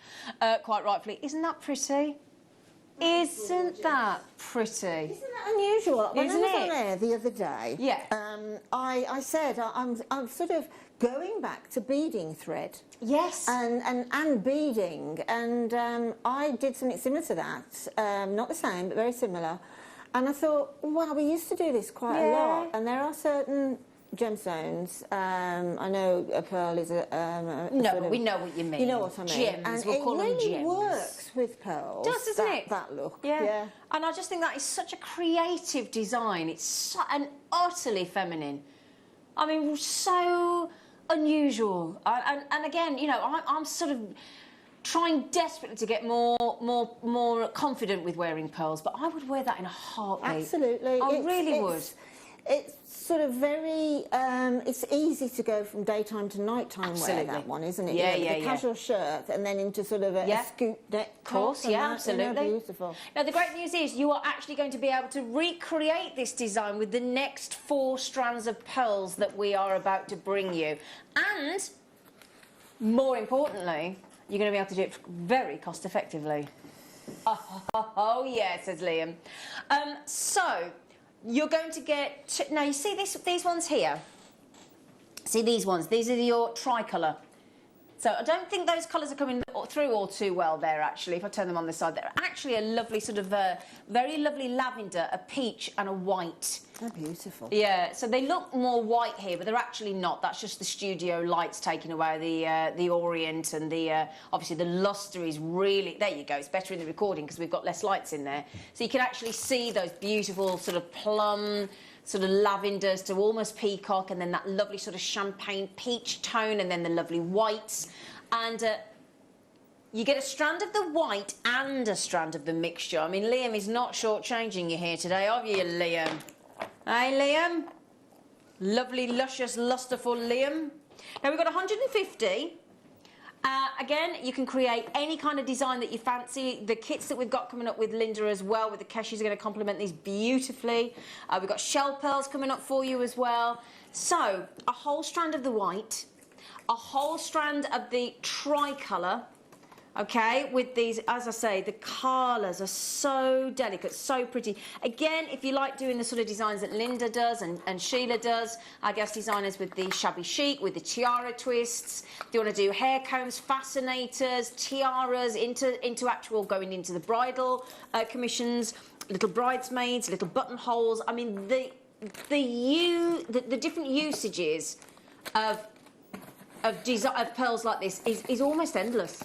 Quite rightfully. Isn't that pretty? Isn't that pretty?
Isn't that unusual? When
Isn't
I was
it?
on air the other day, I said I'm sort of going back to beading thread.
Yes.
And beading, and I did something similar to that, not the same, but very similar. And I thought, wow, we used to do this quite a lot, and there are certain gemstones. I know a pearl is a
no, but we know what you mean.
You know what I mean.
Gems,
and
we'll call them gems.
It really works with pearls.
Does, doesn't it?
That look.
Yeah. And I just think that is such a creative design. It's and utterly feminine. I mean, so unusual. And again, you know, I'm sort of trying desperately to get more confident with wearing pearls, but I would wear that in a heartbeat.
Absolutely.
I really would.
It's sort of very, it's easy to go from daytime to nighttime wearing that one, isn't it?
Yeah,
you know, with a casual shirt and then into sort of a scoop neck.
Of course, yeah, absolutely.
You know, beautiful.
Now, the great news is you are actually going to be able to recreate this design with the next 4 strands of pearls that we are about to bring you. And, more importantly, you're going to be able to do it very cost effectively. Oh yeah, says Liam. So, you're going to get... Now, you see these ones here? See these ones? These are your tricolour. So I don't think those colours are coming through all too well there, actually, if I turn them on this side. They're actually a lovely sort of very lovely lavender, a peach and a white.
They're beautiful.
Yeah, so they look more white here, but they're actually not. That's just the studio lights taking away the orient, and the obviously the lustre is really... There you go, it's better in the recording because we've got less lights in there. So you can actually see those beautiful sort of plum... sort of lavenders to almost peacock, and then that lovely sort of champagne peach tone, and then the lovely whites. And you get a strand of the white and a strand of the mixture. I mean, Liam is not shortchanging you here today, are you, Liam? Hey, Liam? Lovely, luscious, lustreful Liam. Now, we've got 150. Again, you can create any kind of design that you fancy. The kits that we've got coming up with Linda as well, with the cashews, are going to complement these beautifully. We've got shell pearls coming up for you as well. So, a whole strand of the white, a whole strand of the tricolour, okay, with these, as I say, the colours are so delicate, so pretty. Again, if you like doing the sort of designs that Linda does and Sheila does, our guest designers with the shabby chic, with the tiara twists, if you want to do hair combs, fascinators, tiaras, into actual going into the bridal commissions, little bridesmaids, little buttonholes. I mean, the different usages of pearls like this is almost endless,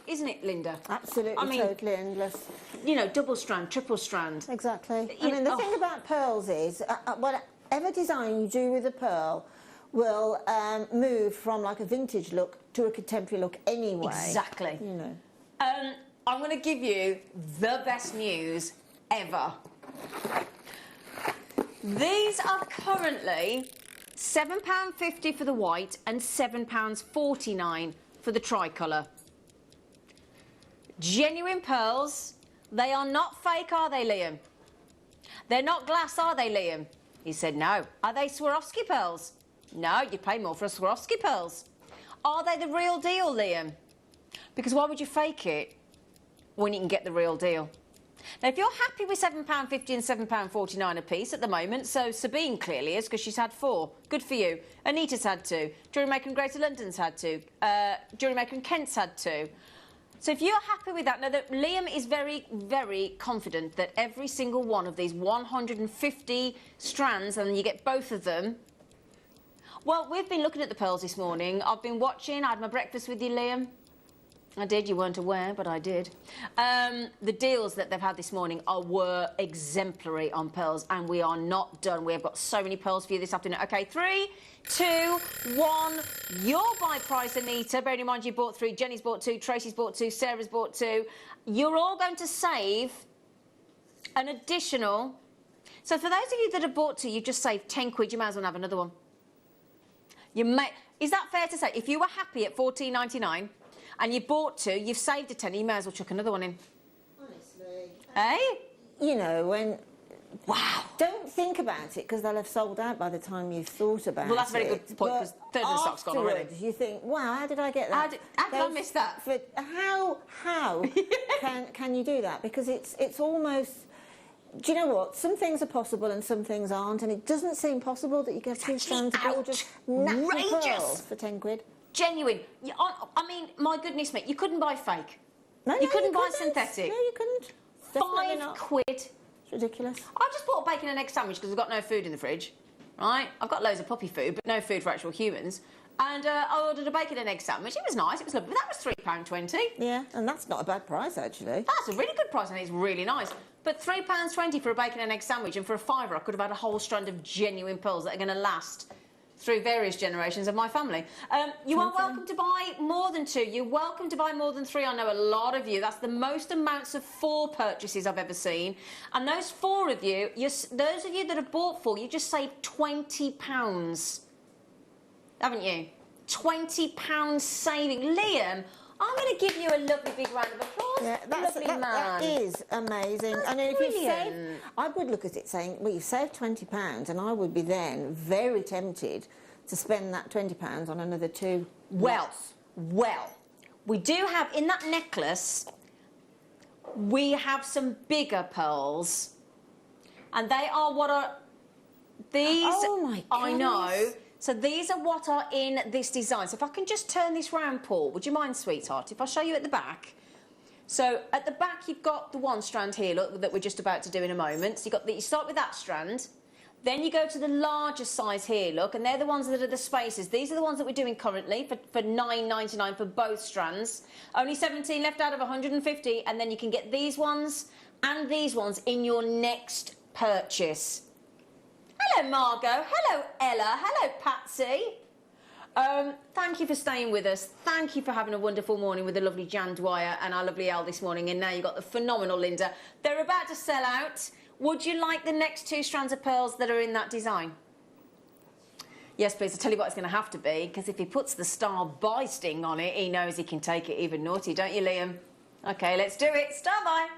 isn't it, Linda?
Absolutely, I mean, totally endless.
You know, double strand, triple strand.
Exactly. I mean, the thing about pearls is, whatever design you do with a pearl will move from like a vintage look to a contemporary look anyway.
Exactly.
You know.
I'm going to give you the best news ever. These are currently £7.50 for the white and £7.49 for the tricolour. Genuine pearls. They are not fake, are they, Liam? They're not glass, are they, Liam? He said no. Are they Swarovski pearls? No, you pay more for a Swarovski pearls. Are they the real deal, Liam? Because why would you fake it when you can get the real deal? Now, if you're happy with £7.50 and £7.49 a piece at the moment, so Sabine clearly is because she's had 4. Good for you. Anita's had 2. Jewellery Maker in Greater London's had 2. Jewellery Maker in Kent's had 2. So if you're happy with that, now that Liam is very, very confident that every single one of these 150 strands, and you get both of them. Well, we've been looking at the pearls this morning. I've been watching. I had my breakfast with you, Liam. I did. You weren't aware, but I did. The deals that they've had this morning were exemplary on pearls, and we are not done. We have got so many pearls for you this afternoon. OK, 3, 2, 1. Your buy price, Anita. Bearing in mind you bought 3, Jenny's bought 2, Tracy's bought 2, Sarah's bought 2. You're all going to save an additional... So for those of you that have bought 2, you've just saved 10 quid. You might as well have another one. You may... Is that fair to say? If you were happy at $14.99 and you bought 2, you've saved a tenner, you may as well chuck another one in.
Honestly.
Eh?
You know, when...
Wow.
Don't think about it, because they'll have sold out by the time you've thought about it.
Well, that's a very good point, because third of the stock's gone already.
Afterwards, you think, wow, how did I get that?
How did I miss that?
How can you do that? Because it's almost... Do you know what? Some things are possible and some things aren't, and it doesn't seem possible that you get 2 strands of gorgeous natural pearls for 10 quid.
Genuine. I mean, my goodness me, you couldn't buy fake.
No,
you couldn't buy synthetic.
No, you couldn't. Definitely not.
5 quid.
It's ridiculous.
I just bought a bacon and egg sandwich because I've got no food in the fridge, right? I've got loads of puppy food, but no food for actual humans. And I ordered a bacon and egg sandwich. It was nice, it was lovely, but that was £3.20.
Yeah, and that's not a bad price, actually.
That's a really good price, and it's really nice. But £3.20 for a bacon and egg sandwich, and for a £5 I could have had a whole strand of genuine pearls that are going to last through various generations of my family. You are welcome to buy more than 2. You're welcome to buy more than 3. I know a lot of you. That's the most amounts of 4 purchases I've ever seen. And those 4 of you, those of you that have bought 4, you just saved £20. Haven't you? £20 saving. Liam, I'm going to give you a lovely big round of applause.
Yeah, that is amazing.
That's
I mean, if you
brilliant.
save, I would look at it saying, well, you've saved £20, and I would be then very tempted to spend that £20 on another 2.
Well, we do have, in that necklace, we have some bigger pearls. And they are what are... These...
Oh, my goodness.
I know. So these are what are in this design. So if I can just turn this round, Paul, would you mind, sweetheart, if I show you at the back? So at the back, you've got the 1 strand here, look, that we're just about to do in a moment. So you start with that strand. Then you go to the larger size here, look, and they're the ones that are the spacers. These are the ones that we're doing currently for $9.99 for both strands. Only 17 left out of 150, and then you can get these ones and these ones in your next purchase. Hello, Margot. Hello, Ella. Hello, Patsy. Thank you for staying with us. Thank you for having a wonderful morning with the lovely Jan Dwyer and our lovely Elle this morning. And now you've got the phenomenal Linda. They're about to sell out. Would you like the next 2 strands of pearls that are in that design? Yes, please. I'll tell you what it's going to have to be, because if he puts the star by sting on it, he knows he can take it even naughty, don't you, Liam? OK, let's do it. Star by.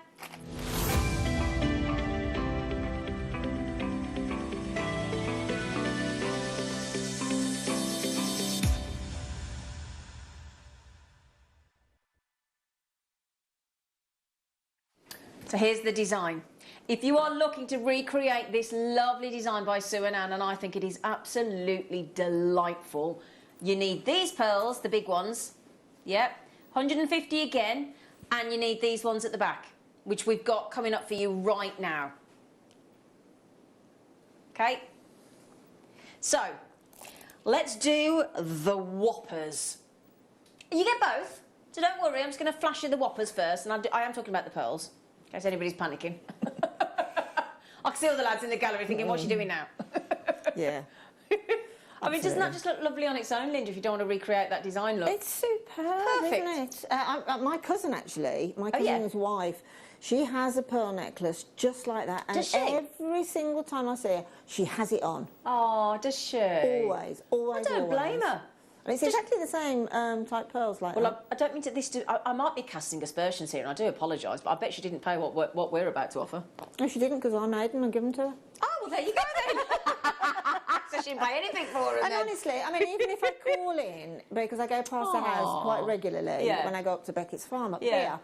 So here's the design. If you are looking to recreate this lovely design by Sue and Anne, and I think it is absolutely delightful, you need these pearls, the big ones, yep, 150 again, and you need these ones at the back, which we've got coming up for you right now. Okay? So, let's do the Whoppers. You get both, so don't worry, I'm just going to flash you the Whoppers first, and I am talking about the pearls. In case anybody's panicking. I can see all the lads in the gallery thinking, what's she doing now?
Yeah.
I mean, doesn't that just look lovely on its own, Linda, if you don't want to recreate that design look?
It's superb,
Perfect.
isn't it? My cousin, actually, my cousin's wife, she has a pearl necklace just like that. And
does she?
Every single time I see her, she has it on.
Oh, does she?
Always, always,
I don't blame her.
And it's exactly the same type pearls like that.
Well, I don't mean to this. I might be casting aspersions here, and I do apologise, but I bet she didn't pay what we're about to offer.
No, she didn't, because I made them and given them to her.
Oh, well, there you go then. so she didn't buy anything for her.
And honestly, I mean, even if I call in, because I go past the house quite regularly when I go up to Beckett's farm up here,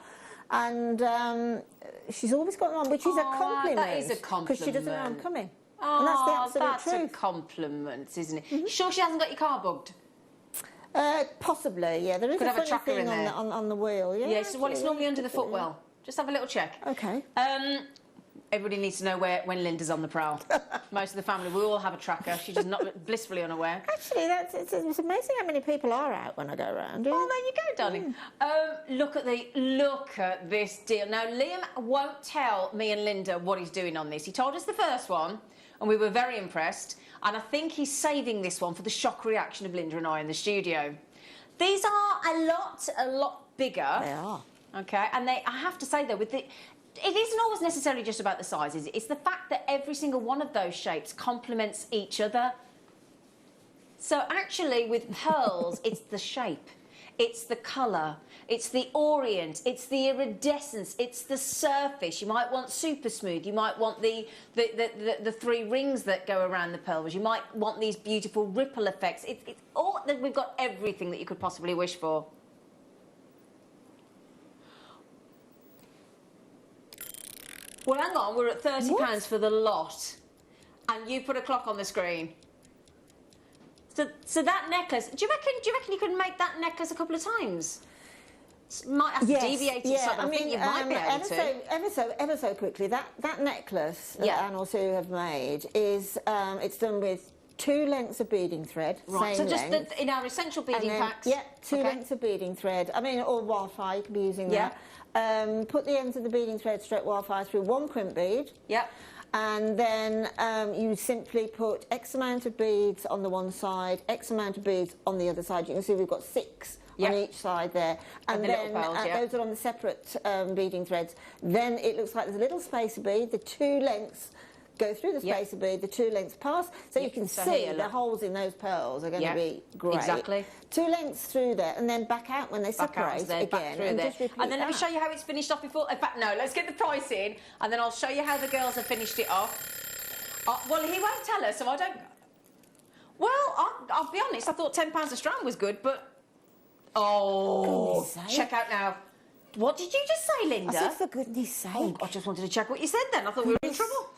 and she's always got them on, which is a compliment.
That is a compliment.
Because she doesn't know I'm coming. And that's the absolute truth.
A compliment, isn't it? Sure she hasn't got your car bugged?
Possibly, yeah. There is
Could
a
have a
funny
tracker
thing
in there.
on the wheel. Yeah,
Yes, well, it's normally under the footwell. Just have a little check.
Okay.
Everybody needs to know when Linda's on the prowl. Most of the family, we all have a tracker. She's just not blissfully unaware.
Actually, it's amazing how many people are out when I go around. Yeah.
Oh, there you go, darling. Look at this deal. Now, Liam won't tell me and Linda what he's doing on this. He told us the first one, and we were very impressed. And I think he's saving this one for the shock reaction of Linda and I in the studio. These are a lot bigger.
They are.
Okay, and I have to say though, it isn't always necessarily just about the sizes. It's the fact that every single one of those shapes complements each other. So actually, with pearls, it's the shape, it's the colour, it's the orient, it's the iridescence, it's the surface. You might want super smooth. You might want the 3 rings that go around the pearls. You might want these beautiful ripple effects. It's all. We've got everything that you could possibly wish for. Well, hang on, we're at £30 for the lot, and you put a clock on the screen. So that necklace, do you reckon you could make that necklace a couple of times? Might have to deviate it slightly. I think you might be able to.
Ever so quickly. That necklace that Anne or Sue have made is it's done with 2 lengths of beading thread.
Right.
Same
so just
length.
in our essential beading packs.
Yeah, 2 lengths of beading thread. I mean, or wildfire. You can be using that. Put the ends of the beading thread straight wildfire through 1 crimp bead.
Yep.
And then you simply put X amount of beads on the one side, X amount of beads on the other side. You can see we've got 6 on each side there. And then those are on the separate beading threads. Then it looks like there's a little spacer bead, the 2 lengths go through the spacer bead, the 2 lengths pass, so you can see the holes in those pearls are going to be great.
Exactly.
2 lengths through there, and then back out when they separate again.
And then let me show you how it's finished off before. In fact, no, let's get the price in, and then I'll show you how the girls have finished it off. Well, he won't tell us, so I don't. Well, I'll be honest. I thought £10 a strand was good, but check out now. What did you just say, Linda?
I said, for goodness sake.
Oh, I just wanted to check what you said then. I thought we were in trouble.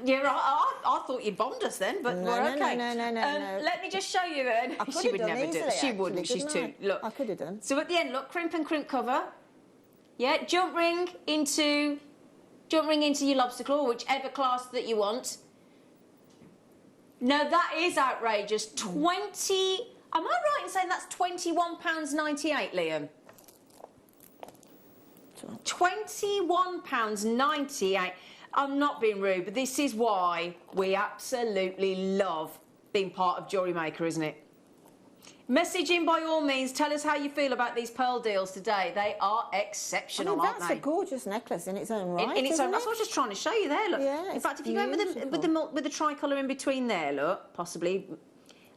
Yeah, I thought you'd bombed us then, but we're okay.
No.
Let me just show you then. She would never do it. She wouldn't. She's too. Look.
I could have done.
So at the end, look, crimp and crimp cover. Yeah, jump ring into your lobster claw, whichever class that you want. No, that is outrageous. 20. Am I right in saying that's £21.98, Liam? £21.98. I'm not being rude, but this is why we absolutely love being part of Jewellery Maker, isn't it? Message in by all means. Tell us how you feel about these pearl deals today. They are exceptional, aren't they?
That's a gorgeous necklace in its own right.
In its own. That's what I was just trying to show you there. Look.
Yeah,
in fact, if you go with the tricolour in between there, look, possibly.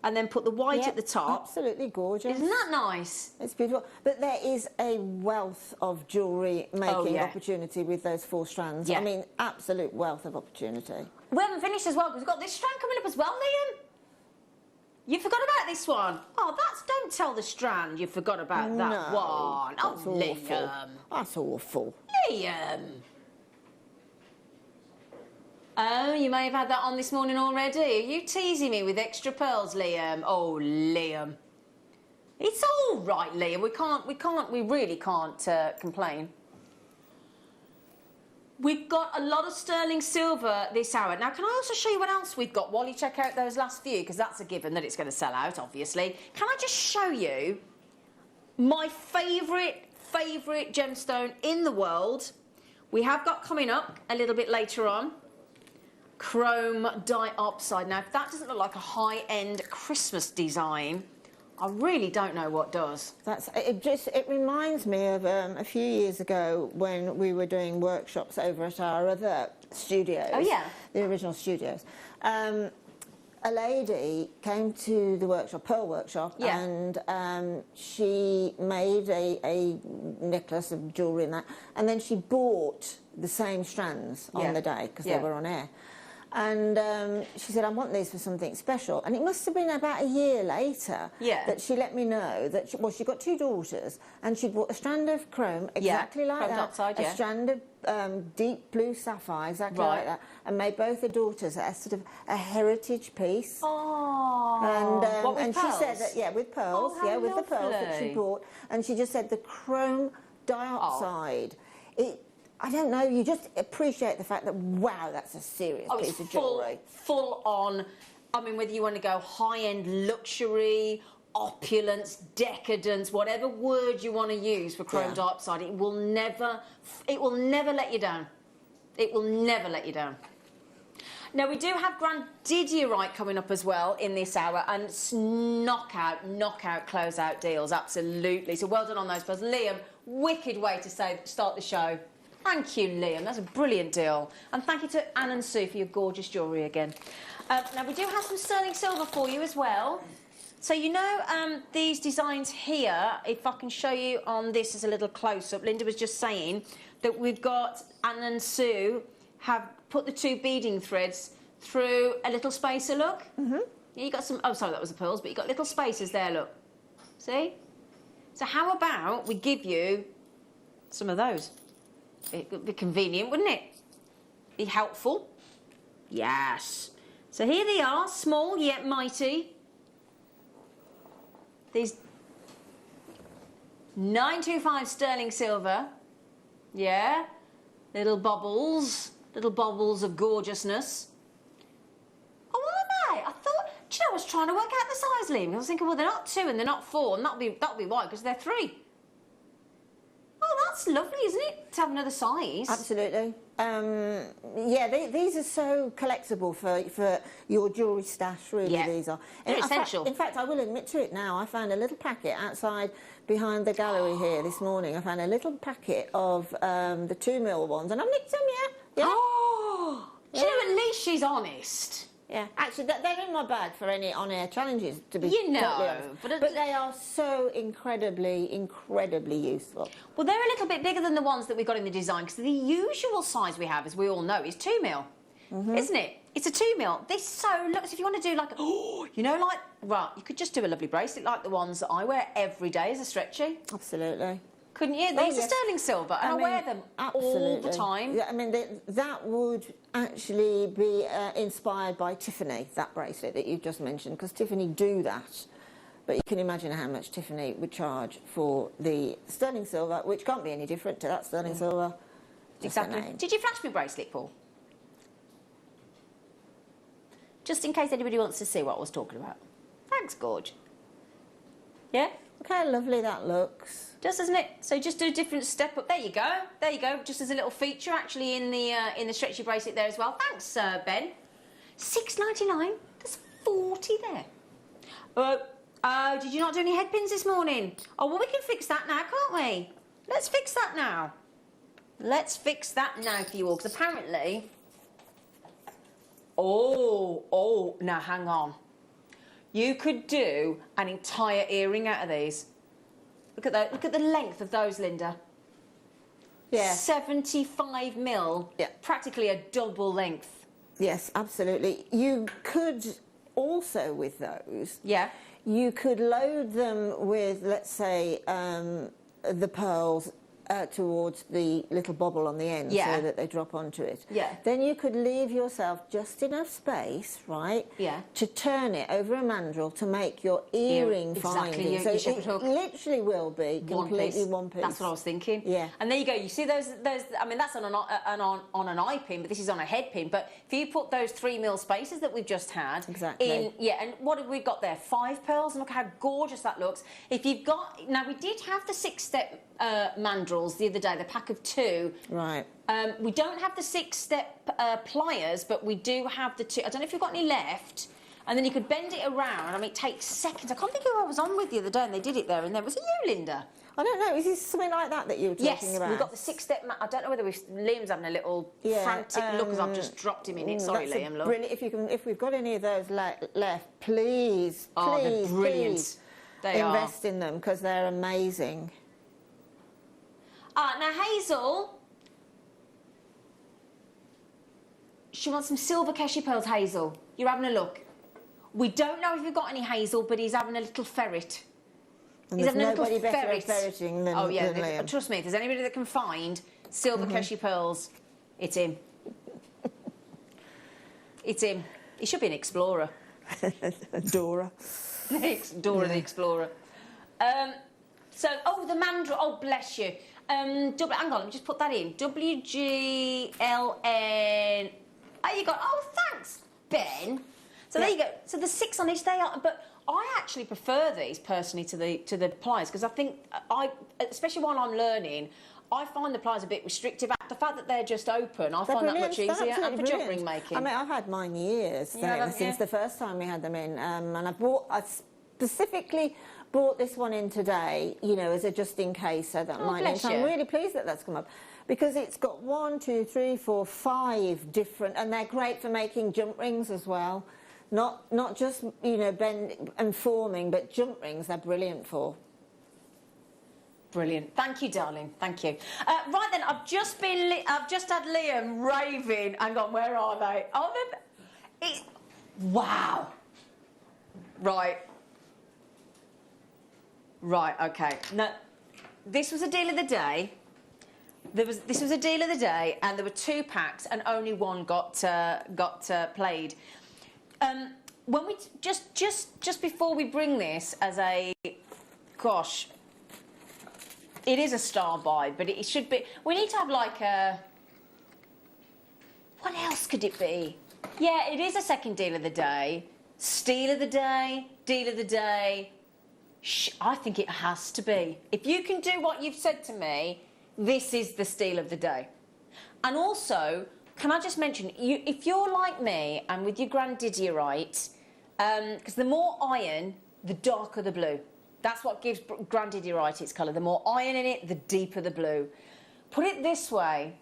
And then put the white at the top.
Absolutely gorgeous.
Isn't that nice?
It's beautiful. But there is a wealth of jewellery making opportunity with those 4 strands. I mean, absolute wealth of opportunity.
We haven't finished as well, because we've got this strand coming up as well, Liam. You forgot about this one. Oh, don't tell the strand you forgot about that one.
That's awful.
Liam.
That's awful.
Liam. Oh, you may have had that on this morning already. Are you teasing me with extra pearls, Liam? Oh, Liam. It's all right, Liam. We really can't complain. We've got a lot of sterling silver this hour. Now, can I also show you what else we've got while you check out those last few? Because that's a given that it's going to sell out, obviously. Can I just show you my favourite gemstone in the world? We have got coming up a little bit later on. Chrome diopside. Now, if that doesn't look like a high-end Christmas design, I really don't know what does.
It reminds me of a few years ago when we were doing workshops over at our other studios.
Oh, yeah.
The original studios. A lady came to the workshop, Pearl Workshop, and she made a necklace of jewellery and that, and then she bought the same strands on the day because they were on air. And she said, I want these for something special. And it must have been about a year later that she let me know that, she got 2 daughters, and she bought a strand of chrome exactly like
chromed
that,
upside,
a strand of deep blue sapphire exactly like that, and made both the daughters a sort of a heritage piece.
Oh,
and she said that, with pearls, with the pearls that she bought. And she just said the chrome dioxide, I don't know, you just appreciate the fact that, wow, that's a serious piece of jewellery.
Full on, I mean, whether you want to go high-end luxury, opulence, decadence, whatever word you want to use for chrome dioxide, it will never let you down. It will never let you down. Now, we do have Grandidierite coming up as well in this hour, and it's knockout, close-out deals, absolutely. So well done on those pearls. Liam, wicked way to start the show. Thank you, Liam. That's a brilliant deal. And thank you to Anne and Sue for your gorgeous jewellery again. Now, we do have some sterling silver for you as well. So, you know, these designs here, if I can show you on this as a little close-up, Linda was just saying that we've got Anne and Sue have put the 2 beading threads through a little spacer, look. Mm-hmm. Yeah, you got some... Oh, sorry, that was the pearls, but you got little spacers there, look. See? So how about we give you some of those? It would be convenient, wouldn't it? Be helpful. Yes. So here they are, small yet mighty. These 925 sterling silver. Yeah. Little bobbles of gorgeousness. Oh, are they? I thought, do you know, I was trying to work out the size, Liam. I was thinking, well, they're not 2 and they're not 4, and that'll be why, because they're 3. Oh, that's lovely, isn't it, to have another size?
Absolutely. These are so collectible for your jewellery stash, really, these are.
They're essential.
In fact, I will admit to it now, I found a little packet outside behind the gallery here this morning. I found a little packet of the 2mm ones, and I've nicked them, yeah.
Oh! Do you know, at least she's honest.
Yeah, actually, they're in my bag for any on-air challenges, to be
totally
honest. But they are so incredibly useful.
Well, they're a little bit bigger than the ones that we got in the design, because the usual size we have, as we all know, is 2mm, isn't it? It's a 2mm. This so looks, if you want to do like, you could just do a lovely bracelet like the ones that I wear every day as a stretchy.
Absolutely.
Couldn't you? These are sterling silver, and I wear them all the time.
Yeah, I mean, that would actually be inspired by Tiffany, that bracelet that you've just mentioned, because Tiffany do that. But you can imagine how much Tiffany would charge for the sterling silver, which can't be any different to that sterling silver.
Exactly. Did you flash me bracelet, Paul? Just in case anybody wants to see what I was talking about. Thanks, Gorge. Yeah?
Look how lovely that looks.
Just, isn't it? So just do a different step up. There you go. There you go. Just as a little feature, actually, in the stretchy bracelet there as well. Thanks, Ben. $6.99. There's 40 there. Did you not do any head pins this morning? Oh, well, we can fix that now, can't we? Let's fix that now. Let's fix that now for you all, because apparently... now hang on. You could do an entire earring out of these. Look at the length of those, Linda. Yeah. 75mm. Yeah. Practically a double length.
Yes, absolutely. You could also, with those, you could load them with, let's say, the pearls towards the little bobble on the end so that they drop onto it. Yeah. Then you could leave yourself just enough space, right, to turn it over a mandrel to make your earring finding.
Exactly.
So it literally will be completely one piece.
That's what I was thinking. Yeah. And there you go. You see those I mean, that's on an eye pin, but this is on a head pin. But if you put those 3mm spacers that we've just had in, and what have we got there? 5 pearls, and look how gorgeous that looks. If you've got, now we did have the 6-step mandrels the other day, the pack of 2. Right. We don't have the 6-step pliers, but we do have the 2. I don't know if you've got any left. And then you could bend it around. I mean, it takes seconds. I can't think who I was on with the other day, and they did it there. And there was it you, Linda?
I don't know. Is this something like that you were talking about?
Yes, we've got the 6-step. I don't know whether Liam's having a little frantic look as I've just dropped him in it. Sorry, Liam. Look.
Brilliant. If we've got any of those left, please,
they're brilliant.
Please invest in them, because they're amazing.
Now Hazel, she wants some silver cashew pearls, Hazel. You're having a look. We don't know if we've got any Hazel, but he's having a little ferret.
And
He's
there's
having a
nobody
little
better
ferret.
at ferreting than,
oh yeah,
than Liam.
trust me. If there's anybody that can find silver cashew pearls, it's him. It's him. He should be an explorer.
Dora.
Dora the Explorer. So, the mandrel. Oh, bless you. Hang on, let me just put that in. WGLN. Oh, you got. Oh, thanks, Ben. So there you go. So the 6 on each. They are, but I actually prefer these personally to the pliers because I think especially while I'm learning, I find the pliers a bit restrictive. The fact that they're just open, I find that much easier. And for jewellery making.
I mean, I've had mine years since the first time we had them in, and I specifically brought this one in today, you know, as a just in case, so that I'm really pleased that that's come up because it's got 1, 2, 3, 4, 5 different, and they're great for making jump rings as well. Not just, you know, bend and forming, but jump rings. They're brilliant for.
Brilliant. Thank you, darling. Thank you. Right then, I've just had Liam raving. Hang on, where are they? Oh, wow. Right. Okay. Now, this was a deal of the day. This was a deal of the day, and there were 2 packs, and only one got played. When we just before we bring this as a, gosh, it is a star buy, but it should be. We need to have like a. What else could it be? Yeah, it is a second deal of the day, steal of the day, deal of the day. I think it has to be. If you can do what you've said to me, this is the steal of the day. And also, can I just mention, if you're like me and with your grandidierite, because the more iron, the darker the blue. That's what gives grandidierite its colour. The more iron in it, the deeper the blue. Put it this way,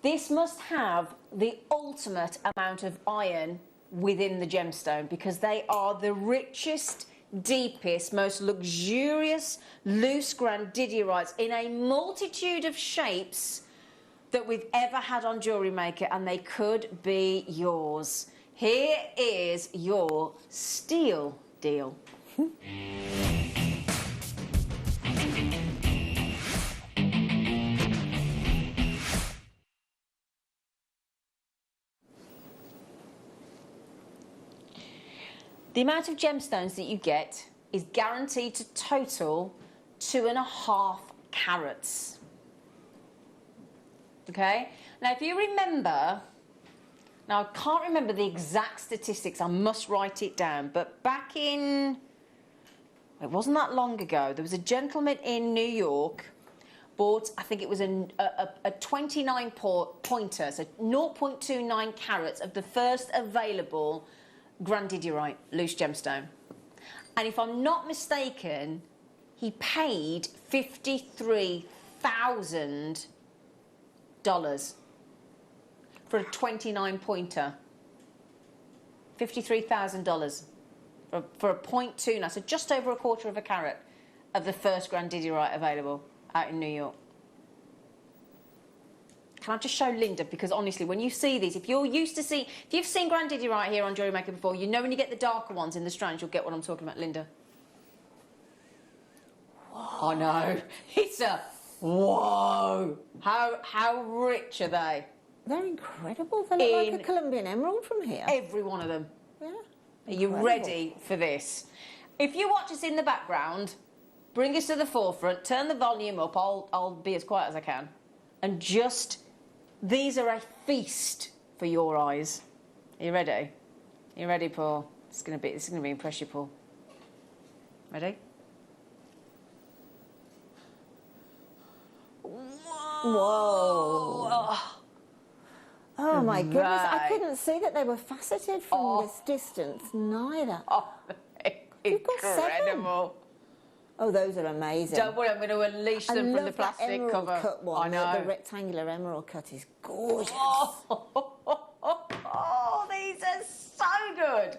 this must have the ultimate amount of iron within the gemstone because they are the richest, deepest, most luxurious loose grandiderites in a multitude of shapes that we've ever had on Jewellery Maker, and they could be yours. Here is your steal deal. The amount of gemstones that you get is guaranteed to total 2.5 carats. Okay? Now, if you remember, now I can't remember the exact statistics, I must write it down, but back in, it wasn't that long ago, there was a gentleman in New York bought, I think it was a 29 pointer, so 0.29 carats of the first available grandidierite loose gemstone. And if I'm not mistaken, he paid $53,000 for a 29 pointer. $53,000 for a 0.29, so just over 1/4 carat of the first grandidierite available out in New York. Can I just show Linda? Because honestly, when you see these, if you've seen grandidierite here on Jewellery Maker before, you know when you get the darker ones in the strands, you'll get what I'm talking about, Linda. Whoa. I know. It's a whoa. How rich are they?
They're incredible. They look like a Colombian emerald from here.
Every one of them.
Yeah.
Are you ready for this? If you watch us in the background, bring us to the forefront, turn the volume up, I'll be as quiet as I can, and just, these are a feast for your eyes. Are you ready? Are you ready, Paul? This is gonna be impressive, Paul. Ready?
Whoa. Oh my goodness, I couldn't see that they were faceted from this distance, neither.
Oh, incredible.
Oh, those are amazing.
Don't worry, I'm going to unleash them from the plastic
emerald
cover.
Cut one.
I know.
The rectangular emerald cut is gorgeous.
Oh, these are so good.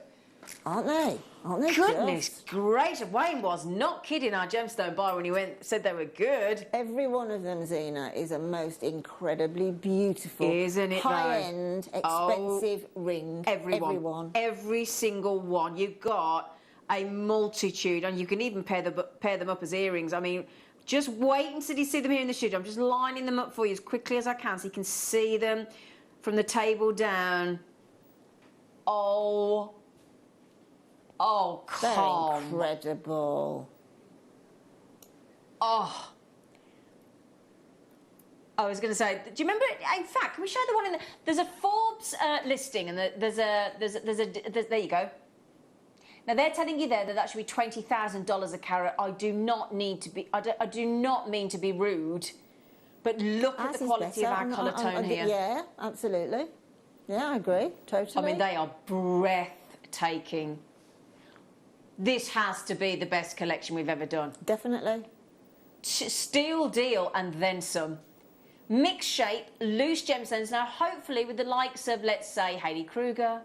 Aren't they? Aren't they
Goodness
just?
gracious, Wayne was not kidding our gemstone buyer when he said they were good.
Every one of them, Zena, is a most incredibly beautiful,
isn't it?
high-end, expensive ring.
Everyone. Every single one. You've got a multitude, and you can even pair them up as earrings. I mean, just wait until you see them here in the studio. I'm just lining them up for you as quickly as I can so you can see them from the table down. Oh,
They're incredible.
Oh. I was going to say, do you remember? In fact, can we show the one in the? There's a Forbes listing, and there's there you go. Now they're telling you there that that should be $20,000 a carat. I do not need to be. I do not mean to be rude, but look at the quality of our colour tone here.
Yeah, absolutely. Yeah, I agree. Totally.
I mean, they are breathtaking. This has to be the best collection we've ever done.
Definitely.
Steel deal and then some. Mixed shape, loose gemstones. Now, hopefully, with the likes of, let's say, Hayley Kruger,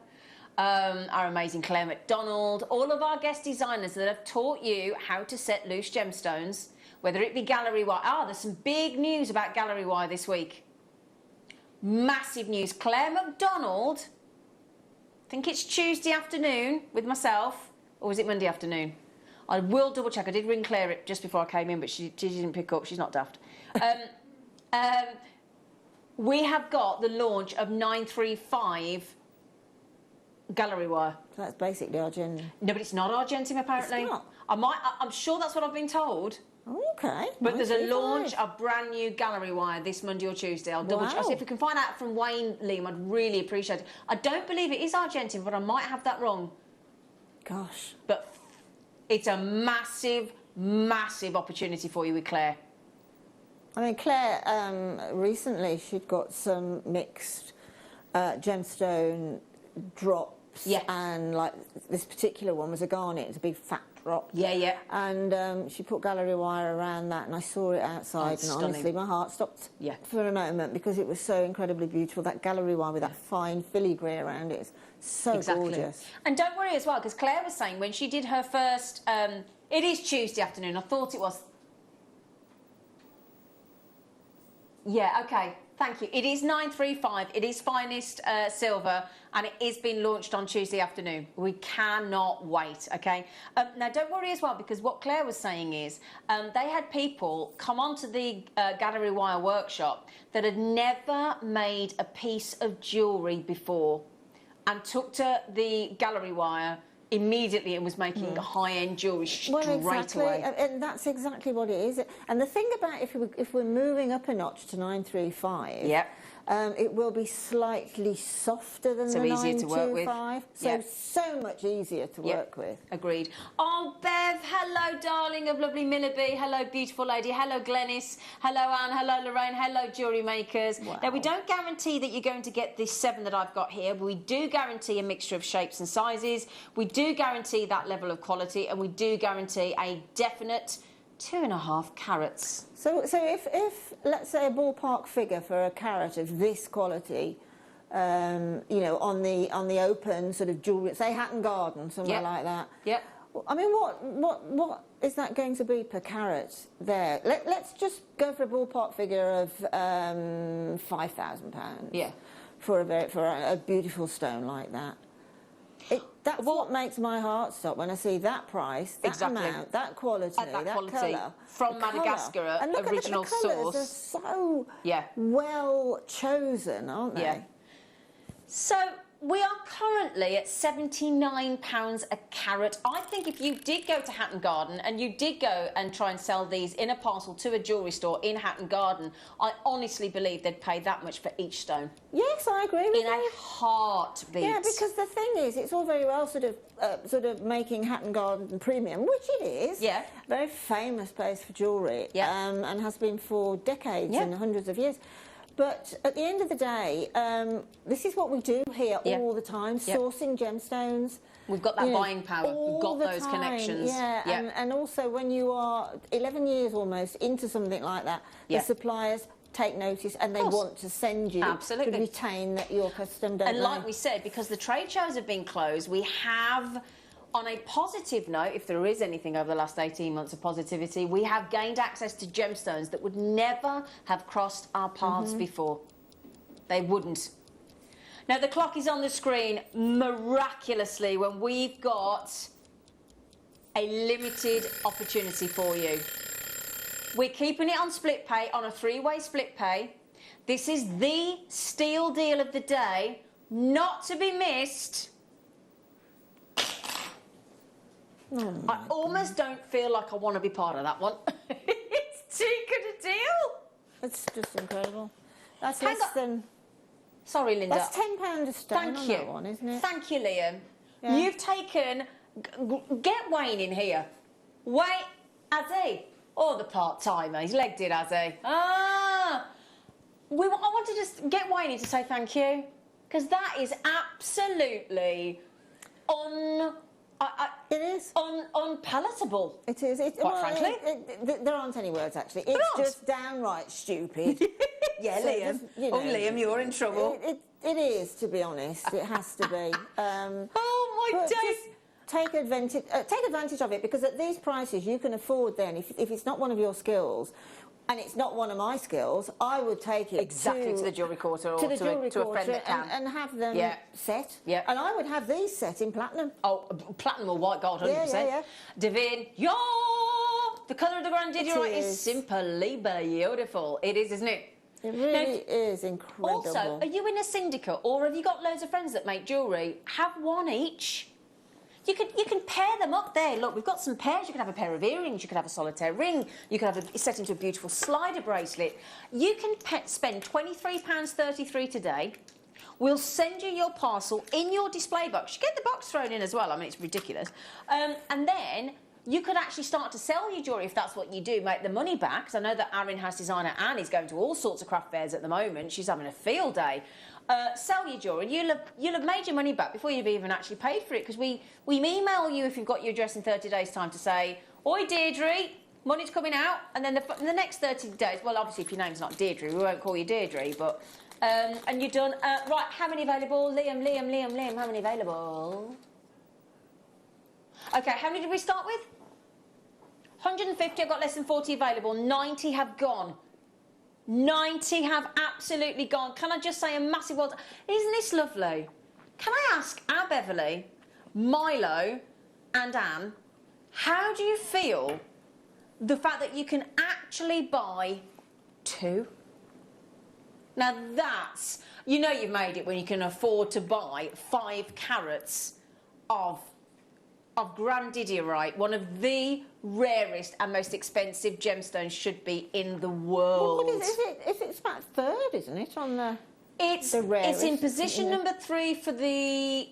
our amazing Claire McDonald, all of our guest designers that have taught you how to set loose gemstones, whether it be gallery wire. There's some big news about gallery wire this week. Massive news. Claire McDonald, I think it's Tuesday afternoon with myself. Or was it Monday afternoon? I will double check. I did ring Claire just before I came in, but she didn't pick up. She's not daft. We have got the launch of 935 gallery wire.
So that's basically Argentium.
No, but it's not Argentium apparently.
It's not.
I'm sure that's what I've been told.
Okay.
But there's a launch of brand new gallery wire this Monday or Tuesday. I'll double check. I'll see if we can find out from Wayne Liam. I'd really appreciate it. I don't believe it is Argentium, but I might have that wrong.
Gosh.
But it's a massive, massive opportunity for you with Claire.
I mean, Claire, recently she'd got some mixed gemstone drops.
Yeah.
And, like, this particular one was a garnet. It's a big fat drop.
Yeah, yeah.
And she put gallery wire around that, and I saw it outside, and
stunning.
honestly, my heart stopped for a moment because it was so incredibly beautiful. That gallery wire with that fine filigree around it is so gorgeous.
And don't worry as well, because Claire was saying when she did her first... it is Tuesday afternoon. I thought it was... Yeah, OK. Thank you. It is 935. It is finest silver, and it is being launched on Tuesday afternoon. We cannot wait, OK? Now, don't worry as well, because what Claire was saying is they had people come onto the gallery wire workshop that had never made a piece of jewellery before and took to the gallery wire immediately and was making high-end jewellery straight away.
And that's exactly what it is. And the thing about if we're moving up a notch to 935, it will be slightly softer than the 925. So much easier to work with.
Agreed. Oh, Bev, hello, darling of lovely Milleby. Hello, beautiful lady. Hello, Glenys. Hello, Anne. Hello, Lorraine. Hello, Jewellery Makers.
Wow.
Now, we don't guarantee that you're going to get this 7 that I've got here, but we do guarantee a mixture of shapes and sizes. We do guarantee that level of quality, and we do guarantee a definite 2.5 carats.
So if let's say a ballpark figure for a carat of this quality, you know, on the open sort of jewellery, say Hatton Garden, somewhere like that.
Yep.
I mean, what is that going to be per carat there? Let's just go for a ballpark figure of £5,000.
Yeah.
For a beautiful stone like that. That's what makes my heart stop when I see that price, that amount, that quality, that colour.
From Madagascar,
and
original
source. The colours are so well chosen, aren't they?
Yeah. So we are currently at £79 a carat. I think if you did go to Hatton Garden and you did go and try and sell these in a parcel to a jewellery store in Hatton Garden, I honestly believe they'd pay that much for each stone.
Yes, I agree with you.
In a heartbeat.
Yeah, because the thing is, it's all very well sort of making Hatton Garden premium, which it is.
Yeah.
Very famous place for jewellery. Yeah. And has been for decades and hundreds of years. But at the end of the day, this is what we do here all the time, sourcing gemstones.
We've got that buying power. We've got those connections.
Yeah, and also when you are 11 years almost into something like that, the suppliers take notice and they want to send you to retain your custom, don't
And
they?
like we said, because the trade shows have been closed, we have on a positive note, if there is anything over the last 18 months of positivity, we have gained access to gemstones that would never have crossed our paths before. They wouldn't. Now, the clock is on the screen miraculously when we've got a limited opportunity for you. We're keeping it on split pay, on a 3-way split pay. This is the steal deal of the day, not to be missed. I almost don't feel like I want to be part of that one. It's too good a deal.
It's just incredible. That's less than...
Sorry, Linda.
That's £10 a stone
Thank
on
you.
that one, isn't it?
Thank you, Liam.
Yeah.
You've taken... Get Wayne in here. Wayne, has he? Oh, the part-timer. He's legged it, has he? Ah! I want to just get Wayne in to say thank you. Because that is absolutely
it is
unpalatable.
It is.
Frankly,
there aren't any words actually. It's just downright stupid.
Yeah,
So
Liam. Liam, you're in trouble.
It is, to be honest. It has to be.
Oh my days!
Take advantage of it, because at these prices you can afford. Then, if it's not one of your skills, and it's not one of my skills, I would take it
exactly to the jewellery quarter or to a friend that can.
And have them set.
Yeah.
And I would have these set in platinum.
Oh, platinum or white gold, 100%.
Yeah.
Divine, the colour of the Grandidierite is simply beautiful. It is, isn't it?
It really is incredible.
Also, are you in a syndicate, or have you got loads of friends that make jewellery? Have one each. You can pair them up there. Look, we've got some pairs. You could have a pair of earrings. You could have a solitaire ring. You could have it set into a beautiful slider bracelet. You can spend £23.33 today. We'll send you your parcel in your display box. You get the box thrown in as well. I mean, it's ridiculous. And then you could actually start to sell your jewellery if that's what you do, make the money back. Because I know that our in-house designer, Anne, is going to all sorts of craft fairs at the moment. She's having a field day. Sell your jewellery. You'll have made your money back before you've even actually paid for it, because we email you if you've got your address in 30 days' time to say, oi, Deirdre, money's coming out. And then the next 30 days, well, obviously, if your name's not Deirdre, we won't call you Deirdre, but... and you're done. Right, how many available? Liam, how many available? OK, how many did we start with? 150, I've got less than 40 available. 90 have gone. 90 have absolutely gone. Can I just say a massive well done? Isn't this lovely? Can I ask our Beverly, Milo and Anne, how do you feel the fact that you can actually buy 2? Now that's... You know you've made it when you can afford to buy 5 carats of Grandidierite, one of the rarest and most expensive gemstones should be in the world.
Well, what is it? It's about third, isn't it, on the rarest?
It's in position number 3 for the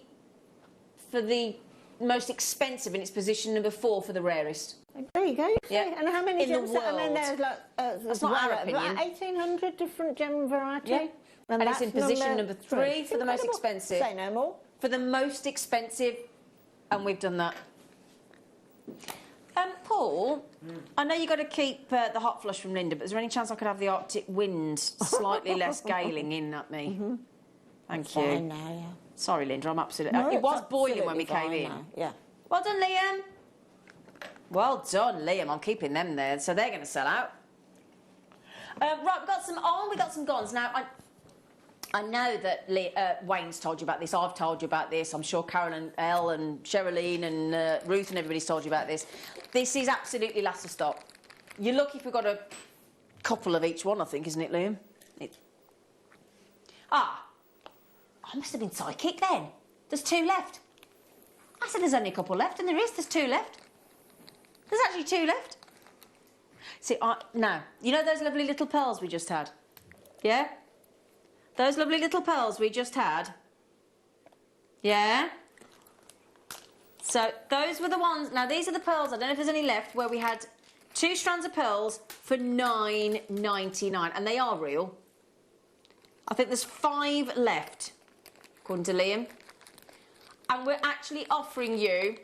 most expensive, and it's position number 4 for the rarest.
There you go.
Yeah.
And how many
in
gems?
the world?
I mean, there's like
that's not our opinion.
1,800 different gem variety.
Yeah. And it's in position number 3 for the most
Incredible.
expensive.
Say no more.
For the most expensive, and we've done that. Paul, I know you've got to keep the hot flush from Linda, but is there any chance I could have the Arctic wind slightly less galing in at me? Thank you.
Fine now, yeah.
Sorry, Linda, I'm absolutely...
No,
it was
it's
boiling when we
absolutely
came in.
fine now, yeah.
Well done, Liam. Well done, Liam. I'm keeping them there, so they're going to sell out. Right, we've got some on, we've got some gons. Now, I know that Wayne's told you about this, I've told you about this, I'm sure Carol and Elle and Sherilyn and Ruth and everybody's told you about this. This is absolutely last to stop. You're lucky if we've got a couple of each one, I think, isn't it, Liam? I must have been psychic then. There's 2 left. I said there's only a couple left, and there's 2 left. There's actually 2 left. See, now, you know those lovely little pearls we just had? Yeah? Those lovely little pearls we just had. Yeah? So those were the ones... Now, these are the pearls, I don't know if there's any left, where we had 2 strands of pearls for $9.99. And they are real. I think there's 5 left, according to Liam. And we're actually offering you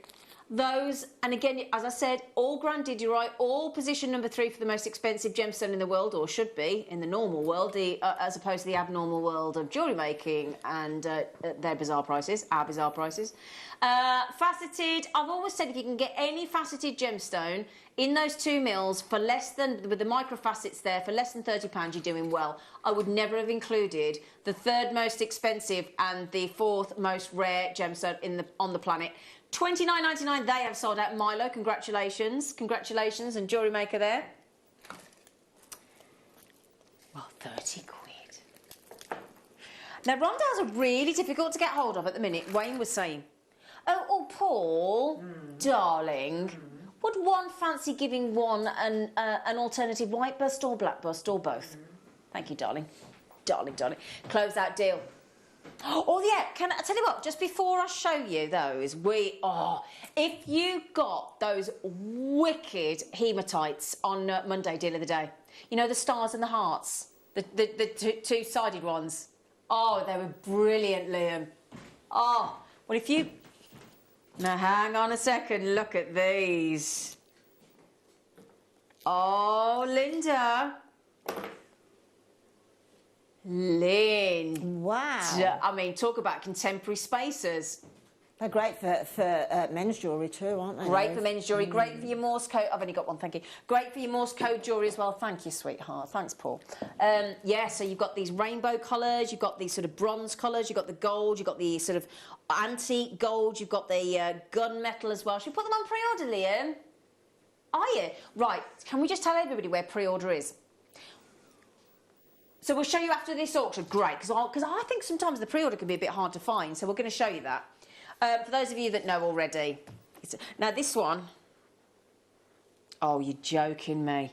those, and again, as I said, all grandidierite, all position number 3 for the most expensive gemstone in the world, or should be in the normal world, as opposed to the abnormal world of jewellery making and their bizarre prices, our bizarre prices. Faceted, I've always said if you can get any faceted gemstone in those 2 mils for less than, with the micro facets there, for less than £30, you're doing well. I would never have included the 3rd most expensive and the 4th most rare gemstone on the planet. $29.99, they have sold out. Milo, congratulations. Congratulations, and Jewellery Maker there. Well, 30 quid. Now, rondelles are really difficult to get hold of at the minute, Wayne was saying. Oh, Paul, darling, would one fancy giving one an alternative white bust or black bust or both? Thank you, darling. Darling. Close out deal. Oh, yeah, can I tell you what, just before I show you those, if you got those wicked hematites on Monday deal of the day, you know, the stars and the hearts, the two-sided ones. Oh, they were brilliant, Liam. Oh, well, if you... Now, hang on a second, look at these. Oh, Linda. Lynn.
Wow.
I mean, talk about contemporary spacers.
They're great for men's jewellery too, aren't they?
Great for men's jewellery, great for your Morse code. I've only got one, thank you. Great for your Morse code jewellery as well. Thank you, sweetheart. Thanks, Paul. Yeah, so you've got these rainbow colours, you've got these sort of bronze colours, you've got the gold, you've got the sort of antique gold, you've got the gunmetal as well. Should we put them on pre-order, Liam? Are you? Right, can we just tell everybody where pre-order is? So we'll show you after this auction. Great, because I think sometimes the pre-order can be a bit hard to find, so we're going to show you that. For those of you that know already. Now this one... Oh, you're joking me.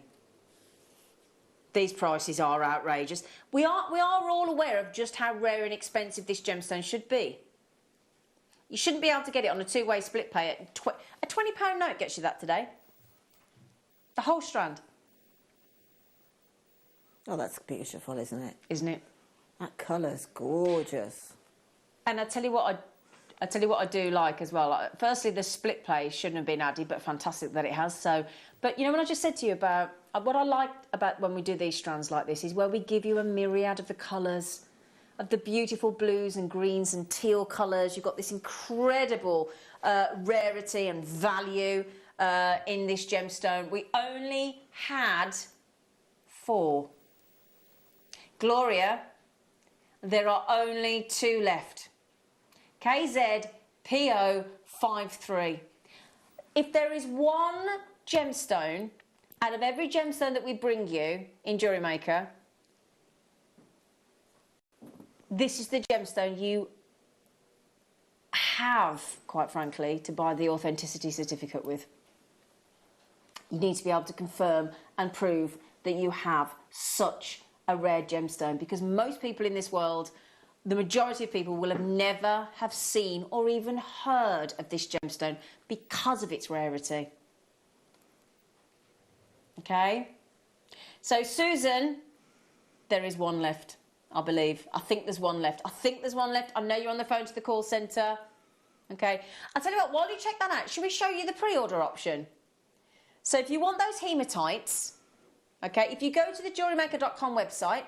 These prices are outrageous. We are all aware of just how rare and expensive this gemstone should be. You shouldn't be able to get it on a 2-way split pay. A £20 note gets you that today. The whole strand.
Oh, that's beautiful, isn't it?
Isn't it?
That colour's gorgeous.
And I tell you what I do like as well. Firstly, the split play shouldn't have been added, but fantastic that it has. So, but you know, when I just said to you about what I like about when we do these strands like this is where we give you a myriad of the colours, of the beautiful blues and greens and teal colours. You've got this incredible rarity and value in this gemstone. We only had 4. Gloria, there are only 2 left. KZPO53. If there is one gemstone out of every gemstone that we bring you in Jewellery Maker, this is the gemstone you have, quite frankly, to buy the authenticity certificate with. You need to be able to confirm and prove that you have such a rare gemstone, because most people in this world, the majority of people, will have never have seen or even heard of this gemstone because of its rarity. Okay? So, Susan, there is one left, I believe. I think there's one left. I know you're on the phone to the call centre. Okay? I'll tell you what, while you check that out, should we show you the pre-order option? So if you want those hematites, okay, if you go to the JewelleryMaker.com website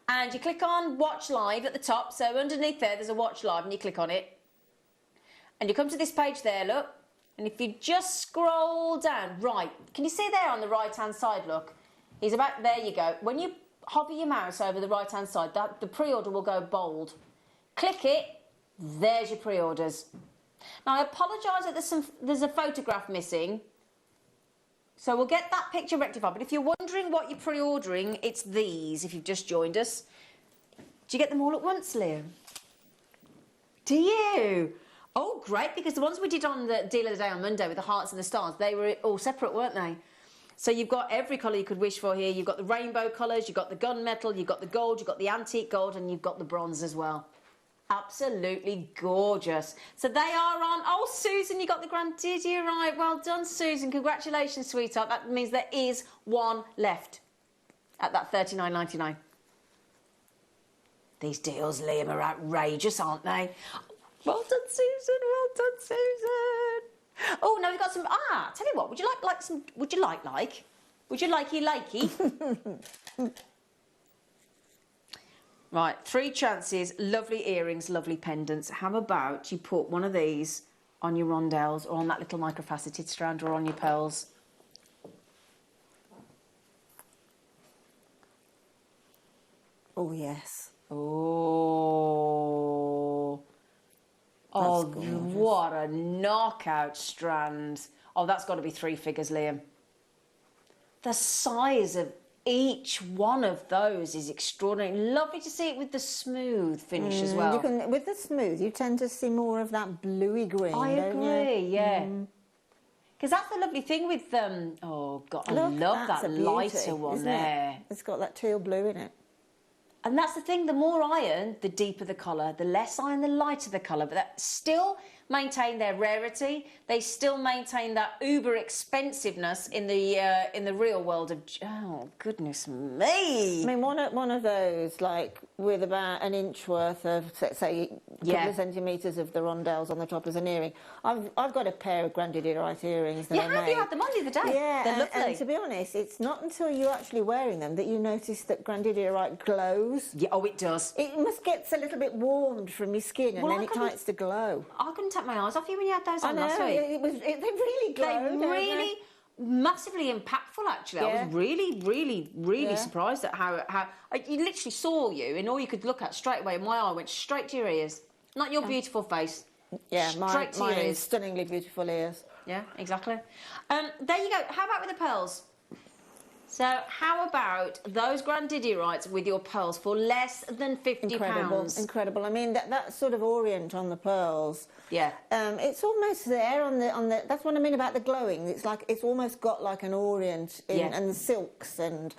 and you click on Watch Live at the top, so underneath there's a Watch Live, and you click on it, and you come to this page there, look, and if you just scroll down, right, can you see there on the right-hand side, look, he's about, there you go. When you hover your mouse over the right-hand side, the pre-order will go bold. Click it, there's your pre-orders. Now, I apologise that there's a photograph missing, so we'll get that picture rectified. But if you're wondering what you're pre-ordering, it's these, if you've just joined us. Do you get them all at once, Liam? Do you? Oh, great, because the ones we did on the deal of the day on Monday with the hearts and the stars, they were all separate, weren't they? So you've got every colour you could wish for here. You've got the rainbow colours, you've got the gunmetal, you've got the gold, you've got the antique gold, and you've got the bronze as well. Absolutely gorgeous. So they are on... Oh, Susan, you got the grandidierite. Well done, Susan. Congratulations, sweetheart. That means there is one left at that $39.99. These deals, Liam, are outrageous, aren't they? Well done, Susan. Well done, Susan. Oh, now we've got some. Tell you what. Would you like some? Would you likey? Right, 3 chances. Lovely earrings, lovely pendants. How about you put one of these on your rondelles, or on that little microfaceted strand, or on your pearls?
Oh, yes.
Oh. Oh, what a knockout strand. Oh, that's got to be 3 figures, Liam. The size of each one of those is extraordinary. Lovely to see it with the smooth finish as well.
With the smooth, you tend to see more of that bluey green,
I agree, yeah.
Mm.
Because that's the lovely thing with oh God, I love that lighter one there.
It's got that teal blue in it.
And that's the thing, the more iron, the deeper the colour. The less iron, the lighter the colour. But that still maintain their rarity. They still maintain that uber expensiveness in the real world of... Oh, goodness me.
I mean, one of those, like, with about an inch worth of, say, a couple of centimetres of the rondelles on the top as an earring. I've got a pair of grandidierite earrings that I made.
You had them on the other day.
Yeah,
they're lovely.
And to be honest, it's not until you're actually wearing them that you notice that grandidierite glows.
Yeah, oh, it does.
It must get a little bit warmed from your skin, and then it starts to glow.
I couldn't take my eyes off you when you had those on last week.
They really glow.
They really massively impactful, actually. I was really surprised at how you literally saw you, and all you could look at straight away. My eye went straight to your ears, not your beautiful face.
Yeah,
straight to your ears.
Stunningly beautiful ears.
Yeah, exactly. There you go. How about with the pearls? So how about those grandidierites with your pearls for less than £50?
Incredible. I mean, that sort of orient on the pearls.
Yeah.
It's almost there on the. That's what I mean about the glowing. It's like it's almost got like an orient in, and the silks and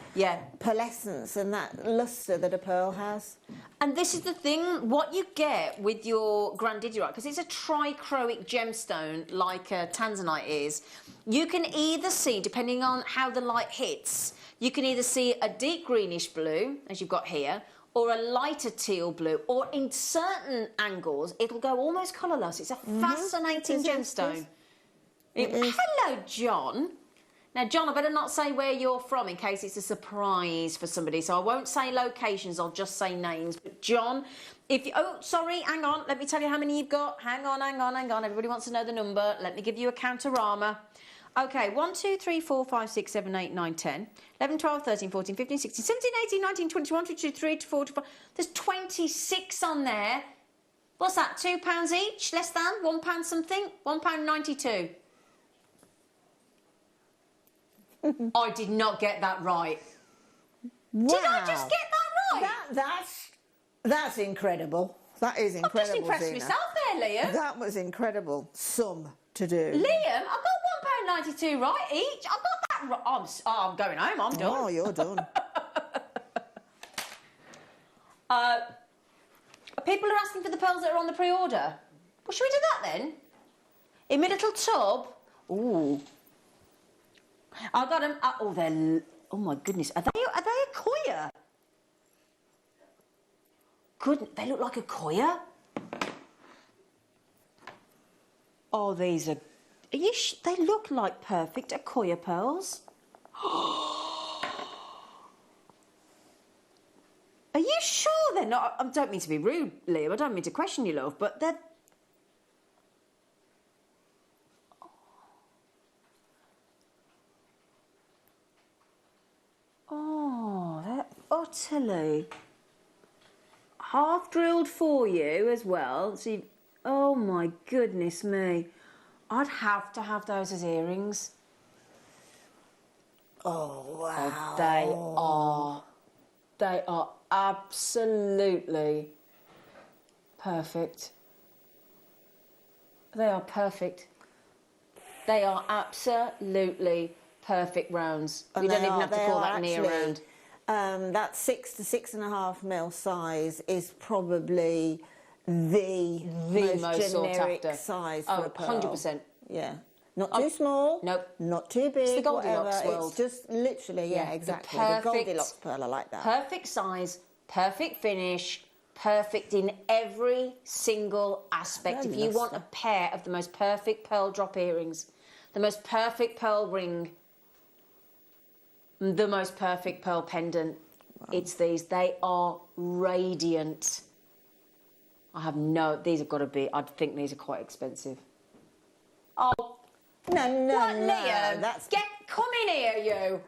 pearlescence and that lustre that a pearl has.
And this is the thing, what you get with your grandidiorite, because it's a trichroic gemstone like tanzanite is, you can either see, depending on how the light hits, you can either see a deep greenish blue, as you've got here, or a lighter teal blue, or in certain angles, it'll go almost colourless. It's a fascinating gemstone. Hello, John. Now, John, I better not say where you're from in case it's a surprise for somebody. So I won't say locations, I'll just say names. But John, if you... Oh, sorry, hang on. Let me tell you how many you've got. Hang on. Everybody wants to know the number. Let me give you a counterama. OK, 1, 2, 3, 4, 5, 6, 7, 8, 9, 10, 11, 12, 13, 14, 15, 16, 17, 18, 19, 20, 21, 22, 23, 24, 25. There's 26 on there. What's that, £2 each? Less than? £1 something? £1.92. I did not get that right.
Wow.
Did I just get that right?
That's incredible. That is incredible.
I've just impressed myself there, Liam.
That was incredible. Some to do.
Liam, I got £1.92 right each. I got that right. I'm going home. I'm done.
Oh, you're done.
People are asking for the pearls that are on the pre-order. Well, should we do that then? In my little tub. Ooh. I got them. Oh, they're. Oh my goodness. Are they a Koya? Good. They look like a Koya. Oh, these are. They look like perfect Koya pearls. Are you sure they're not? I don't mean to be rude, Liam. I don't mean to question you, love, but they're. Oh, they're utterly half drilled for you as well. So, oh my goodness me, I'd have to have those as earrings.
Oh wow!
They are absolutely perfect. They are perfect. They are absolutely perfect rounds. We don't even have to call that an ear round.
That 6 to 6.5 mil size is probably the most generic size for a pearl.
100%.
Yeah. Not too small.
Nope.
Not too big.
It's the Goldilocks
whatever.
world.
It's just literally, exactly. The Goldilocks pearl, I like that.
Perfect size, perfect finish, perfect in every single aspect. If you want a pair of the most perfect pearl drop earrings, the most perfect pearl ring, the most perfect pearl pendant, it's these. They are radiant. These have got to be, I think these are quite expensive. Oh.
No,
Liam? Come in here, you.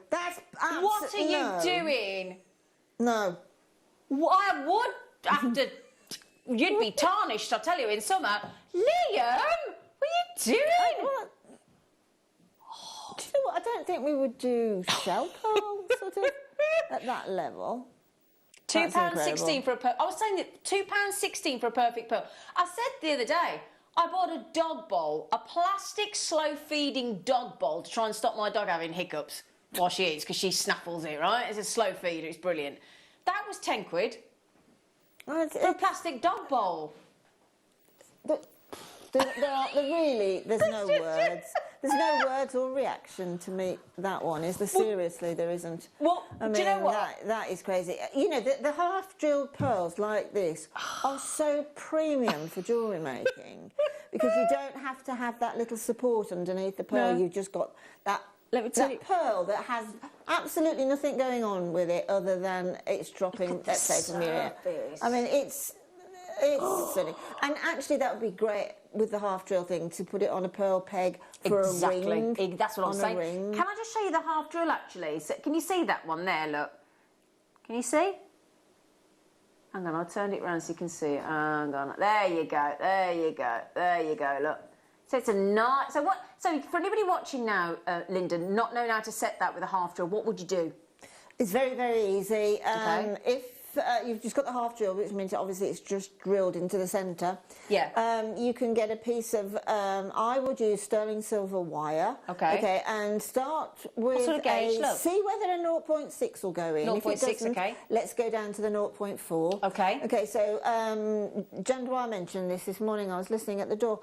What are you doing?
No.
I would have to... You'd be tarnished, I tell you, in summer. Liam, what are you doing?
Do you know what? I don't think we would do shell pearl, sort of, at that level.
£2.16 for a pearl. I was saying that £2.16 for a perfect pearl. I said the other day, I bought a dog bowl, a plastic slow-feeding dog bowl to try and stop my dog having hiccups while she eats, because she snaffles it, right? It's a slow feeder, it's brilliant. That was £10 for a plastic dog bowl.
There's no words. There's no words or reaction to meet that one. Seriously, there isn't.
Well,
I mean,
do you know what?
That is crazy. You know, the half-drilled pearls like this are so premium for jewellery making because you don't have to have that little support underneath the pearl. You've just got that. Let me tell you, pearl that has absolutely nothing going on with it other than it's dropping, let's say, from your ear. I mean, it's silly. And actually, that would be great with the half-drill thing, to put it on a pearl peg for a ring.
That's what I'm saying. Can I just show you the half-drill, actually? So, can you see that one there, look? Can you see? Hang on, I'll turn it around so you can see it. Hang on. There you go, there you go, there you go, look. So it's a nice... So for anybody watching now, Linda, not knowing how to set that with a half-drill, what would you do?
It's very, very easy. If you've just got the half drill, which means obviously it's just drilled into the centre.
Yeah.
You can get a piece of, I would use sterling silver wire. Okay, and start with
what sort of gauge, look?
See whether a 0.6 will go in.
0.6, okay.
Let's go down to the 0.4.
Okay.
Okay, so Jen Dwyer mentioned this morning. I was listening at the door.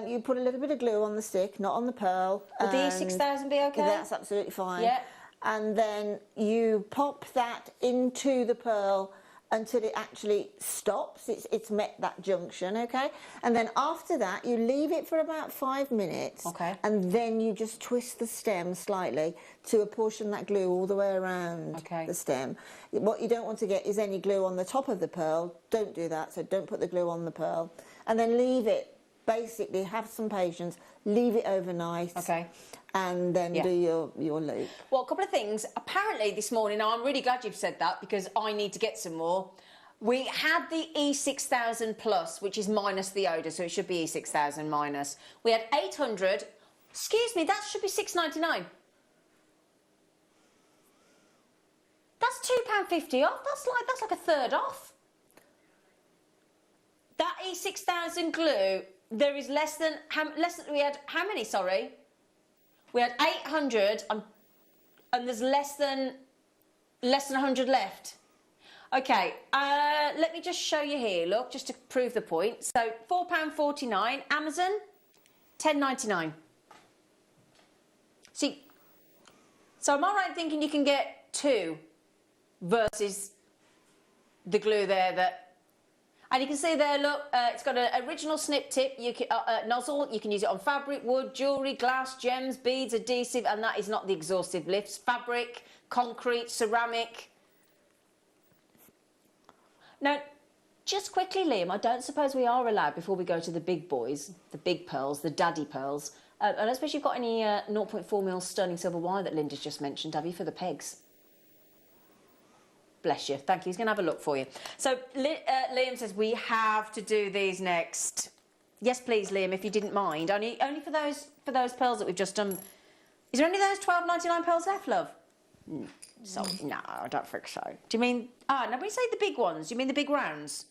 You put a little bit of glue on the stick, not on the pearl.
Would the E6000 be okay?
That's absolutely fine.
Yeah.
And then you pop that into the pearl until it actually stops. It's met that junction, okay? And then after that, you leave it for about 5 minutes.
Okay.
And then you just twist the stem slightly to apportion that glue all the way around the stem. What you don't want to get is any glue on the top of the pearl. Don't do that, so don't put the glue on the pearl. And then leave it, basically, have some patience, leave it overnight.
Okay.
And then do your loop.
Well, a couple of things. Apparently this morning, now I'm really glad you've said that because I need to get some more. We had the E6000 Plus, which is minus the odour, so it should be E6000 minus. We had 800. Excuse me, that should be £6.99. That's £2.50 off. That's like a third off. That E6000 glue, there is less than we had how many? Sorry. We had 800, and there's less than 100 left. Okay, let me just show you here, look, just to prove the point. So £4.49, Amazon, £10.99. See, so am I right in thinking you can get 2 versus the glue there that... And you can see there, look, it's got an original snip tip, nozzle. You can use it on fabric, wood, jewellery, glass, gems, beads, adhesive, and that is not the exhaustive lifts. Fabric, concrete, ceramic. Now, just quickly, Liam, I don't suppose we are allowed, before we go to the big boys, the big pearls, the daddy pearls, I don't suppose you've got any 0.4mm sterling silver wire that Linda's just mentioned, have you, for the pegs? Bless you. Thank you. He's going to have a look for you. So Liam says we have to do these next. Yes, please, Liam, if you didn't mind. Only for those pearls that we've just done. Is there only those £12.99 pearls left, love? So no, I don't think so. Do you mean? No, when you say the big ones, do you mean the big rounds?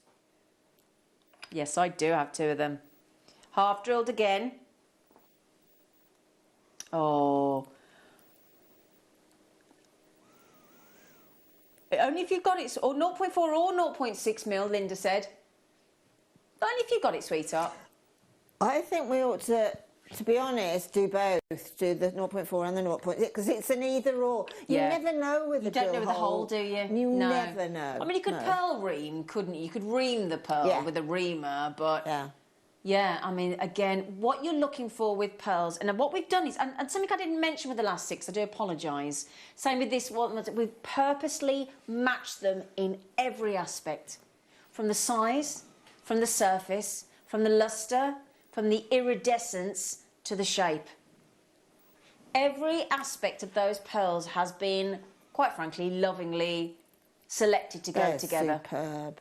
Yes, I do have 2 of them. Half drilled again. Oh. Only if you've got it, or 0.4 or 0.6mm, Linda said. Only if you've got it, sweetheart.
I think we ought to to be honest, do both. Do the 0.4 and the 0.6 because it's an either or. You never know with the
You don't know with the hole, do you?
You
No.
never know.
I mean, you could pearl ream, couldn't you? You could ream the pearl with a reamer, but... Yeah, I mean, again, what you're looking for with pearls, and what we've done is, and something I didn't mention with the last 6, I do apologise. Same with this one, we've purposely matched them in every aspect. From the size, from the surface, from the lustre, from the iridescence to the shape. Every aspect of those pearls has been, quite frankly, lovingly selected to go together.
Superb.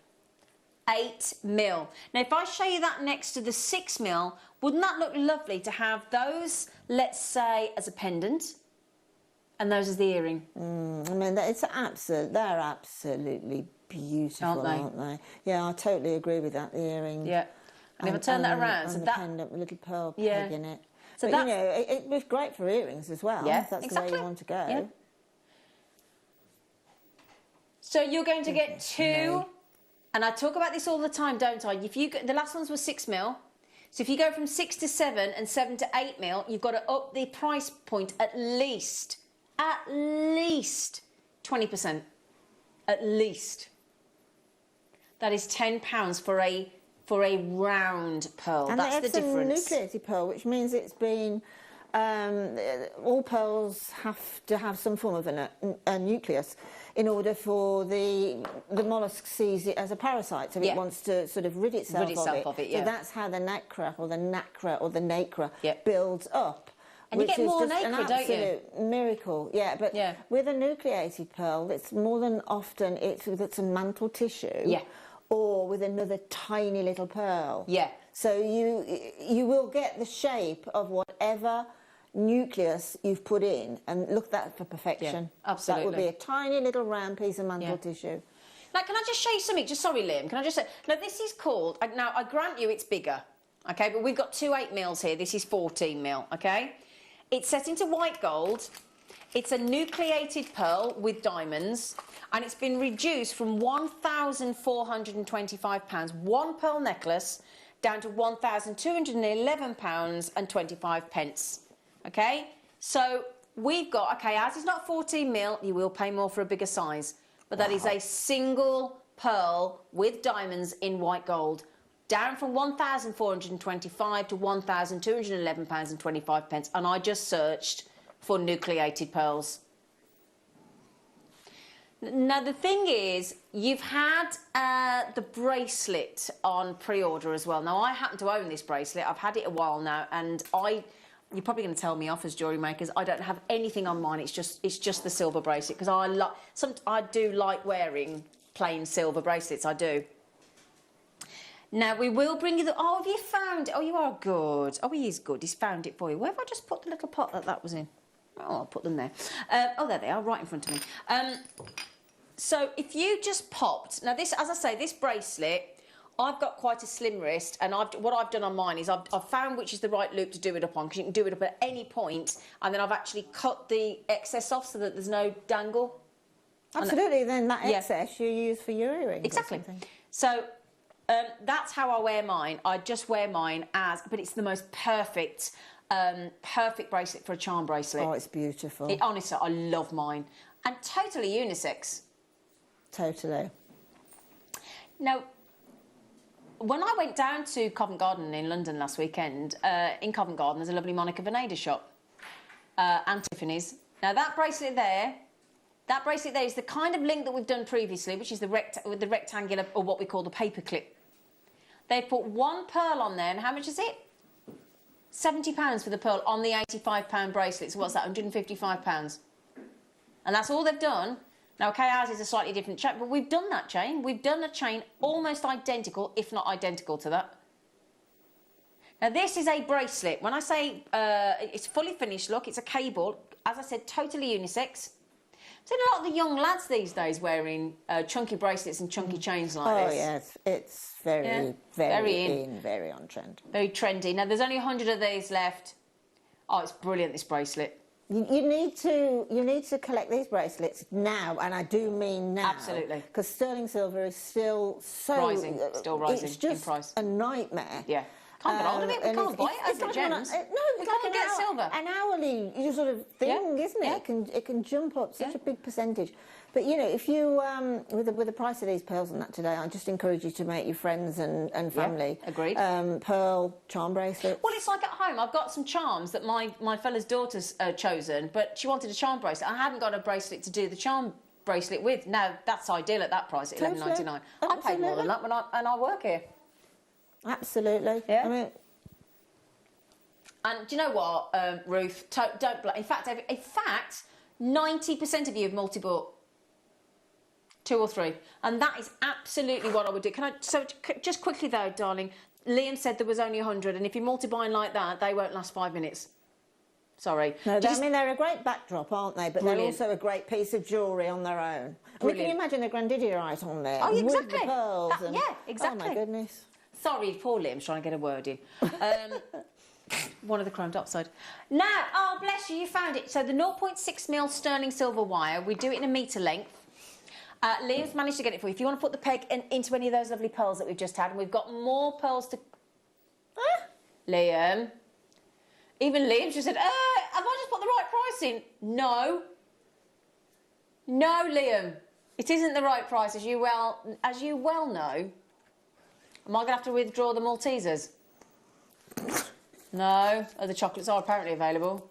8 mil. Now, if I show you that next to the 6 mil, wouldn't that look lovely to have those, let's say, as a pendant, and those as the earring?
I mean, they're absolutely beautiful, aren't they? Yeah, I totally agree with that. The earring.
Yeah. And if I turn that around,
and
so
the
that
pendant with a little pearl peg in it.
So
but, you know, it was great for earrings as well.
Yeah,
if that's
exactly.
the way you want to go.
Yeah. So you're going to get 2. And I talk about this all the time, don't I? The last ones were 6 mil. So if you go from 6 to 7 and 7 to 8 mil, you've got to up the price point at least 20%. At least. That is £10 for a round pearl.
And
that's the difference.
It's a nucleated pearl, which means it's been... all pearls have to have some form of a nucleus in order for the mollusk sees it as a parasite, so it wants to sort of rid itself of it. So that's how the nacre or the nacre builds up.
And you get more nacre, don't you?
An absolute miracle, but with a nucleated pearl, it's more than often it's with some mantle tissue, or with another tiny little pearl. So you will get the shape of whatever nucleus you've put in, and look at that for perfection.
Absolutely.
That would be a tiny little round piece of mantle tissue.
Now, can I just show you something? Sorry, Liam, can I just say... Now, this is called... Now, I grant you it's bigger, OK? But we've got 2 8 mils here. This is 14 mil, OK? It's set into white gold. It's a nucleated pearl with diamonds, and it's been reduced from £1,425, one pearl necklace, down to £1,211.25. OK? So we've got, OK, ours is not 14 mil, you will pay more for a bigger size, but that is a single pearl with diamonds in white gold, down from £1,425 to £1,211.25, and I just searched for nucleated pearls. Now, the thing is, you've had the bracelet on pre-order as well. Now, I happen to own this bracelet. I've had it a while now, and you're probably going to tell me off as jewellery makers, I don't have anything on mine. It's just the silver bracelet, because I do like wearing plain silver bracelets. I do. Now, we will bring you oh, have you found it? Oh, you are good. Oh, he is good. He's found it for you. Where have I just put the little pot that was in? Oh, I'll put them there. Oh, there they are, right in front of me. So if you just popped... Now, this, as I say, this bracelet, I've got quite a slim wrist, and what I've done on mine is I've found which is the right loop to do it up on, because you can do it up at any point, and then I've actually cut the excess off so that there's no dangle.
Absolutely, then that excess you use for your earrings.
Exactly. So that's how I wear mine. I just wear mine but it's the most perfect bracelet for a charm bracelet.
Oh, it's beautiful.
Honestly, I love mine. And totally unisex.
Totally.
Now, when I went down to Covent Garden in London last weekend, in Covent Garden there's a lovely Monica Veneda shop, and Tiffany's. Now, that bracelet there is the kind of link that we've done previously, which is with the rectangular, or what we call the paper clip. They put one pearl on there, and how much is it? £70 for the pearl on the £85 bracelet. So what's that, £155? And that's all they've done. Now, OK, ours is a slightly different shape, but we've done that chain. We've done a chain almost identical, if not identical to that. Now, this is a bracelet. When I say it's fully finished, look, it's a cable. As I said, totally unisex. I've seen a lot of the young lads these days wearing chunky bracelets and chunky chains like this.
Oh, yes, it's very on trend.
Very trendy. Now, there's only 100 of these left. Oh, it's brilliant, this bracelet.
You need to collect these bracelets now, and I do mean now.
Absolutely.
Because sterling silver is still
rising. Still rising
it's just
in price.
A nightmare.
Yeah. Can't get hold of it. We can't buy it over at Gems.
No,
we can't get silver.
An hourly sort of thing, isn't it? It can jump up such a big percentage. But you know, if you with the price of these pearls and that today, I just encourage you to make your friends and family.
Agreed.
Pearl charm bracelets.
Well, it's like at home. I've got some charms that my fella's daughter's chosen, but she wanted a charm bracelet. I hadn't got a bracelet to do the charm bracelet with. Now that's ideal at that price at $11.99. I paid more than that and I work here.
Absolutely.
Yeah.
I mean,
and do you know what, Ruth? Don't blame. In fact, 90% of you have multi-bought 2 or 3, and that is absolutely what I would do. Can I? So just quickly though, darling, Liam said there was only 100, and if you're multi-buying like that, they won't last 5 minutes. Sorry.
No, I mean, they're a great backdrop, aren't they? But
Brilliant.
they're also a great piece of jewellery on their own. I mean, can you imagine a grandidiorite on there?
Oh, exactly.
With the pearls and,
yeah, exactly.
Oh, my goodness.
Sorry, poor Liam's trying to get a word in. One of the chromed upside. Now, oh, bless you, you found it. So the 0.6mm sterling silver wire, we do it in a metre length. Liam's managed to get it for you. If you want to put the peg into any of those lovely pearls that we've just had, and we've got more pearls to... Liam. Even Liam just said, have I just put the right price in? No. No, Liam. It isn't the right price, as you well know. Am I going to have to withdraw the Maltesers? No. Oh, the chocolates are apparently available.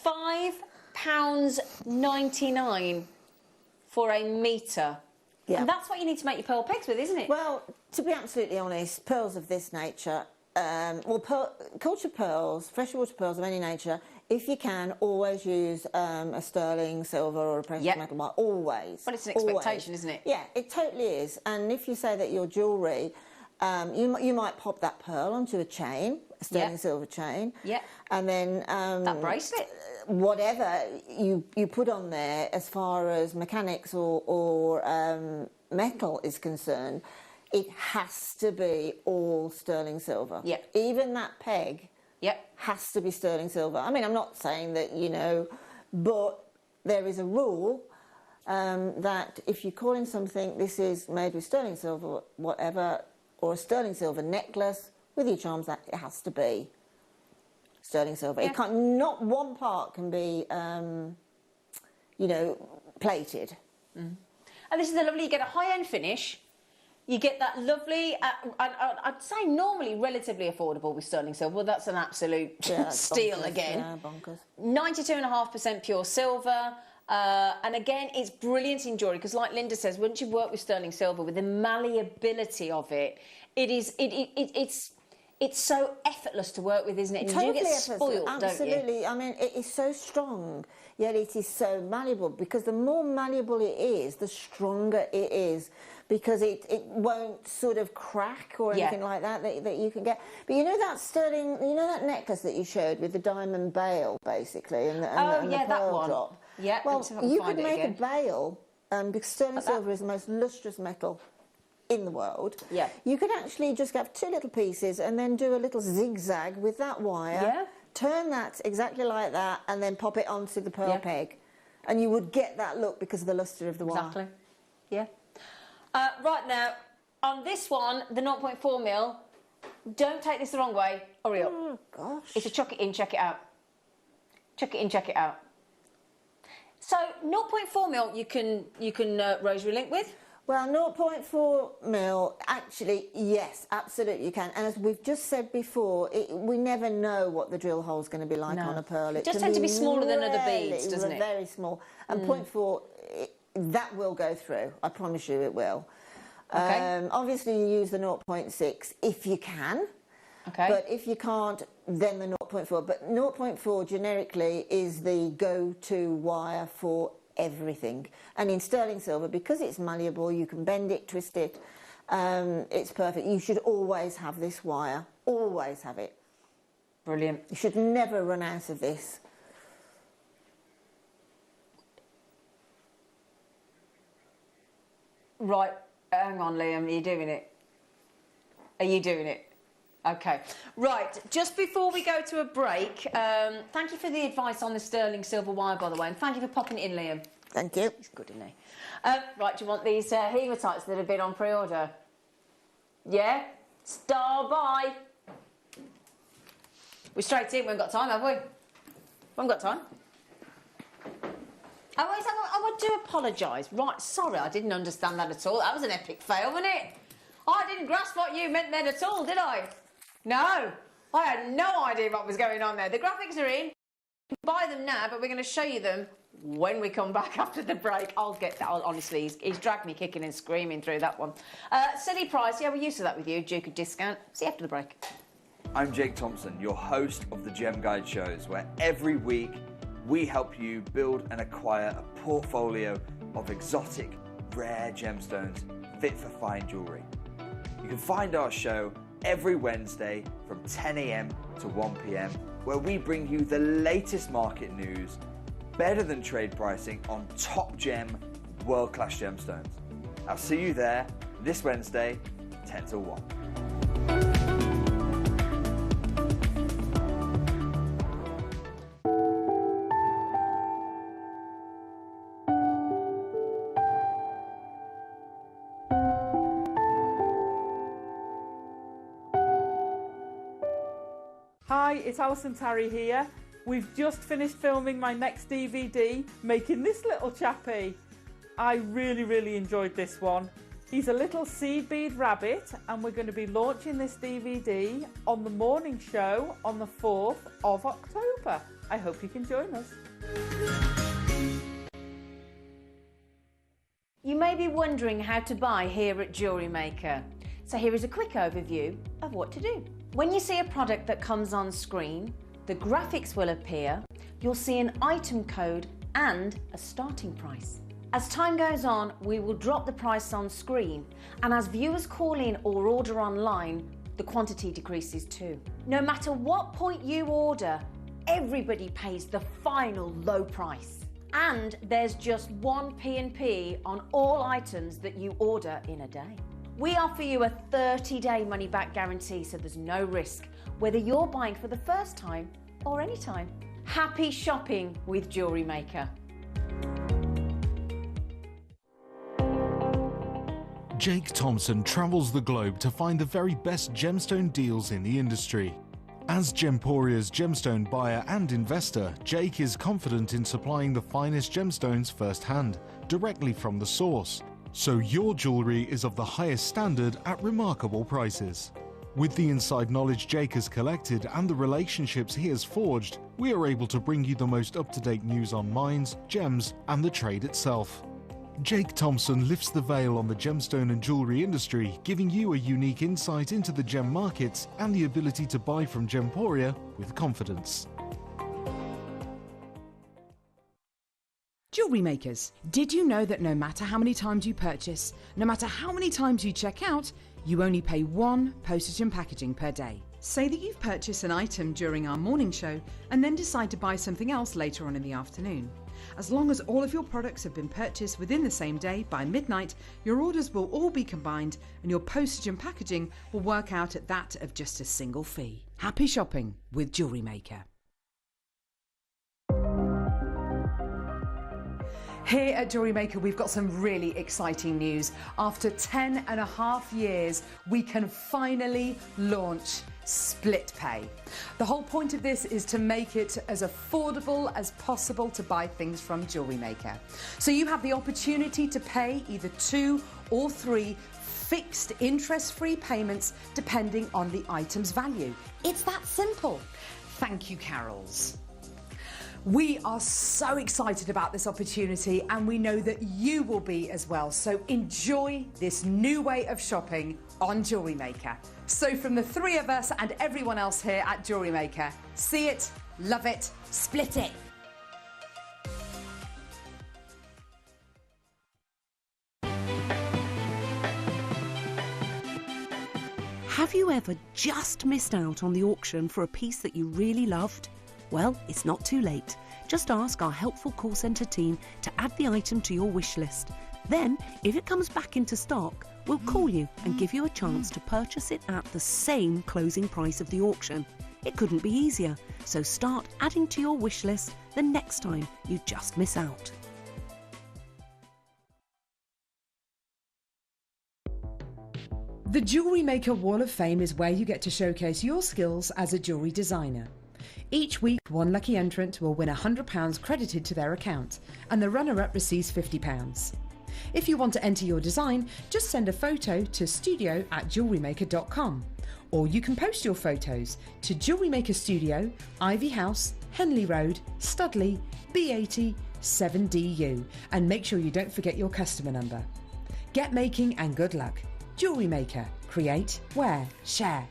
£5.99 for a metre. Yeah. And that's what you need to make your pearl pegs with, isn't it?
Well, to be absolutely honest, pearls of this nature, cultured pearls, freshwater pearls of any nature, if you can, always use a sterling silver or a precious metal bar, always.
Well, it's an expectation, isn't it?
Yeah, it totally is. And if you say that your jewellery, you might pop that pearl onto a chain, a sterling silver chain.
Yeah.
And then...
that bracelet.
Whatever you put on there as far as mechanics or metal is concerned, it has to be all sterling silver.
Yeah.
Even that peg has to be sterling silver. I mean, I'm not saying that, you know, but there is a rule that if you're calling something, this is made with sterling silver, whatever, or a sterling silver necklace with your charms, that it has to be sterling silver. It can't, not one part can be, you know, plated.
And this is the lovely, you get a high-end finish. You get that lovely, I'd say normally relatively affordable with sterling silver. Well, that's an absolute steal
bonkers,
again.
Yeah, bonkers.
92.5% pure silver. And again, it's brilliant in jewellery because, like Linda says, once you work with sterling silver, with the malleability of it, it's so effortless to work with, isn't it? And
totally
you do get spoiled,
absolutely.
don't you?
I mean, it is so strong, yet it is so malleable, because the more malleable it is, the stronger it is, because it won't sort of crack or anything like that you can get. But you know that sterling, you know that necklace that you showed with the diamond bail, basically, and the pearl
one.
drop?
Yeah,
well, you could make a bail, because sterling silver is the most lustrous metal in the world.
Yeah.
You could actually just have 2 little pieces and then do a little zigzag with that wire, turn that exactly like that, and then pop it onto the pearl peg. And you would get that look because of the lustre of the wire.
Exactly. Yeah. Right now, on this one, the 0.4mm, don't take this the wrong way. Hurry up.
Oh, gosh.
It's a chuck it in, check it out. Chuck it in, check it out. So, 0.4mm you can rosary link with.
Well, 0.4mm, actually, yes, absolutely you can. And as we've just said before, we never know what the drill hole's going to be like on a pearl.
It does tend to be smaller than other beads, doesn't it?
Very small. And 0.4, that will go through. I promise you it will.
Okay.
Obviously, you use the 0.6 if you can.
Okay.
But if you can't, then the 0.4. But 0.4 generically is the go-to wire for everything. And in sterling silver, because it's malleable, you can bend it, twist it, it's perfect. You should always have this wire. Always have it.
Brilliant.
You should never run out of this.
Right, hang on, Liam, are you doing it? Are you doing it? Okay. Right, just before we go to a break, thank you for the advice on the sterling silver wire, by the way, and thank you for popping it in, Liam.
Thank you.
He's good, isn't he? Right, do you want these hematites that have been on pre-order? Yeah? Star by. We're straight in. We haven't got time, have we? We haven't got time. I do apologise. Right, sorry, I didn't understand that at all. That was an epic fail, wasn't it? I didn't grasp what you meant then at all, did I? No, I had no idea what was going on there. The graphics are in. You can buy them now, but we're going to show you them when we come back after the break. I'll get that. Honestly, he's dragged me kicking and screaming through that one. Silly price. Yeah, we're used to that with you. Duke of discount. See you after the break.
I'm Jake Thompson, your host of the Gem Guide shows, where every week we help you build and acquire a portfolio of exotic, rare gemstones fit for fine jewellery. You can find our show every Wednesday from 10 AM to 1 PM, where we bring you the latest market news, better than trade pricing on top gem, world-class gemstones. I'll see you there this Wednesday, 10 till 1.
Hi, it's Alison Tarry here. We've just finished filming my next DVD, making this little chappie. I really enjoyed this one. He's a little seed bead rabbit, and we're going to be launching this DVD on the morning show on the 4th of October. I hope you can join us.
You may be wondering how to buy here at Jewellery Maker. So here is a quick overview of what to do. When you see a product that comes on screen, the graphics will appear, you'll see an item code and a starting price. As time goes on, we will drop the price on screen, and as viewers call in or order online, the quantity decreases too. No matter what point you order, everybody pays the final low price. And there's just one P&P on all items that you order in a day. We offer you a 30-day money-back guarantee, so there's no risk, whether you're buying for the first time or any time. Happy shopping with Jewellery Maker.
Jake Thompson travels the globe to find the very best gemstone deals in the industry. As Gemporia's gemstone buyer and investor, Jake is confident in supplying the finest gemstones firsthand, directly from the source. So your jewellery is of the highest standard at remarkable prices. With the inside knowledge Jake has collected and the relationships he has forged, we are able to bring you the most up-to-date news on mines, gems, and the trade itself. Jake Thompson lifts the veil on the gemstone and jewellery industry, giving you a unique insight into the gem markets and the ability to buy from Gemporia with confidence.
Jewellery makers, did you know that no matter how many times you purchase, no matter how many times you check out, you only pay one postage and packaging per day? Say that you've purchased an item during our morning show and then decide to buy something else later on in the afternoon. As long as all of your products have been purchased within the same day by midnight, your orders will all be combined and your postage and packaging will work out at that of just a single fee. Happy shopping with Jewellery Maker. Here at Jewellery Maker, we've got some really exciting news. After 10.5 years, we can finally launch split pay. The whole point of this is to make it as affordable as possible to buy things from Jewellery Maker. So you have the opportunity to pay either 2 or 3 fixed interest-free payments depending on the item's value. It's that simple. Thank you, Carols. We are so excited about this opportunity and we know that you will be as well. So enjoy this new way of shopping on Jewellery Maker. So from the 3 of us and everyone else here at Jewellery Maker, see it, love it, split it.
Have you ever just missed out on the auction for a piece that you really loved? Well, it's not too late. Just ask our helpful call centre team to add the item to your wish list. Then, if it comes back into stock, we'll call you and give you a chance to purchase it at the same closing price of the auction. It couldn't be easier, so start adding to your wish list the next time you just miss out.
The Jewellery Maker Wall of Fame is where you get to showcase your skills as a jewellery designer. Each week, one lucky entrant will win £100 credited to their account, and the runner-up receives £50. If you want to enter your design, just send a photo to studio@jewellerymaker.com, or you can post your photos to Jewellery Maker Studio, Ivy House, Henley Road, Studley, B80 7DU, and make sure you don't forget your customer number. Get making and good luck. Jewellery Maker. Create, wear, share.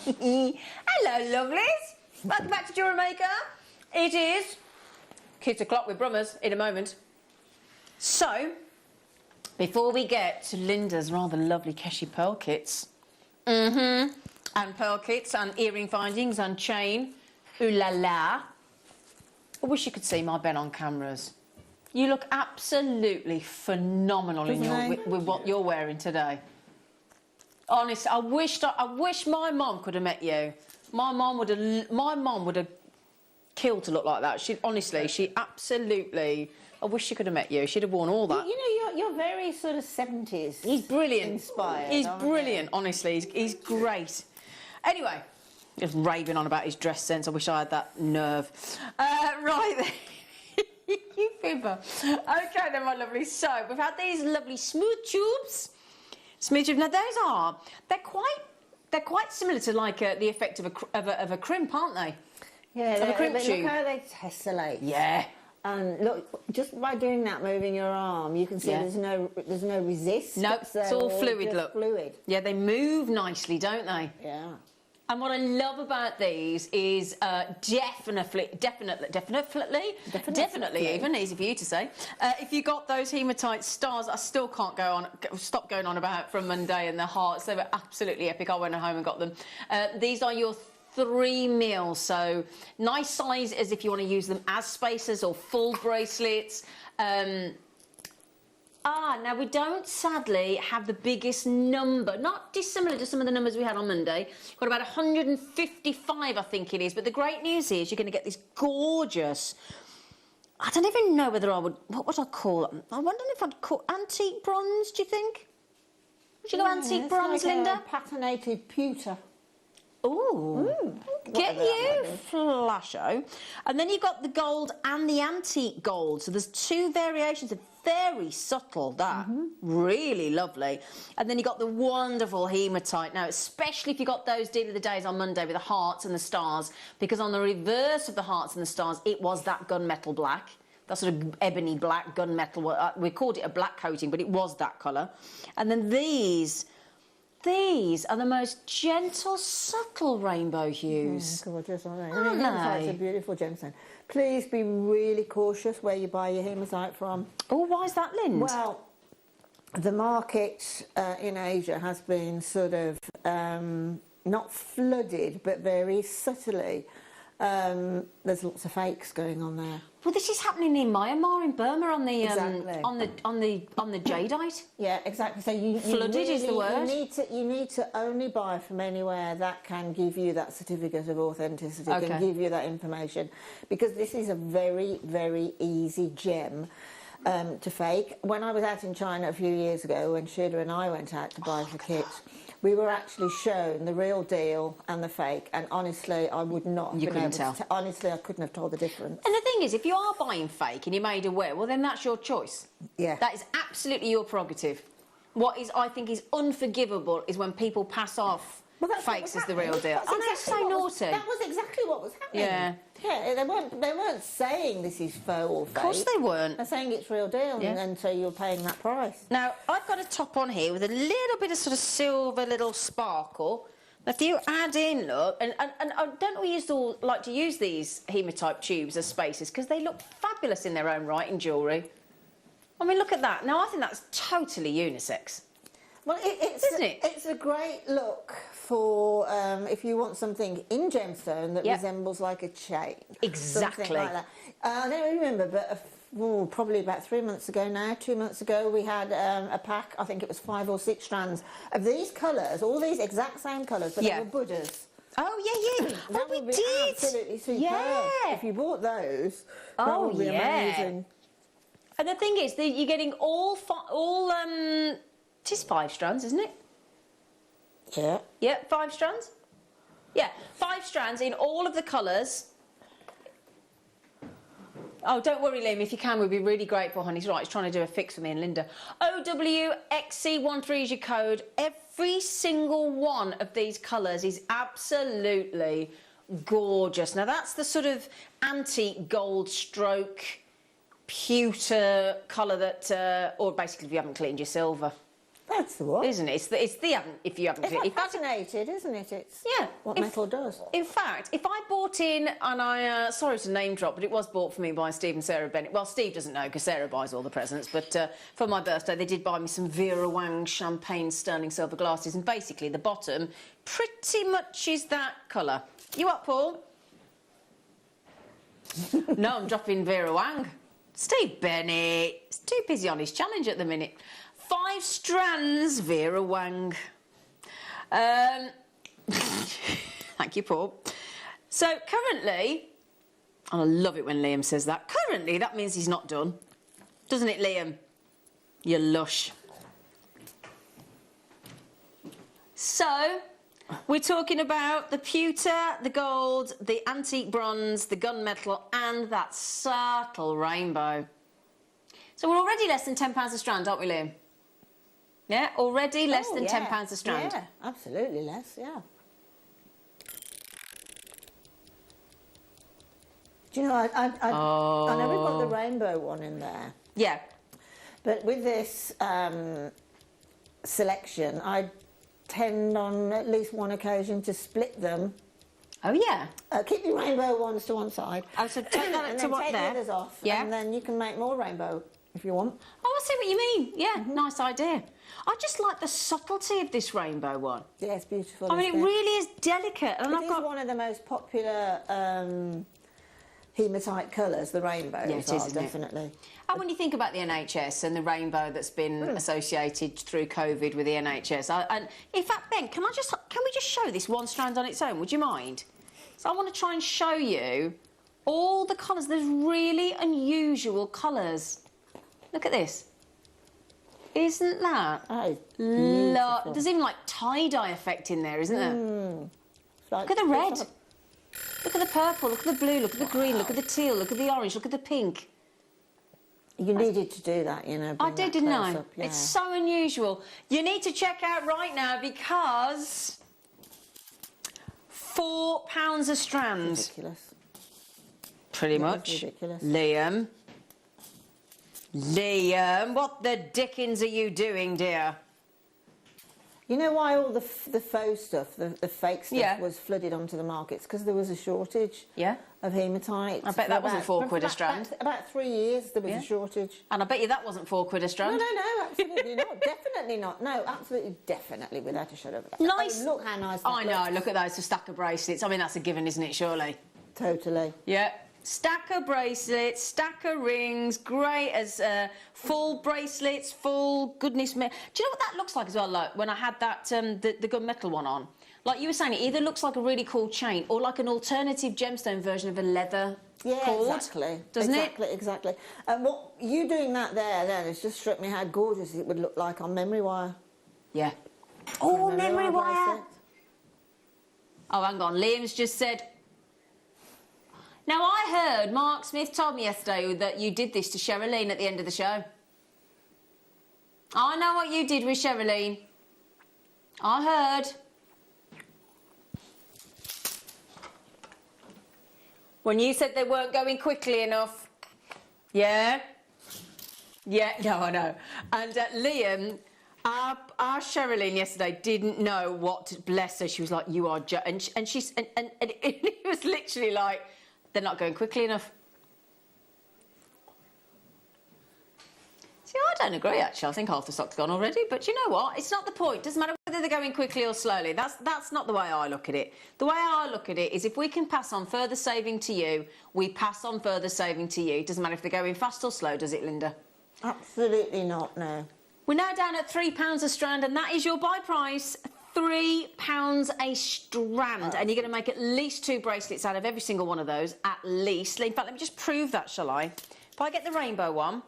Hello, lovelies. Welcome back to Jewellery Maker. It is kids o'clock with Brummers in a moment. So, before we get to Linda's rather lovely Keshi pearl kits, and pearl kits and earring findings and chain, ooh la la, I wish you could see my Ben on cameras. You look absolutely phenomenal in with what you're wearing today. Honestly, I wish my mum could have met you. My mum would have killed to look like that. She absolutely. I wish she could have met you. She'd have worn all that.
You know, you're very sort of 70s.
He's brilliant.
Inspired.
He's brilliant. Honestly, he's great. Anyway, just raving on about his dress sense. I wish I had that nerve. Right then. You fibber. Okay then, my lovely. So we've had these lovely smooth tubes. Now they're quite similar to like the effect of a crimp, aren't they?
Yeah,
of a crimp tube.
Look how they tessellate.
Yeah.
And look, just by doing that, moving your arm, you can see there's no resist.
Nope, it's all fluid. Look,
fluid.
Yeah, they move nicely, don't they?
Yeah.
And what I love about these is definitely, even easy for you to say. If you got those hematite stars, I still can't stop going on about from Monday and the hearts. They were absolutely epic. I went home and got them. These are your 3 mil, so nice size as if you want to use them as spacers or full bracelets. Now we don't sadly have the biggest number, not dissimilar to some of the numbers we had on Monday. Got about 155, I think it is. But the great news is you're going to get this gorgeous, I don't even know whether I would, what would I call them? I wonder if I'd call antique bronze, do you think? Would you go antique bronze,
like
Linda?
Patinated pewter.
Ooh. Get you, Flasho. And then you've got the gold and the antique gold. So there's 2 variations of very subtle, that. Really lovely. And then you've got the wonderful hematite. Now, especially if you got those deal of the days on Monday with the hearts and the stars, because on the reverse of the hearts and the stars, it was that gunmetal black. That sort of ebony black gunmetal. We called it a black coating, but it was that colour. And then these are the most gentle, subtle rainbow hues.
Gorgeous, aren't they?
Aren't
Hematite's
they?
a beautiful gemstone. Please be really cautious where you buy your hematite from.
Oh, why is that, Lind?
Well, the market in Asia has been sort of not flooded, but very subtly. There's lots of fakes going on there.
Well, this is happening in Myanmar, in Burma, on the
Exactly.
on the jadeite.
Yeah, exactly. So you
Flooded
really,
is the word.
You need to only buy from anywhere that can give you that certificate of authenticity,
Okay.
can give you that information, because this is a very, very easy gem to fake. When I was out in China a few years ago, when Sheila and I went out to buy the kit, we were actually shown the real deal and the fake, and honestly, I would not have
You
been
couldn't
able
tell.
to honestly, I couldn't have told the difference.
And the thing is, if you are buying fake and you're made aware, well, then that's your choice.
Yeah.
That is absolutely your prerogative. What is, I think, is unforgivable is when people pass off fakes as the real deal.
That's
Oh, that's
exactly
so
what was-
naughty.
That was exactly what was happening.
Yeah.
Yeah, they weren't saying this is faux or fake.
Of course they weren't.
They're saying it's real deal,
Yeah.
and so you're paying that price.
Now, I've got a top on here with a little bit of sort of silver little sparkle. If you add in, look, and don't we all like to use these hematite tubes as spacers because they look fabulous in their own right in jewellery? I mean, look at that. Now, I think that's totally unisex.
Well,
isn't it?
It's a great look for if you want something in gemstone that resembles like a chain.
Exactly.
Something like that. I don't remember, but probably about 3 months ago now, 2 months ago, we had a pack, I think it was 5 or 6 strands, of these colours, all these exact same colours, but they were Buddhas.
Oh, yeah.
That would be absolutely superb.
Yeah.
If you bought those, that would be amazing.
And the thing is, you're getting it is 5 strands, isn't it?
Yeah.
Yeah, 5 strands? Yeah, 5 strands in all of the colours. Oh, don't worry, Liam, if you can, we'd be really grateful, honey. He's right, he's trying to do a fix for me and Linda. OWXC13 is your code. Every single one of these colours is absolutely gorgeous. Now, that's the sort of antique gold stroke pewter colour that, or basically if you haven't cleaned your silver.
That's the one.
Isn't it? It's the if you haven't cleaned
it. It's fascinated, isn't it? It's what metal does.
In fact, if I bought in, and I, sorry to name drop, but it was bought for me by Steve and Sarah Bennett. Well, Steve doesn't know because Sarah buys all the presents, but for my birthday they did buy me some Vera Wang champagne sterling silver glasses, and basically the bottom pretty much is that colour. You up, Paul? No, I'm dropping Vera Wang. Steve Bennett, he's too busy on his challenge at the minute. 5 strands, Vera Wang. Thank you, Paul. So currently, and I love it when Liam says that, currently that means he's not done. Doesn't it, Liam? You lush. So, we're talking about the pewter, the gold, the antique bronze, the gunmetal, and that subtle rainbow. So we're already less than £10 a strand, aren't we, Liam? Yeah, already less than £10 a strand.
Yeah, absolutely less, yeah. Do you know, I know we've got the rainbow one in there.
Yeah.
But with this selection, I tend on at least one occasion to split them.
Oh, yeah?
Keep the rainbow ones to one side.
Oh, so take that
and
to
then
what
take
there?
the others off.
Yeah.
And then you can make more rainbow if you want.
Oh, I see what you mean. Yeah, nice idea. I just like the subtlety of this rainbow one.
Yeah, it's beautiful.
I mean, it really is delicate. And
It is one of the most popular hematite colours, the rainbows
Yeah, it is, isn't it?
definitely.
And when you think about the NHS and the rainbow that's been associated through COVID with the NHS, and in fact, Ben, can we just show this one strand on its own? Would you mind? So I want to try and show you all the colours. There's really unusual colours. Look at this. Isn't that? There's even like tie-dye effect in there, isn't there? Look at the red. Look at the purple, look at the blue, look at the green, look at the teal, look at the orange, look at the pink.
You needed to do that, you know.
I did, didn't I?
Up, yeah.
It's so unusual. You need to check out right now because £4 a strand.
Ridiculous.
Pretty much.
Ridiculous.
Liam, what the dickens are you doing, dear?
You know why all the faux stuff, the fake stuff was flooded onto the markets? Because there was a shortage of hematite.
I bet that wasn't £4 a strand.
About 3 years there was a shortage.
And I bet you that wasn't £4 a strand.
No, absolutely not. Definitely not. No, absolutely, definitely, without a shadow of a doubt.
Nice.
Oh, look how nice that
I know,
looks.
look at those, a stack of bracelets. I mean, that's a given, isn't it, surely?
Totally.
Yeah. Stack of bracelets, stack of rings, great as full bracelets, full goodness me. Do you know what that looks like as well, like, when I had that, the gunmetal one on? Like you were saying, it either looks like a really cool chain or like an alternative gemstone version of a leather cord.
Exactly.
Doesn't it?
Exactly. And what you doing that there, then, it's just struck me how gorgeous it would look like on memory wire.
Yeah. Oh, memory wire.
bracelet.
Oh, hang on. Liam's just said... Now, I heard Mark Smith told me yesterday that you did this to Sherilyn at the end of the show. I know what you did with Sherilyn. I heard. When you said they weren't going quickly enough. Yeah? Yeah, no, I know. And Liam, our Sherilyn yesterday didn't know what to... Bless her, she was like, you are... And it was literally like... They're not going quickly enough. See, I don't agree, actually. I think half the stock's gone already. But you know what? It's not the point. It doesn't matter whether they're going quickly or slowly. That's not the way I look at it. The way I look at it is if we can pass on further saving to you, we pass on further saving to you. It doesn't matter if they're going fast or slow, does it, Linda?
Absolutely not, no.
We're now down at £3 a strand, and that is your buy price. £3 a strand, and you're going to make at least 2 bracelets out of every single one of those, at least. In fact, let me just prove that, shall I? If I get the rainbow one...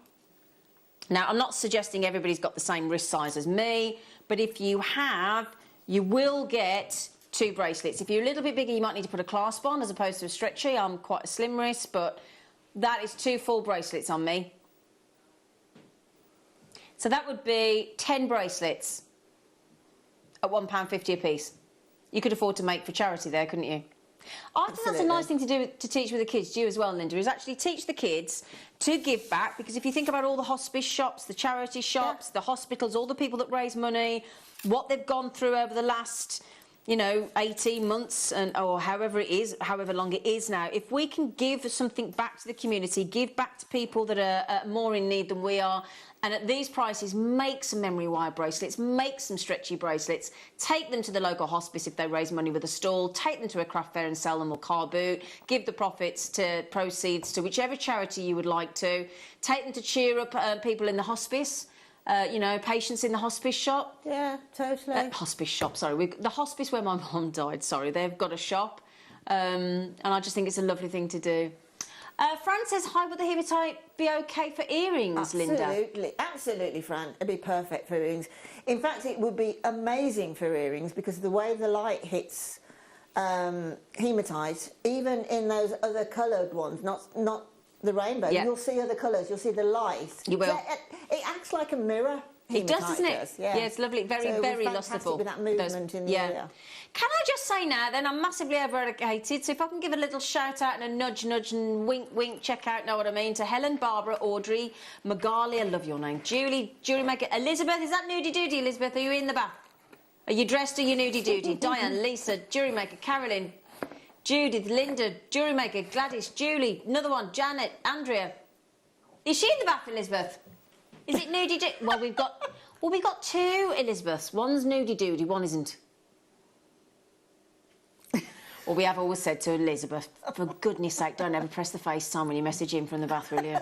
Now, I'm not suggesting everybody's got the same wrist size as me, but if you have, you will get 2 bracelets. If you're a little bit bigger, you might need to put a clasp on as opposed to a stretchy. I'm quite a slim wrist, but that is 2 full bracelets on me. So that would be 10 bracelets at £1.50 a piece. You could afford to make for charity there, couldn't you? I think that's a nice thing to do to teach with the kids, you as well, Linda, is actually teach the kids to give back, because if you think about all the hospice shops, the charity shops, the hospitals, all the people that raise money, what they've gone through over the last, you know, 18 months or however it is, however long it is now, if we can give something back to the community, give back to people that are more in need than we are, and at these prices, make some memory wire bracelets, make some stretchy bracelets, take them to the local hospice if they raise money with a stall, take them to a craft fair and sell them, or car boot, give the proceeds to whichever charity you would like to, take them to cheer up people in the hospice, you know, patients in the hospice shop.
Yeah, totally.
Hospice shop, sorry. The hospice where my mum died, sorry, they've got a shop, and I just think it's a lovely thing to do. Fran says, hi, would the hematite be OK for earrings, Linda?
Absolutely, absolutely, Fran. It'd be perfect for earrings. In fact, it would be amazing for earrings because of the way the light hits hematite, even in those other coloured ones, not the rainbow, you'll see other colours, you'll see the light.
You will.
So it acts like a mirror.
It does, doesn't it?
Does, yeah.
It's lovely. Very lustful.
With that movement in the area.
Can I just say now, then, I'm massively over-educated, so if I can give a little shout-out and a nudge and wink, check out, know what I mean, to Helen, Barbara, Audrey, Magali, I love your name, Julie, Jewellery Maker, Elizabeth, is that nudie-doody, Elizabeth? Are you in the bath? Are you dressed or you nudie-doody? Diane, Lisa, Jewellery Maker, Carolyn, Judith, Linda, Jewellery Maker, Gladys, Julie, another one, Janet, Andrea. Is she in the bath, Elizabeth? Is it nudie-doody? Well, we've got 2 Elizabeths. One's nudie-doody, one isn't. Well, we have always said to Elizabeth, for goodness sake, don't ever press the FaceTime when you message in from the bath, will you?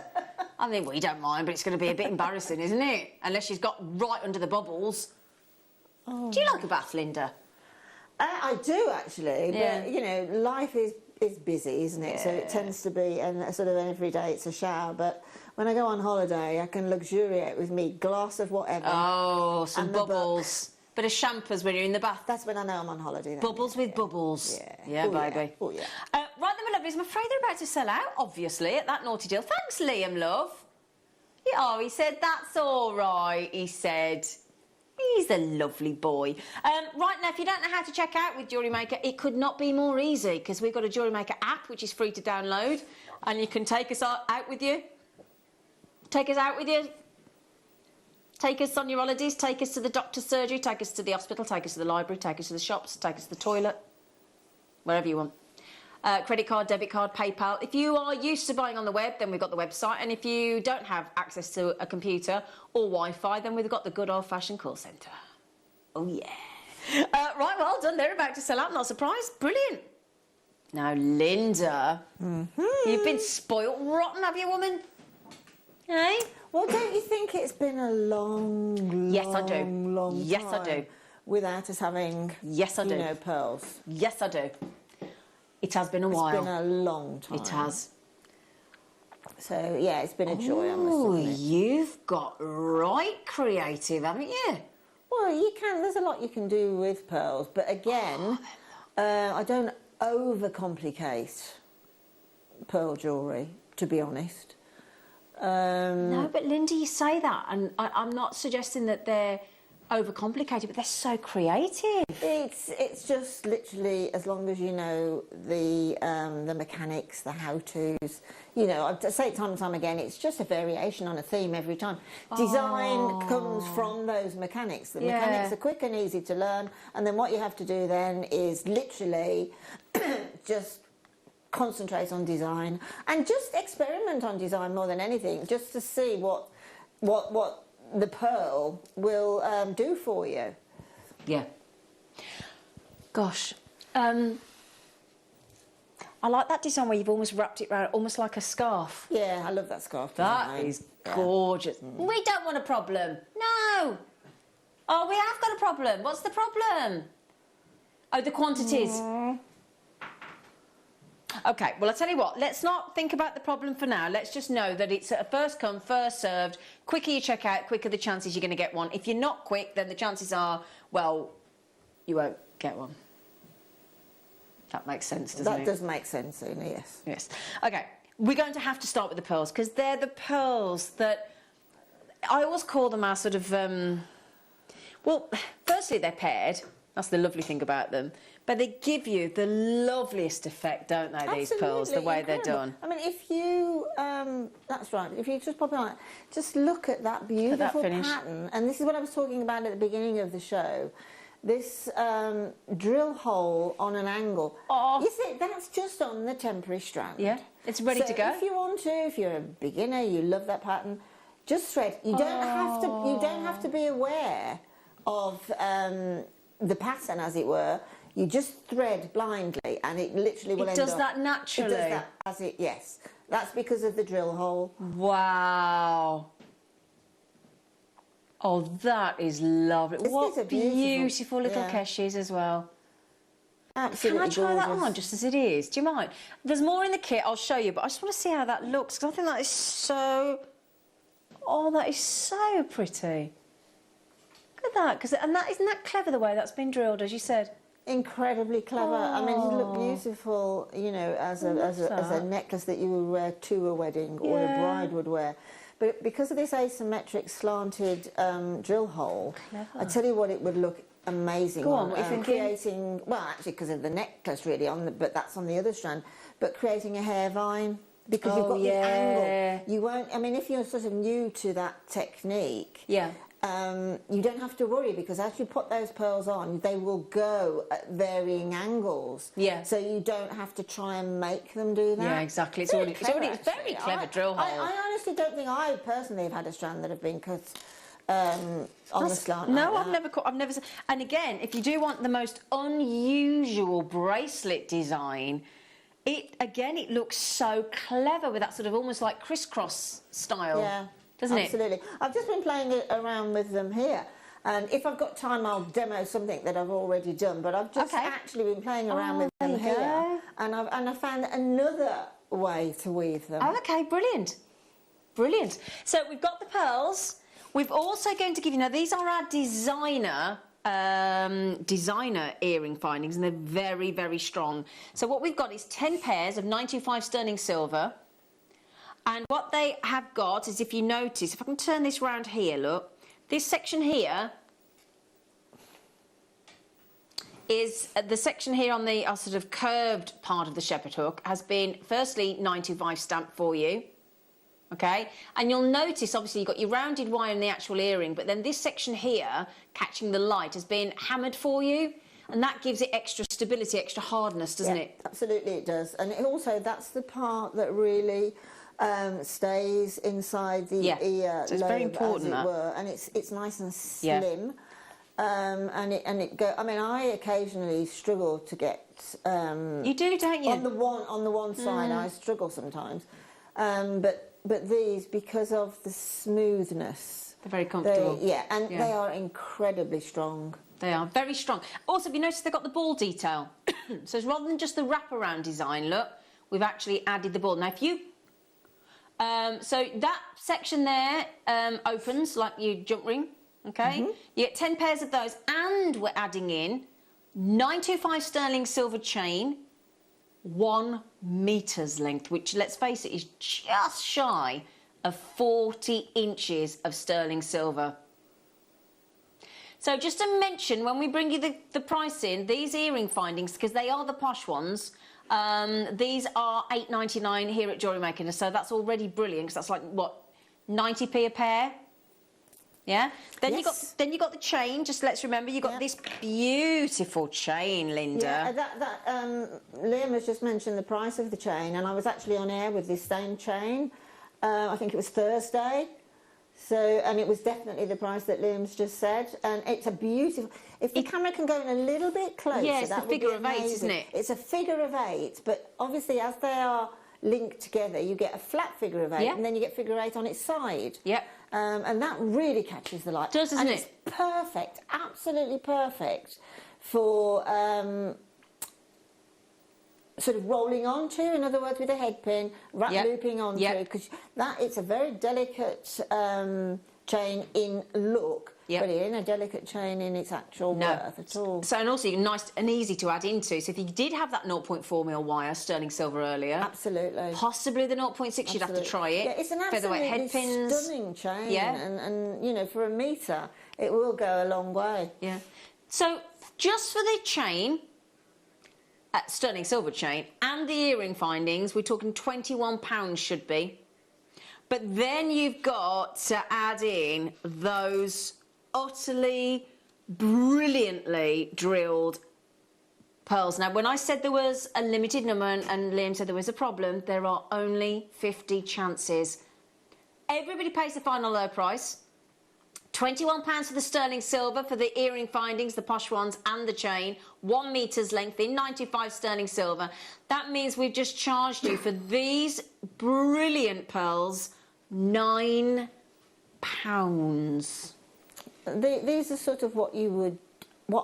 I think we don't mind, but it's going to be a bit embarrassing, isn't it? Unless she's got right under the bubbles. Oh. Do you like a bath, Linda?
I do, actually. Yeah. But, you know, life is busy, isn't it? Yeah. So it tends to be, and sort of every day it's a shower, but... When I go on holiday, I can luxuriate with me glass of whatever. Oh,
some bubbles. Bit of champers when you're in the bath.
That's when I know I'm on holiday. Then.
Bubbles with bubbles. Yeah. Yeah,
oh,
baby.
Yeah. Oh, yeah.
Right then, my lovelies, I'm afraid they're about to sell out, obviously, at that naughty deal. Thanks, Liam, love. Oh, he said, that's all right, he said. He's a lovely boy. Right now, if you don't know how to check out with Jewellery Maker, it could not be more easy, because we've got a Jewellery Maker app, which is free to download, and you can take us out with you. Take us out with you. Take us on your holidays. Take us to the doctor's surgery. Take us to the hospital. Take us to the library. Take us to the shops. Take us to the toilet. Wherever you want. Credit card, debit card, PayPal. If you are used to buying on the web, then we've got the website. And if you don't have access to a computer or Wi-Fi, then we've got the good old-fashioned call centre. Oh, yeah. Right, well done. They're about to sell out. Not surprised. Brilliant. Now, Linda, you've been spoilt rotten, have you, woman? Hey?
Well, don't you think it's been a long time
Yes, I do.
Without us having, you know, pearls?
Yes, I do. It has been a while.
It's been a long time.
It has.
So, yeah, it's been a joy, I must admit.
You've got right creative, haven't you?
Well, you can. There's a lot you can do with pearls. But again, I don't overcomplicate pearl jewellery, to be honest.
No, but Linda, you say that, and I'm not suggesting that they're overcomplicated, but they're so creative.
It's just literally, as long as you know the mechanics, the how-tos. You know, I say it time and time again, it's just a variation on a theme every time. Design comes from those mechanics. The mechanics are quick and easy to learn, and then what you have to do then is literally just concentrate on design and just experiment on design more than anything, just to see what what the pearl will do for you.
Yeah. Gosh. I like that design where you've almost wrapped it around, almost like a scarf.
Yeah, I love that scarf
That
design.
is gorgeous. We don't want a problem. No. Oh, we have got a problem. What's the problem? Oh, the quantities. Okay, well, I'll tell you what. Let's not think about the problem for now. Let's just know that it's a first come, first served. Quicker you check out, quicker the chances you're going to get one. If you're not quick, then the chances are, well, you won't get one. That makes sense, doesn't it?
That does make sense, Una, yes.
Yes. Okay, we're going to have to start with the pearls because they're the pearls that I always call them our sort of... well, firstly, they're paired. That's the lovely thing about them. But they give you the loveliest effect, don't they, these pearls, the way they're done.
I mean, if you... that's right. If you just pop it on, just look at that beautiful pattern. And this is what I was talking about at the beginning of the show. This drill hole on an angle. Oh. You see, that's just on the temporary strand.
Yeah, it's ready to go.
If you want to, if you're a beginner, you love that pattern, just thread. You don't have to. You don't have to be aware of the pattern, as it were. You just thread blindly, and it literally will end up.
It does that naturally.
It does that as it. Yes, that's because of the drill hole.
Wow. Oh, that is lovely. What beautiful little keshes as well.
Absolutely
gorgeous. Can I try that
gorgeous.
on just as it is? Do you mind? There's more in the kit, I'll show you, but I just want to see how that looks because I think that is so... Oh, that is so pretty. Look at that. And isn't that clever the way that's been drilled, as you said?
Incredibly clever. I mean, it look beautiful, you know, as a necklace that you would wear to a wedding or a bride would wear. But because of this asymmetric slanted drill hole, I tell you what, it would look amazing.
Go on, what are you thinking?
Creating, well, actually, because of the necklace, really, but that's on the other strand. But creating a hair vine, because you've got the angle. You won't. I mean, if you're sort of new to that technique, you don't have to worry because as you put those pearls on, they will go at varying angles. Yeah. So you don't have to try and make them do that.
Yeah, exactly. It's already very clever drill hole.
I honestly don't think I personally have had a strand that have been cut on the slant.
No,
like
I've never. And again, if you do want the most unusual bracelet design, it looks so clever with that sort of almost like crisscross style.
Yeah.
Doesn't it?
Absolutely. I've just been playing around with them here. And if I've got time, I'll demo something that I've already done. But I've just actually been playing around with them here. And I found another way to weave them.
Oh, okay, brilliant. Brilliant. So we've got the pearls. We've also going to give you, now these are our designer earring findings, and they're very, very strong. So what we've got is 10 pairs of 925 sterling silver. And what they have got is, if you notice, if I can turn this round here, look, this section here is the section here on the sort of curved part of the shepherd hook has been, firstly, 925 stamped for you, okay? And you'll notice, obviously, you've got your rounded wire in the actual earring, but then this section here, catching the light, has been hammered for you, and that gives it extra stability, extra hardness, doesn't it?
Absolutely, it does. And also, that's the part that really... stays inside the ear
so it's
lobe,
very important,
as it were, and it's nice and slim. And it go. I mean, I occasionally struggle to get.
You do, don't you?
On the one side, I struggle sometimes. But these, because of the smoothness,
they're very comfortable.
They are incredibly strong.
They are very strong. Also, have you noticed they've got the ball detail? So rather than just the wraparound design, look, we've actually added the ball. Now, if you so that section there opens like your jump ring, okay? You get 10 pairs of those, and we're adding in 925 sterling silver chain, 1 meter's length, which, let's face it, is just shy of 40 inches of sterling silver. So just to mention, when we bring you the price in, these earring findings, because they are the posh ones, these are $8.99 here at Jewellery Maker, so that's already brilliant because that's like what, 90p a pair. Yeah. Then you got the chain. Just let's remember you got this beautiful chain, Linda.
Yeah, Liam has just mentioned the price of the chain, and I was actually on air with this same chain. I think it was Thursday. So, and it was definitely the price that Liam's just said. And it's a beautiful... If the camera can go in a little bit closer,
yeah, it's
that
the
would be
figure of 8,
amazing.
isn't it?
It's a figure of 8, but obviously as they are linked together, you get a flat figure of 8, and then you get figure 8 on its side.
Yep.
And that really catches the light.
Does, doesn't
and
it?
It's perfect, absolutely perfect for sort of rolling onto, in other words, with a head pin, looping onto, because it's a very delicate chain in look, but it isn't a delicate chain in its actual worth at all.
So, and also nice and easy to add into. So if you did have that 0.4mm wire, sterling silver earlier,
absolutely,
possibly the 0.6, you'd have to try it.
Yeah, it's an
featherweight head
absolutely
pins.
stunning chain, and you know, for a metre, it will go a long way.
Yeah. So just for the chain, sterling silver chain, and the earring findings, we're talking £21 should be. But then you've got to add in those utterly brilliantly drilled pearls. Now, when I said there was a limited number and Liam said there was a problem, there are only 50 chances. Everybody pays the final low price. £21 for the sterling silver for the earring findings, the posh ones, and the chain. 1 metre's length in 95 sterling silver. That means we've just charged you for these brilliant pearls £9.
These are sort of what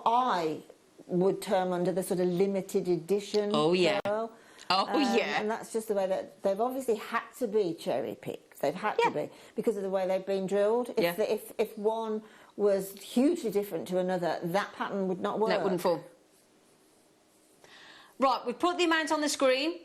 I would term under the sort of limited edition.
Oh yeah.
pearl.
Oh yeah.
And that's just the way that they've obviously had to be cherry picked. They've had to be because of the way they've been drilled. If one was hugely different to another, that pattern would not work.
No, it wouldn't fall. Right, we've put the amount on the screen.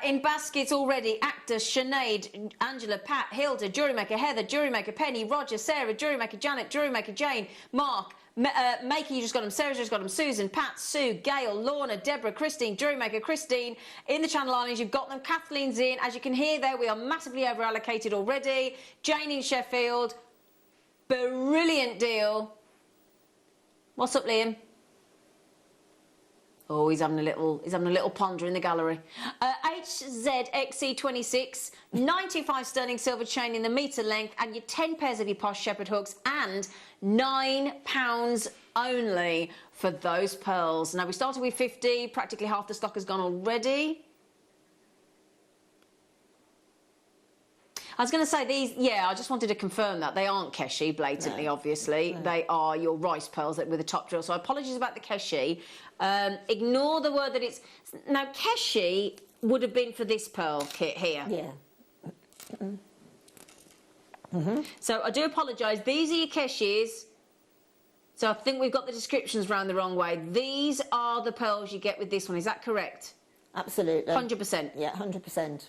In baskets already, Actor, Sinead, Angela, Pat, Hilda, Jewellery Maker, Heather, Jewellery Maker, Penny, Roger, Sarah, Jewellery Maker, Janet, Jewellery Maker, Jane, Mark, Maker, you just got them, Sarah's just got them, Susan, Pat, Sue, Gail, Lorna, Deborah, Christine, Jewellery Maker, Christine. In the Channel Islands, you've got them. Kathleen's in. As you can hear there, we are massively over-allocated already. Jane in Sheffield. Brilliant deal. What's up, Liam? Oh, he's having a little ponder in the gallery. HZXC26, 95 sterling silver chain in the metre length, and your 10 pairs of your posh shepherd hooks, and £9 only for those pearls. Now, we started with 50, practically half the stock has gone already. I was going to say these, I just wanted to confirm that. They aren't Keshi, blatantly, obviously. No. They are your rice pearls with a top drill. So apologies about the Keshi. Ignore the word that it's... Now, Keshi would have been for this pearl kit here.
Yeah.
So I do apologise. These are your Keshis. So I think we've got the descriptions round the wrong way. These are the pearls you get with this one. Is that correct?
Absolutely.
100%?
Yeah, 100%.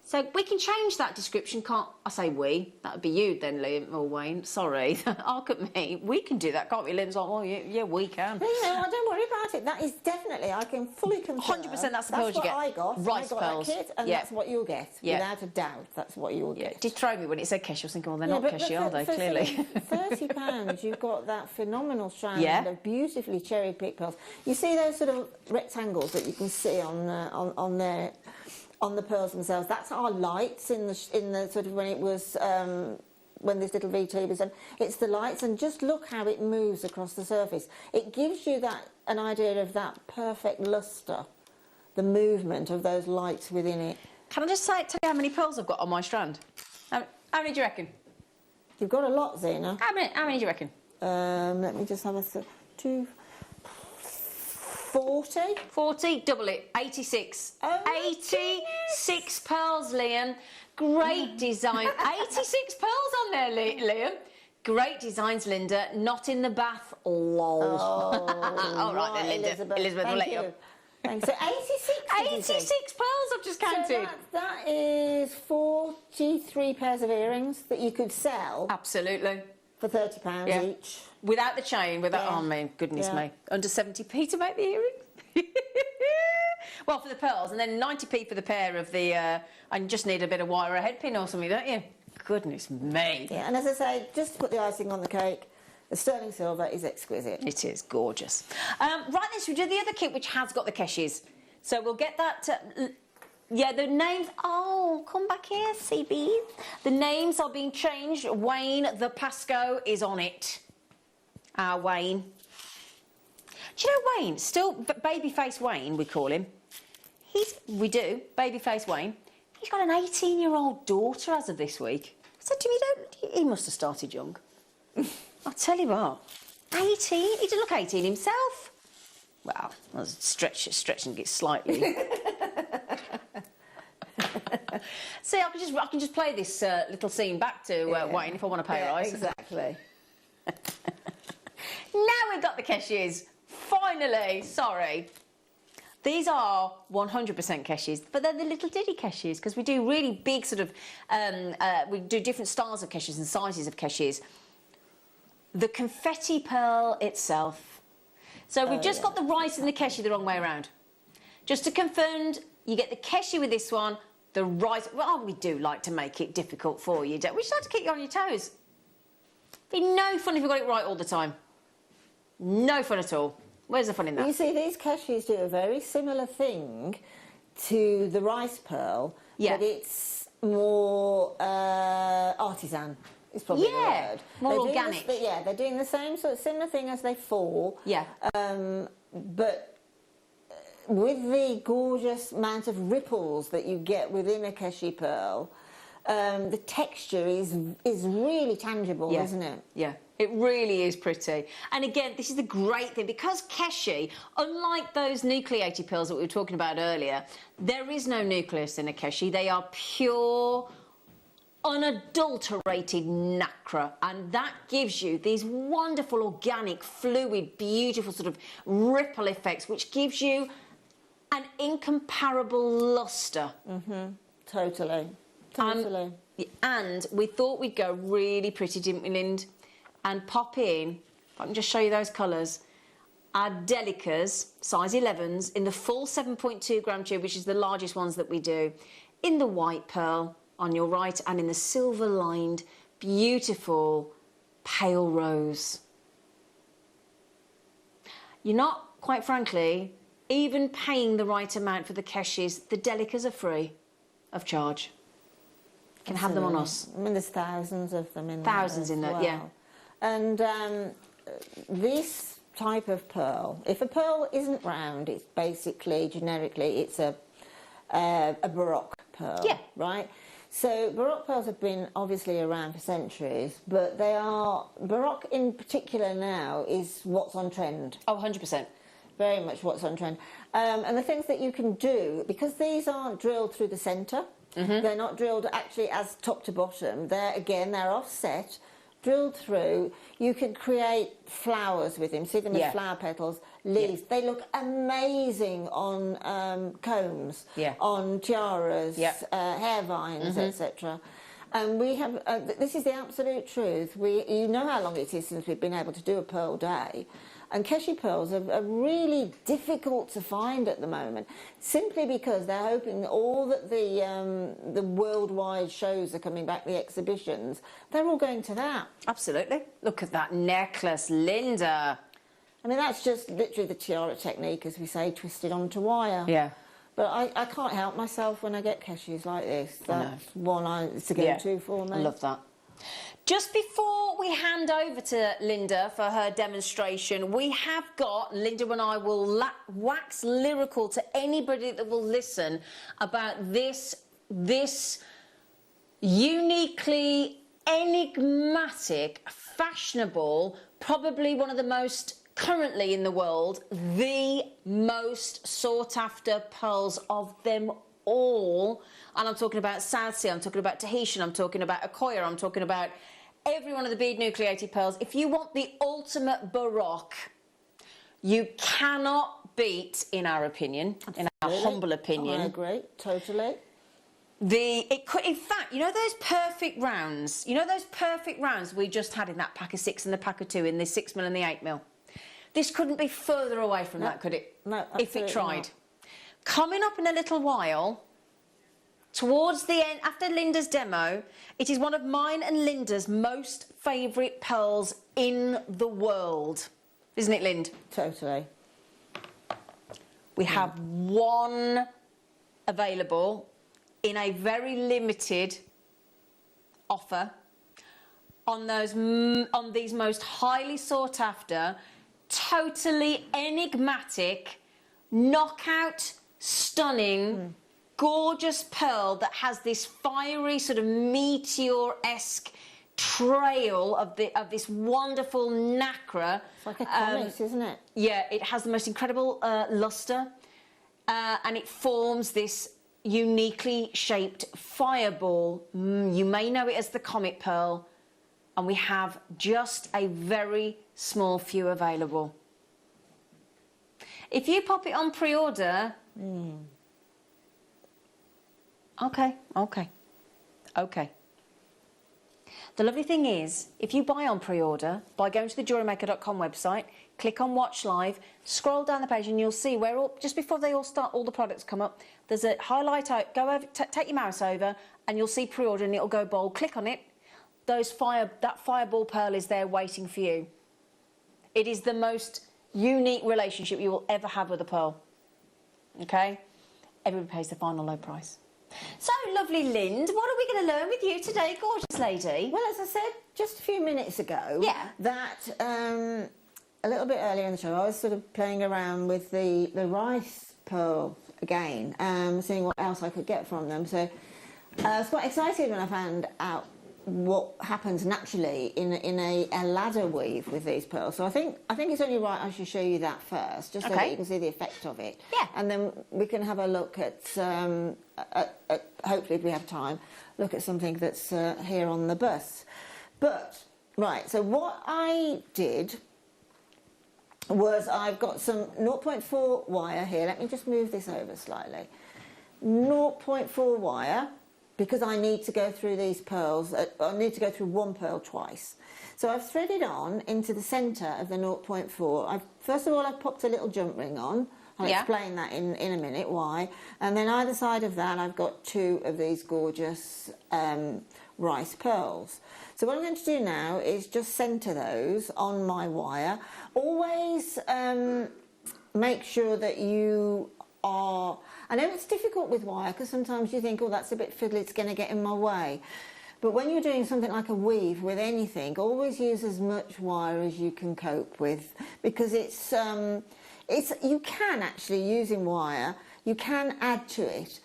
So we can change that description, can't I? Say we. That would be you then, Liam or Wayne. Sorry. Look at me. We can do that, can't we? Liam's like, well, yeah, we can.
You know, don't worry about it. That is definitely, I can fully confirm.
100% that's the pearls you get.
That's what I got.
Rice pearls.
That kit, and that's what you'll get. Without a doubt, that's what you'll get.
It did throw me when it said Keshi. I was thinking, well, they're not Keshi, are they? Clearly.
£30, you've got that phenomenal strand of beautifully cherry-picked pearls. You see those sort of rectangles that you can see on the pearls themselves. That's our lights in the sort of when it was when this little VT was done. It's the lights, and just look how it moves across the surface. It gives you an idea of that perfect lustre, the movement of those lights within it.
Can I just tell you how many pearls I've got on my strand? How many do you reckon?
You've got a lot, Zena.
How many do you reckon?
Let me just have a 40,
double it, 86.
Oh
86 pearls, Liam. Great design. 86 pearls on there, Liam. Great designs, Linda. Not in the bath, lol.
Oh,
all right then, Linda. Elizabeth, we'll let you.
Thanks. So 86.
86 pearls I've just counted.
So that is 43 pairs of earrings that you could sell.
Absolutely.
For £30 each.
Without the chain, oh man, goodness me. Under 70p to make the earrings? Well, for the pearls, and then 90p for the pair of the, I just need a bit of wire or a head pin or something, don't you? Goodness me.
Yeah, and as I say, just to put the icing on the cake, the sterling silver is exquisite.
It is gorgeous. Right then, so we do the other kit, which has got the Keshis. So we'll get that... Yeah, the names... Oh, come back here, CB. The names are being changed. Wayne the Pasco is on it. Wayne. Do you know Wayne? Still babyface Wayne, we call him. We do, babyface Wayne. He's got an 18-year-old daughter as of this week. I said to him, he must have started young. I'll tell you what. 18? He didn't look 18 himself. Well, that's stretching it slightly. See, I can just play this little scene back to Wayne if I want to pay a rise.
Exactly.
Now we've got the cashiers. Finally, sorry. These are 100% cashiers, but they're the little ditty cashiers because we do really big sort of, we do different styles of cashiers and sizes of cashiers. The confetti pearl itself. So we've just got the rice and the cashier the wrong way around. Just to confirm, you get the cashier with this one, the rice. Well, we do like to make it difficult for you, don't we? We just like to keep you on your toes. Be no fun if you got it right all the time. No fun at all. Where's the fun in that?
You see, these cashiers do a very similar thing to the rice pearl, but it's more artisan. It's probably the word.
More organic.
They're doing the same sort of similar thing as they fall.
Yeah.
But with the gorgeous amount of ripples that you get within a cashier pearl, the texture is really tangible, isn't it?
Yeah. It really is pretty. And again, this is the great thing. Because keshi, unlike those nucleated pearls that we were talking about earlier, there is no nucleus in a keshi. They are pure, unadulterated nacre. And that gives you these wonderful, organic, fluid, beautiful sort of ripple effects, which gives you an incomparable lustre.
Totally. Totally.
And we thought we'd go really pretty, didn't we, Lind? And pop in, if I can just show you those colours, our Delicas, size 11s, in the full 7.2 gram tube, which is the largest ones that we do, in the white pearl on your right, and in the silver-lined, beautiful pale rose. You're not, quite frankly, even paying the right amount for the keshis. The Delicas are free of charge. You can have them on us.
I mean, there's thousands of them in there.
Thousands in there, yeah.
And this type of pearl, if a pearl isn't round, it's basically, generically, it's a Baroque pearl, right? So Baroque pearls have been obviously around for centuries, but they are, Baroque in particular now is what's on trend.
Oh, 100%.
Very much what's on trend. And the things that you can do, because these aren't drilled through the centre, they're not drilled actually as top to bottom, they're offset, drilled through, you can create flowers with them. See them as flower petals, leaves. They look amazing on combs, on tiaras, hair vines, etc. And we have, this is the absolute truth. You know how long it is since we've been able to do a pearl day. And keshi pearls are really difficult to find at the moment, simply because they're hoping that all that the worldwide shows are coming back, the exhibitions, they're all going to that.
Absolutely. Look at that necklace, Linda.
I mean, that's just literally the tiara technique, as we say, twisted onto wire.
Yeah.
But I can't help myself when I get keshis like this. That's one it's a go-to for me.
I love that. Just before we hand over to Linda for her demonstration, we have got, Linda and I will wax lyrical to anybody that will listen about this uniquely enigmatic, fashionable, probably one of the most currently in the world, the most sought after pearls of them all. And I'm talking about South Sea, I'm talking about Tahitian, I'm talking about Akoya, I'm talking about every one of the bead nucleated pearls. If you want the ultimate Baroque, you cannot beat, in our opinion, in our humble opinion.
I agree, totally.
In fact, you know those perfect rounds? You know those perfect rounds we just had in that pack of 6 and the pack of 2 in the 6mm and the 8mm? This couldn't be further away from that, could it?
No,
if it tried. Coming up in a little while, towards the end, after Linda's demo, it is one of mine and Linda's most favourite pearls in the world. Isn't it, Lind?
Totally.
We have one available in a very limited offer on these most highly sought after, totally enigmatic, knockout, stunning, gorgeous pearl that has this fiery sort of meteor-esque trail of this wonderful nacre.
It's like a comet, isn't it?
Yeah, it has the most incredible luster, and it forms this uniquely shaped fireball. You may know it as the comet pearl, and we have just a very small few available. If you pop it on pre-order, okay. The lovely thing is, if you buy on pre-order, by going to the JewelleryMaker.com website, click on Watch Live, scroll down the page and you'll see where just before they all start, all the products come up, there's a highlight out, go over, take your mouse over and you'll see pre-order and it'll go bold. Click on it. That fireball pearl is there waiting for you. It is the most unique relationship you will ever have with a pearl. Okay? Everybody pays the final low price. So, lovely Lind, what are we going to learn with you today, gorgeous lady?
Well, as I said just a few minutes ago, that a little bit earlier in the show, I was sort of playing around with the rice pearl again, seeing what else I could get from them. So I was quite excited when I found out what happens naturally in a ladder weave with these pearls. So I think it's only right I should show you that first, just so that you can see the effect of it. Yeah. And then we can have a look at hopefully, if we have time, look at something that's here on the bus. But right, so what I did was I've got some 0.4 wire here. Let me just move this over slightly. 0.4 wire. Because I need to go through these pearls, I need to go through one pearl twice. So I've threaded on into the centre of the 0.4. First of all, I've popped a little jump ring on. I'll explain that in a minute why. And then either side of that, I've got two of these gorgeous rice pearls. So what I'm going to do now is just centre those on my wire. Always make sure that you are... I know it's difficult with wire because sometimes you think, oh, that's a bit fiddly, it's going to get in my way. But when you're doing something like a weave with anything, always use as much wire as you can cope with, because it's you can actually, using wire, you can add to it,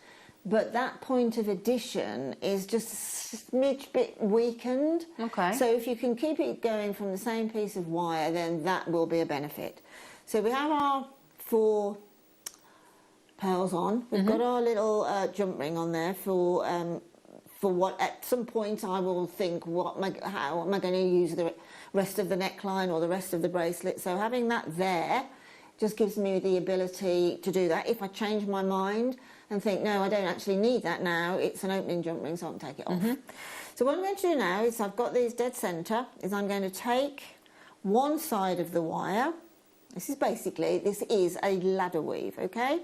but that point of addition is just a smidge bit weakened. Okay. So if you can keep it going from the same piece of wire, then that will be a benefit. So we have our 4 pearls on. We've got our little jump ring on there for what at some point I will think, how am I going to use the rest of the neckline or the rest of the bracelet. So having that there just gives me the ability to do that. If I change my mind and think, no, I don't actually need that now, it's an opening jump ring, so I can take it off. So what I'm going to do now is I've got these dead centre, is I'm going to take one side of the wire. This is a ladder weave, okay?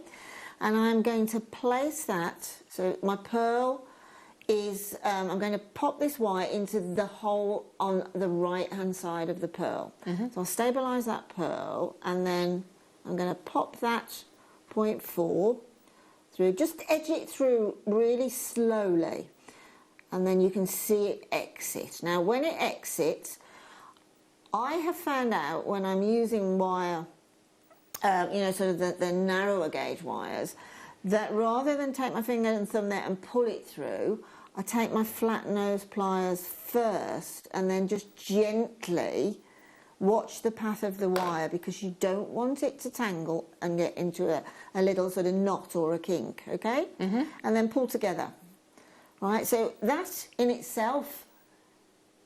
And I'm going to place that, so my pearl is, I'm going to pop this wire into the hole on the right-hand side of the pearl. So I'll stabilise that pearl, and then I'm going to pop that 0.4 through, just edge it through really slowly, and then you can see it exit. Now, when it exits, I have found out when I'm using wire, sort of the narrower gauge wires, that rather than take my finger and thumb there and pull it through, I take my flat nose pliers first and then just gently watch the path of the wire, because you don't want it to tangle and get into a little sort of knot or a kink, okay? And then pull together. Right, so that in itself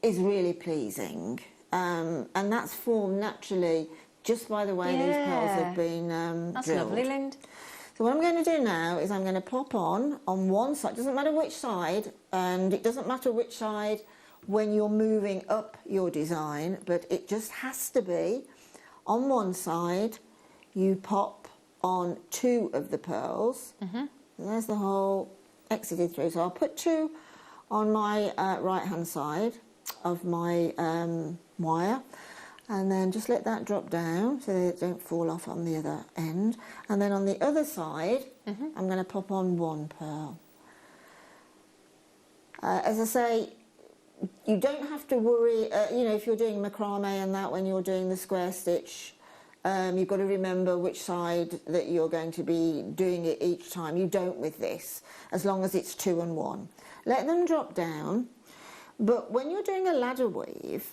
is really pleasing, and that's formed naturally just by the way these pearls have been
That's
drilled.
lovely, Lind.
So what I'm going to do now is I'm going to pop on one side. Doesn't matter which side, and it doesn't matter which side when you're moving up your design, but it just has to be on one side. You pop on 2 of the pearls. And there's the hole exited through. So I'll put 2 on my right-hand side of my wire, and then just let that drop down so that it don't fall off on the other end. And then on the other side, I'm going to pop on 1 pearl. As I say, you don't have to worry, you know, if you're doing macrame and that, when you're doing the square stitch, you've got to remember which side that you're going to be doing it each time. You don't with this, as long as it's 2 and 1. Let them drop down, but when you're doing a ladder weave,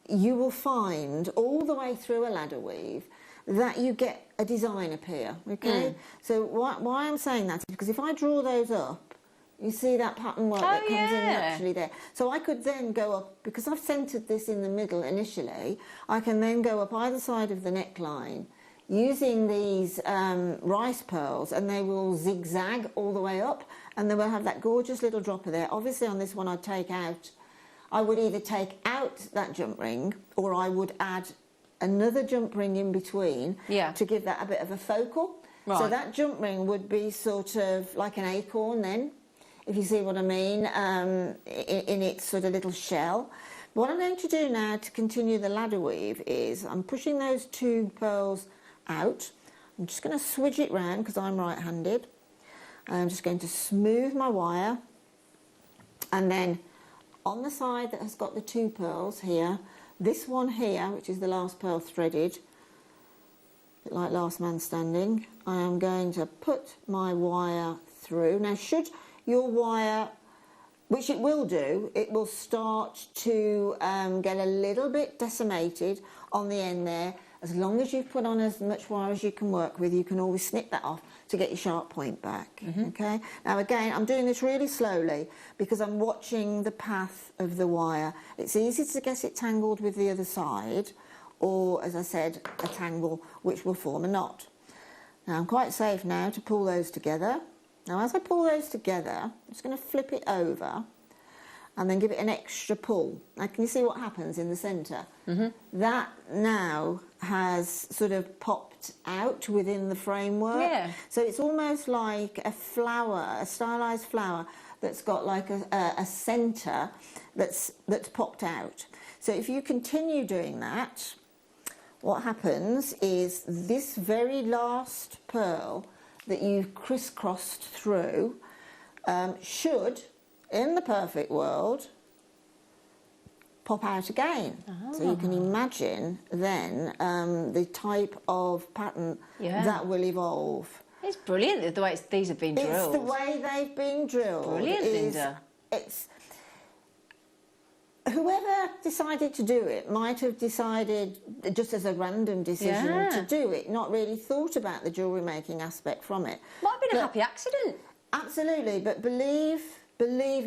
you will find all the way through a ladder weave that you get a design appear, okay? So why I'm saying that is because if I draw those up, you see that pattern work that comes in naturally there. So I could then go up, because I've centred this in the middle initially, I can then go up either side of the neckline using these rice pearls, and they will zigzag all the way up, and they will have that gorgeous little dropper there. Obviously on this one I would either take out that jump ring, or I would add another jump ring in between to give that a bit of a focal. Right. So that jump ring would be sort of like an acorn then, if you see what I mean, in its sort of little shell. What I'm going to do now to continue the ladder weave is I'm pushing those 2 pearls out. I'm just going to switch it round because I'm right-handed. I'm just going to smooth my wire, and then on the side that has got the 2 pearls here, this one here, which is the last pearl threaded, a bit like last man standing, I am going to put my wire through. Now, should your wire, which it will do, it will start to get a little bit decimated on the end there. As long as you've put on as much wire as you can work with, you can always snip that off to get your sharp point back, okay? Now again, I'm doing this really slowly because I'm watching the path of the wire. It's easy to get it tangled with the other side, or, as I said, a tangle which will form a knot. Now I'm quite safe now to pull those together. Now as I pull those together, I'm just going to flip it over and then give it an extra pull. Now can you see what happens in the centre? That now has sort of popped out within the framework. Yeah. So it's almost like a flower, a stylised flower that's got like a centre that's popped out. So if you continue doing that, what happens is this very last pearl that you've crisscrossed through should, in the perfect world, pop out again. So you can imagine then the type of pattern that will evolve.
It's brilliant the way these have been drilled.
It's the way they've been drilled.
Brilliant, Linda.
It's whoever decided to do it might have decided just as a random decision to do it, not really thought about the jewellery making aspect from it.
Might have been a happy accident.
Absolutely, but believe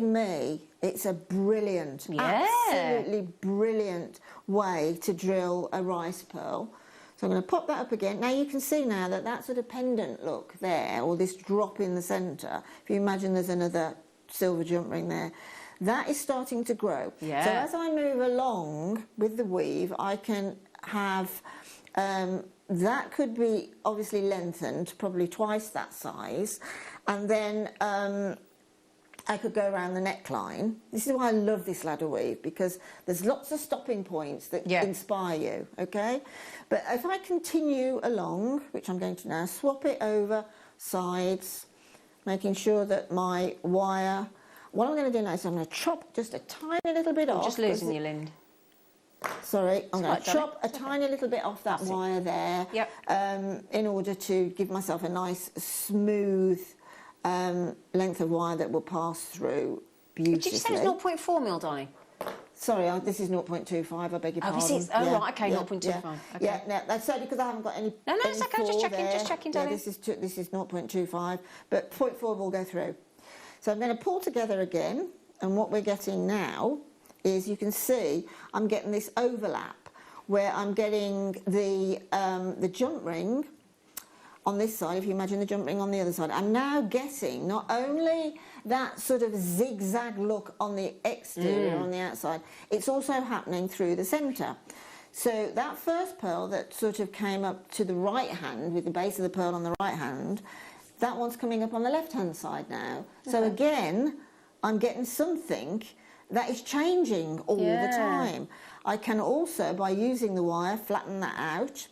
me, it's a brilliant, absolutely brilliant way to drill a rice pearl. So I'm going to pop that up again. Now you can see now that sort of pendant look there, or this drop in the centre, if you imagine there's another silver jump ring there, that is starting to grow. So as I move along with the weave, I can have, that could be obviously lengthened, probably twice that size, and then I could go around the neckline. This is why I love this ladder weave, because there's lots of stopping points that inspire you, okay? But if I continue along, which I'm going to now, swap it over sides, making sure that my wire, what I'm going to do now is I'm going to chop just a tiny little bit off.
Just losing you, Lind.
Sorry, I'm going to chop a tiny little bit off that wire there in order to give myself a nice smooth length of wire that will pass through beautifully.
Did you say it's 0.4 mil, Donnie?
Sorry, this is 0.25, I beg your pardon.
Right, okay, 0.25. Okay.
Yeah, no, that's sorry, because I haven't got any.
No, it's okay, just checking, Donnie.
This is 0.25, but 0.4 will go through. So I'm going to pull together again, and what we're getting now is, you can see I'm getting this overlap where I'm getting the jump ring on this side. If you imagine the jump ring on the other side, I'm now getting not only that sort of zigzag look on the exterior, on the outside, it's also happening through the centre. So that first pearl that sort of came up to the right hand, with the base of the pearl on the right hand, that one's coming up on the left hand side now. So again, I'm getting something that is changing all the time. I can also, by using the wire, flatten that out,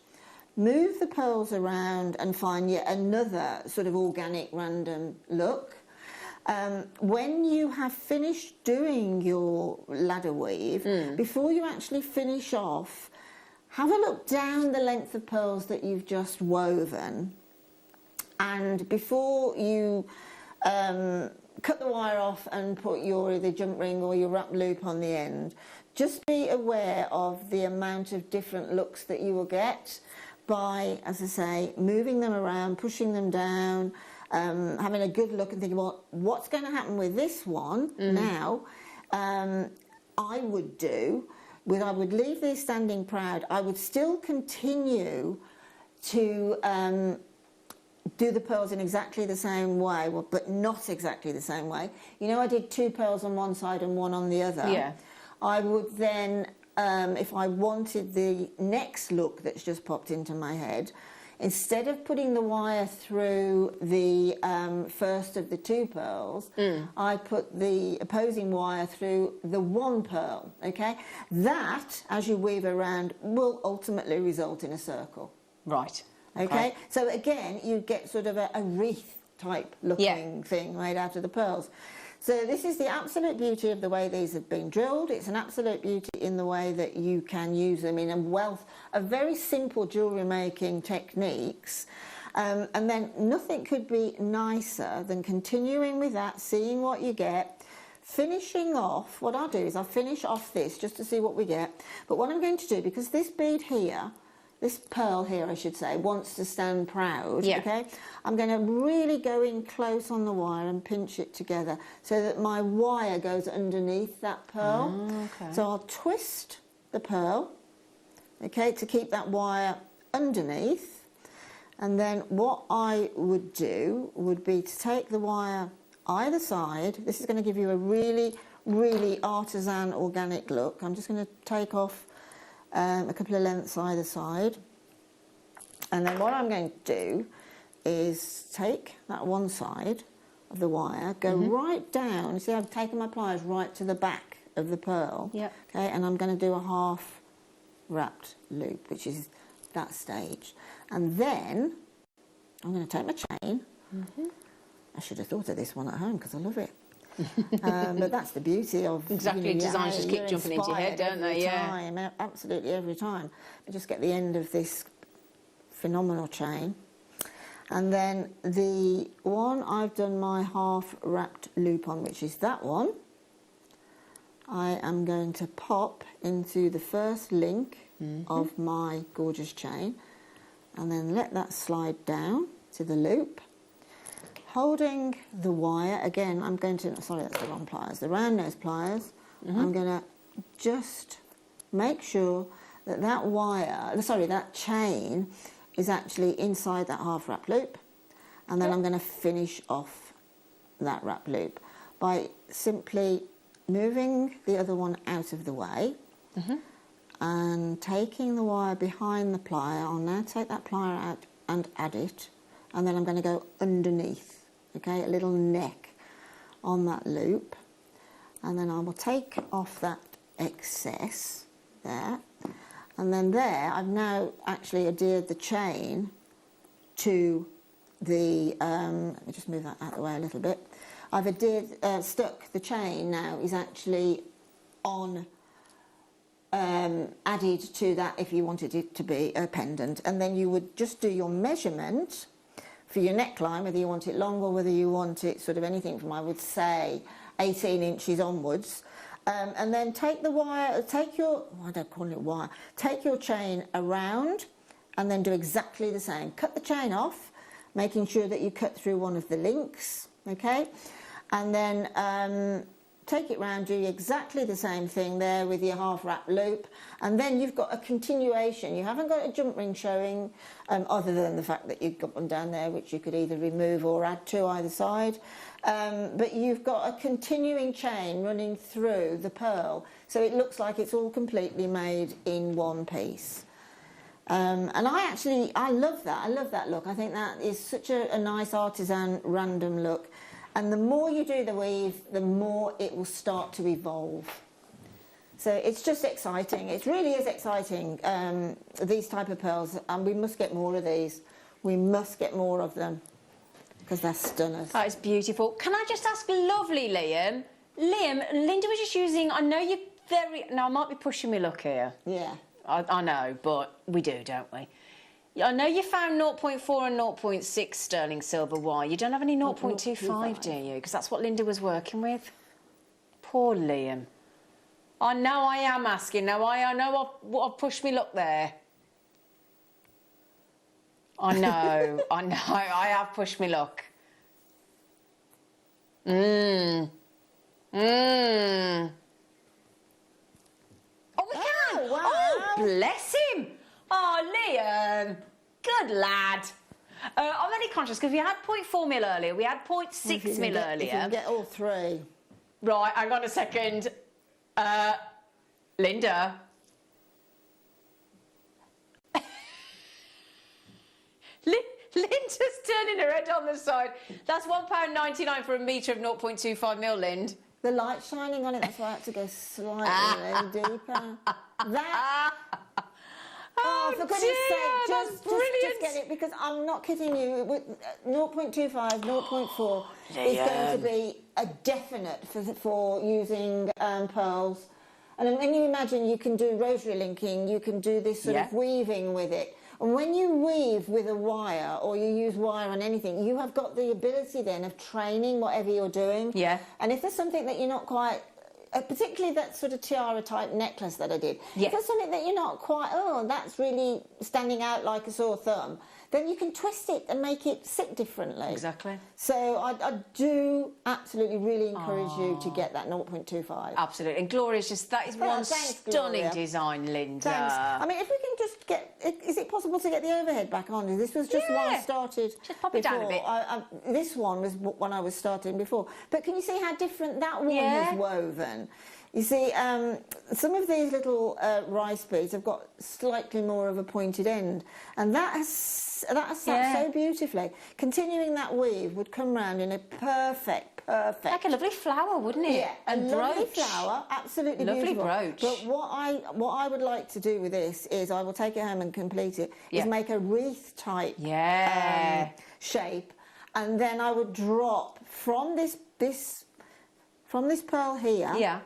move the pearls around and find yet another sort of organic random look. When you have finished doing your ladder weave, before you actually finish off, have a look down the length of pearls that you've just woven, and before you cut the wire off and put your either jump ring or your wrap loop on the end, just be aware of the amount of different looks that you will get by, as I say, moving them around, pushing them down, having a good look and thinking, well, what's going to happen with this one now? I would leave these standing proud. I would still continue to do the pearls in exactly the same way, well, but not exactly the same way. You know, I did 2 pearls on one side and 1 on the other.
Yeah.
I would then, if I wanted the next look that's just popped into my head, instead of putting the wire through the first of the 2 pearls, I put the opposing wire through the 1 pearl, okay? That, as you weave around, will ultimately result in a circle.
Right.
Okay? So again, you get sort of a wreath type looking thing made out of the pearls. So this is the absolute beauty of the way these have been drilled. It's an absolute beauty in the way that you can use them in a wealth of very simple jewellery making techniques. And then nothing could be nicer than continuing with that, seeing what you get, finishing off. What I'll do is I'll finish off this just to see what we get. But what I'm going to do, because this bead here, this pearl here, I should say, wants to stand proud, okay? I'm going to really go in close on the wire and pinch it together so that my wire goes underneath that pearl.
Okay.
So I'll twist the pearl, okay, to keep that wire underneath. And then what I would do would be to take the wire either side. This is going to give you a really, really artisan organic look. I'm just going to take off a couple of lengths either side, and then what I'm going to do is take that one side of the wire, go right down. You see, I've taken my pliers right to the back of the pearl, okay, and I'm going to do a half wrapped loop, which is that stage, and then I'm going to take my chain. I should have thought of this one at home because I love it. But that's the beauty of
designs just keep jumping into your head, don't they?
Time, absolutely every time. I just get the end of this phenomenal chain, and then the one I've done my half wrapped loop on, which is that one, I am going to pop into the first link of my gorgeous chain, and then let that slide down to the loop. Holding the wire, again, I'm going to, sorry, that's the wrong pliers, the round nose pliers. I'm going to just make sure that that wire, sorry, that chain is actually inside that half wrap loop. And then I'm going to finish off that wrap loop by simply moving the other one out of the way and taking the wire behind the plier. I'll now take that plier out and add it, and then I'm going to go underneath. Okay, a little neck on that loop, and then I will take off that excess there, and then there I've now actually adhered the chain to the, let me just move that out of the way a little bit. I've adhered, stuck the chain now is actually on, added to that if you wanted it to be a pendant, and then you would just do your measurement for your neckline, whether you want it long or whether you want it sort of anything from, I would say, 18 inches onwards. And then take the wire, take your, I don't call it wire, take your chain around and then do exactly the same. Cut the chain off, making sure that you cut through one of the links, okay? And then take it round, do exactly the same thing there with your half wrap loop, and then you've got a continuation. You haven't got a jump ring showing, other than the fact that you've got one down there which you could either remove or add to either side, but you've got a continuing chain running through the pearl, so it looks like it's all completely made in one piece. And I love that look. I think that is such a nice artisan random look. And the more you do the weave, the more it will start to evolve. So it's just exciting. It really is exciting, these type of pearls, and we must get more of these. We must get more of them because they're stunners.
That is beautiful. Can I just ask lovely Liam? Liam, Linda was just using, I know you're very, now I might be pushing my luck here.
Yeah.
I know, but we do, don't we? I know you found 0.4 and 0.6 sterling silver wire. You don't have any 0.25, do you? Because that's what Linda was working with. Poor Liam. I know I am asking. Now I know I've pushed me luck there. I know, I have pushed me luck. Oh, we can!
Wow.
Oh, bless him! Oh, Liam, good lad. I'm only conscious because we had 0.4 mil earlier, we had 0.6 mil earlier.
If you can get all three.
Right, hang on a second. Linda. Linda's turning her head on the side. That's £1.99 for a metre of 0.25 mil, Lind.
The light shining on it, that's why I had to go slightly deeper. That... Oh, for goodness sake, just get it, because I'm not kidding you. With 0.25, 0.4 is going to be a definite for using pearls. And when you imagine you can do rosary linking, you can do this sort of weaving with it. And when you weave with a wire or you use wire on anything, you have got the ability then of training whatever you're doing. Yeah. And if there's something that you're not quite... particularly that sort of tiara type necklace that I did. If there's something that you're not quite, that's really standing out like a sore thumb, then you can twist it and make it sit differently.
Exactly.
So I do absolutely really encourage you to get that 0.25.
Absolutely. And Gloria's just, that is one stunning design, Linda.
Thanks. I mean, if we can just get, is it possible to get the overhead back on? This was just one I started
Just pop it down a bit.
This one was one I was starting before. But can you see how different that one is woven? You see, some of these little rice beads have got slightly more of a pointed end, and that has sat so beautifully. Continuing that weave would come round in a perfect.
Like a lovely flower, wouldn't it?
Yeah, a lovely flower, absolutely beautiful.
Lovely brooch.
But what I would like to do with this is, I will take it home and complete it, is make a wreath type shape, and then I would drop from this pearl here. Yeah.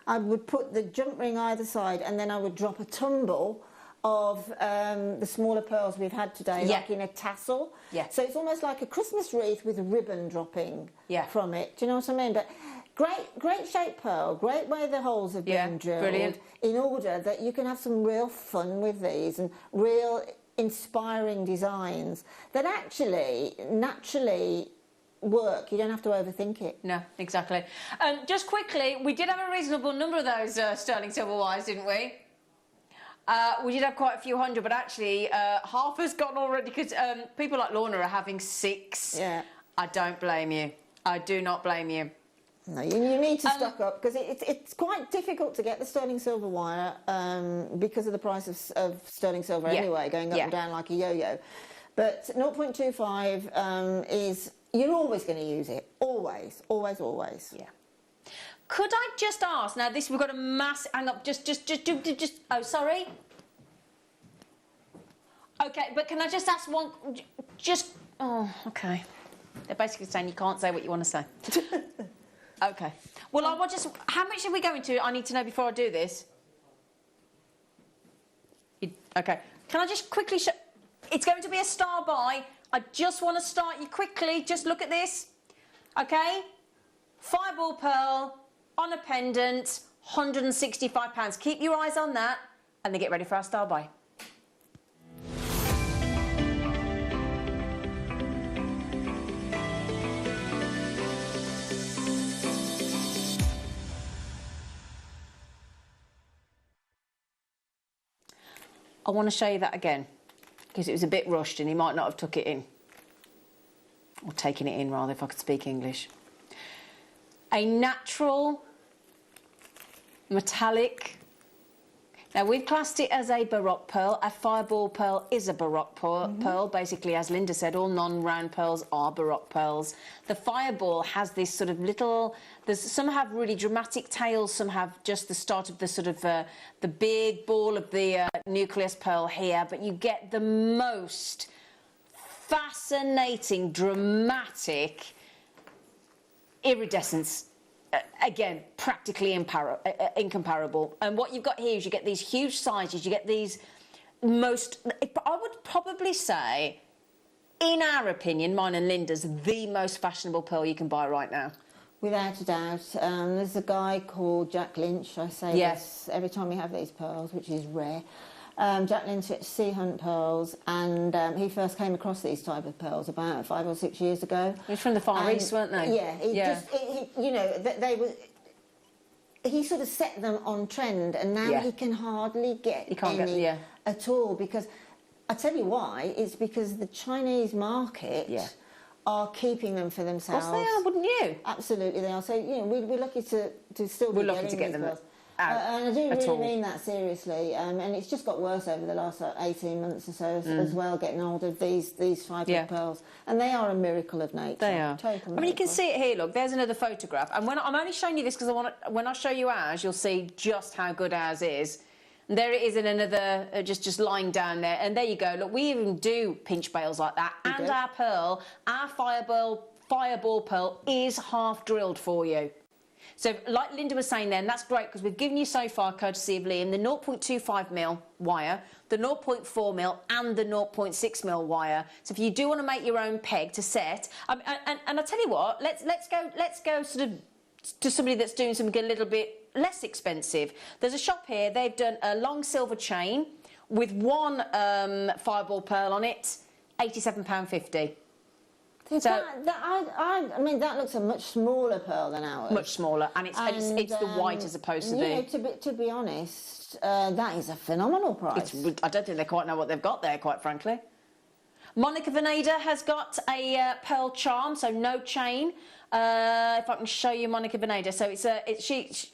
I would put the jump ring either side, and then I would drop a tumble of the smaller pearls we've had today, like in a tassel. Yeah. So it's almost like a Christmas wreath with a ribbon dropping from it. Do you know what I mean? But great shaped pearl, great way the holes have been drilled, in order that you can have some real fun with these and real inspiring designs that actually naturally work. You don't have to overthink it.
No, exactly. Just quickly, we did have a reasonable number of those sterling silver wires, didn't we? We did have quite a few hundred, but actually half has gone already, because people like Lorna are having 6. Yeah. I don't blame you. I do not blame you.
No, you need to stock up, because it's quite difficult to get the sterling silver wire because of the price of sterling silver anyway, going up and down like a yo-yo. But 0.25 is... You're always going to use it. Always, always, always.
Yeah. Could I just ask, now this, we've got a mass, hang up, just, oh, sorry. Okay, but can I just ask one, oh, okay. They're basically saying you can't say what you want to say. Okay. Well, I will just, how much are we going to? I need to know before I do this. Okay. Can I just quickly show, it's going to be a star buy. I just want to start you quickly. Just look at this. Okay? Fireball pearl on a pendant, £165. Keep your eyes on that, and then get ready for our star buy. I want to show you that again, because it was a bit rushed and he might not have took it in. Or taken it in, rather, if I could speak English. A natural, metallic, Now, we've classed it as a baroque pearl. A fireball pearl is a baroque pearl. Basically, as Linda said, all non-round pearls are baroque pearls. The fireball has this sort of little... some have really dramatic tails, some have just the start of the sort of the big ball of the nucleus pearl here, but you get the most fascinating, dramatic iridescence. Again, practically incomparable. And what you've got here is you get these huge sizes, you get these I would probably say, in our opinion, mine and Linda's, the most fashionable pearl you can buy right now.
Without a doubt. There's a guy called Jack Lynch, I say this every time we have these pearls, which is rare. Jack Lynch at Sea Hunt Pearls, and he first came across these type of pearls about 5 or 6 years ago.
It was from the Far East, weren't they?
Yeah, you know, they were. He sort of set them on trend, and now he can hardly get any at all, because I tell you why. It's because the Chinese market are keeping them for themselves.
Of course they are, wouldn't you?
Absolutely, they are. So you know, we're lucky to still be getting these pearls. And I do really mean that seriously, and it's just got worse over the last 18 months or so as well, getting hold of these fibre pearls, and they are a miracle of nature.
They are.
Total
I mean, you can see it here. Look, there's another photograph, and I'm only showing you this because when I show you ours, you'll see just how good ours is. And there it is in another, just lying down there, and there you go. Look, we even do pinch bails like that, and our pearl, our fireball pearl, is half drilled for you. So, like Linda was saying then, that's great because we've given you so far, courtesy of Liam, the 0.25mm wire, the 0.4mm and the 0.6mm wire. So if you do want to make your own peg to set, and I tell you what, let's go sort of to somebody that's doing something a little bit less expensive. There's a shop here, they've done a long silver chain with one fireball pearl on it, £87.50.
So I mean, that looks a much smaller pearl than ours.
Much smaller, and it's the white as opposed to the...
You know, to be honest, that is a phenomenal price.
I don't think they quite know what they've got there, quite frankly. Monica Veneda has got a pearl charm, so no chain. If I can show you Monica Veneda, so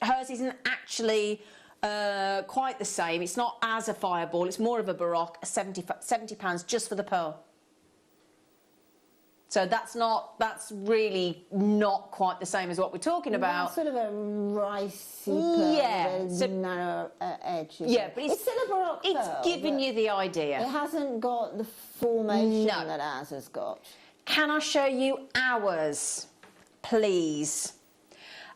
hers isn't actually quite the same. It's not as a fireball. It's more of a baroque. £70 just for the pearl. So that's really not quite the same as what we're talking about.
That's sort of a ricey pearl with a narrow edge.
Yeah, but
it's still a baroque pearl.
It's giving you the idea.
It hasn't got the formation that ours has got.
Can I show you ours, please?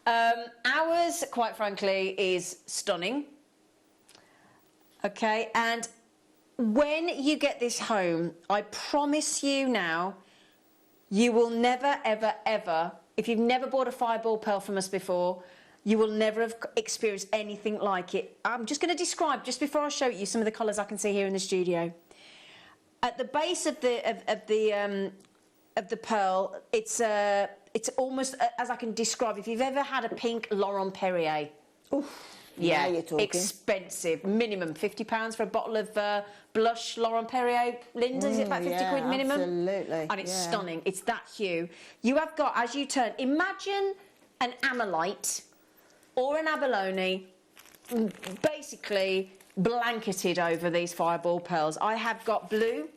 Ours, quite frankly, is stunning. Okay, and when you get this home, I promise you now, you will never, ever, ever, if you've never bought a fireball pearl from us before, you will never have experienced anything like it. I'm just going to describe, just before I show you, some of the colours I can see here in the studio. At the base of the pearl, it's almost as I can describe. If you've ever had a pink Laurent Perrier,
yeah, you're talking.
Expensive, minimum £50 for a bottle of blush Laurent Perrier. Linda, is it about 50 quid minimum?
Absolutely.
And it's stunning. It's that hue. You have got, as you turn, imagine an Amalite or an abalone basically blanketed over these fireball pearls. I have got blue,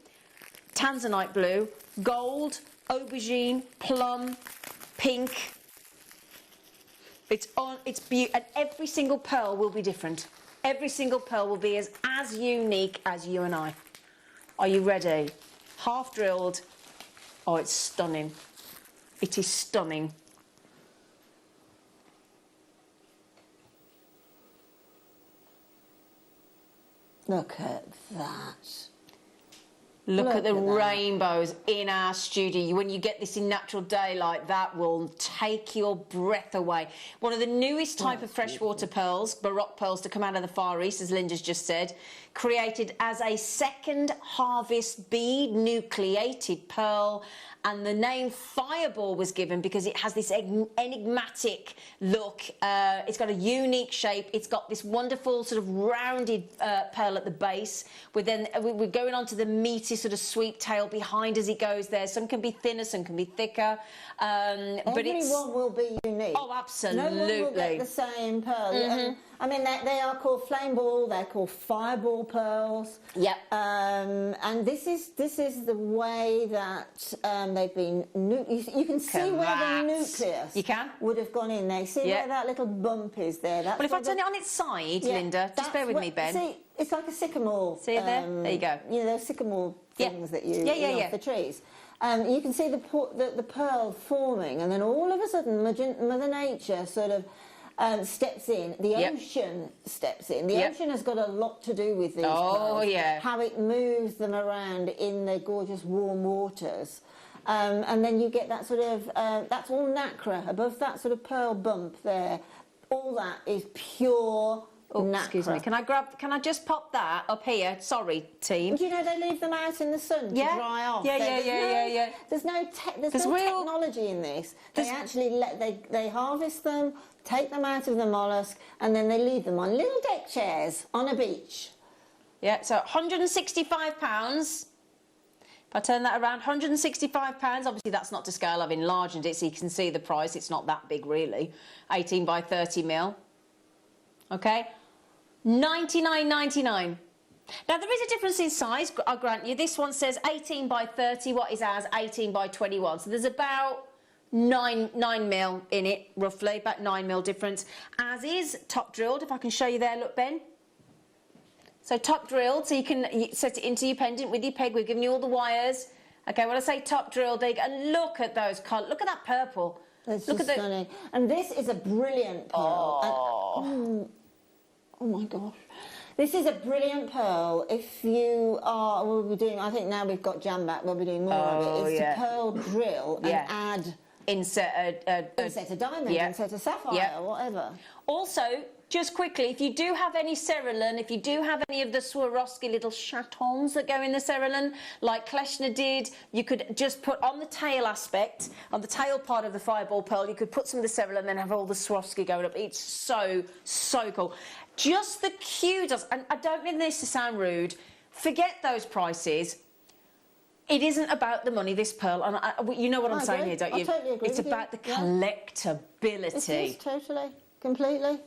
tanzanite blue, gold, aubergine, plum, pink. It's beautiful, and every single pearl will be different. Every single pearl will be as unique as you and I. Are you ready? Half drilled. Oh, it's stunning. It is stunning.
Look at that.
Look at the rainbows in our studio. When you get this in natural daylight, that will take your breath away. One of the newest type of freshwater pearls, baroque pearls, to come out of the Far East, as Linda's just said, created as a second harvest bead nucleated pearl, and the name Fireball was given because it has this enigmatic look. It's got a unique shape. It's got this wonderful sort of rounded pearl at the base. We're going on to the meaty juicy sort of sweet tail behind as it goes there. Some can be thinner, some can be thicker. But
everyone will be unique.
Oh, absolutely.
No one will get the same pearl. I mean, they are called flame ball. They're called fireball pearls.
Yep.
And this is the way that they've been. You can see where the nucleus.
You can.
Would have gone in there. See where that little bump is there. That's
well, if I turn it on its side, Linda, just bear with me, Ben.
See, it's like a sycamore.
See it there? There you go.
You know, those sycamore things that you off the trees. You can see the pearl forming, and then all of a sudden, Mother Nature sort of steps in. The ocean steps in. The ocean has got a lot to do with these pearls. How it moves them around in the gorgeous warm waters. And then you get that sort of, that's all nacre, above that sort of pearl bump there. All that is pure nacre.
Excuse me, can I just pop that up here? Sorry, team.
Do you know they leave them out in the sun to dry off?
Yeah.
There's no technology in this. They actually they harvest them, take them out of the mollusk, and then they leave them on little deck chairs on a beach.
Yeah, so £165. If I turn that around, £165. Obviously, that's not to scale. I've enlarged it so you can see the price. It's not that big, really. 18 by 30 mil. Okay, $99.99. Now, there is a difference in size, I'll grant you. This one says 18 by 30. What is ours? 18 by 21. So there's about 9 mil in it, roughly, about 9 mil difference. As is top drilled, if I can show you there, look, Ben. So top drilled, so you can set it into your pendant with your peg. We've given you all the wires. Okay, when I say top drilled, and look at those colours. Look at that purple.
It's just stunning. And this is a brilliant pearl. Oh my gosh. This is a brilliant pearl. If you are, we'll be doing, I think now we've got jam back, we'll be doing more of it. It's to pearl drill and add...
Insert
a diamond, insert a sapphire, whatever.
Also, just quickly, if you do have any cerulean, if you do have any of the Swarovski little chatons that go in the cerulean, like Kleshner did, you could just put on the tail aspect, on the tail part of the fireball pearl, you could put some of the cerulean and then have all the Swarovski going up. It's so, so cool. Just the kudos, and I don't mean this to sound rude, forget those prices. It isn't about the money, this pearl, and you know what I'm saying here, don't you?
I totally agree
it's
with
about the collectability.
It is, totally, completely.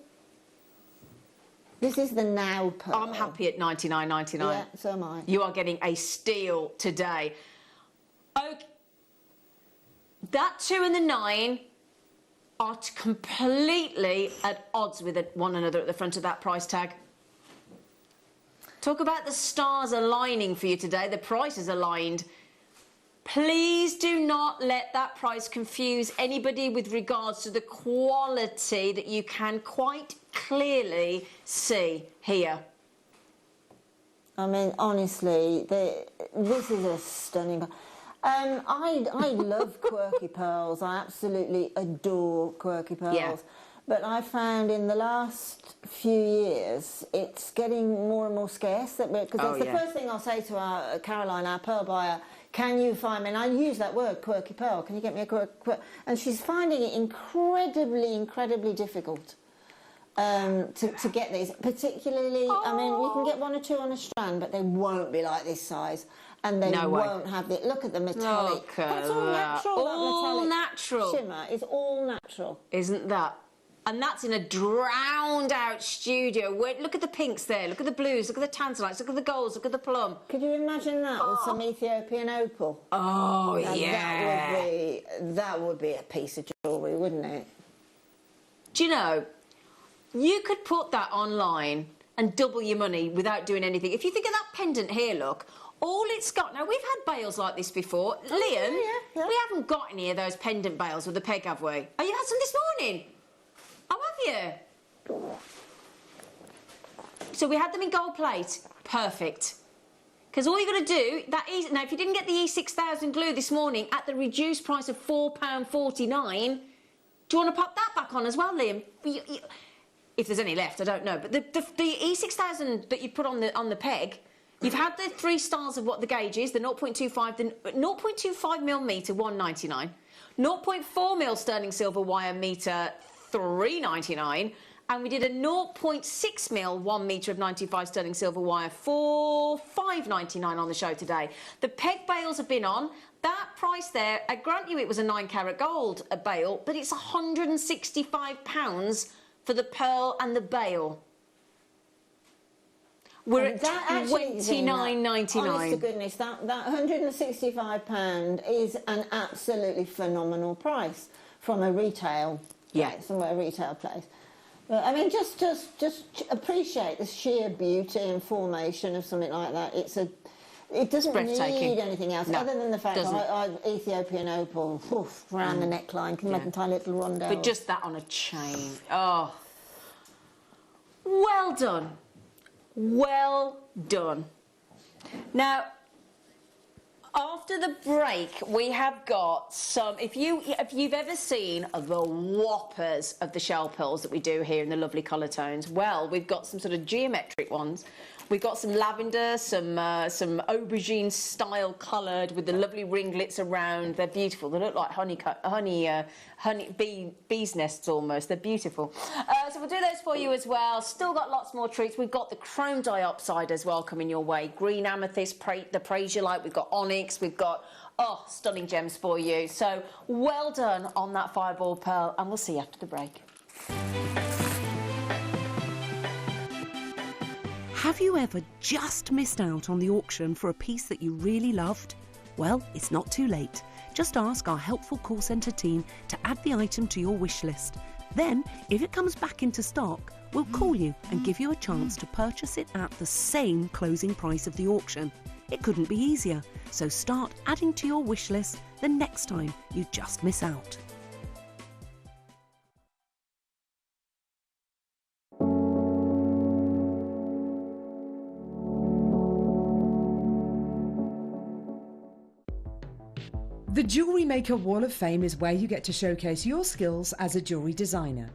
This is the now pearl.
I'm happy at $99.99.
Yeah, so am I.
You are getting a steal today. Okay. That 2 and the 9 are completely at odds with one another at the front of that price tag. Talk about the stars aligning for you today. The price is aligned. Please do not let that price confuse anybody with regards to the quality that you can quite clearly see here.
I mean, honestly, this is a stunning... I love quirky pearls. I absolutely adore quirky pearls.
Yeah.
But I found in the last few years, it's getting more and more scarce. Because that's the first thing I'll say to Caroline, our pearl buyer, can you find me, and I use that word, quirky pearl, can you get me a quirky... And she's finding it incredibly, incredibly difficult to get these. Particularly, I mean, you can get 1 or 2 on a strand, but they won't be like this size. And they won't have the... Look at the metallic. That's all natural,
all natural.
Shimmer is all natural.
Isn't that? And that's in a drowned-out studio. Look at the pinks there. Look at the blues. Look at the tanzanites. Look at the golds. Look at the plum.
Could you imagine that with some Ethiopian opal?
Oh, yeah.
That would be a piece of jewellery, wouldn't it?
Do you know, you could put that online and double your money without doing anything. If you think of that pendant here, look, all it's got... Now, we've had bales like this before. Liam, we haven't got any of those pendant bales with the peg, have we? Oh, you had some this morning? Oh, have you? So we had them in gold plate. Perfect. Because all you've got to do... Now, if you didn't get the E6000 glue this morning at the reduced price of £4.49, do you want to pop that back on as well, Liam? If there's any left, I don't know. But the E6000 that you put on the peg, you've had the 3 styles of what the gauge is, the 0.25, the 0.25 millimetre, $1.99, 0.4 mil sterling silver wire metre, $3.99, And we did a 0.6mm 1 metre of 95 sterling silver wire for £5.99 on the show today. The peg bales have been on. That price there, I grant you it was a 9 carat gold a bale, but it's £165 for the pearl and the bale. We're at £29.99.
Honest to goodness, that £165 is an absolutely phenomenal price from a retail place, from a retail place. But I mean, just appreciate the sheer beauty and formation of something like that. It doesn't need anything else other than the fact that Ethiopian opal around the neckline can make a tiny little rondelle.
But just that on a chain. Oh, well done. Well done. Now, after the break, we have got some. If you've ever seen the whoppers of the shell pearls that we do here in the lovely colour tones, well, we've got some sort of geometric ones. We've got some lavender, some aubergine style coloured with the lovely ringlets around. They're beautiful. They look like bees' nests almost. They're beautiful. So we'll do those for you as well. Still got lots more treats. We've got the chrome dioxide as well coming your way. Green amethyst, the praisiolite. We've got onyx. We've got stunning gems for you. So well done on that fireball pearl, and we'll see you after the break.
Have you ever just missed out on the auction for a piece that you really loved? Well, it's not too late. Just ask our helpful call centre team to add the item to your wish list. Then, if it comes back into stock, we'll call you and give you a chance to purchase it at the same closing price of the auction. It couldn't be easier, so start adding to your wish list the next time you just miss out.
The Jewellery Maker Wall of Fame is where you get to showcase your skills as a jewellery designer.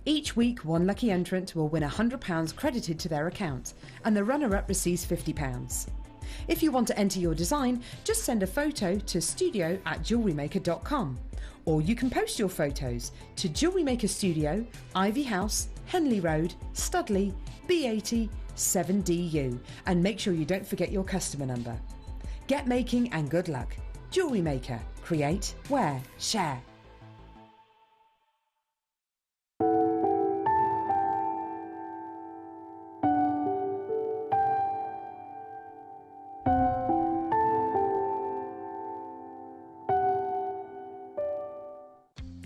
Each week, one lucky entrant will win £100 credited to their account, and the runner-up receives £50. If you want to enter your design, just send a photo to studio@jewellerymaker.com, or you can post your photos to Jewellery Maker Studio, Ivy House, Henley Road, Studley, B80 7DU, and make sure you don't forget your customer number. Get making and good luck. Jewellery Maker. Create, wear, share.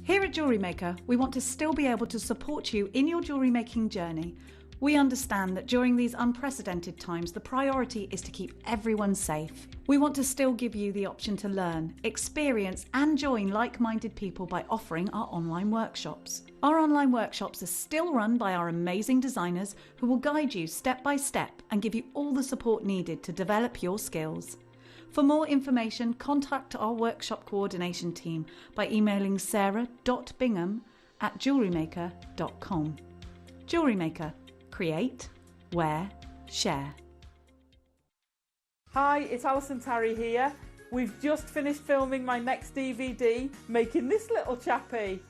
Here at Jewellery Maker, we want to still be able to support you in your jewellery making journey. We understand that during these unprecedented times, the priority is to keep everyone safe. We want to still give you the option to learn, experience and join like-minded people by offering our online workshops. Our online workshops are still run by our amazing designers who will guide you step by step and give you all the support needed to develop your skills. For more information, contact our workshop coordination team by emailing sarah.bingham@jewellerymaker.com. Jewellery Maker. Create, wear, share.
Hi, it's Alison Tarry here. We've just finished filming my next DVD, making this little chappie.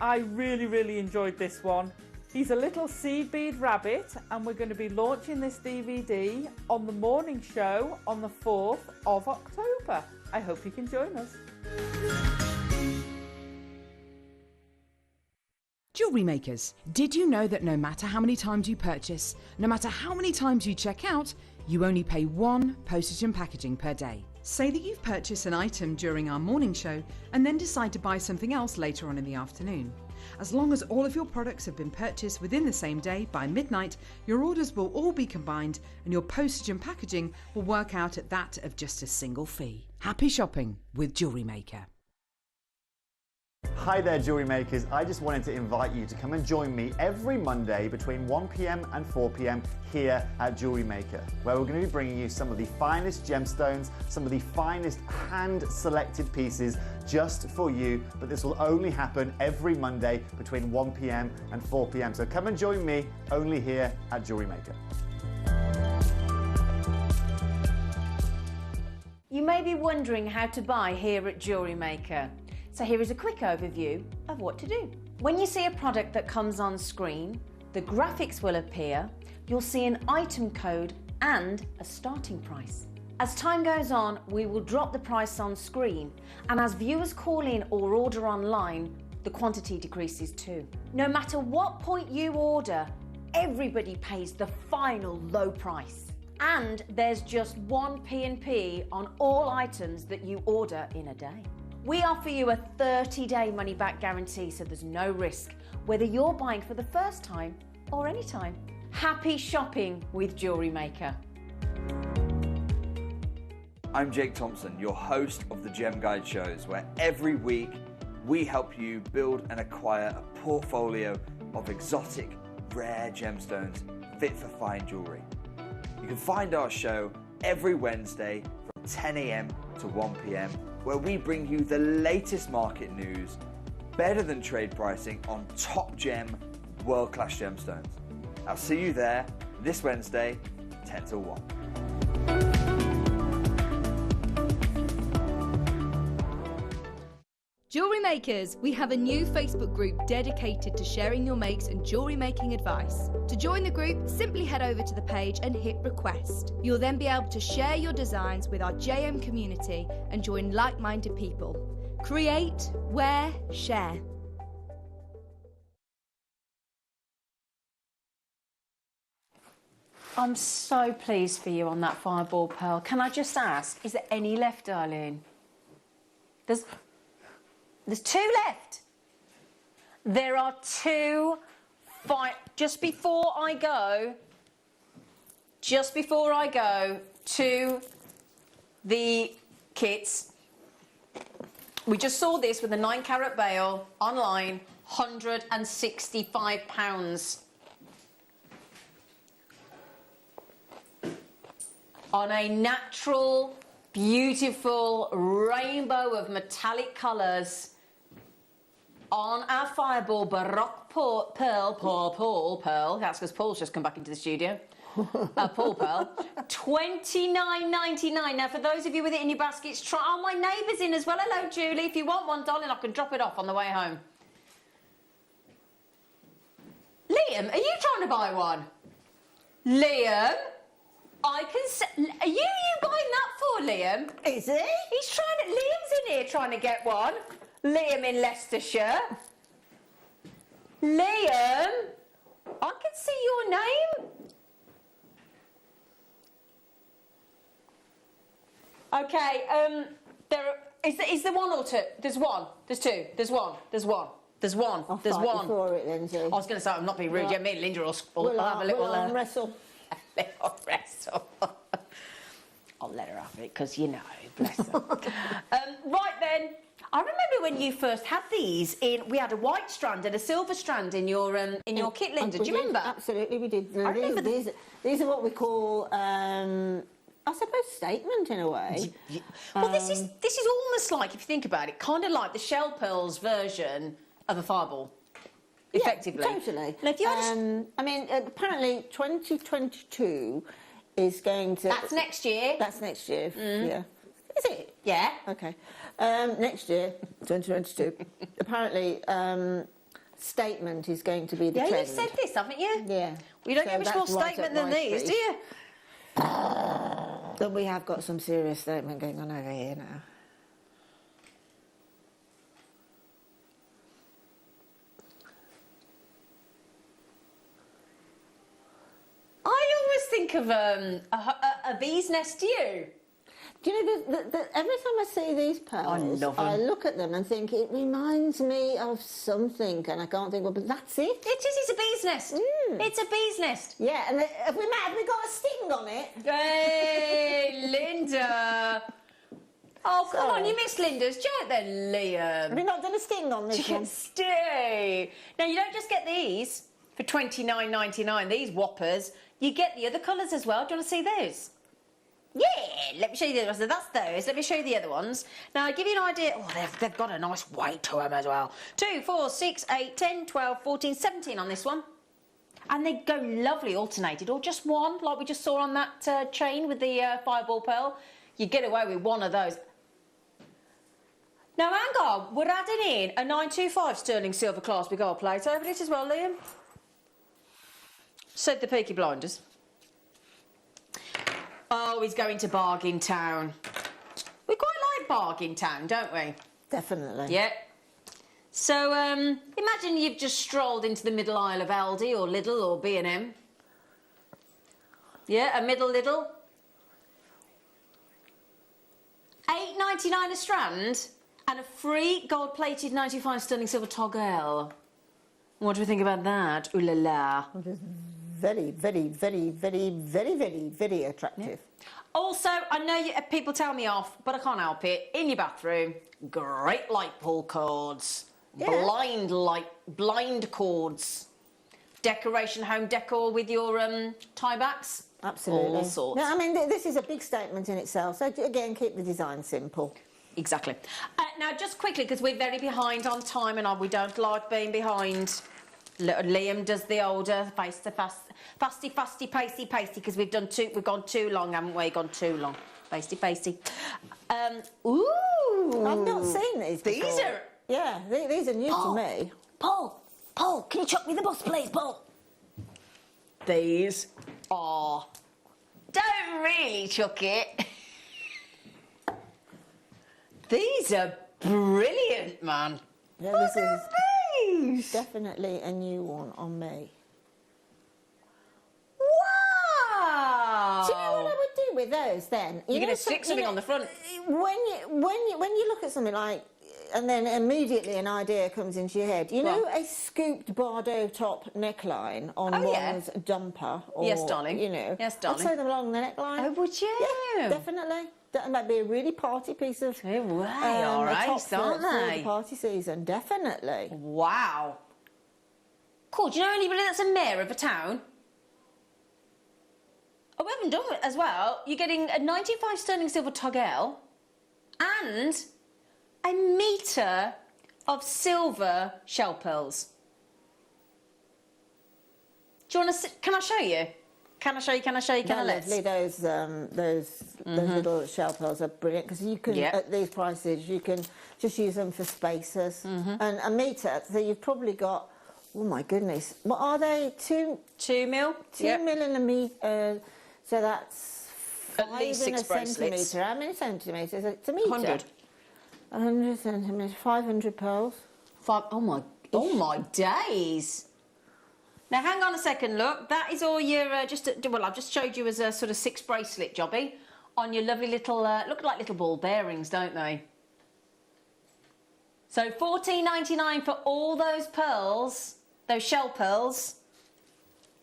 I really enjoyed this one. He's a little seed bead rabbit, and we're going to be launching this DVD on the morning show on the 4th of October. I hope you can join us.
Jewellery makers, did you know that no matter how many times you purchase, no matter how many times you check out, you only pay one postage and packaging per day? Say that you've purchased an item during our morning show and then decide to buy something else later on in the afternoon. As long as all of your products have been purchased within the same day by midnight, your orders will all be combined and your postage and packaging will work out at that of just a single fee. Happy shopping with Jewellery Maker.
Hi there, Jewellery Makers. I just wanted to invite you to come and join me every Monday between 1 p.m. and 4 p.m. here at Jewellery Maker, where we're going to be bringing you some of the finest gemstones, some of the finest hand-selected pieces just for you. But this will only happen every Monday between 1 p.m. and 4 p.m. So come and join me only here at Jewellery Maker.
You may be wondering how to buy here at Jewellery Maker. So here is a quick overview of what to do. When you see a product that comes on screen, The graphics will appear, you'll see an item code and a starting price. As time goes on, we will drop the price on screen, and as viewers call in or order online, the quantity decreases too. No matter what point you order, everybody pays the final low price. And there's just one P&P on all items that you order in a day. We offer you a 30-day money-back guarantee, so there's no risk, whether you're buying for the first time or any time. Happy shopping with Jewellery Maker.
I'm Jake Thompson, your host of the Gem Guide shows, where every week we help you build and acquire a portfolio of exotic, rare gemstones fit for fine jewellery. You can find our show every Wednesday from 10 a.m. to 1 p.m, where we bring you the latest market news, better than trade pricing on top gem, world-class gemstones. I'll see you there this Wednesday, 10 till 1.
Jewellery Makers, we have a new Facebook group dedicated to sharing your makes and jewellery making advice. To join the group, simply head over to the page and hit request. You'll then be able to share your designs with our JM community and join like-minded people. Create, wear, share.
I'm so pleased for you on that fireball pearl. Can I just ask, is there any left, darling? There's 2 left. There are 2 just before I go to the kits, we just saw this with a 9-carat bail online, £165. On a natural, beautiful rainbow of metallic colours on our fireball Baroque pearl. That's because Paul's just come back into the studio. Paul pearl. $29.99. Now, for those of you with it in your baskets, try. Oh, my neighbour's in as well. Hello, Julie. If you want one, darling, I can drop it off on the way home. Liam, are you trying to buy one? Liam? I can say, are you buying that for Liam?
Is he?
Liam's in here trying to get one. Liam in Leicestershire. Liam, I can see your name. Okay, is there one or two? There's one, there's two, there's one.
I'll fight you for it, Lindsay.
I was going to say, I'm not being rude, yeah, me and Linda will have a little...
We'll wrestle.
Little wrestle. I'll let her have it, because, you know, bless her. Right then, I remember when you first had these in, we had a white strand and a silver strand in your kit, Linda, do you remember?
Absolutely, we did. These are what we call, I suppose, statement in a way.
Well, this is almost like, if you think about it, kind of like the Shell Pearls version of a fireball. Effectively.
Yeah, totally.
Now, if you
I mean, apparently 2022 is going to...
That's next year.
That's next year, yeah. Is it?
Yeah.
Okay. Next year, 2022, apparently statement is going to be the trend.
Yeah, you've said this, haven't you?
Yeah.
We don't get much more statement than these, do you?
But we have got some serious statement going on over here now.
I always think of a bee's nest, do you?
Do you know, every time I see these pearls, I look at them and think, it reminds me of something, and I can't think, well, but that's it.
It is, it's a bee's nest. It's a bee's nest.
Yeah, and have we got a sting on it?
Hey, Linda. Oh, come on, you missed Linda's joke then, Liam.
Have we not done a sting on this one?
Stay. Now, you don't just get these for $29.99, these whoppers. You get the other colours as well. Do you want to see those? Yeah, let me show you the other ones. So that's those. Let me show you the other ones. Now, I'll give you an idea. Oh, they've got a nice weight to them as well. 2, 4, 6, 8, 10, 12, 14, 17 on this one. And they go lovely alternated, or just one, like we just saw on that chain with the fireball pearl. You get away with one of those. Now, hang on. We're adding in a 925 sterling silver clasp with gold plate over it as well, Liam. said the Peaky Blinders. Oh, he's going to Bargain Town. We quite like Bargain Town, don't we?
Definitely.
Yeah. So, imagine you've just strolled into the middle aisle of Aldi or Lidl or B&M. Yeah, a middle Lidl. $8.99 a strand and a free gold-plated 95 sterling silver toggle. What do we think about that? Ooh la la.
Very, very, very, very, very, very, very attractive.
Yeah. Also, I know people tell me off, but I can't help it. In your bathroom, great light pull cords, blind cords, decoration, home decor with your tie backs.
Absolutely.
All sorts.
No, I mean, this is a big statement in itself. So again, keep the design simple.
Exactly. Now, just quickly, because we're very behind on time, and we don't like being behind. Liam does the older fasty, pasty, because we've gone too long, haven't we? Gone too long. Pasty. Ooh.
I've not seen these before.
These are...
Yeah, these are new to me.
Paul, can you chuck me the bus, please, Paul? These are... Don't really chuck it. These are brilliant, man.
Yeah,
Look at these.
Definitely a new one on me.
Wow.
Do you know what I would do with those then?
You're going to stick something on the front.
When you look at something like, and then immediately an idea comes into your head. You know, a scooped Bardot top neckline on one's jumper. Or,
yes, darling.
You know,
yes, darling.
I'd sew them along the neckline.
Oh, would you?
Yeah, definitely. That might be a really party piece of.
Oh, wow, all right, aren't
for
they?
the party season, definitely.
Wow. Cool. Do you know anybody that's a mayor of a town? Oh, we haven't done it as well. You're getting a 95 sterling silver toggle and a metre of silver shell pearls. Do you want to? Can I show you? Can I show you? Can I show you? Can I?
Lovely. Those little shell pearls are brilliant because you can at these prices you can just use them for spacers and a metre. So you've probably got. Oh my goodness! What are they? 2
mil.
2 mil in a metre. So that's
at least 6 bracelets.
Centimetre. How many centimetres? It's a metre.
100.
100 centimetres. 500 pearls.
Oh my days! Now, hang on a second, look. That is all your, I've just showed you as a sort of 6 bracelet jobby on your lovely little, look like little ball bearings, don't they? So $14.99 for all those pearls, those shell pearls.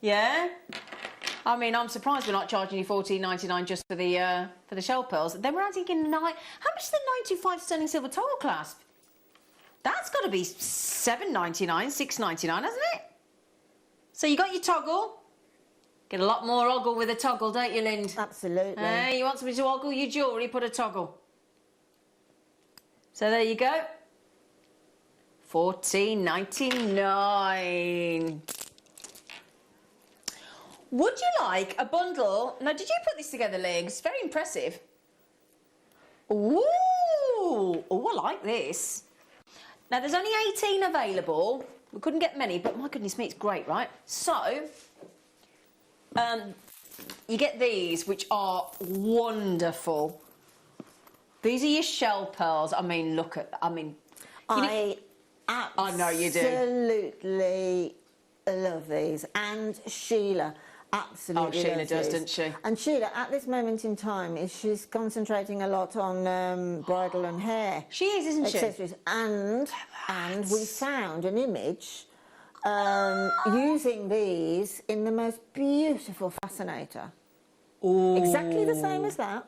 Yeah? I mean, I'm surprised we're not charging you $14.99 just for the shell pearls. Then we're adding in how much is the 95 sterling silver toggle clasp? That's got to be $7.99, $6.99, hasn't it? So you got your toggle. Get a lot more ogle with a toggle, don't you, Lind?
Absolutely.
Hey, you want somebody to ogle your jewellery, put a toggle. So there you go. $14.99. Would you like a bundle? Now, did you put this together, Lee? It's very impressive. Ooh! Oh, I like this. Now, there's only 18 available. We couldn't get many, but my goodness me, it's great, right? So, you get these, which are wonderful. These are your shell pearls. I mean, look at... I mean... I know you do.
Absolutely love these. And Sheila absolutely
Sheila
loves
does,
these.
doesn't she?
And Sheila, at this moment in time, she's concentrating a lot on bridal and hair.
She is, isn't
accessories.
she?
And we found an image using these in the most beautiful fascinator.
Ooh.
Exactly the same as that.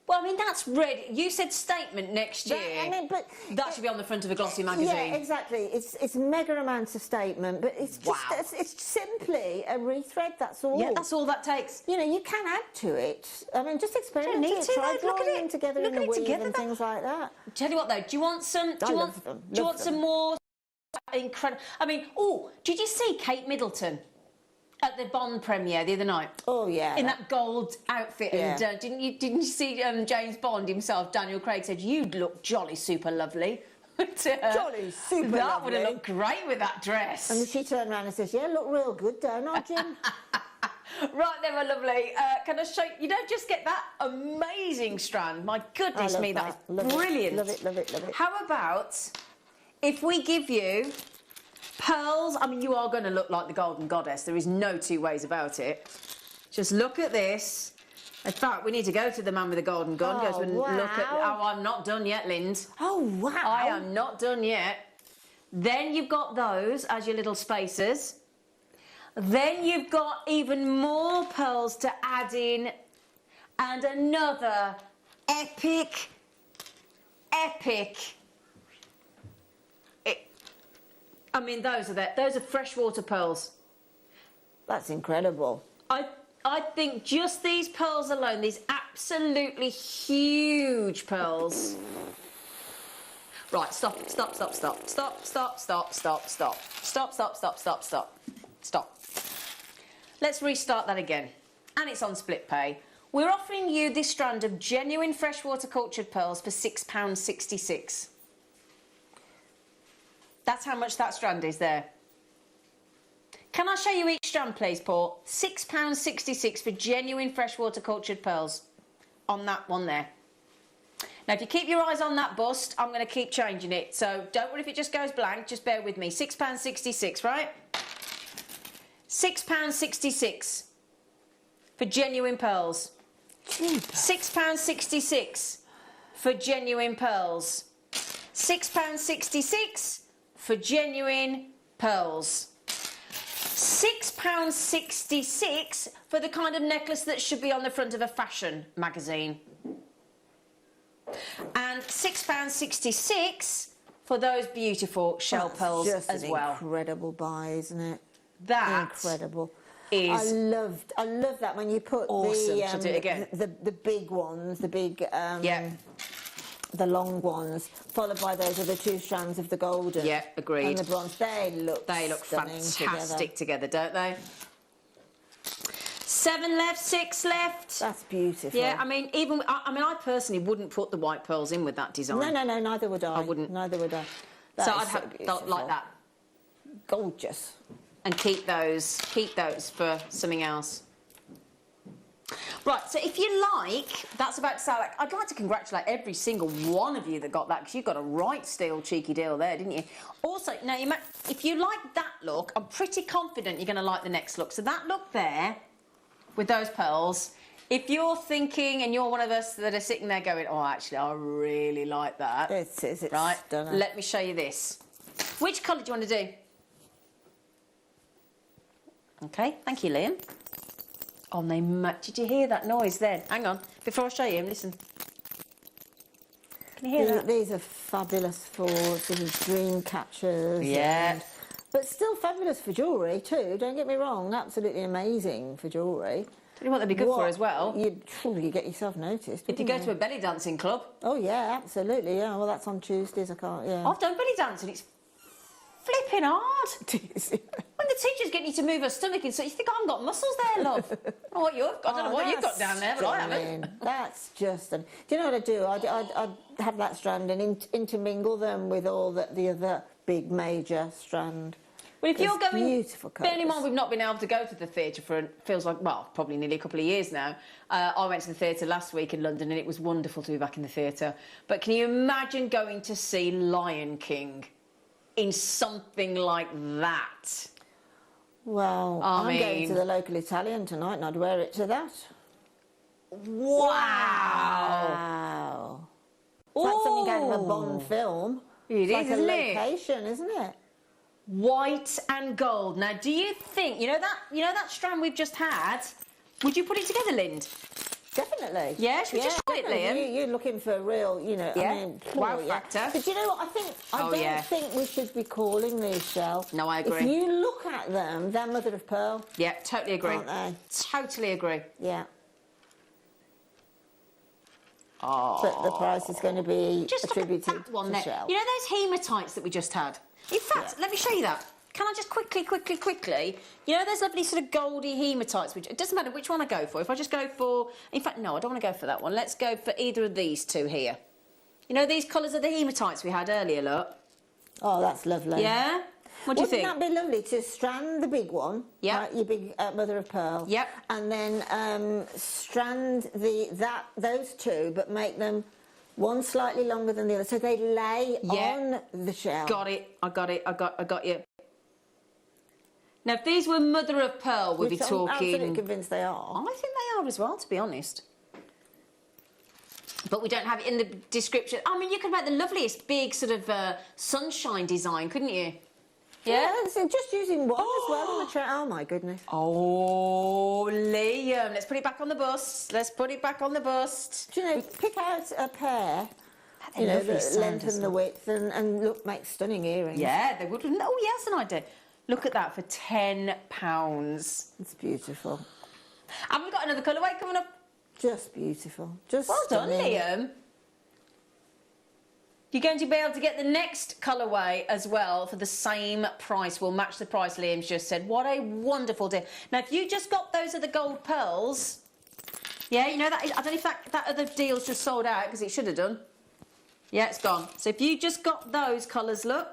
Well, I mean, that's ready. You said statement next year.
But
that should be on the front of a glossy magazine.
Yeah, exactly. It's mega amounts of statement, but it's just it's simply a rethread. That's all.
Yeah, that's all that takes.
You know, you can add to it. I mean, just experiment
Don't need
it.
to,
Try
though. Look at
drawing
it.
them together
Look
in
at
the
it
weave
together,
and things like that.
Tell you what, though, do you want some? Do you want some more? Incredible. I mean, did you see Kate Middleton at the Bond premiere the other night?
Oh yeah,
in that gold outfit,
Yeah.
and didn't you see James Bond himself? Daniel Craig said you'd look jolly super lovely.
Jolly super
that
lovely.
would have looked great with that dress.
And she turned around and says, "Yeah, look real good, don't I, Jim?"
Right then, my lovely. Can I show you? You don't just get that amazing strand. My goodness me, that is brilliant.
Love it, love it, love it.
How about if we give you pearls? I mean, you are going to look like the Golden Goddess. There is no two ways about it. Just look at this. In fact, we need to go to the man with the golden gun.
Oh, wow.
Look at. Oh, I'm not done yet, Lind.
Oh, wow.
I am not done yet. Then you've got those as your little spacers. Then you've got even more pearls to add in, and another epic. I mean, those are freshwater pearls.
That's incredible.
I think just these pearls alone, these absolutely huge pearls. Right, stop. Let's restart that again. And it's on split pay. We're offering you this strand of genuine freshwater cultured pearls for £6.66. That's how much that strand is there. Can I show you each strand, please, Paul? £6.66 for genuine freshwater cultured pearls on that one there. Now, if you keep your eyes on that bust, I'm going to keep changing it. So don't worry if it just goes blank. Just bear with me. £6.66, right? £6.66 for genuine pearls. £6.66 for genuine pearls. £6.66 for genuine pearls. £6.66 for the kind of necklace that should be on the front of a fashion magazine. And £6.66 for those beautiful shell pearls as well.
Just an incredible buy, isn't it?
That
incredible.
Is
I love that when you put
awesome. Should do it again.
the big ones, the big the long ones, followed by those other two strands of the golden.
Yeah, agreed.
And the bronze. They look
fantastic together, don't they? 7 left, 6 left.
That's beautiful.
Yeah, I mean, I personally wouldn't put the white pearls in with that design.
No, neither would I.
I wouldn't.
Neither would I.
So I'd have like that.
Gorgeous.
And keep those for something else. Right, so if you like, that's about to sound like, I'd like to congratulate every single one of you that got that, because you got a right steel cheeky deal there, didn't you? Also, now, if you like that look, I'm pretty confident you're going to like the next look. So that look there, with those pearls, if you're thinking and you're one of us that are sitting there going, oh, actually, I really like that.
It's
right,
stunning.
let me show you this. Which colour do you want to do? Okay, thank you, Liam. Oh, they match. Did you hear that noise then? Hang on, before I show you him, listen. Can you hear that?
These are fabulous for sort of dream catchers.
Yeah.
But still fabulous for jewellery too, don't get me wrong, absolutely amazing for jewellery.
Tell you what they'd be good for as well.
You'd probably get yourself noticed.
If you go to a belly dancing club.
Oh yeah, absolutely, yeah. Well, that's on Tuesdays, I've done
belly dancing, it's flipping hard. When the teacher's getting you to move her stomach in, so you think, I haven't got muscles there, love. I don't know what you've got down there, but I haven't.
That's just... Do you know what I'd do? I'd have that strand and intermingle them with all the other big major strand.
Well, if you're going...
Beautiful colours.
Bearing in mind we've not been able to go to the theatre for, feels like, well, probably nearly a couple of years now. I went to the theatre last week in London and it was wonderful to be back in the theatre. But can you imagine going to see Lion King in something like that?
Well, I'm going to the local Italian tonight and I'd wear it to that.
Wow!
It's like something out of a Bond film.
It's
like
isn't
a location, isn't it?
White and gold. Now, do you think, you know that strand we've just had, would you put it together, Lind?
Definitely.
Yeah, should we just show it, Liam?
You're looking for a real,
yeah.
I mean,
wow factor.
But you know what, I don't think we should be calling these shell.
No, I agree.
If you look at them, they're mother of pearl.
Yeah, totally agree.
Aren't they?
Totally agree.
Yeah.
Oh.
But the price is going to be
just
attributed
look at that one
to
there.
shell.
You know those hematites that we just had? In fact, let me show you that. Can I just quickly... You know those lovely sort of goldy hematites? It doesn't matter which one I go for. If I just go for... In fact, no, I don't want to go for that one. Let's go for either of these two here. You know these colours of the hematites we had earlier, look?
Oh, that's lovely.
Yeah? What do you think?
Wouldn't that be lovely to strand the big one?
Yeah.
Right, your big mother of pearl.
Yep.
And then strand those two, but make them one slightly longer than the other, so they lay on the shell.
Got it. I got you. Now, if these were mother of pearl, we'd be talking.
I'm absolutely convinced they are.
I think they are as well, to be honest. But we don't have it in the description. I mean, you could make the loveliest big sort of sunshine design, couldn't you?
Yeah, so just using one as well on the tray. Oh my goodness.
Oh, Liam, let's put it back on the bust. Let's put it back on the bust.
Do you know, pick out a pair,
They're
you know,
lovely
the
sound
length
as
and the
well.
width, and look, make stunning earrings.
Yeah, they would. Oh, yes, an idea. Look at that for £10.
It's beautiful.
And we've got another colourway coming up.
Just beautiful. Just
well done,
stunning.
Liam. You're going to be able to get the next colourway as well for the same price. We'll match the price Liam's just said. What a wonderful deal. Now, if you just got those other gold pearls, yeah, you know, that is, I don't know if that other deal's just sold out, because it should have done. Yeah, it's gone. So if you just got those colours, look,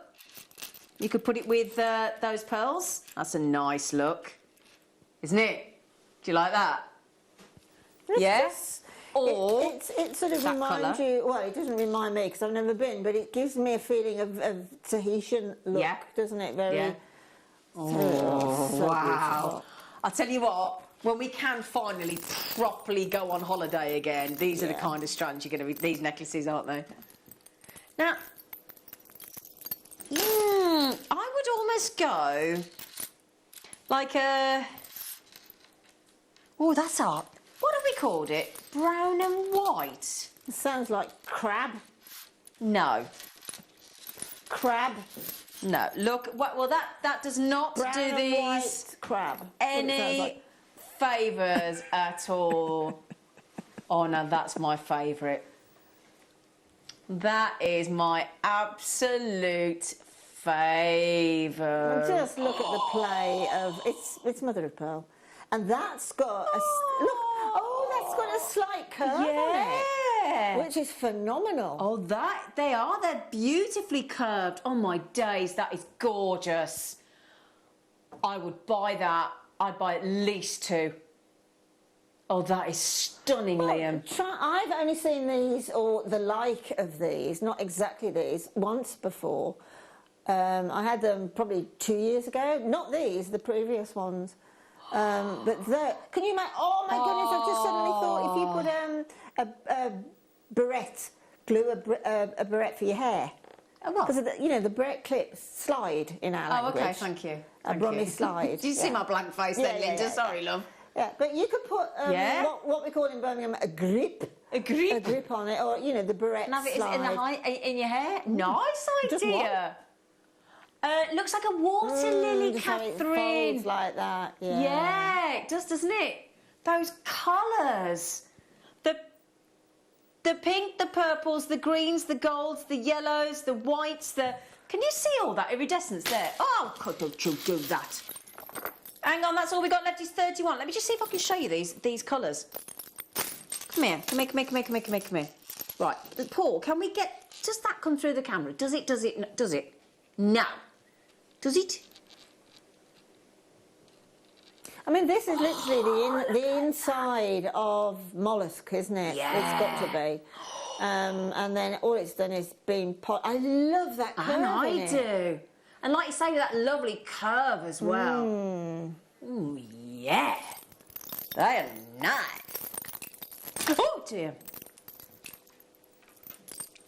you could put it with those pearls. That's a nice look, isn't it? Do you like that? Yes. Or
it sort of
that
reminds
colour.
you. Well, it doesn't remind me because I've never been, but it gives me a feeling of Tahitian look, doesn't it? Very.
Yeah.
Oh, so
wow!
beautiful.
I'll tell you what. When we can finally properly go on holiday again, these are the kind of strands you're going to be. These necklaces, aren't they? Now, I would almost go like a. Oh, that's art. What have we called it? Brown and white.
It sounds like crab.
No.
Crab.
No. Look. Well, that does not
Brown
do
and
these
white crab.
any favours at all. Oh no, that's my favourite. That is my absolute favourite.
Well, just look at the play of it's mother of pearl, and that's got a look. Oh, that's got a slight curve on it, which is phenomenal.
Oh, they're beautifully curved. Oh my days, that is gorgeous. I would buy that. I'd buy at least two. Oh, that is stunning, Liam.
I've only seen these, or the like of these, not exactly these, once before. I had them probably 2 years ago. Not these, the previous ones. But can you imagine? Oh my goodness! I've just suddenly thought if you put a barrette, glue a barrette for your hair. Because you know the barrette clips slide in our language.
Oh, okay, thank you.
A brummy slide.
Did you see my blank face then, Linda? Sorry, love.
Yeah, but you could put what we call in Birmingham a grip.
A grip?
A grip on it, or, you know, the barrette
And have it
slide.
in your hair? Nice
Just
idea. It looks like a water lily,
just how it
Catherine.
folds like that, yeah.
Yeah, it does, doesn't it? Those colours. The pink, the purples, the greens, the golds, the yellows, the whites, the... Can you see all that iridescence there? Oh, could you do that? Hang on, that's all we got left is 31. Let me just see if I can show you these colours. Come here. Come here. Right, Paul, can we get... Does that come through the camera? Does it? No. Does it?
I mean, this is literally the inside of mollusk, isn't it?
Yeah.
It's got to be. And then all it's done is been I love that curve.
And I
in it.
do. And like you say, with that lovely curve as well. Ooh, yeah. They are nice. Oh, dear.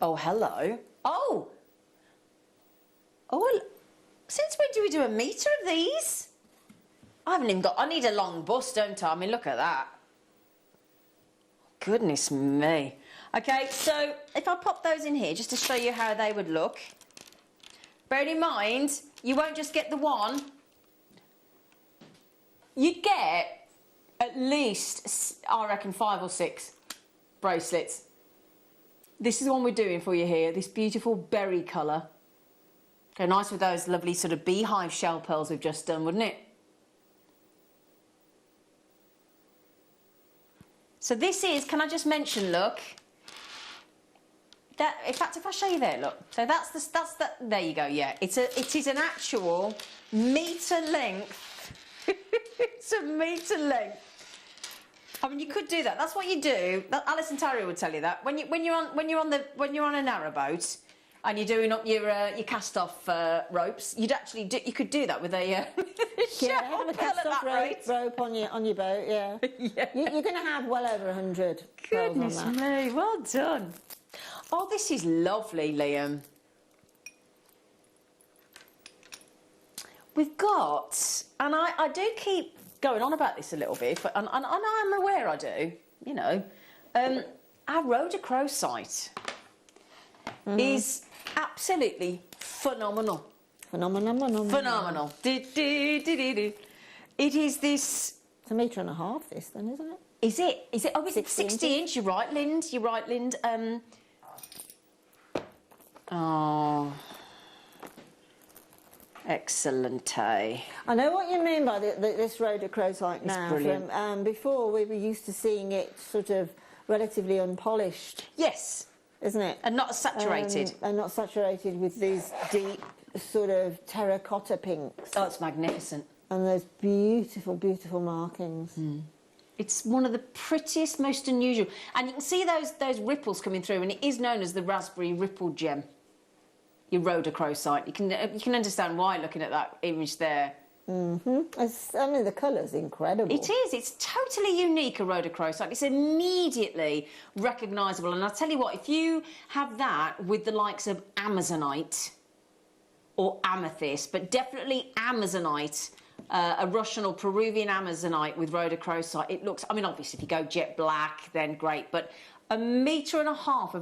Oh, hello. Oh. Oh, since when do we do a metre of these? I haven't even got... I need a long bust, don't I? I mean, look at that. Goodness me. OK, so if I pop those in here just to show you how they would look, bearing in mind, you won't just get the one. You'd get at least, I reckon, 5 or 6 bracelets. This is the one we're doing for you here, this beautiful berry colour. Go nice with those lovely sort of beehive shell pearls we've just done, wouldn't it? So this is, can I just mention, look, in fact, if I show you there, look. So that's the, there you go, yeah. It is an actual metre length. It's a metre length. I mean, you could do that. That's what you do. Alison Tarrier would tell you that. When you're on a narrowboat and you're doing up your cast-off ropes, you could do that with a
yeah, have a cast-off rope on your boat. Yeah, yeah. You're going to have well over 100.
Goodness
on that.
me, well done. Oh, this is lovely, Liam. We've got, and I do keep going on about this a little bit, and I'm aware I do, you know, our rhodochrosite is absolutely phenomenal. Phenomenal. It is this...
It's 1.5 meters, this then, isn't it?
Is it? Is it? Oh, it's 60 inch. You're right, Lind. You're right, Lind. Oh... Excellent. I
know what you mean by this rhodochrosite now. From, before we were used to seeing it sort of relatively unpolished.
Yes.
Isn't it?
And not saturated.
And not saturated with these deep sort of terracotta pinks.
Oh, it's magnificent.
And those beautiful, beautiful markings.
Mm. It's one of the prettiest, most unusual. And you can see those ripples coming through, and it is known as the raspberry ripple gem. Your rhodochrosite. You can understand why looking at that image there.
Mm-hmm. I mean, the colour's incredible.
It is. It's totally unique, a rhodochrosite. It's immediately recognisable. And I'll tell you what, if you have that with the likes of Amazonite or amethyst, but definitely Amazonite, a Russian or Peruvian Amazonite with rhodochrosite, it looks... I mean, obviously, if you go jet black, then great, but... 1.5 meters of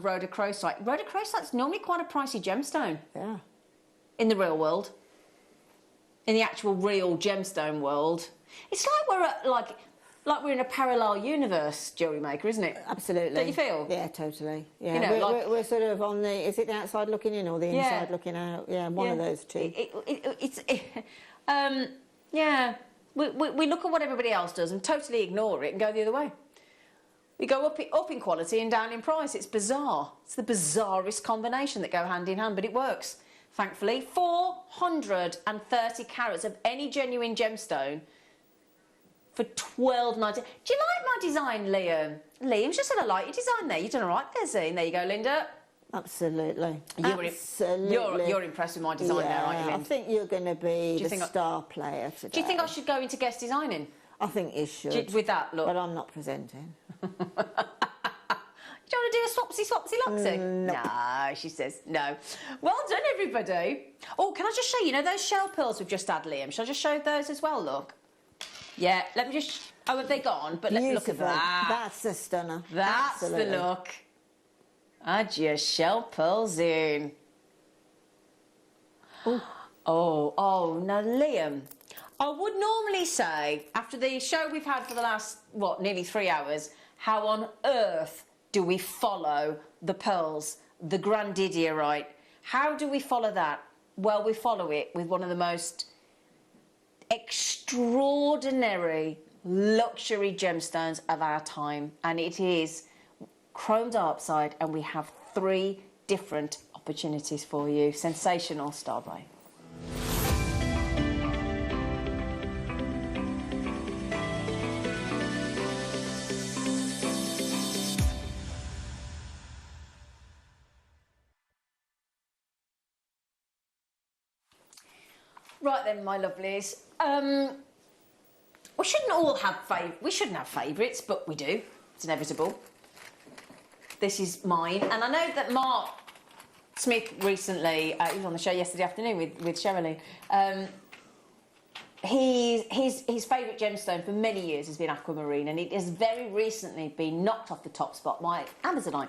rhodochrosite. Rhodochrosite's normally quite a pricey gemstone.
Yeah.
In the real world. In the actual real gemstone world. It's like we're in a parallel universe, Jewellery Maker, isn't it?
Absolutely.
Don't you feel?
Yeah, totally. Yeah.
You know,
we're sort of on the... Is it the outside looking in or the inside looking out? Yeah, one of those two.
Yeah. We look at what everybody else does and totally ignore it and go the other way. We go up in quality and down in price. It's bizarre. It's the bizarrest combination that go hand in hand, but it works, thankfully. 430 carats of any genuine gemstone for $12.90. Do you like my design, Liam? Liam's just had a like your design there. You've done all right there, Zine. There you go, Linda.
Absolutely.
You're impressed with my design there, aren't you, Linda?
I think you're going to be the star player today.
Do you think I should go into guest designing?
I think you should.
With that look.
But I'm not presenting.
Do you want to do a swapsy loxy? No, she says no. Well done, everybody. Oh, can I just show you, those shell pearls we've just had, Liam? Shall I just show those as well, look? Yeah, let me just... Oh, have they gone? But let's look at that.
That's a stunner.
That's the look. Add your shell pearls in. Oh, now, Liam... I would normally say, after the show we've had for the last, nearly 3 hours, how on earth do we follow the pearls, the grandidierite? How do we follow that? Well, we follow it with one of the most extraordinary luxury gemstones of our time, and it is chrome dioxide, and we have 3 different opportunities for you. Sensational, Starboy. Right then, my lovelies. We shouldn't all have favourites, but we do. It's inevitable. This is mine, and I know that Mark Smith recently, he was on the show yesterday afternoon with Sherilyn. His favourite gemstone for many years has been aquamarine, and it has very recently been knocked off the top spot by Amazonite.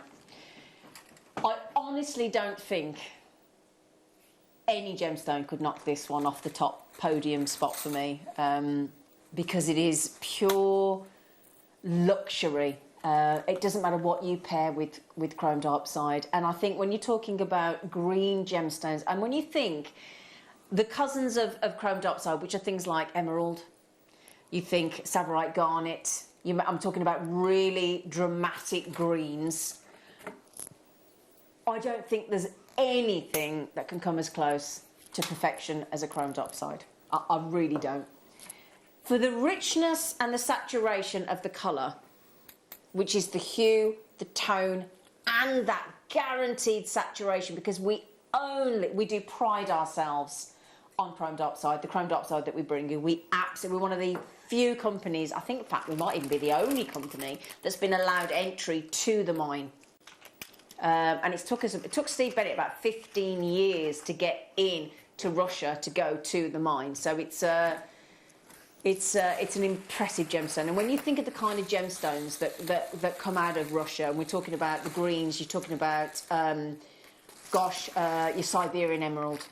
I honestly don't think any gemstone could knock this one off the top podium spot for me, because it is pure luxury. It doesn't matter what you pair with chrome dioxide. And I think when you're talking about green gemstones, and when you think the cousins of chrome dioxide, which are things like emerald, you think tsavorite garnet, I'm talking about really dramatic greens. I don't think there's anything that can come as close to perfection as a chrome diopside. I really don't. For the richness and the saturation of the colour, which is the hue, the tone, and that guaranteed saturation, because we do pride ourselves on chrome diopside, the chrome diopside that we bring in. We're one of the few companies, I think in fact we might even be the only company that's been allowed entry to the mine. And it took Steve Bennett about 15 years to get in to Russia to go to the mine. So it's an impressive gemstone. And when you think of the kind of gemstones that come out of Russia, and we're talking about the greens, you're talking about your Siberian emerald,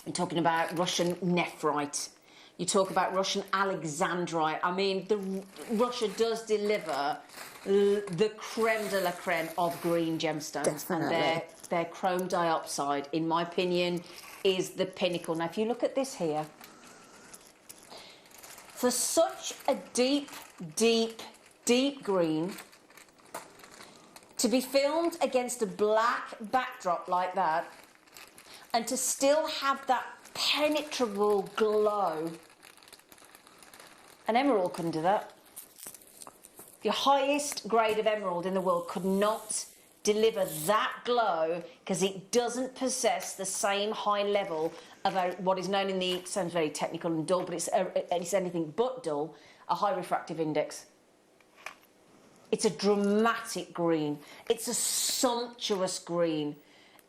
you're talking about Russian nephrite, you talk about Russian alexandrite. I mean, Russia does deliver the creme de la creme of green gemstones.
Definitely.
And their chrome diopside, in my opinion, is the pinnacle. Now, if you look at this here, for such a deep, deep, deep green to be filmed against a black backdrop like that, and to still have that penetrable glow, an emerald couldn't do that. The highest grade of emerald in the world could not deliver that glow, because it doesn't possess the same high level of what is known in the, sounds very technical and dull, but it's anything but dull, a high refractive index. It's a dramatic green. It's a sumptuous green.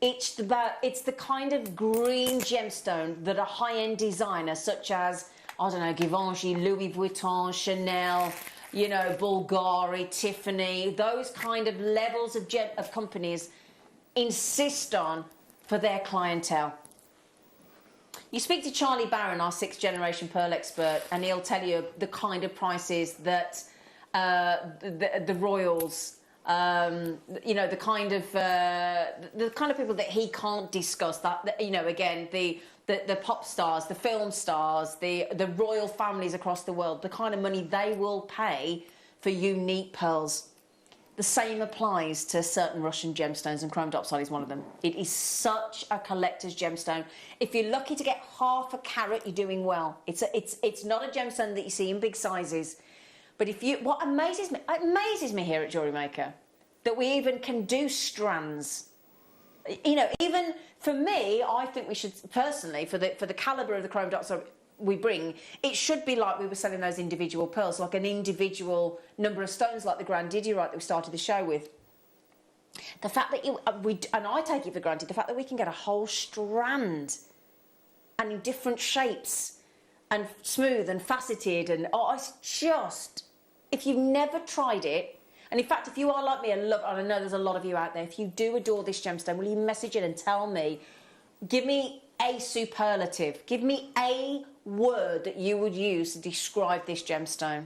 It's the kind of green gemstone that a high-end designer such as, I don't know, Givenchy, Louis Vuitton, Chanel, you know, Bulgari, Tiffany, those kind of levels of companies insist on for their clientele. You speak to Charlie Barron, our 6th generation pearl expert, and he'll tell you the kind of prices that the royals, you know, the kind of people that he can't discuss. That, you know, again, the pop stars, the film stars, the royal families across the world, the kind of money they will pay for unique pearls. The same applies to certain Russian gemstones, and chrome diopside is one of them. It is such a collector's gemstone. If you're lucky to get half a carat, you're doing well. It's not a gemstone that you see in big sizes. But what amazes me here at Jewellery Maker, that we even can do strands. You know, even for me, I think we should personally, for the calibre of the chrome diopside we bring, it should be like we were selling those individual pearls, like an individual number of stones, like the grandidierite that we started the show with. The fact that and I take it for granted, the fact that we can get a whole strand, and in different shapes, and smooth and faceted, and it's just, if you've never tried it, and in fact, if you are like me, and I know there's a lot of you out there, if you do adore this gemstone, will you message it and tell me, give me a superlative, give me a word that you would use to describe this gemstone.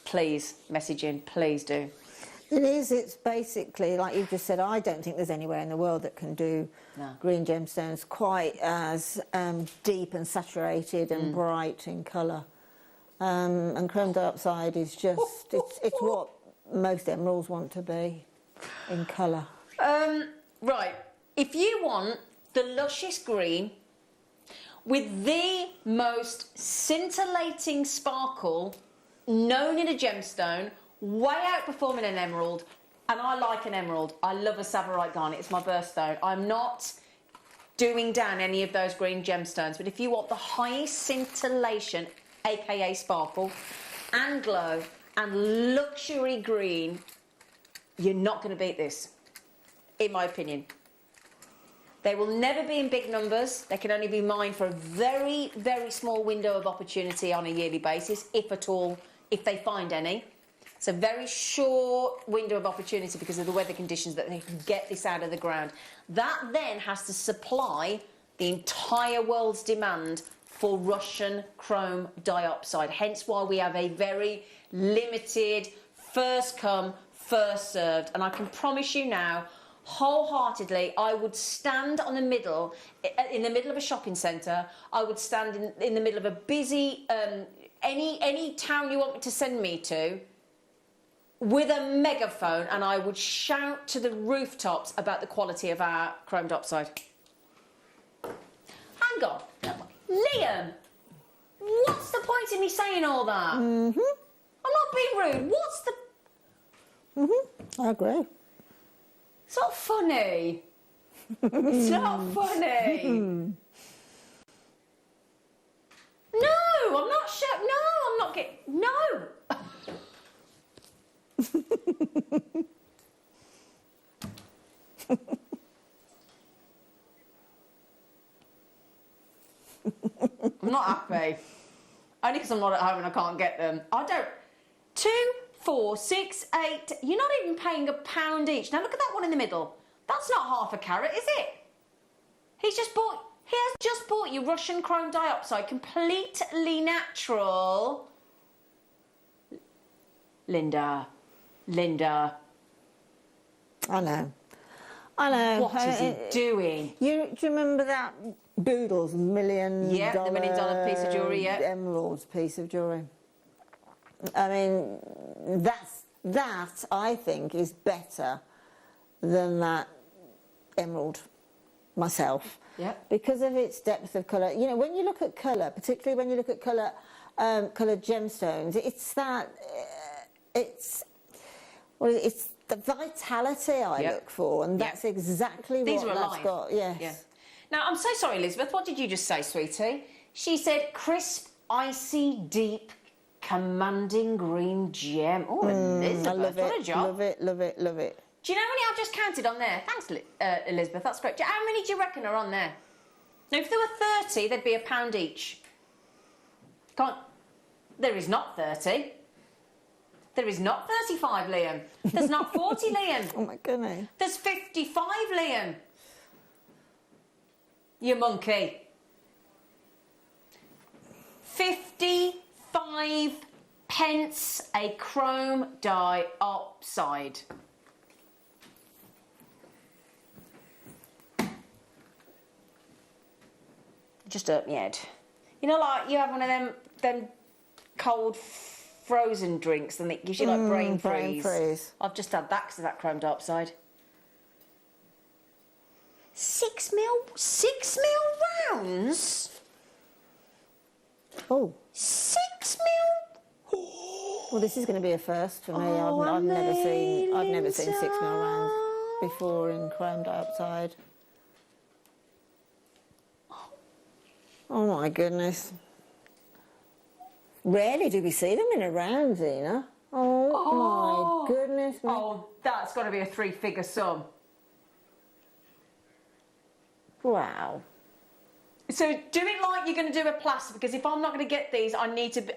Please message in, please do.
It is, it's basically, like you've just said, I don't think there's anywhere in the world that can do green gemstones quite as deep and saturated and bright in colour. And chrome diopside is just, it's what most emeralds want to be in colour.
Right, if you want the luscious green with the most scintillating sparkle known in a gemstone, way outperforming an emerald, and I like an emerald. I love a Savorite garnet, it's my birthstone. I'm not doing down any of those green gemstones, but if you want the highest scintillation, aka sparkle, and glow, and luxury green, you're not going to beat this, in my opinion. They will never be in big numbers. They can only be mined for a very, very small window of opportunity on a yearly basis, if at all, if they find any. It's a very short window of opportunity because of the weather conditions that they can get this out of the ground. That then has to supply the entire world's demand for Russian chrome diopside. Hence why we have a very limited, first come, first served. And I can promise you now, wholeheartedly, I would stand in the middle of a shopping centre. I would stand in the middle of a busy, any town you want me to send me to, with a megaphone and I would shout to the rooftops about the quality of our chrome diopside. Hang on. Liam, what's the point in me saying all that? I'm not being rude. What's the...
I agree.
It's not funny. It's not funny. No, I'm not sure. No, I'm not getting... No. I'm not happy. Only because I'm not at home and I can't get them. I don't... 2, 4, 6, 8... You're not even paying £1 each. Now look at that one in the middle. That's not half a carat, is it? He has just bought you Russian chrome diopside, completely natural. Linda.
I know.
What is he doing?
Do you remember that Boodle's $1 million?
Yeah, the $1 million piece of jewellery, yeah.
Emerald piece of jewellery. I mean, that I think is better than that emerald myself.
Yeah.
Because of its depth of colour. You know, when you look at colour, particularly when you look at coloured gemstones, it's that... it's the vitality I look for, and that's exactly
These
what
are
that's
alive.
got. Yes.
Yeah. Now, I'm so sorry, Elizabeth. What did you just say, sweetie? She said crisp, icy, deep, commanding green gem. Oh, Elizabeth,
I love
what a
it.
job.
Love it. Love it. Love it.
Do you know how many I've just counted on there? Thanks, Elizabeth. That's great. How many do you reckon are on there? Now, if there were 30, there'd be £1 each. There is not 30. There is not 35, Liam. There's not 40, Liam.
Oh, my goodness.
There's 55, Liam. You monkey. 55 pence a chrome diopside. Just hurt my head. You know, like you have one of them cold frozen drinks and it gives you like brain freeze. I've just had that because of that chrome diopside. 6 mil rounds?
Oh.
6 mil?
Well, this is going to be a first for me. I've never seen 6 mil rounds before in chrome diopside. Oh my goodness. Rarely do we see them in a round, Zena. Oh my goodness.
Oh, that's got to be a 3-figure sum.
Wow.
So do it like you're going to do a plaster, because if I'm not going to get these, I just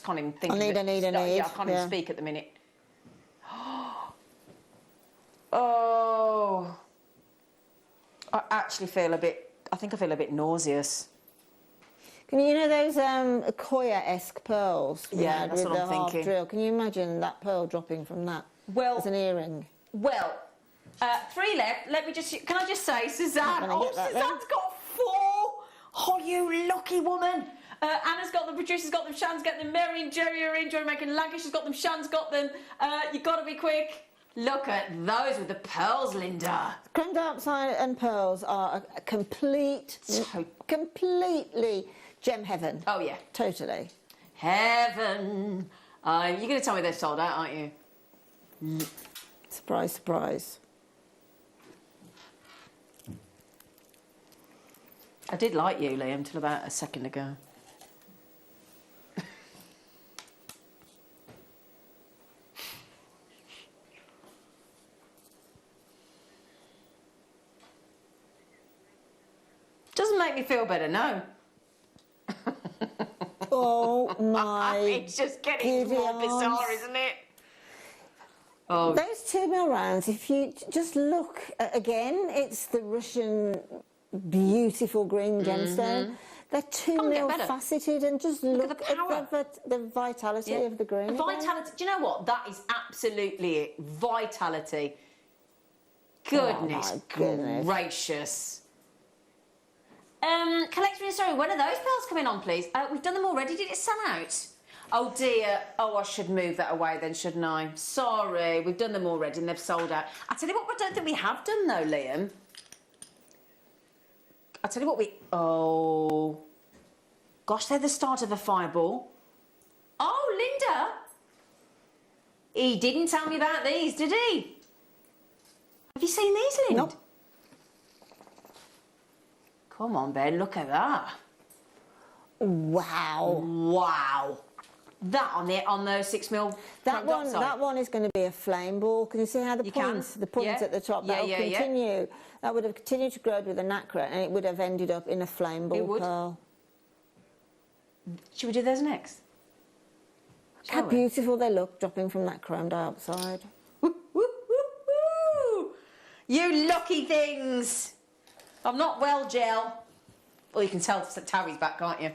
can't even think.
I need.
Yeah, I can't even speak at the minute. Oh. I actually feel I think I feel a bit nauseous.
You know those Koya-esque pearls?
Yeah, that's what I'm thinking.
Drill. Can you imagine that pearl dropping from that as an earring?
Well, 3 left. Let me just... Can I just say, Suzanne... Suzanne's got 4. Oh, you lucky woman. Anna's got them, producer's got them, Shan's got them, Mary and Jerry are in, Jewellery Maker, Lancashire's got them, Shan's got them. You've got to be quick. Look at those with the pearls, Linda.
Chrome diopside and pearls are a completely gem heaven.
Oh, yeah.
Totally.
Heaven. You're going to tell me they're sold out, aren't you?
Surprise, surprise.
I did like you, Liam, till about a second ago. Doesn't make me feel better, no.
Oh my!
It's just getting more bizarre, isn't it? Oh.
Those 2 mil rounds, if you just look again, it's the Russian beautiful green gemstone. They're 2 mil faceted, and just look at the vitality of the green.
Vitality. Do you know what? That is absolutely it. Vitality. Goodness gracious. Collector, sorry, when are those pearls coming on, please? We've done them already. Did it sell out? Oh dear. Oh, I should move that away then, shouldn't I? Sorry, we've done them already and they've sold out. I tell you what, I don't think we have done though, Liam. I tell you what we... Oh. Gosh, they're the start of a fireball. Oh, Linda. He didn't tell me about these, did he? Have you seen these, Lind?
Nope.
Come on, Ben, look at that.
Wow.
Wow. That on those 6mm.
That one is going to be a flame ball. Can you see how the points at the top that will continue? Yeah. That would have continued to grow with a nacre, and it would have ended up in a flame ball pearl.
Should we do those next?
How beautiful they look dropping from that chrome dioxide.
Woo, woo, woo, woo. You lucky things. I'm not well, Gel. Well, you can tell Towie's back, can't you?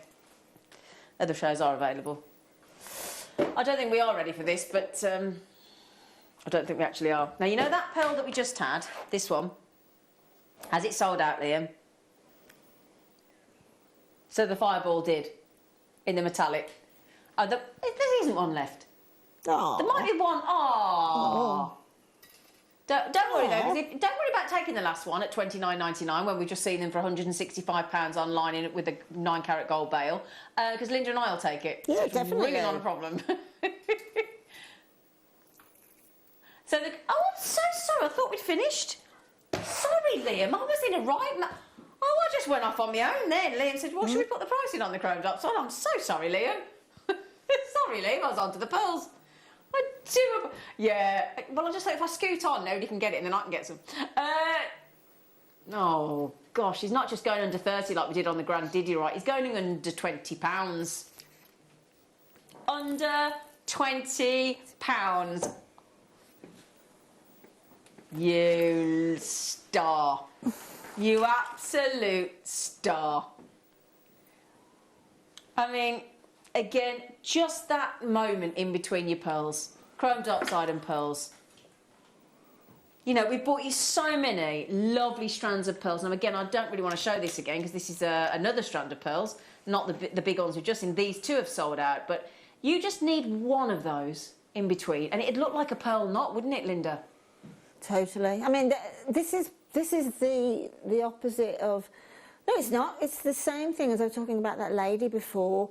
Other shows are available. I don't think we are ready for this, but I don't think we actually are. Now, you know that pearl that we just had, this one, has it sold out, Liam? So the fireball did, in the metallic. Oh, there isn't one left.
Aww.
There might be one. Aww. Don't worry though, don't worry about taking the last one at $29.99 when we've just seen them for £165 online with a 9-carat gold bail. Because Linda and I will take it.
Yeah,
it's
definitely.
Really not a problem. So, oh, I'm so sorry. I thought we'd finished. Sorry, Liam. I was in a right. Oh, I just went off on my own then. Liam said, "Well, should we put the pricing on the chrome dioxide?" I'm so sorry, Liam. Sorry, Liam. I was on to the pearls. I do. Yeah. Well, I just thought if I scoot on, nobody can get it, and then I can get some. Oh gosh, he's not just going under 30 like we did on the Grand Diddy, right? He's going under £20. Under £20. You star. You absolute star. I mean, again, just that moment in between your pearls. Chrome dioxide and pearls. You know, we've bought you so many lovely strands of pearls. Now, again, I don't really want to show this again because this is another strand of pearls, not the big ones we've just seen. These two have sold out, but you just need one of those in between. And it'd look like a pearl knot, wouldn't it, Linda?
Totally. I mean, this is the opposite of... No, it's not. It's the same thing as I was talking about that lady before.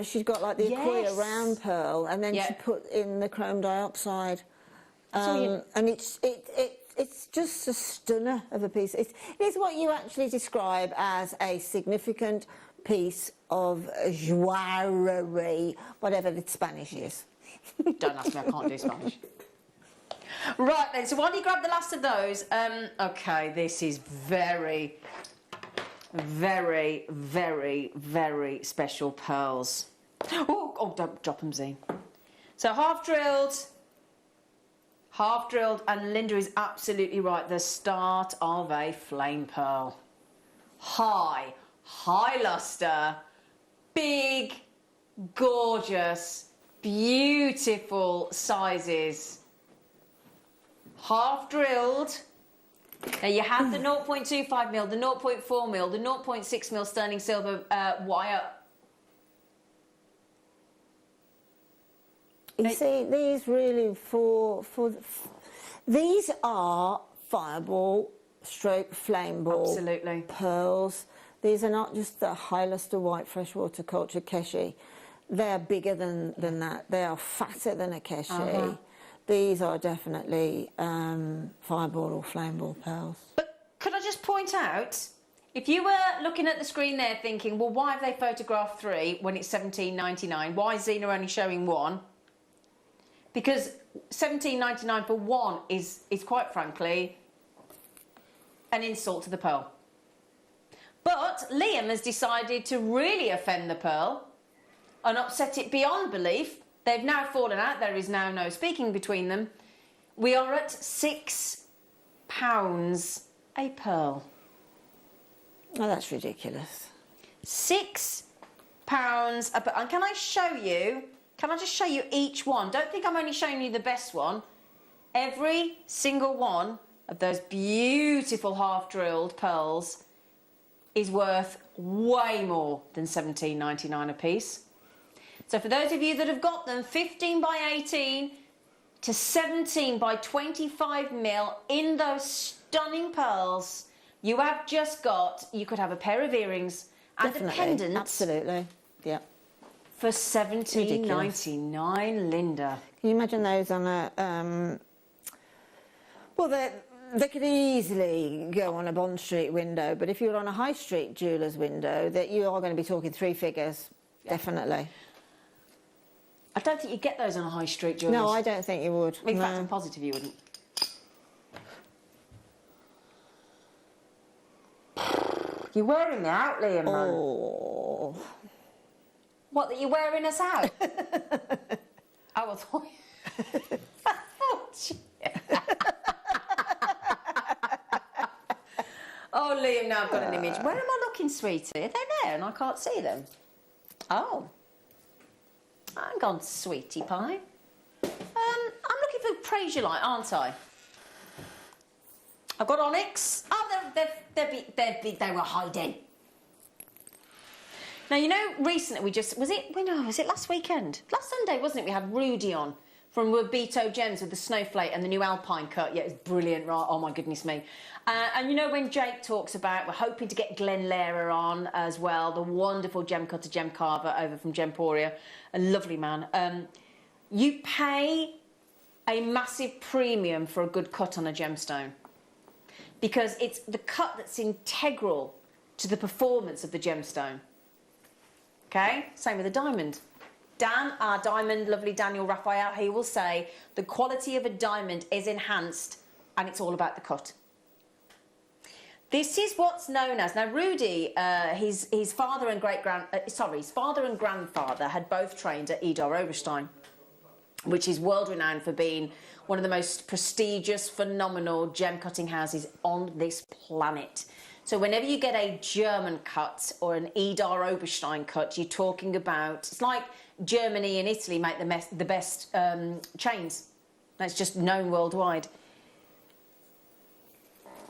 She's got like the Aquia round pearl, and then she put in the chrome dioxide. And it's just a stunner of a piece. It is what you actually describe as a significant piece of jewellery, whatever the Spanish is.
Don't ask me, I can't do Spanish. Right then, so while you grab the last of those, okay, this is very, very, very, very special pearls. Oh, don't drop them, Z. So half drilled, and Linda is absolutely right, the start of a flame pearl. High luster, big, gorgeous, beautiful sizes. Half drilled. Now you have the 0.25mm, the 0.4mm, the 0.6mm sterling silver wire.
You see, these really these are fireball stroke flame ball pearls. These are not just the high luster white freshwater culture keshi. They are bigger than that. They are fatter than a keshi. These are definitely fireball or flame ball pearls.
But could I just point out, if you were looking at the screen there thinking, well, why have they photographed 3 when it's $17.99? Why is Zena only showing 1? Because $17.99 for 1 is quite frankly an insult to the pearl. But Liam has decided to really offend the pearl and upset it beyond belief. They've now fallen out. There is now no speaking between them. We are at £6 a pearl.
Oh, that's ridiculous.
£6 a pearl. And can I show you? Can I just show you each one? Don't think I'm only showing you the best one. Every single one of those beautiful half-drilled pearls is worth way more than $17.99 a piece. So for those of you that have got them, 15 by 18 to 17 by 25 mil in those stunning pearls, you have just got, you could have a pair of earrings and a pendant.
Absolutely, yeah.
For $17.99, Linda.
Can you imagine those on a, well, they could easily go on a Bond Street window, but if you're on a high street jeweller's window, that you are going to be talking 3 figures, definitely.
I don't think you get those on a high street jeweller's.
No, I don't think you would.
In fact, I'm positive you wouldn't. You're wearing me out, Liam.
Oh.
What, that you're wearing us out? I thought... Oh, Liam, now I've got an image. Where am I looking, sweetie? Are they there and I can't see them? Oh. Hang on, sweetie pie. I'm looking for Praisiolite, aren't I? I've got onyx. Oh, they were hiding. Now, you know, recently we just... Was it last weekend? Last Sunday, wasn't it? We had Rudy on from Wabito Gems with the snowflake and the new Alpine cut. Yeah, it's brilliant, right? Oh, my goodness me. And you know, when Jake talks about, we're hoping to get Glenn Lehrer on as well, the wonderful gem cutter, gem carver over from Gemporia, a lovely man. You pay a massive premium for a good cut on a gemstone because it's the cut that's integral to the performance of the gemstone. Okay? Same with a diamond. Dan, our diamond, lovely Daniel Raphael, he will say the quality of a diamond is enhanced and it's all about the cut. This is what's known as, now Rudy, his father and his father and grandfather had both trained at Idar Oberstein, which is world renowned for being one of the most prestigious, phenomenal gem cutting houses on this planet. So whenever you get a German cut or an Idar Oberstein cut, you're talking about, it's like Germany and Italy make the best chains. That's just known worldwide.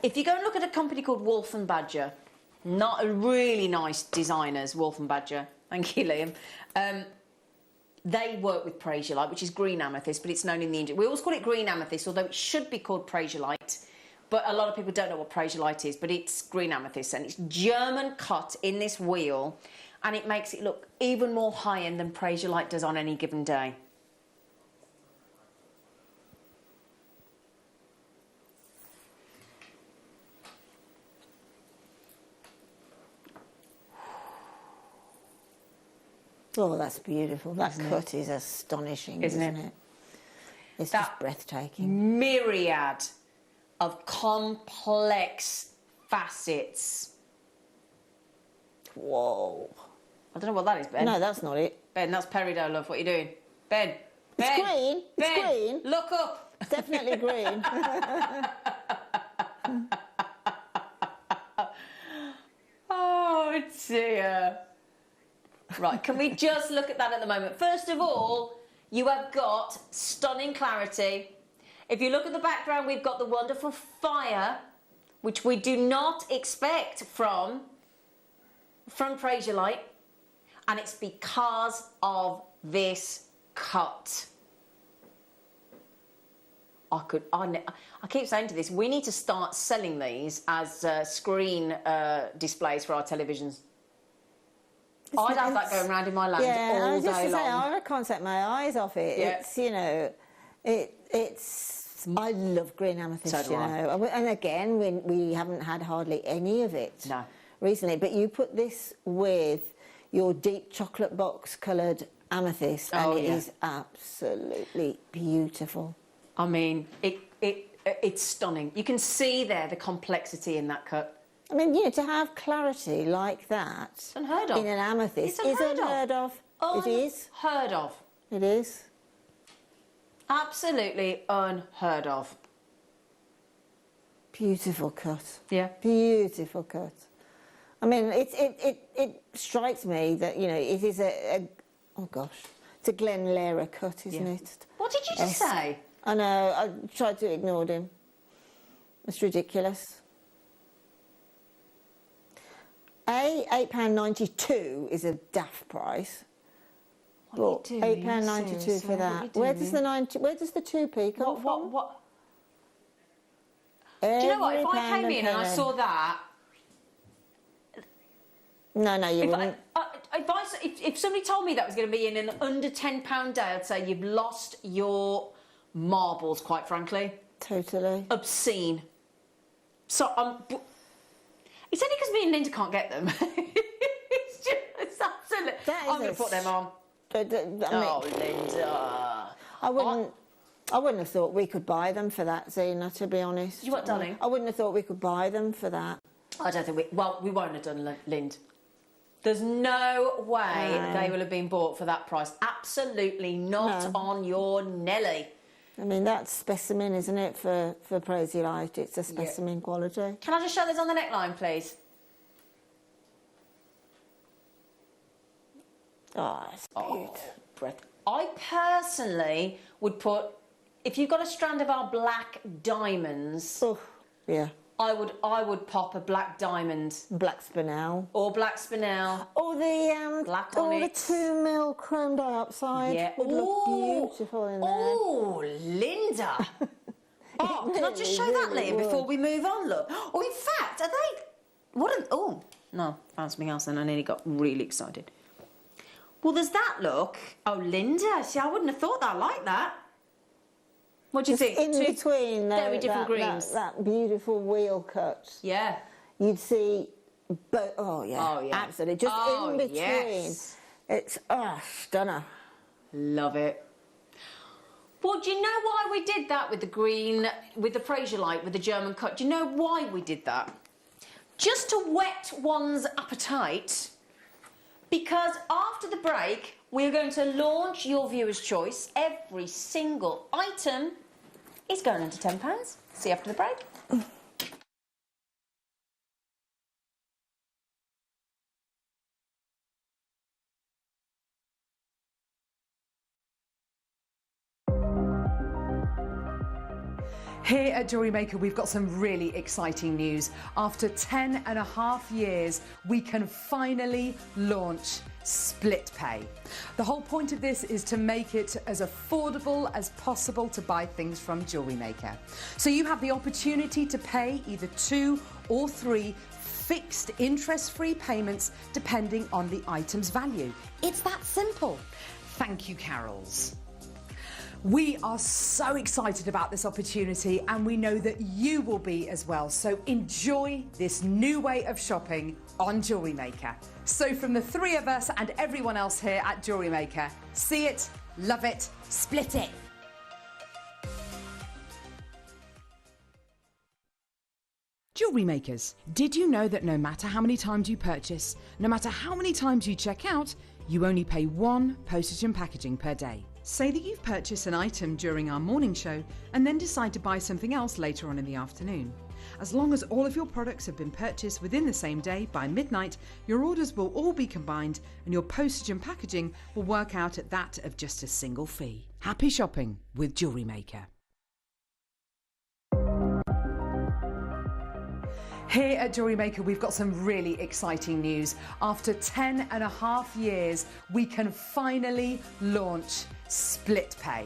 If you go and look at a company called Wolf and Badger, not a really nice designers, Wolf and Badger, thank you, Liam. They work with Praisiolite, which is green amethyst, but it's known in the industry. We always call it green amethyst, although it should be called Praisiolite. But a lot of people don't know what Praisiolite is, but it's green amethyst, and it's German cut in this wheel, and it makes it look even more high-end than Praisiolite does on any given day.
Oh, that's beautiful. That cut is astonishing, isn't it? It's just breathtaking.
Myriad of complex facets.
Whoa.
I don't know what that is, Ben.
No, that's not it.
Ben, that's peridot, love. What are you doing? Ben.
It's green.
Ben.
It's green.
Look up.
It's definitely green.
Oh, dear. Right, can we just look at that at the moment? First of all, you have got stunning clarity. If you look at the background, we've got the wonderful fire, which we do not expect from Praisiolite, and it's because of this cut. I keep saying to this, we need to start selling these as screen displays for our televisions. I'd have that going around in my lounge all day long.
I can't take my eyes off it. Yeah. It's, you know, it's. I love green amethyst,
So do
you
I.
know. And again, we haven't had hardly any of it recently. But you put this with your deep chocolate box coloured amethyst, and it is absolutely beautiful.
I mean, it's stunning. You can see there the complexity in that cut.
I mean, you know, to have clarity like that
it's unheard of.
In an amethyst is unheard of. It is.
Unheard of.
It is.
Absolutely unheard of.
Beautiful cut.
Yeah.
Beautiful cut. I mean, it strikes me that, you know, it is oh gosh, it's a Glenn Lehrer cut, isn't it?
What did you just say?
I know, I tried to ignore him. It's ridiculous. £8.92 is a daft price. But £8.92 for that. Where does the 2p come from?
What? Do you know what? If I came in and I saw that...
No, you wouldn't.
If somebody told me that was going to be in an under £10 day, I'd say you've lost your marbles, quite frankly.
Totally.
Obscene. So, it's only because me and Linda can't get them. it's absolutely... I'm going to put them on. Linda.
I wouldn't have thought we could buy them for that, Zena, to be honest.
You what, darling?
I wouldn't have thought we could buy them for that.
I don't think we won't have done, Lind. There's no way they will have been bought for that price. Absolutely not on your Nelly.
I mean, that's specimen, isn't it, for Prosy Light? It's a specimen quality.
Can I just show this on the neckline, please?
Oh, it's beautiful.
I personally would put, if you've got a strand of our black diamonds...
Oh, yeah.
I would pop a black diamond.
Black spinel.
Or black spinel.
Or the
black
or
onyx.
the 2mm chrome dioxide.
Yeah.
Would look beautiful in there.
Oh, Linda. Can I just show that, Liam, before we move on, look? Oh, in fact, are they... Oh, no, found something else then. I nearly got really excited. Well, there's that look. Oh, Linda, see, I wouldn't have thought that like that. What do you think?
In between
very different greens.
That beautiful wheel cut.
Yeah.
You'd see both. Oh yeah. Absolutely. Just in between. Yes. It's stunner.
Love it. Well, do you know why we did that with the green, with the Fraserlite, with the German cut? Do you know why we did that? Just to whet one's appetite. Because after the break, we're going to launch your viewer's choice. Every single item is going under £10. See you after the break.
Here at Jewellery Maker, we've got some really exciting news. After 10.5 years, we can finally launch split pay. The whole point of this is to make it as affordable as possible to buy things from Jewellery Maker. So you have the opportunity to pay either 2 or 3 fixed interest-free payments depending on the item's value. It's that simple. Thank you, Carols. We are so excited about this opportunity and we know that you will be as well. So enjoy this new way of shopping on Jewellery Maker. So from the 3 of us and everyone else here at Jewellery Maker, see it, love it, split it. Jewellery Makers, did you know that no matter how many times you purchase, no matter how many times you check out, you only pay 1 postage and packaging per day? Say that you've purchased an item during our morning show and then decide to buy something else later on in the afternoon. As long as all of your products have been purchased within the same day by midnight, your orders will all be combined and your postage and packaging will work out at that of just a single fee. Happy shopping with Jewellery Maker. Here at Jewellery Maker, we've got some really exciting news. After 10.5 years, we can finally launch split pay.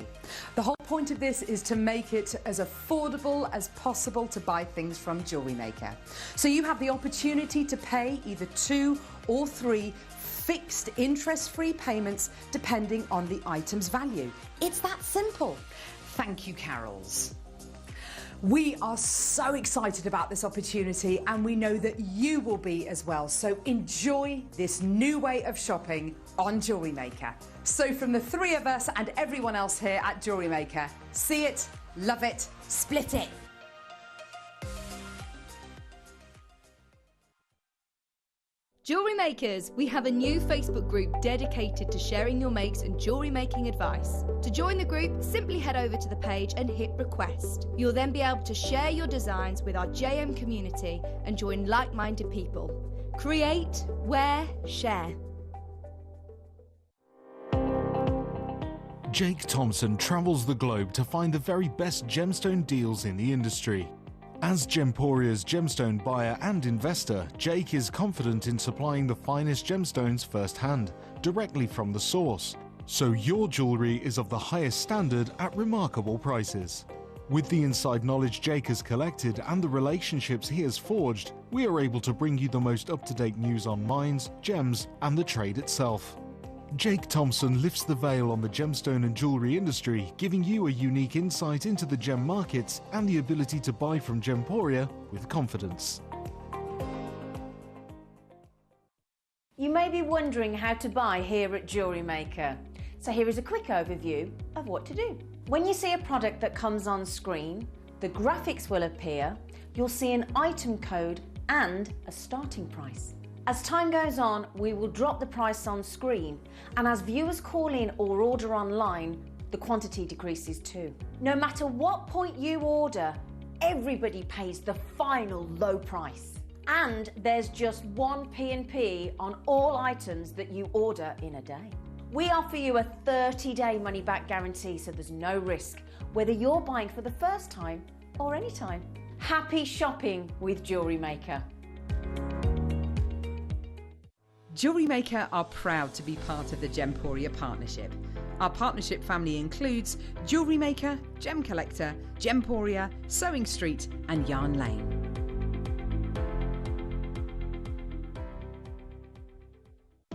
The whole point of this is to make it as affordable as possible to buy things from Jewellery Maker. So you have the opportunity to pay either 2 or 3 fixed interest-free payments depending on the item's value. It's that simple. Thank you, Carols. We are so excited about this opportunity and we know that you will be as well. So enjoy this new way of shopping on Jewellery Maker. So from the 3 of us and everyone else here at Jewellery Maker, see it, love it, split it.
Jewellery Makers, we have a new Facebook group dedicated to sharing your makes and jewellery making advice. To join the group, simply head over to the page and hit request. You'll then be able to share your designs with our JM community and join like-minded people. Create, wear, share.
Jake Thompson travels the globe to find the very best gemstone deals in the industry. As Gemporia's gemstone buyer and investor, Jake is confident in supplying the finest gemstones firsthand, directly from the source. So your jewellery is of the highest standard at remarkable prices. With the inside knowledge Jake has collected and the relationships he has forged, we are able to bring you the most up-to-date news on mines, gems and the trade itself. Jake Thompson lifts the veil on the gemstone and jewellery industry, giving you a unique insight into the gem markets and the ability to buy from Gemporia with confidence.
You may be wondering how to buy here at Jewellery Maker. So here is a quick overview of what to do. When you see a product that comes on screen, the graphics will appear, you'll see an item code and a starting price. As time goes on, we will drop the price on screen, and as viewers call in or order online, the quantity decreases too. No matter what point you order, everybody pays the final low price. And there's just one P&P on all items that you order in a day. We offer you a 30-day money-back guarantee, so there's no risk, whether you're buying for the first time or any time. Happy shopping with Jewellery Maker.
Jewellery Maker are proud to be part of the Gemporia partnership. Our partnership family includes Jewellery Maker, Gem Collector, Gemporia, Sewing Street and Yarn Lane.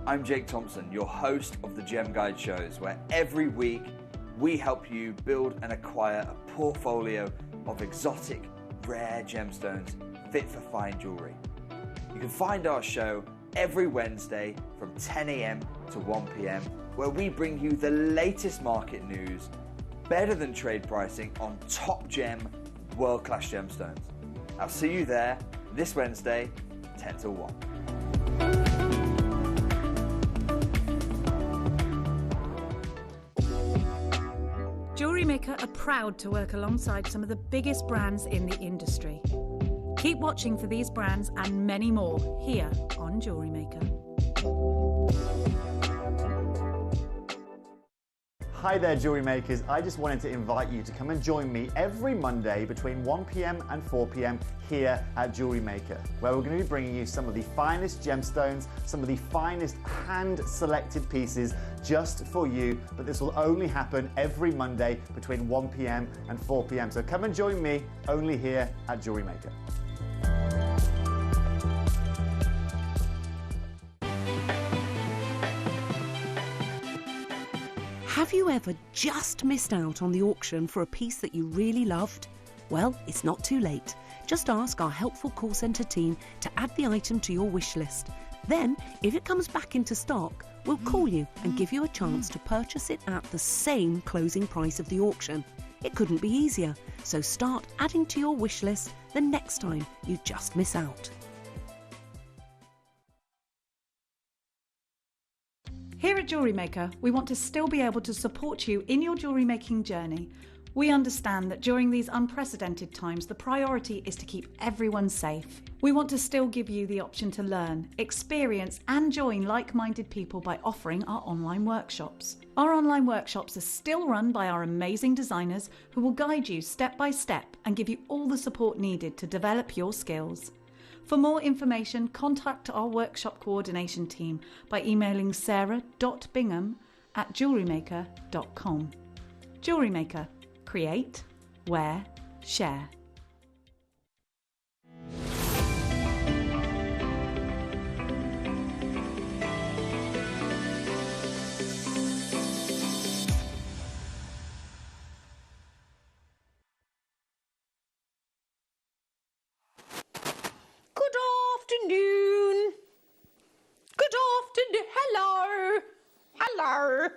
I'm Jake Thompson, your host of the Gem Guide shows, where every week we help you build and acquire a portfolio of exotic, rare gemstones fit for fine jewellery. You can find our show every Wednesday from 10 AM to 1 PM, where we bring you the latest market news, better than trade pricing on top gem, world-class gemstones. I'll see you there this Wednesday, 10 till 1.
Jewellery Maker are proud to work alongside some of the biggest brands in the industry. Keep watching for these brands and many more here on Jewellery Maker.
Hi there, Jewellery Makers. I just wanted to invite you to come and join me every Monday between 1 PM and 4 PM here at Jewellery Maker, where we're going to be bringing you some of the finest gemstones, some of the finest hand-selected pieces just for you. But this will only happen every Monday between 1 PM and 4 PM. So come and join me only here at Jewellery Maker.
Have you ever just missed out on the auction for a piece that you really loved? Well, it's not too late. Just ask our helpful call centre team to add the item to your wish list. Then, if it comes back into stock, we'll call you and give you a chance to purchase it at the same closing price of the auction. It couldn't be easier, so start adding to your wish list the next time you just miss out.
Here at Jewellery Maker, we want to still be able to support you in your jewellery making journey. We understand that during these unprecedented times, the priority is to keep everyone safe. We want to still give you the option to learn, experience and join like-minded people by offering our online workshops. Our online workshops are still run by our amazing designers who will guide you step by step and give you all the support needed to develop your skills. For more information, contact our workshop coordination team by emailing sarah.bingham@jewellerymaker.com. Jewellery Maker. Create, wear, share.
Hello.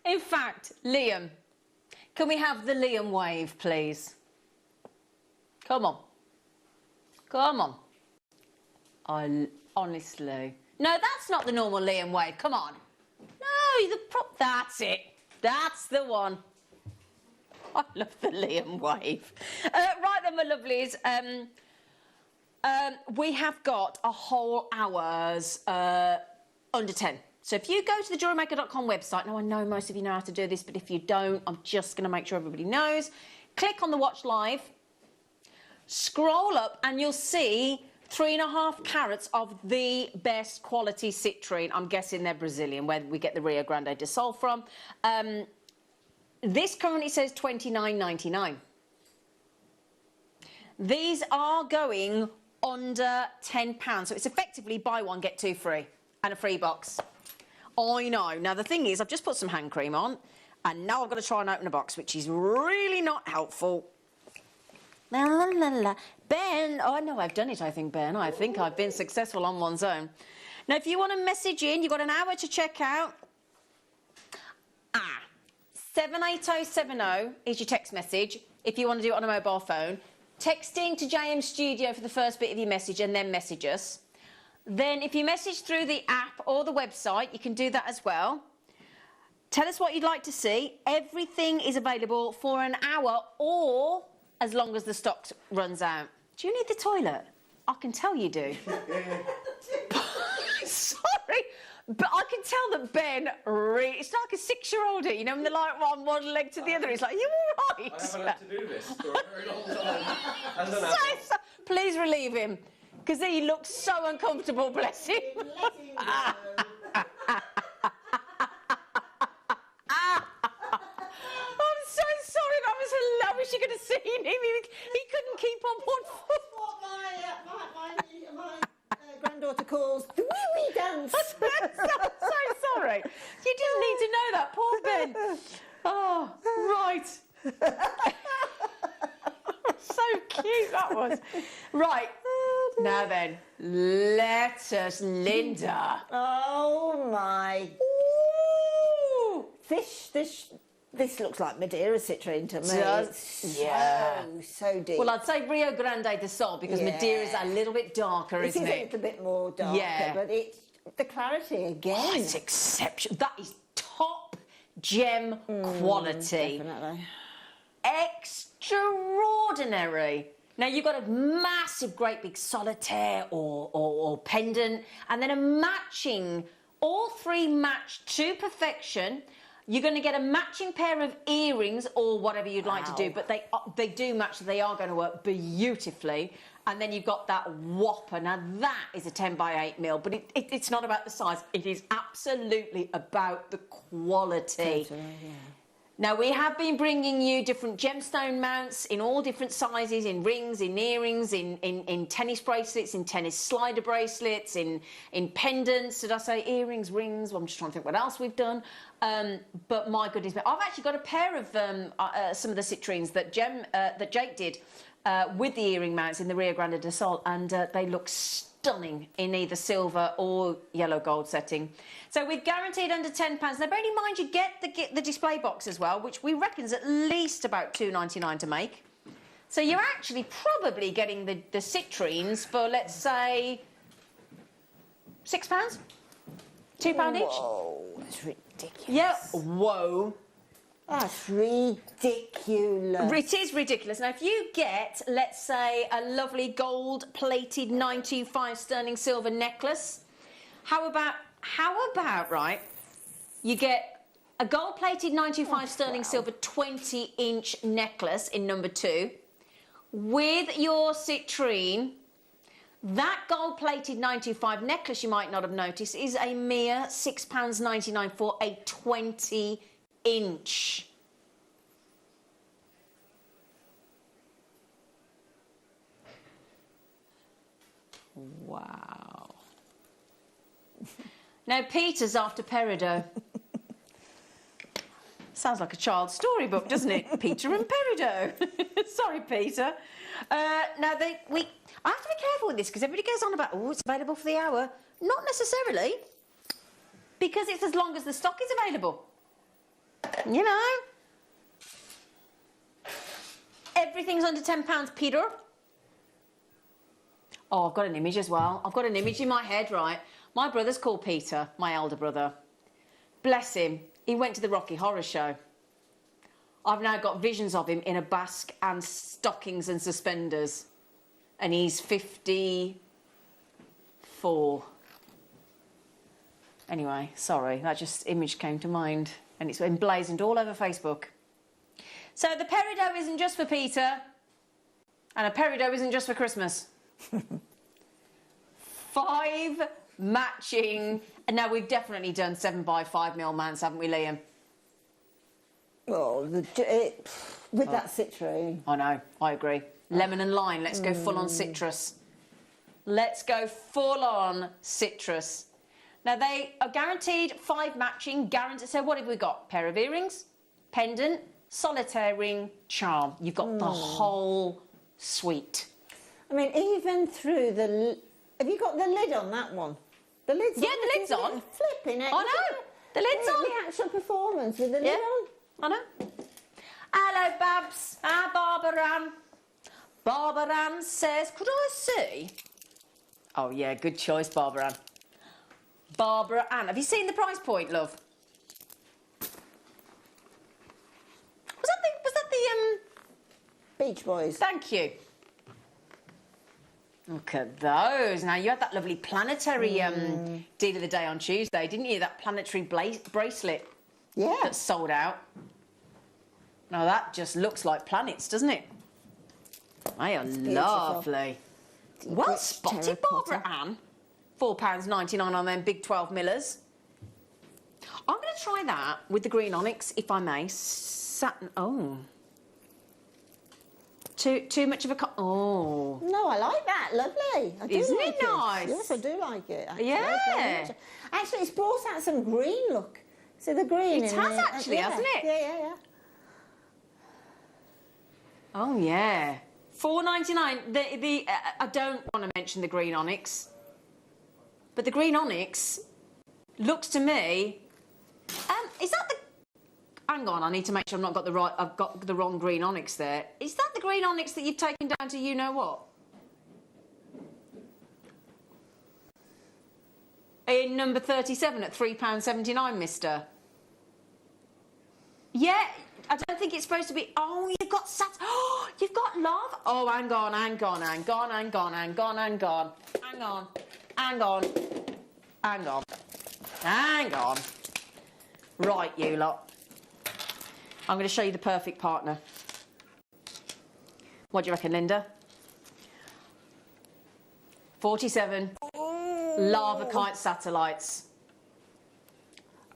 In fact, Liam, can we have the Liam wave, please? Come on. Honestly. No, that's not the normal Liam wave. Come on. No, that's it. That's the one. I love the Liam wave. Right then, my lovelies. We have got a whole hour's under 10. So if you go to the JewelleryMaker.com website, now I know most of you know how to do this, but if you don't, I'm just going to make sure everybody knows. Click on the Watch Live, scroll up, and you'll see 3.5 carats of the best quality citrine. I'm guessing they're Brazilian, where we get the Rio Grande do Sul from. This currently says $29.99. These are going under £10, so it's effectively buy one, get two free, and a free box. I know. Now, the thing is, I've just put some hand cream on, and now I've got to try and open a box, which is really not helpful. La, la, la, la. Ben, oh, no, I've done it, I think, Ben. I think I've been successful on one's own. Now, if you want to message in, you've got an hour to check out. 78070 is your text message if you want to do it on a mobile phone. Texting to JM Studio for the first bit of your message and then message us. Then if you message through the app or the website, you can do that as well. Tell us what you'd like to see. Everything is available for an hour or as long as the stock runs out. Do you need the toilet? I can tell you do. Sorry, but I can tell that Ben it's like a 6-year-old, you know, when they're like one leg to the other. It's like, are you all right?
I haven't had to do this for a very long time.
Please relieve him, because he looks so uncomfortable, bless him. I'm so sorry, that was hilarious. I wish you could have seen him. He couldn't keep on one foot.
My granddaughter calls the wee-wee dance.
I'm so sorry. You didn't need to know that, poor Ben. Oh, right. So cute that was. Right. Now then, let us, Linda.
Oh my. Ooh. This looks like Madeira citrine to me.
Yeah.
So deep.
Well, I'd say Rio Grande do Sul because Madeira's a little bit darker, isn't it?
It is a little bit more darker, but it's the clarity again.
Oh, it's exceptional. That is top gem quality.
Definitely.
Extraordinary. Now, you've got a massive, great big solitaire or pendant, and then a matching, all three match to perfection. You're going to get a matching pair of earrings or whatever you'd like to do, but they do match, so they are going to work beautifully. And then you've got that whopper. Now, that is a 10 by 8 mil, but it's not about the size. It is absolutely about the quality.
Totally, yeah.
Now, we have been bringing you different gemstone mounts in all different sizes, in rings, in earrings, in tennis bracelets, in tennis slider bracelets, in pendants. Did I say earrings, rings? Well, I'm just trying to think what else we've done. But my goodness, I've actually got a pair of some of the citrines that Jake did with the earring mounts in the Rio Grande do Sul, and they look stunning in either silver or yellow gold setting. So we've guaranteed under £10. Now, bearing in mind you get the display box as well, which we reckon is at least about $2.99 to make. So you're actually probably getting the citrines for, let's say, £6? £2 each?
Whoa, that's ridiculous.
Yeah, whoa.
That's ridiculous.
It is ridiculous. Now, if you get, let's say, a lovely gold-plated 925 sterling silver necklace, how about, right, you get a gold-plated 925 sterling silver 20-inch necklace in number 2 with your citrine. That gold-plated 925 necklace, you might not have noticed, is a mere £6.99 for a 20-inch. Wow. Now, Peter's after Peridot. Sounds like a child's storybook, doesn't it? Peter and Peridot. Sorry, Peter. Now, I have to be careful with this because everybody goes on about, oh, it's available for the hour. Not necessarily, because it's as long as the stock is available. You know. Everything's under £10, Peter. Oh, I've got an image as well. I've got an image in my head, right? My brother's called Peter, my elder brother. Bless him. He went to the Rocky Horror Show. I've now got visions of him in a basque and stockings and suspenders. And he's 54. Anyway, sorry, that just image came to mind. And it's emblazoned all over Facebook. So the Peridot isn't just for Peter. And a Peridot isn't just for Christmas. 5 matching. Now, we've definitely done 7x5mm mans, haven't we, Liam?
Oh, with that citrine.
I know, I agree. Lemon and lime, let's go full on citrus. Let's go full on citrus. Now, they are guaranteed 5 matching, guaranteed. So what have we got? Pair of earrings, pendant, solitaire ring, charm. You've got the whole suite.
I mean, even through the... Have you got the lid on that one? The lid's on.
Yeah, the lid's on.
Flipping it.
I know. The lid's on.
The actual performance with the lid on.
I know. Hello, Babs. Ah, Barbara Ann. Barbara Ann says, could I see? Oh, yeah, good choice, Barbara Ann. Barbara Ann. Have you seen the price point, love? Was that the
Beach Boys.
Thank you. Look at those. Now, you had that lovely planetary deal of the day on Tuesday, didn't you? That planetary bracelet.
Yeah.
That sold out. Now, that just looks like planets, doesn't it? They are lovely. Well spotted, Barbara Ann. £4.99 on them big 12 millers. I'm going to try that with the green onyx, if I may. Satin. Oh. Too much of a... Oh.
No, I like that. Lovely. I do
Isn't
like
it nice?
Yes, I do like it. Actually.
Yeah.
Actually, it's brought out some green look. So the green
It
in
has
the,
actually, hasn't it?
Yeah.
Oh, yeah. $4.99. I don't want to mention the green onyx, but the green onyx looks to me... is that the... Hang on, I need to make sure I've got the wrong green onyx there. Is that the green onyx that you've taken down to you-know-what? In number 37 at £3.79, mister. Yeah, I don't think it's supposed to be... Oh, you've got Oh, you've got love. Oh, hang on. Right, you lot. I'm going to show you the perfect partner. What do you reckon, Linda? 47 lava kite satellites.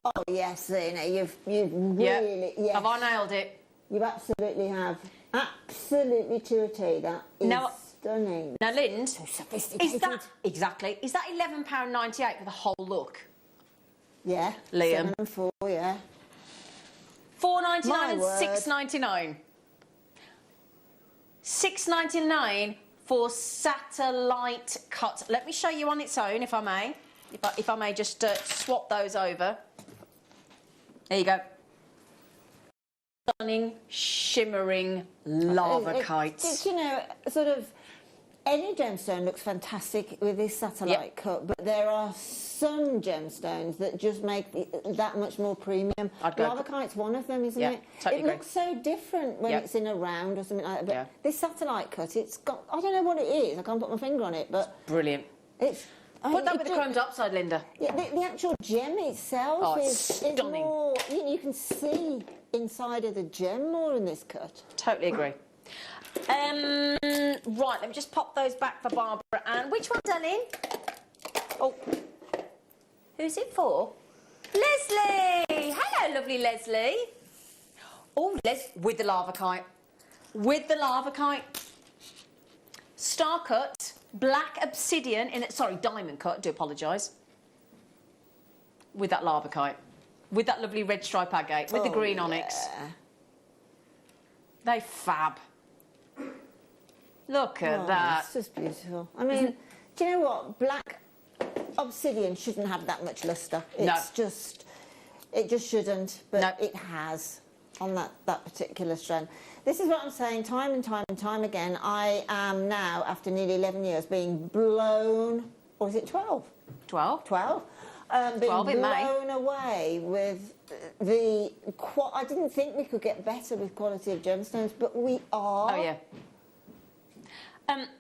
Oh, yes, Lena, you've really... Yes.
Have I nailed it?
You absolutely have. Absolutely to a T. That is stunning.
Now, Lind,
so sophisticated.
Is that £11.98 for the whole look?
Yeah.
Liam.
7 and 4, yeah.
$4.99 and $6.99. $6.99 for satellite cut. Let me show you on its own, if I may. If I may just swap those over. There you go. Stunning, shimmering lava kites.
You know, sort of, any gemstone looks fantastic with this satellite cut, but there are some gemstones that just make that much more premium. Lava kite's one of them, isn't it?
Totally
looks so different when it's in a round or something like that. But this satellite cut, it's got, I don't know what it is, I can't put my finger on it, but...
Brilliant.
It's...
Put that with the chromed upside, Linda.
Yeah, the actual gem itself is
stunning.
More... You can see inside of the gem more in this cut.
Totally agree. Right, let me just pop those back for Barbara Ann. Which one's Ellen? Oh, who's it for? Leslie! Hello, lovely Leslie. Oh, with the lava kite. With the lava kite. Star cut, black obsidian, diamond cut, I do apologise. With that lava kite. With that lovely red stripe agate. With the green onyx. They fab. Look at that.
It's just beautiful. I mean, do you know what? Black obsidian shouldn't have that much lustre. It's just... It just shouldn't, but it has on that particular strand. This is what I'm saying time and time again. I am now, after nearly 11 years, being blown... Or is it 12?
12.
12. Being blown away with the... I didn't think we could get better with quality of gemstones, but we are.
Oh, yeah.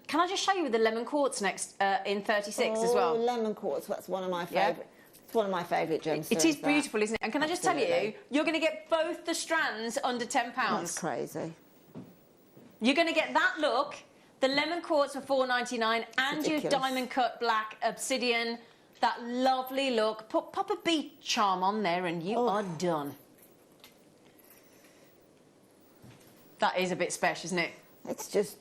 Can I just show you with the lemon quartz next in 36 as well?
Lemon quartz, that's one of my favourite. It's one of my favourite gemstones.
It is beautiful, isn't it? And can I just tell you, you're going to get both the strands under £10.
That's crazy.
You're going to get that look The lemon quartz for $4.99 and your diamond cut black obsidian. That lovely look. Pop a bead charm on there and you are done. That is a bit special, isn't it?
It's just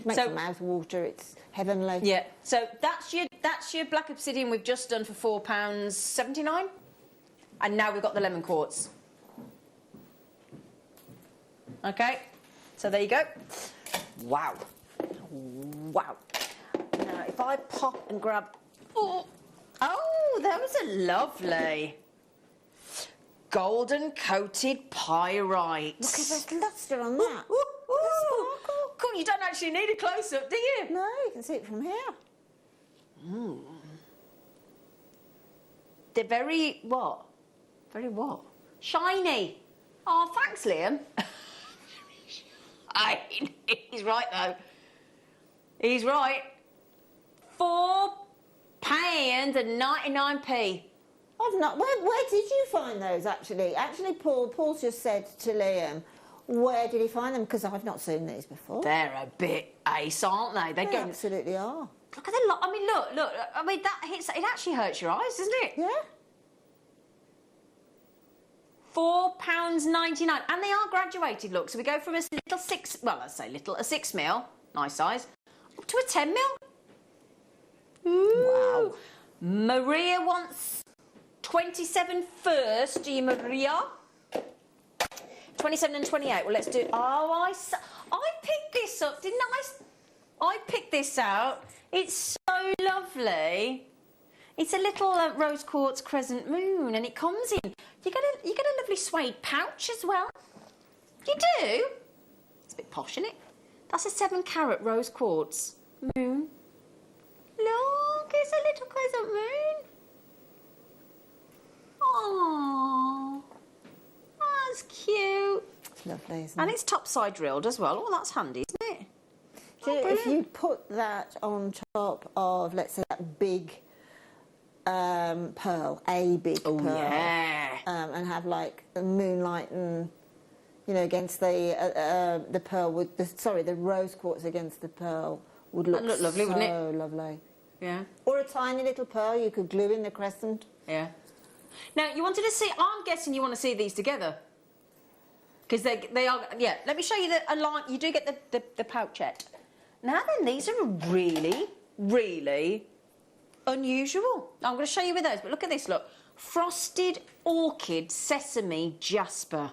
makes the mouth water. It's heavenly.
Yeah. So that's your black obsidian we've just done for £4.79, and now we've got the lemon quartz. Okay. So there you go. Wow. Wow. Now if I pop and grab. Oh, that was a lovely golden coated pyrite.
Look at there's lustre on that.
Cool, you don't actually need a close-up, do you?
No, you can see it from here.
They're very, what? Very what? Shiny. Oh, thanks, Liam. He's right, though. He's right. £4.99.
I've not. Where did you find those, actually? Actually, Paul's just said to Liam, where did he find them? Because I've not seen these before.
They're a bit ace, aren't they?
They absolutely are.
Look at the lot. I mean, look. I mean, that hits. It actually hurts your eyes, doesn't it?
Yeah.
£4.99, and they are graduated. Look, so we go from a little 6. Well, let's say little, a 6mm, nice size, up to a 10mm. Ooh. Wow. Maria wants 27 first. Do you, Maria? 27 and 28. Well, let's do. Oh, I picked this up, didn't I? I picked this out. It's so lovely. It's a little rose quartz crescent moon, and it comes in. You get a lovely suede pouch as well. You do. It's a bit posh, isn't it? That's a 7-carat rose quartz moon. Look, it's a little crescent moon. Oh, that's cute.
It's lovely, isn't it?
And it's topside drilled as well. Oh, that's handy, isn't it?
So if you put that on top of, let's say, that big pearl, a big pearl,
yeah,
and have like a moonlight and against the pearl with the rose quartz against the pearl would look
lovely, wouldn't it?
So lovely.
Yeah.
Or a tiny little pearl you could glue in the crescent.
Yeah. Now you wanted to see. I'm guessing you want to see these together because they are. Yeah. Let me show you a line. You do get the pouchette. Now then, these are really, really unusual. I'm going to show you with those, but look at this, look. Frosted Orchid Sesame Jasper.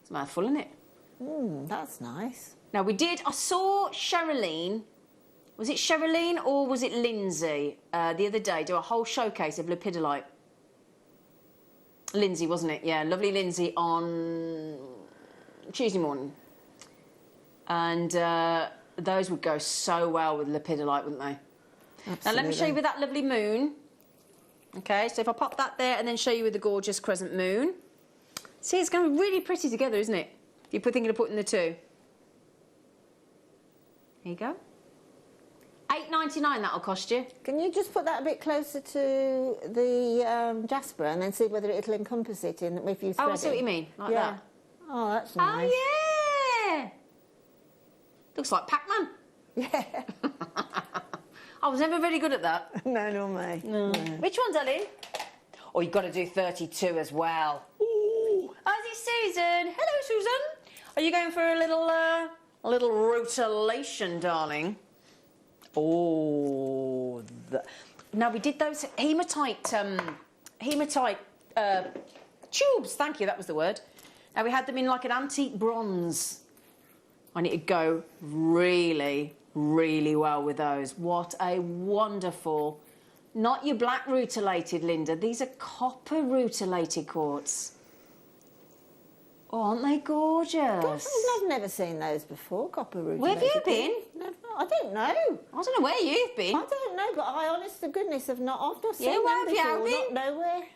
It's a mouthful, isn't it?
That's nice.
Now, I saw Sherilyn, was it Sherilyn or was it Lindsay, the other day, do a whole showcase of lepidolite. Lindsay, wasn't it? Yeah, lovely Lindsay on Tuesday morning. And those would go so well with lepidolite, wouldn't they?
Absolutely.
Now, let me show you with that lovely moon. Okay, so if I pop that there and then show you with the gorgeous crescent moon. See, it's going to be really pretty together, isn't it? If you're thinking of putting the two. Here you go. $8.99 that'll cost you.
Can you just put that a bit closer to the jasper and then see whether it'll encompass it in if you thread
Oh, I see what you mean, like that.
Oh, that's nice.
Oh, yeah! Looks like Pac-Man.
Yeah.
I was never very good at that.
No, nor me.
No. Which one, darling? Oh, you've got to do 32 as well. Ooh. Oh, is it Susan? Hello, Susan. Are you going for a little rotulation, darling? Oh, now we did those hematite tubes. Thank you, that was the word. Now we had them in like an antique bronze. And it'd go really, really well with those. What a wonderful, not your black rutilated, Linda. These are copper rutilated quartz. Oh, aren't they gorgeous?
I've never seen those before, copper rutilated.
Where have you been?
Never. I don't know.
I don't know where you've been.
I don't know, but I, honest to goodness, I've not seen them
where have
before.
you been?
Not nowhere.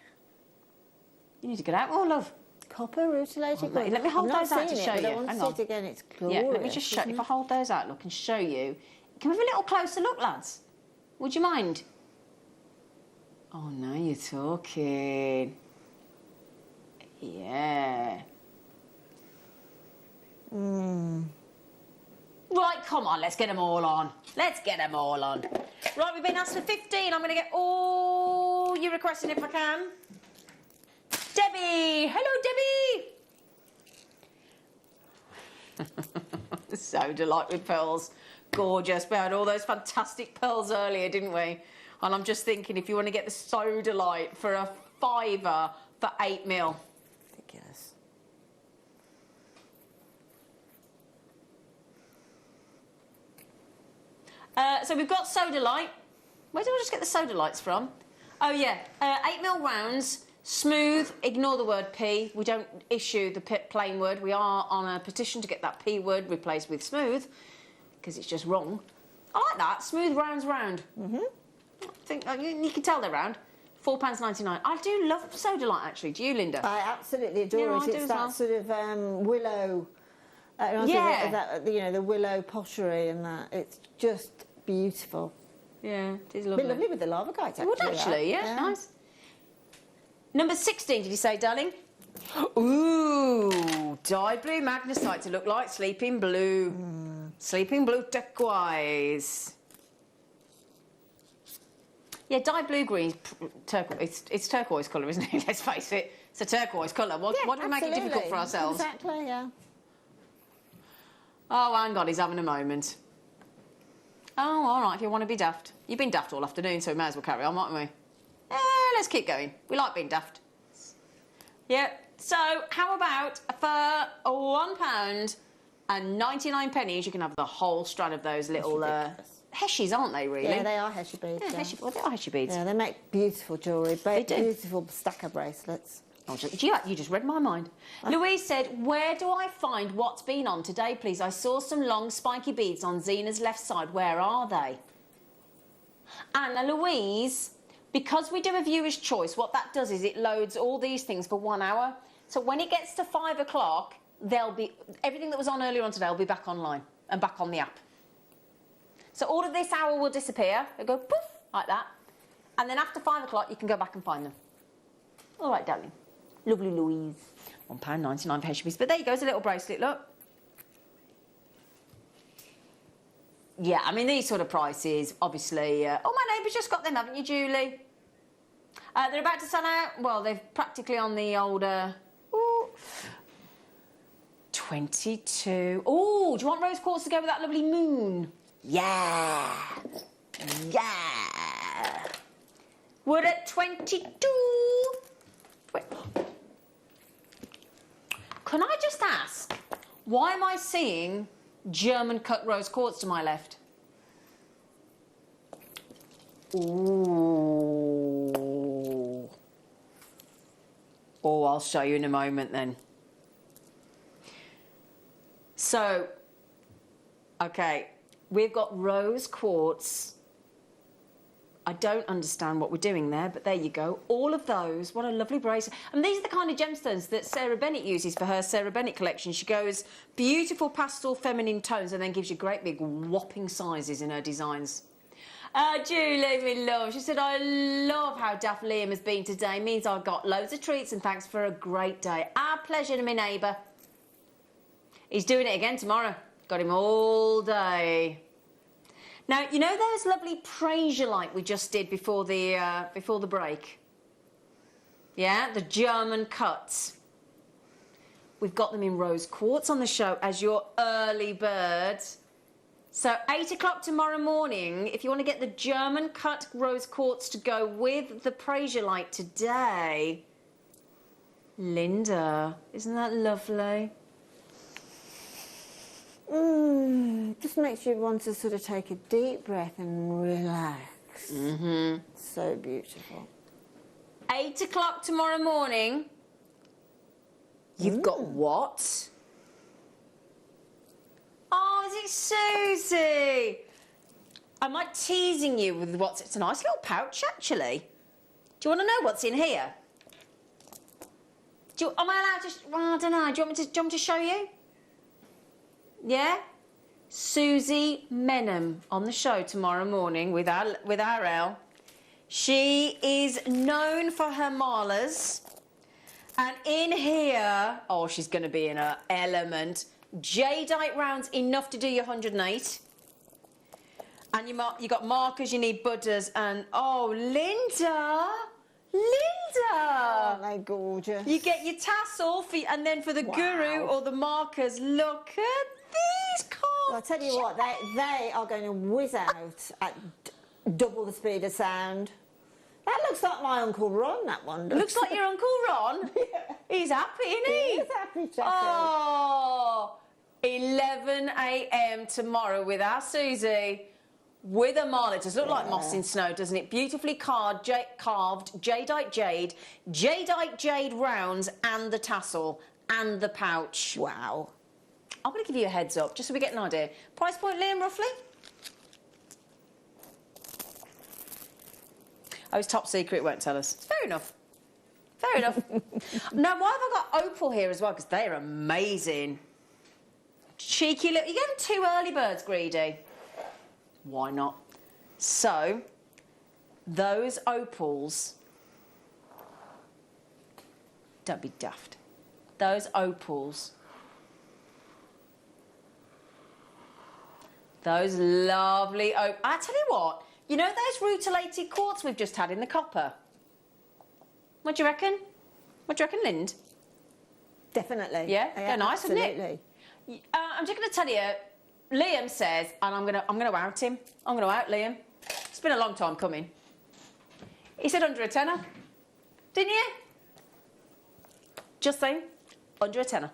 You need to get out more, love.
Copper rutilated.
Oh, let me hold those out to show you.
I want to see it again. It's glorious.
Yeah, let me just show. If I hold those out, look, and show you. Can we have a little closer look, lads? Would you mind? Oh, now you're talking. Yeah. Right, come on, let's get them all on. Let's get them all on. Right, we've been asked for 15. I'm going to get all your requests in if I can. Debbie! Hello, Debbie! So delight with pearls. Gorgeous. We had all those fantastic pearls earlier, didn't we? And I'm just thinking, if you want to get the Soda Light for a £5 for 8mm.
Ridiculous.
So we've got Soda Light. Where did I just get the Soda Lights from? Oh, yeah. 8mm rounds, smooth, ignore the word P. We don't issue the plain word. We are on a petition to get that P word replaced with smooth, because it's just wrong. I like that. Smooth rounds round. I think you can tell they're round. £4.99. I do love Soda Light, actually. Do you, Linda?
I absolutely adore it. It's that sort of willow... the willow pottery and that. It's just beautiful.
Yeah, it is lovely.
Bit lovely with the lava kite, actually.
It would actually, yeah, nice. Number 16, did you say, darling? Ooh, dyed blue magnesite to look like sleeping blue. Sleeping blue turquoise. Yeah, dyed blue green, turquoise. It's turquoise colour, isn't it? Let's face it. It's a turquoise colour. What do we make it difficult for ourselves?
Exactly, yeah.
Oh, hang on, he's having a moment. Oh, all right, if you want to be daft. You've been daft all afternoon, so we may as well carry on, mightn't we? Let's keep going. We like being daft. Yeah, so how about for £1.99, you can have the whole strand of those little heshies, aren't they, really?
Yeah, they are heshy beads.
Yeah, well, they are heshy beads.
Yeah, they make beautiful jewellery, beautiful stacker bracelets.
Oh, you just read my mind. Louise said, where do I find what's been on today, please? I saw some long spiky beads on Zena's left side. Where are they? Anna Louise, because we do a viewer's choice, what that does is it loads all these things for 1 hour. So when it gets to 5 o'clock, everything that was on earlier on today will be back online and back on the app. So all of this hour will disappear. It'll go poof, like that. And then after 5 o'clock, you can go back and find them. All right, darling. Lovely Louise. £1.99 for HBs. But there you go, it's a little bracelet, look. Yeah, I mean, these sort of prices, obviously... oh, my neighbour's just got them, haven't you, Julie? They're about to sell out. Well, they're practically on the older... 22. Oh, do you want rose quartz to go with that lovely moon? Yeah. Yeah. We're at 22. Can I just ask, why am I seeing German cut rose quartz to my left? Ooh. Oh, I'll show you in a moment then. So, okay, we've got rose quartz. I don't understand what we're doing there, but there you go. All of those, what a lovely bracelet. And these are the kind of gemstones that Sarah Bennett uses for her Sarah Bennett collection. She goes beautiful pastel feminine tones and then gives you great big whopping sizes in her designs. Julie, me love, she said, I love how daft Liam has been today. Means I've got loads of treats and thanks for a great day. Our pleasure to my neighbour. He's doing it again tomorrow. Got him all day. Now, you know those lovely Praisiolite we just did before the break? Yeah, the German cuts. We've got them in rose quartz on the show as your early bird. So 8 o'clock tomorrow morning, if you want to get the German cut rose quartz to go with the Praisiolite today. Linda, isn't that lovely?
Just makes you want to sort of take a deep breath and relax. So beautiful.
8 o'clock tomorrow morning. You've got what? Oh, is it Susie? Am I teasing you with what's... It's a nice little pouch, actually. Do you want to know what's in here? Am I allowed to... Well, I don't know. Do you want me to show you? Yeah? Susie Menham on the show tomorrow morning with our Elle. She is known for her malas. And in here... Oh, she's going to be in her element. Jadeite rounds, enough to do your 108. And you got markers, you need butters, and oh, Linda!
Aren't they gorgeous?
You get your tassel, and then for the guru or the markers, look at these cards.
Well, I'll tell you what, they are going to whiz out at double the speed of sound. That looks like my Uncle Ron, that one does.
Looks like your Uncle Ron?
Yeah.
He's happy, isn't he?
He is happy, Jackie.
Oh, 11 a.m. tomorrow with our Susie. With a marlet. It does look like moss in snow, doesn't it? Beautifully carved jadeite jade rounds, and the tassel and the pouch.
Wow.
I'm going to give you a heads up, just so we get an idea. Price point, Liam, roughly? Oh, it's top secret, it won't tell us. It's fair enough. Fair enough. Now, why have I got opal here as well? Because they're amazing. Cheeky little... You're getting two early birds, Greedy. Why not? So, those opals... Don't be daft. Those opals... Those lovely opals... I tell you what, you know those rutilated quartz we've just had in the copper? What do you reckon? What do you reckon, Lind?
Definitely.
Yeah? They're nice, isn't it?
Absolutely.
I'm just going to tell you... Liam says, and I'm gonna out him. I'm gonna out Liam. It's been a long time coming. He said under a tenner, didn't you? Just saying, under a tenner.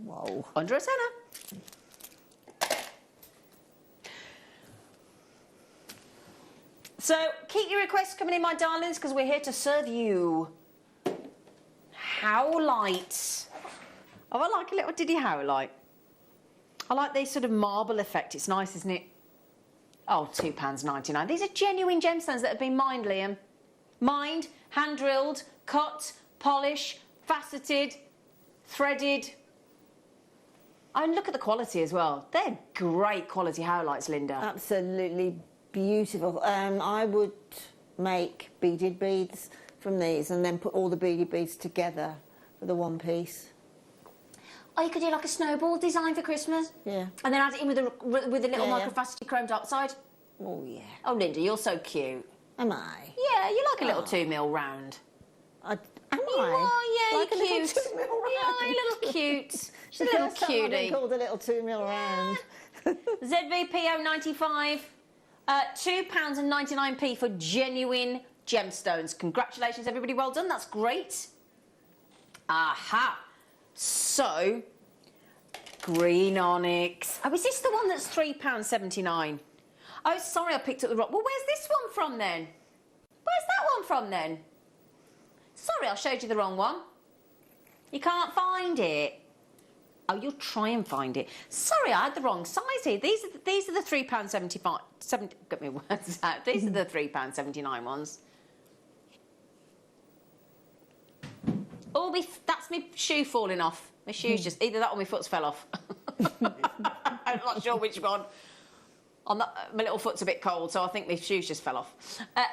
Whoa.
Under a tenner. So keep your requests coming in, my darlings, because we're here to serve you. Howlite. Oh, I like a little diddy howlite. I like this sort of marble effect. It's nice, isn't it? Oh, £2.99. These are genuine gemstones that have been mined, Liam. Mined, hand-drilled, cut, polish, faceted, threaded. And look at the quality as well. They're great quality howlites, Linda.
Absolutely beautiful. I would make beaded beads from these and then put all the beaded beads together for the one piece.
Oh, you could do like a snowball design for Christmas?
Yeah.
And then add it in with a little microfaceted chrome dioxide?
Oh, yeah.
Oh, Linda, you're so cute.
Am I?
Yeah, you like a little 2 mil round.
Am
you
I?
Are, yeah,
Like
you're
a
cute.
little 2 mil round?
Yeah, you're a little cute. She's a little
First time I've been
cutie.
called a little 2 mil round.
ZVPO95, £2.99 for genuine gemstones. Congratulations, everybody. Well done. That's great. Aha. So, green onyx. Oh, is this the one that's £3.79? Oh, sorry, I picked up the wrong... Well, where's this one from, then? Where's that one from, then? Sorry, I showed you the wrong one. You can't find it. Oh, you'll try and find it. Sorry, I had the wrong size here. These are the £3.75... Get me words out. These are the £3.79 ones. Oh, that's my shoe falling off. My shoe's just... Either that or my foot's fell off. I'm not sure which one. My little foot's a bit cold, so I think my shoes just fell off.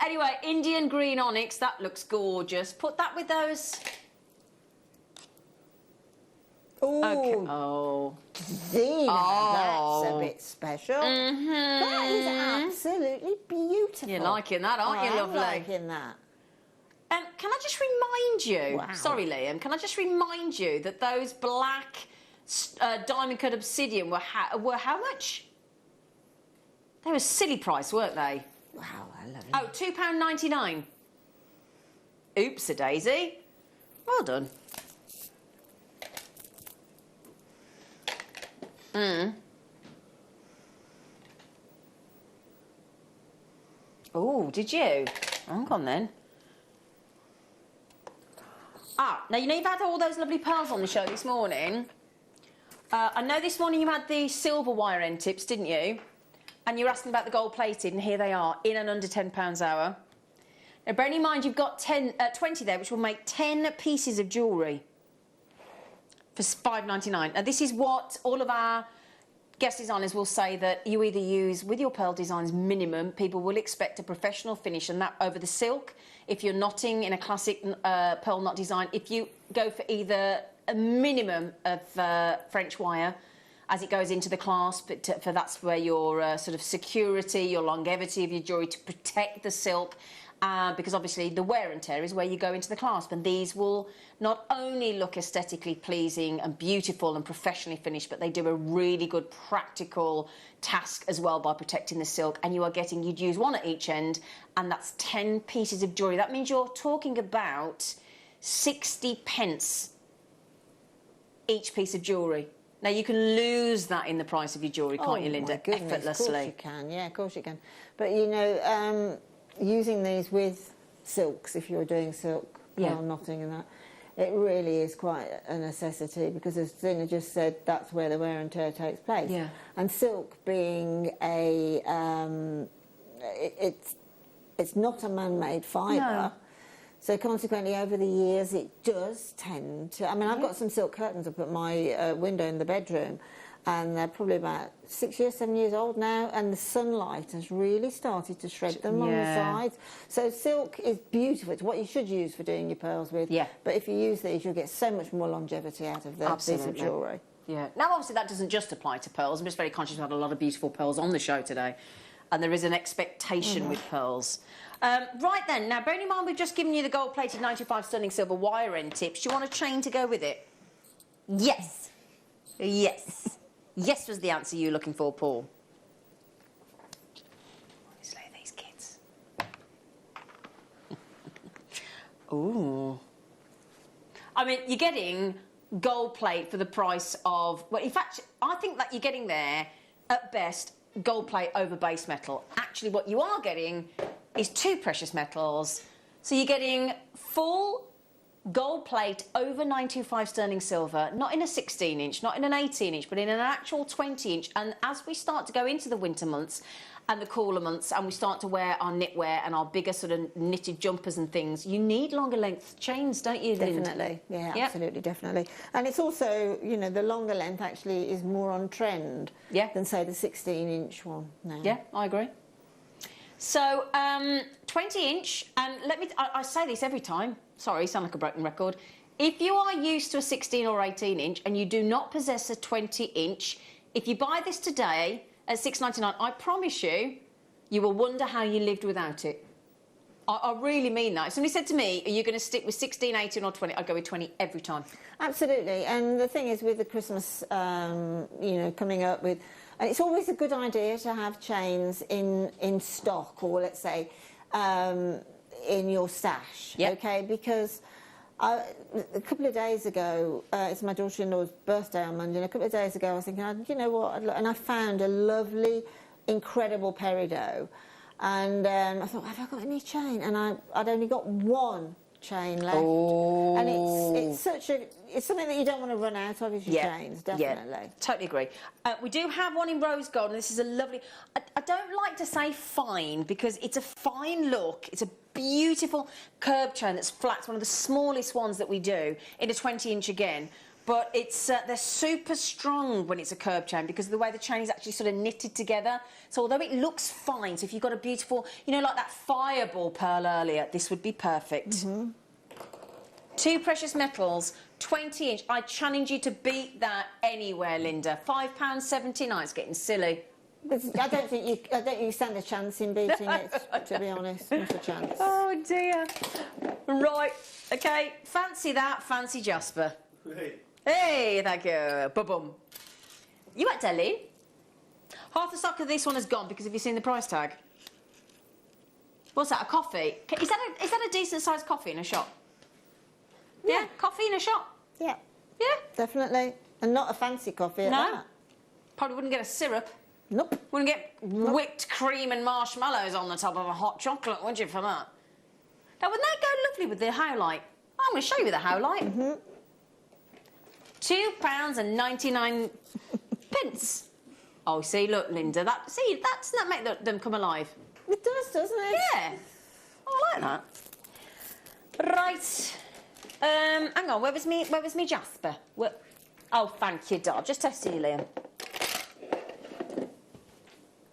Anyway, Indian green onyx. That looks gorgeous. Put that with those...
Ooh.
Okay. Oh.
Zena, that's a bit special. That is absolutely beautiful.
You're liking that, aren't you, lovely?
I'm liking that.
Can I just remind you...
Wow.
Sorry, Liam. Can I just remind you that those black diamond-cut obsidian were how much? They were a silly price, weren't they?
Wow, I love it.
Oh, £2.99. Oops-a-daisy. Well done. Oh, did you? Hang on then. Now you know you've had all those lovely pearls on the show this morning. I know this morning you had the silver wire end tips, didn't you? And you were asking about the gold plated, and here they are, in and under £10 hour. Now bearing in mind you've got 20 there, which will make 10 pieces of jewellery for £5.99. Now this is what all of our guest designers will say, that you either use, with your pearl designs minimum, people will expect a professional finish, and that over the silk. If you're knotting in a classic pearl knot design, if you go for either a minimum of French wire as it goes into the clasp, for that's where your sort of security, your longevity of your jewellery, to protect the silk, because obviously the wear and tear is where you go into the clasp, and these will not only look aesthetically pleasing and beautiful and professionally finished, but they do a really good practical task as well by protecting the silk. And you are getting, you'd use one at each end, and that's 10 pieces of jewellery. That means you're talking about 60 pence each piece of jewellery. Now, you can lose that in the price of your jewellery, can't you, Linda?
My goodness,
effortlessly.
Of course you can, yeah, of course you can. But, you know, using these with silks, if you're doing silk, pearl knotting and that, it really is quite a necessity, because as Zina just said, that's where the wear and tear takes place.
Yeah.
And silk being a... it's not a man-made fibre.
No.
So consequently, over the years, it does tend to... I mean, I've got some silk curtains up at my window in the bedroom, and they're probably about 6 years, 7 years old now, and the sunlight has really started to shred them on the sides. So silk is beautiful. It's what you should use for doing your pearls with. Yeah. But if you use these, you'll get so much more longevity out of the piece of jewellery.
Yeah. Now, obviously, that doesn't just apply to pearls. I'm just very conscious we've had a lot of beautiful pearls on the show today, and there is an expectation with pearls. Right then, now bearing in mind we've just given you the gold-plated 95 sterling silver wire end tips. Do you want a chain to go with it? Yes. Yes. Yes was the answer you were looking for, Paul. Slay these kids. Ooh. I mean, you're getting gold plate for the price of... Well, in fact, I think that you're getting there, at best, gold plate over base metal. Actually, what you are getting is 2 precious metals. So you're getting full gold plate over 925 sterling silver, not in a 16-inch, not in an 18-inch, but in an actual 20-inch. And as we start to go into the winter months and the cooler months, and we start to wear our knitwear and our bigger sort of knitted jumpers and things, you need longer length chains, don't you, Linda?
Definitely, yeah, absolutely, definitely. And it's also, you know, the longer length actually is more on trend than, say, the 16-inch one now.
Yeah, I agree. So, 20-inch, and let me... I say this every time. Sorry, sound like a broken record. If you are used to a 16 or 18-inch and you do not possess a 20-inch, if you buy this today at $6.99, I promise you, you will wonder how you lived without it. I really mean that. If somebody said to me, are you going to stick with 16, 18 or 20? I'd go with 20 every time.
Absolutely. And the thing is, with the Christmas, you know, coming up with... It's always a good idea to have chains in stock, or let's say in your stash, okay? Because a couple of days ago, it's my daughter-in-law's birthday on Monday, and a couple of days ago I was thinking, you know what, and I found a lovely, incredible peridot, and I thought, have I got any chain? And I'd only got one chain left.
Oh.
And it's something that you don't want to run out of, is your chains, definitely.
Yeah, totally agree. We do have one in rose gold, and this is a lovely... I don't like to say fine, because it's a fine look. It's a beautiful curb chain that's flat. It's one of the smallest ones that we do, in a 20-inch again. But it's they're super strong when it's a curb chain, because of the way the chain is actually sort of knitted together. So although it looks fine, so if you've got a beautiful, you know, like that fireball pearl earlier, this would be perfect.
Mm-hmm.
2 precious metals, 20-inch. I challenge you to beat that anywhere, Linda. £5.79. It's getting silly.
I don't think you stand a chance in beating it, to be honest. Not a chance.
Oh dear. Right. Okay. Fancy that. Fancy Jasper. Hey, thank you. Boom. You at Delhi? Half the stock of this one is gone, because have you seen the price tag? What's that, a coffee? Is that a decent sized coffee in a shop? Yeah, coffee in a shop?
Yeah.
Yeah?
Definitely. And not a fancy coffee at that.
Probably wouldn't get a syrup.
Nope.
Wouldn't get whipped cream and marshmallows on the top of a hot chocolate, would you, for that? Now, wouldn't that go lovely with the howlite? I'm going to show you the howlite.
Mm-hmm.
£2.99. Oh, see, look, Linda, doesn't that make them come alive?
It does, doesn't it?
Yeah. Oh, I like that. Right. Hang on, where was me Jasper? Oh, thank you, Dad. Just testing you, Liam.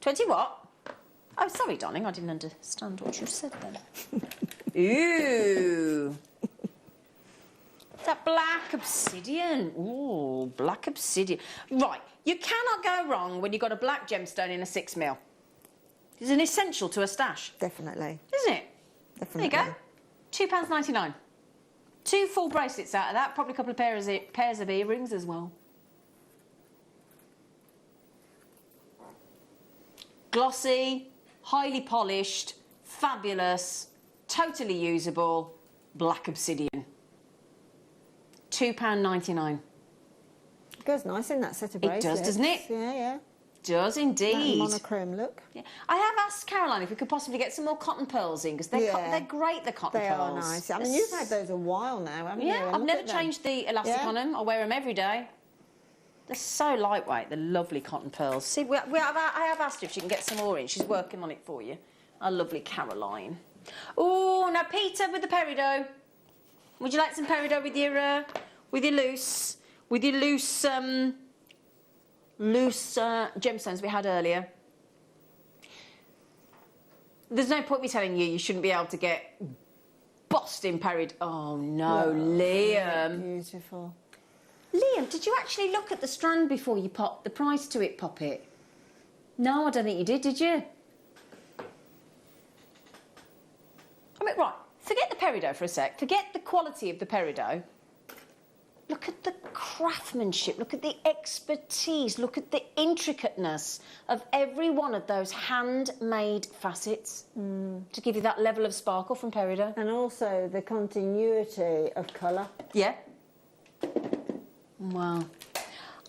20 what? Oh, sorry, darling, I didn't understand what you said then. Ooh. that black obsidian. Ooh, black obsidian. Right, you cannot go wrong when you've got a black gemstone in a 6mm. It's an essential to a stash.
Definitely.
Isn't it?
Definitely.
There you go. £2.99. 2 full bracelets out of that, probably a couple of pairs of earrings as well. Glossy, highly polished, fabulous, totally usable, black obsidian. £2.99.
It goes nice in that set of bracelets.
It does, doesn't it?
Yeah, yeah.
Does indeed.
That monochrome look.
Yeah. I have asked Caroline if we could possibly get some more cotton pearls in, because they're great, the cotton
they
pearls.
They are nice. I mean, you've had those a while now, haven't you?
Yeah, I've never changed the elastic on them. I wear them every day. They're so lightweight, the lovely cotton pearls. See, I have asked her if she can get some more in. She's working on it for you. Our lovely Caroline. Oh, now Peter with the peridot. Would you like some peridot with your loose gemstones we had earlier? There's no point me telling you shouldn't be able to get bossed in peridot. Oh no, Liam.
Beautiful.
Liam, did you actually look at the strand before you popped the price to it, Poppet? No, I don't think you did you? I mean, right, forget the peridot for a sec. Forget the quality of the peridot. Look at the craftsmanship, look at the expertise, look at the intricateness of every one of those handmade facets to give you that level of sparkle from peridot.
And also the continuity of colour.
Yeah. Wow.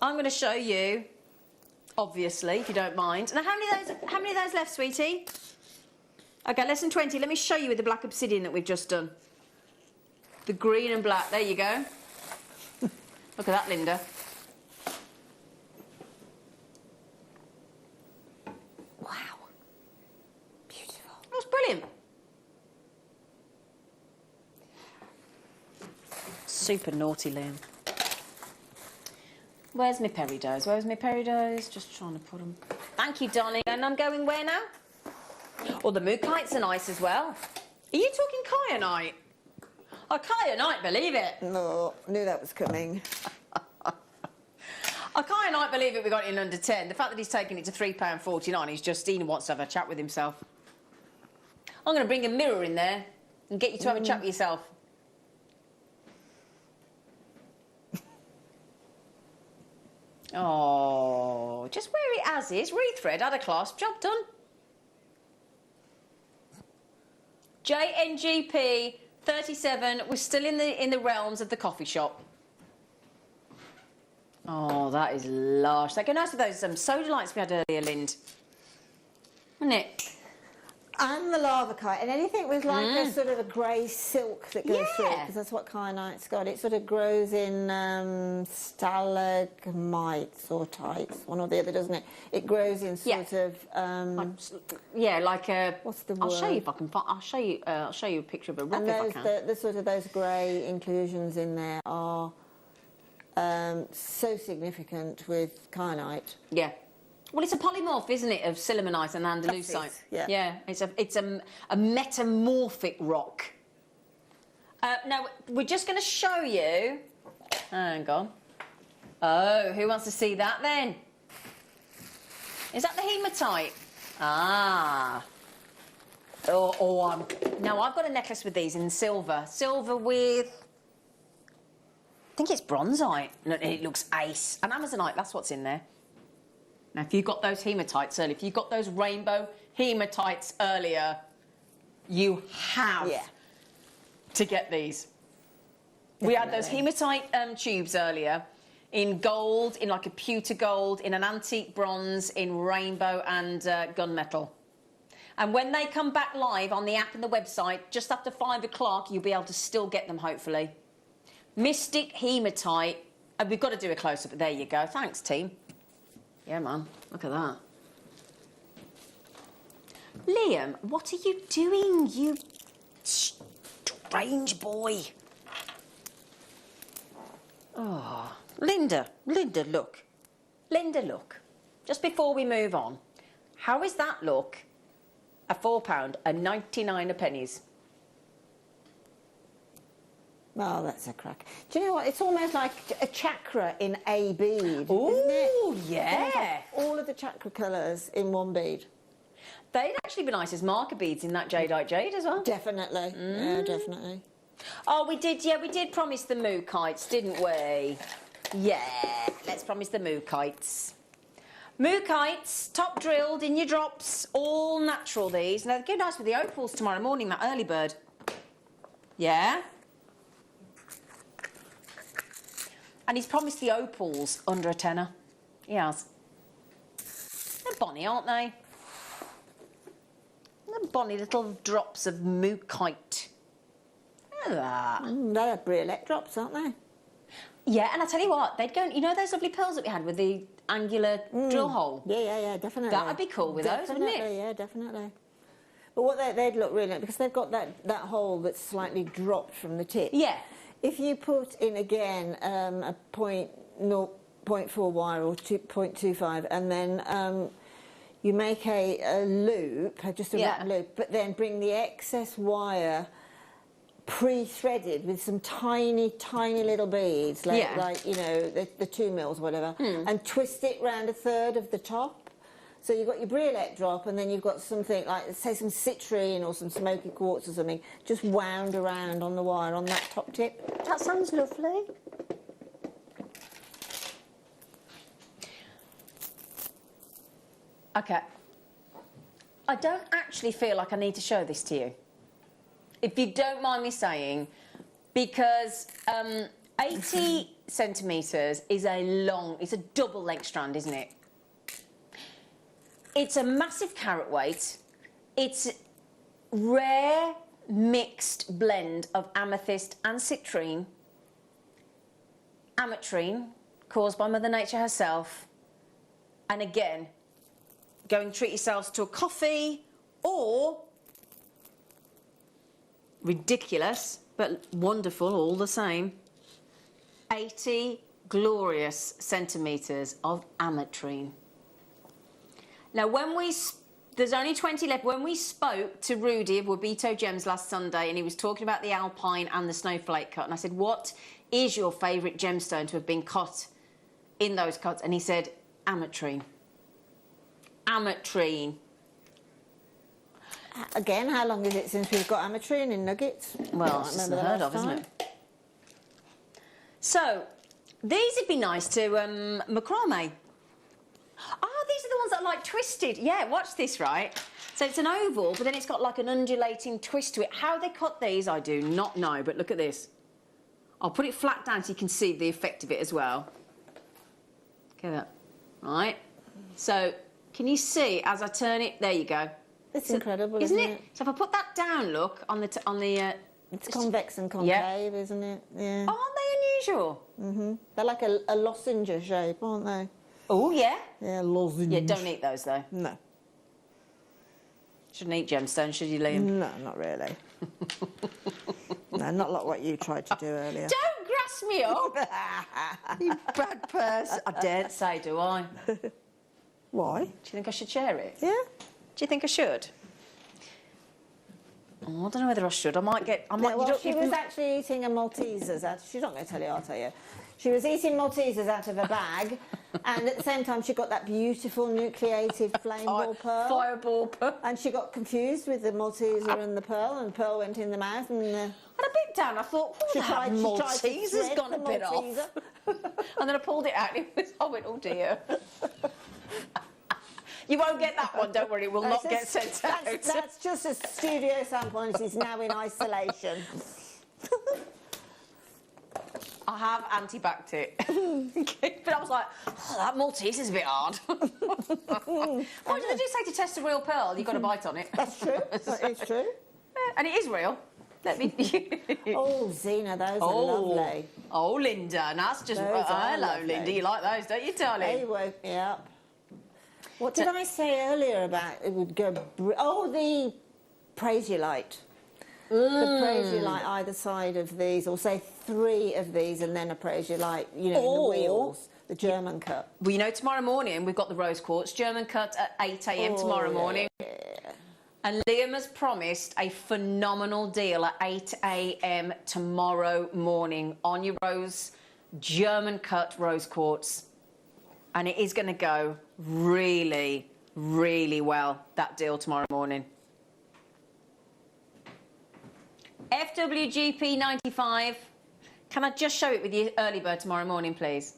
I'm going to show you, obviously, if you don't mind. Now, how many of those left, sweetie? Okay, less than 20. Let me show you with the black obsidian that we've just done. The green and black. There you go. Look at that, Linda. Wow. Beautiful. That's brilliant. Super naughty, Liam. Where's my peridots? Where's my peridots? Just trying to put them. Thank you, darling. And I'm going where now? Oh, the mood kites are nice as well. Are you talking kyanite? Oh, kyanite, believe it.
No, knew that was coming.
I kyanite, believe it, we got it in under 10. The fact that he's taking it to £3.49, he's Justine wants to have a chat with himself. I'm going to bring a mirror in there and get you to have a chat with yourself. Oh, just wear it as is. Rethread, add a clasp, job done. JNGP 37. We're still in the realms of the coffee shop. Oh, that is lush. They go nice with those soda lights we had earlier, Lind. Isn't it?
And the lava kite, and anything with like a sort of a grey silk that goes through, because that's what kyanite's got. It sort of grows in stalagmites or tights, one or the other, doesn't it? It grows in sort of
like a. What's
the word?
I'll show you if I can find. I'll show you a picture of a rock
and
if I can.
The sort of those grey inclusions in there are so significant with kyanite.
Yeah. Well, it's a polymorph, isn't it, of sillimanite and andalusite? Yeah, it's a metamorphic rock. Now, we're just going to show you... Hang on. Oh, who wants to see that, then? Is that the hematite? Ah. Now, I've got a necklace with these in silver. Silver with... I think it's bronzite. Look, it looks ace. And amazonite, that's what's in there. Now, if you got those hematites earlier, if you got those rainbow hematites earlier, you have to get these. Definitely. We had those hematite tubes earlier in gold, in like a pewter gold, in an antique bronze, in rainbow and gunmetal. And when they come back live on the app and the website, just after 5 o'clock, you'll be able to still get them, hopefully. Mystic hematite. And we've got to do a close-up, but there you go. Thanks, team. Yeah, man. Look at that. Liam, what are you doing, you strange boy? Oh, Linda, look. Linda, look. Just before we move on, how is that look a £4 and 99 pennies?
Oh, that's a crack. Do you know what? It's almost like a chakra in a bead, isn't it?
Oh, yeah.
Like all of the chakra colours in one bead.
They'd actually be nice as marker beads in that jadeite jade as well.
Definitely. Yeah, definitely.
Oh, we did promise the moo kites, didn't we? Yeah, let's promise the moo kites. Moo kites, top drilled in your drops, all natural these. Now, they go nice with the opals tomorrow morning, that early bird. Yeah? And he's promised the opals under a tenner. He has. They're bonny, aren't they? They're bonny little drops of moo kite. Look at that.
They're brilliant drops, aren't they?
Yeah, and I tell you what, they'd go. You know those lovely pearls that we had with the angular drill hole?
Yeah, definitely.
That would be cool with those, wouldn't it?
Yeah, definitely. But what they'd look really, because they've got that hole that's slightly dropped from the tip.
Yeah.
If you put in again a 0.4 wire or 0.25, and then you make a loop, just a wrap loop, but then bring the excess wire pre-threaded with some tiny little beads, like you know, the 2 mils, whatever, and twist it round a third of the top. So you've got your briolette drop, and then you've got something like, say, some citrine or some smoky quartz or something, just wound around on the wire on that top tip.
That sounds lovely. Okay. I don't actually feel like I need to show this to you, if you don't mind me saying, because 80 centimetres is it's a double length strand, isn't it? It's a massive carat weight. It's rare mixed blend of amethyst and citrine. Ametrine, caused by Mother Nature herself. And again, go and treat yourselves to a coffee, or ridiculous, but wonderful all the same, 80 glorious centimetres of ametrine. Now, there's only 20 left. When we spoke to Rudy of Wabito Gems last Sunday, and he was talking about the alpine and the snowflake cut, and I said, what is your favourite gemstone to have been cut in those cuts? And he said, ametrine. Ametrine.
Again, how long is it since we've got ametrine in nuggets?
Well, it's just unheard of, isn't it? So, these would be nice to macrame. Oh, these are the ones that are like twisted. Yeah, watch this, right? So it's an oval, but then it's got like an undulating twist to it. How they cut these, I do not know, but look at this. I'll put it flat down so you can see the effect of it as well. Look at that. Right? So, can you see as I turn it? There you go.
It's incredible, isn't it?
So if I put that down, look, on the
it's convex and concave, isn't it? Yeah.
Aren't they unusual?
Mm-hmm. They're like a lozenge shape, aren't they?
Oh, yeah?
Yeah, lozenge.
Yeah, don't eat those, though.
No.
Shouldn't eat gemstones, should you, Liam?
No, not really. No, not like what you tried to do earlier.
Don't grass me up! You bad person. I daren't say, do I?
Why?
Do you think I should share it?
Yeah.
Do you think I should? Oh, I don't know whether I should. I might.
Well, she was actually eating a Maltesers out. She's not going to tell you, I'll tell you. She was eating Maltesers out of a bag, and at the same time she got that beautiful nucleated flame ball pearl.
Fireball pearl.
And she got confused with the Malteser and the pearl, and pearl went in the mouth, and...
And I bit down, I thought, Malteser's gone a bit off. And then I pulled it out, and I went, oh dear. You won't get that one, don't worry, it will not get sent out.
That's just a studio sample, and she's now in isolation.
I have anti-backed it. But I was like, oh, that Maltese is a bit hard. What did they do say to test a real pearl? You've got to bite on it.
That's true. That is true.
And it is real. Let me...
Oh, Zena, those are lovely.
Oh, Linda, that's just... hello,
lovely.
Linda, you like those, don't you, darling?
They woke me up. What did I say earlier about it would go... Oh, the Praisiolite. The Praisiolite either side of these, or say 3 of these and then a Praisiolite, you know, in the wheels, the German cut.
Well, you know, tomorrow morning we've got the rose quartz German cut at 8 a.m. tomorrow morning.
Yeah.
And Liam has promised a phenomenal deal at 8 a.m. tomorrow morning on your German cut rose quartz. And it is going to go really, really well, that deal tomorrow morning. FWGP 95. Can I just show it with you early bird tomorrow morning, please?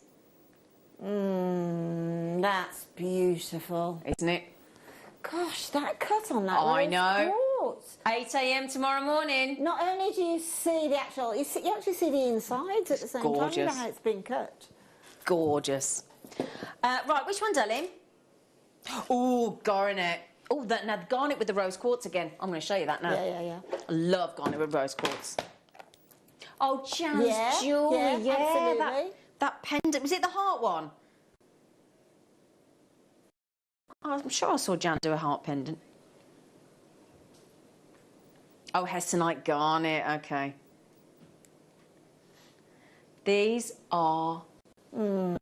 That's beautiful.
Isn't it?
Gosh, that cut on that
I
rose
know.
quartz.
8 a.m. tomorrow morning.
Not only do you see the actual, you actually see the insides at the same time. You know
Gorgeous.
how it's been cut.
Gorgeous. Right, which one, darling? Oh, garnet. Oh, now the garnet with the rose quartz again. I'm going to show you that now.
Yeah.
I love garnet with rose quartz. Oh, Jan's jewellery. Yeah,
absolutely.
That pendant. Was it the heart one? I'm sure I saw Jan do a heart pendant. Oh, Hestonite garnet. Okay. These are... And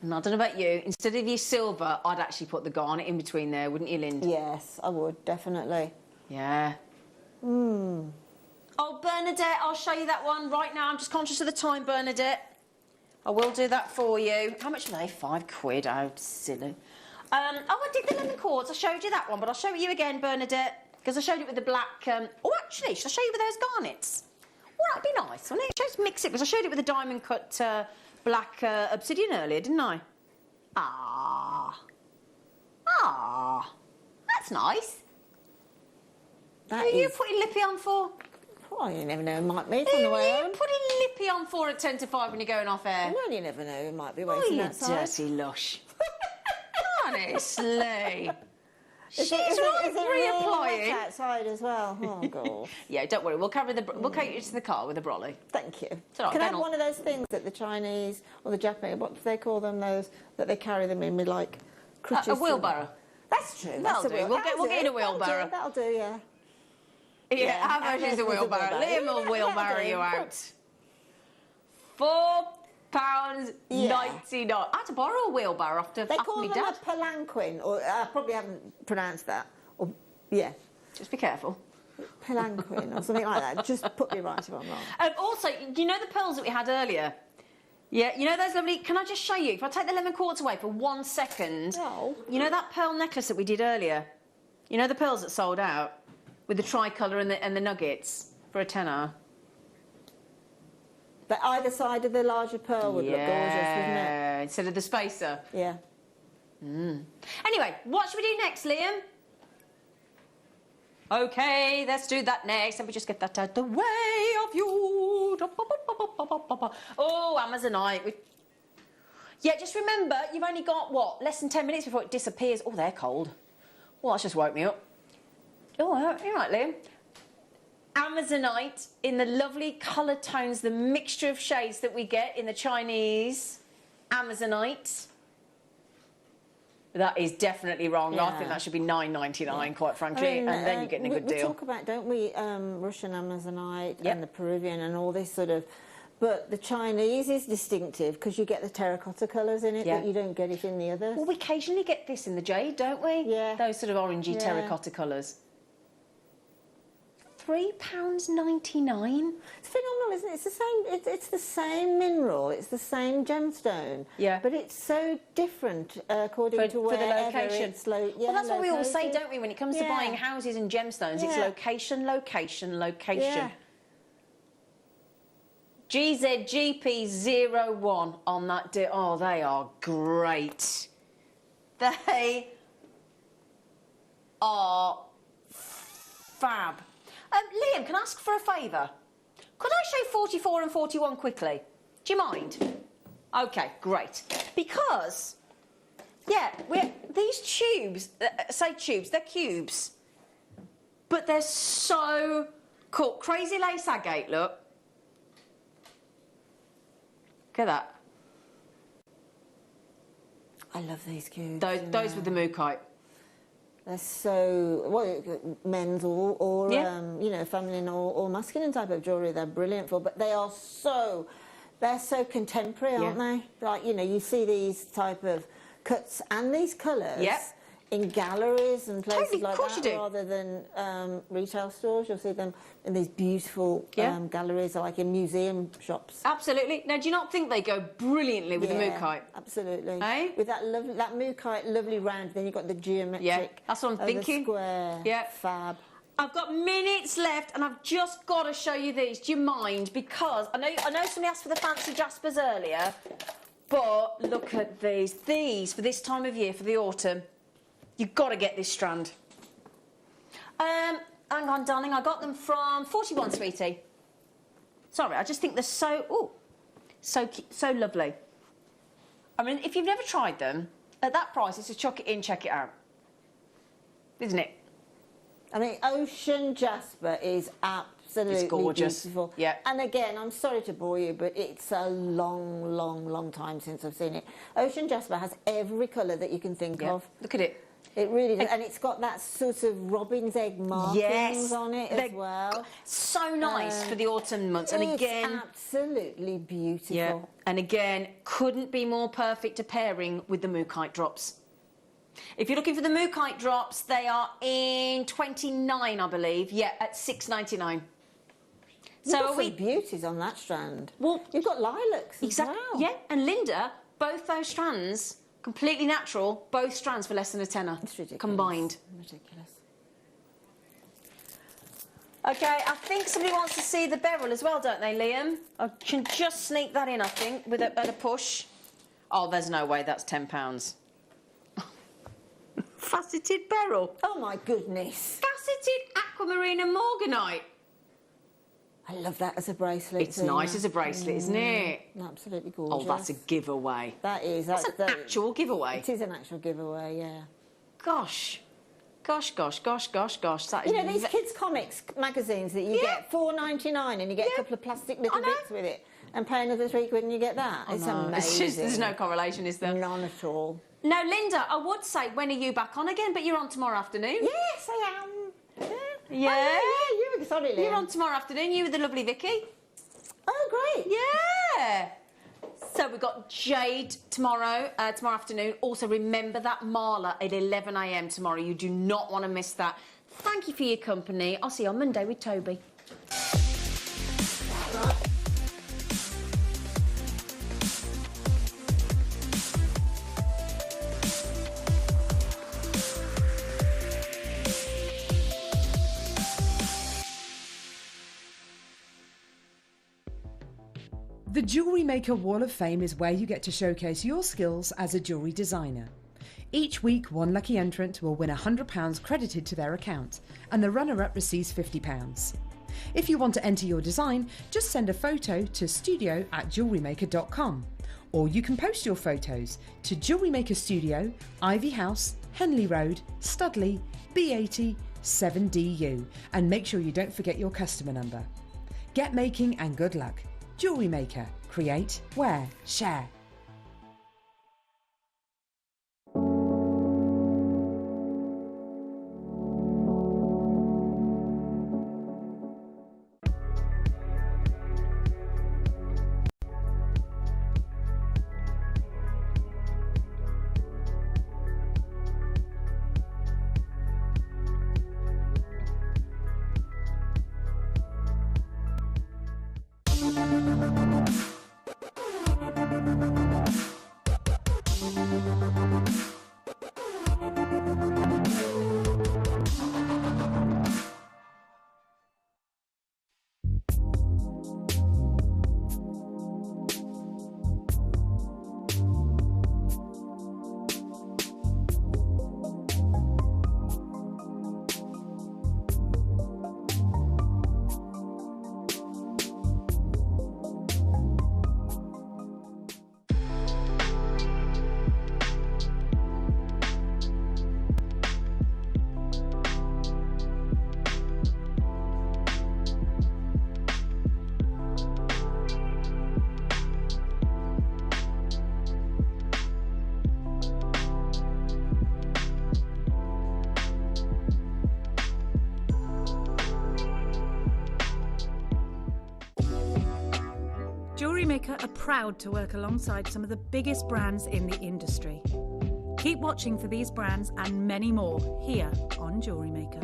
I don't know about you, instead of your silver, I'd actually put the garnet in between there, wouldn't you, Lind?
Yes, I would, definitely.
Yeah. Oh, Bernadette, I'll show you that one right now. I'm just conscious of the time, Bernadette. I will do that for you. How much are they? £5. Oh, silly. Oh, I did the lemon quartz. I showed you that one, but I'll show it you again, Bernadette, because I showed it with the black... Oh, actually, should I show you with those garnets? Oh, that'd be nice, wouldn't it? Just mix it, because I showed it with the diamond cut... black obsidian earlier, didn't I? That's nice. Who are you putting Lippy on for?
Oh, you never know, it might meet on the way home.
Who are you putting Lippy on for at 10 to 5 when you're going off air?
Well, you never know, it might be
Oh,
waiting
you
outside.
dirty lush. Honestly. She's
is it
reapplying.
really wet outside as well? Oh, God.
Yeah, don't worry. We'll carry you to the car with a brolly.
Thank you.
All right,
Can I have one of those things that the Chinese or the Japanese, what do they call them, those that they carry them in with, like, crutches?
A wheelbarrow.
That's true.
That'll do. We'll get in a wheelbarrow.
That'll do, yeah.
Yeah, how much is a wheelbarrow? Liam will wheelbarrow you out. £4.99. I had to borrow a wheelbarrow after
They call
my
them
dad.
a palanquin, or I probably haven't pronounced that. Or, yeah.
Just be careful.
Palanquin or something like that. Just put me right if I'm wrong.
Also, do you know the pearls that we had earlier? Yeah, you know those lovely... Can I just show you? If I take the lemon quartz away for 1 second...
Oh.
You know that pearl necklace that we did earlier? You know the pearls that sold out? With the tricolour and the nuggets for a tenner?
But either side of the larger pearl would look gorgeous, wouldn't it?
Instead of the spacer.
Yeah.
Anyway, what should we do next, Liam? OK, let's do that next. Let me just get that out the way of you. Oh, Amazonite. Yeah, just remember, you've only got, what, less than 10 minutes before it disappears. Oh, they're cold. Well, that's just woke me up. Oh, you're right, Liam. Amazonite in the lovely colour tones, the mixture of shades that we get in the Chinese Amazonite. That is definitely wrong.
Yeah.
I think that should be $9.99, quite frankly, and then you're getting a good deal.
We talk about, don't we, Russian Amazonite and the Peruvian and all this sort of... But the Chinese is distinctive because you get the terracotta colours in it, but you don't get it in the others.
Well, we occasionally get this in the jade, don't we?
Yeah.
Those sort of orangey terracotta colours. £3.99.
It's phenomenal, isn't it? It's the same. It's the same mineral. It's the same gemstone.
Yeah.
But it's so different according to where
the location.
It's
well, that's what we all say, don't we? When it comes to
Yeah.
buying houses and gemstones, it's location, location, location.
Yeah.
GZGP01 on that deal. Oh, they are great. They are fab. Liam, can I ask for a favour? Could I show 44 and 41 quickly? Do you mind? OK, great. Because, these tubes, say tubes, they're cubes. But they're so cool. Crazy lace agate, look. Look at that.
I love these cubes.
Those with the mookaite.
They're so, well, men's or you know, feminine or masculine type of jewellery they're brilliant for, but they're so contemporary, aren't they? Like, you know, you see these type of cuts and these colours in galleries and places
Totally,
like
of course
that,
you do.
rather than retail stores. You'll see them in these beautiful galleries, like in museum shops.
Absolutely. Now, do you not think they go brilliantly with the mookaite?
Absolutely.
Eh?
With that mookaite, lovely round. Then you've got the geometric.
Yeah, that's what I'm
of
thinking.
The square.
Yeah.
Fab.
I've got minutes left, and I've just got to show you these. Do you mind? Because I know somebody asked for the fancy Jaspers earlier, but look at these. These, for this time of year, for the autumn, you've got to get this strand. Hang on, darling. I got them from 41, sweetie. Sorry, I just think they're so lovely. I mean, if you've never tried them, at that price, it's a chuck it in, check it out. Isn't it?
I mean, ocean jasper is absolutely
gorgeous.
beautiful.
Yeah.
And again, I'm sorry to bore you, but it's a long, long, long time since I've seen it. Ocean jasper has every colour that you can think of.
Look at it.
It really does. And it's got that sort of robin's egg markings on it as well.
So nice for the autumn months. And again,
it's absolutely beautiful.
Yeah. And again, couldn't be more perfect a pairing with the mookaite drops. If you're looking for the mookaite drops, they are in 29, I believe. Yeah, at $6.99.
You've got some beauties on that strand. Well, you've got lilacs as well.
Yeah, and Linda, both those strands, completely natural, both strands for less than a tenner.
It's ridiculous.
Combined.
Ridiculous.
Okay, I think somebody wants to see the beryl as well, don't they, Liam? I can just sneak that in, I think, with at a push. Oh, there's no way that's £10. Faceted beryl.
Oh, my goodness.
Faceted aquamarine and morganite.
I love that as a bracelet.
It's nice as a bracelet, isn't it?
Absolutely gorgeous.
Oh, that's a giveaway.
That is.
That's an actual giveaway.
It is an actual giveaway, yeah.
Gosh. Gosh. That is
you know, these kids' comics magazines that you get $4.99 and you get a couple of plastic little bits with it and pay another £3 and you get that. It's amazing.
It's just, there's no correlation, is there?
None at all.
Now, Linda, I would say, when are you back on again? But you're on tomorrow afternoon.
Yes, I am.
Yeah.
Oh, yeah, you were sorry, Liam.
You're on tomorrow afternoon. You with the lovely Vicky.
Oh, great.
Yeah. So we've got Jade tomorrow afternoon. Also, remember that Marla at 11 a.m. tomorrow. You do not want to miss that. Thank you for your company. I'll see you on Monday with Toby.
The Jewellery Maker Wall of Fame is where you get to showcase your skills as a jewellery designer. Each week, one lucky entrant will win £100 credited to their account, and the runner-up receives £50. If you want to enter your design, just send a photo to studio@jewellerymaker.com, or you can post your photos to Jewellery Maker Studio, Ivy House, Henley Road, Studley, B80 7DU, and make sure you don't forget your customer number. Get making and good luck. Jewellery Maker. Create, wear, share. Jewellery Maker are proud to work alongside some of the biggest brands in the industry.
Keep watching for these brands and many more here on Jewellery Maker.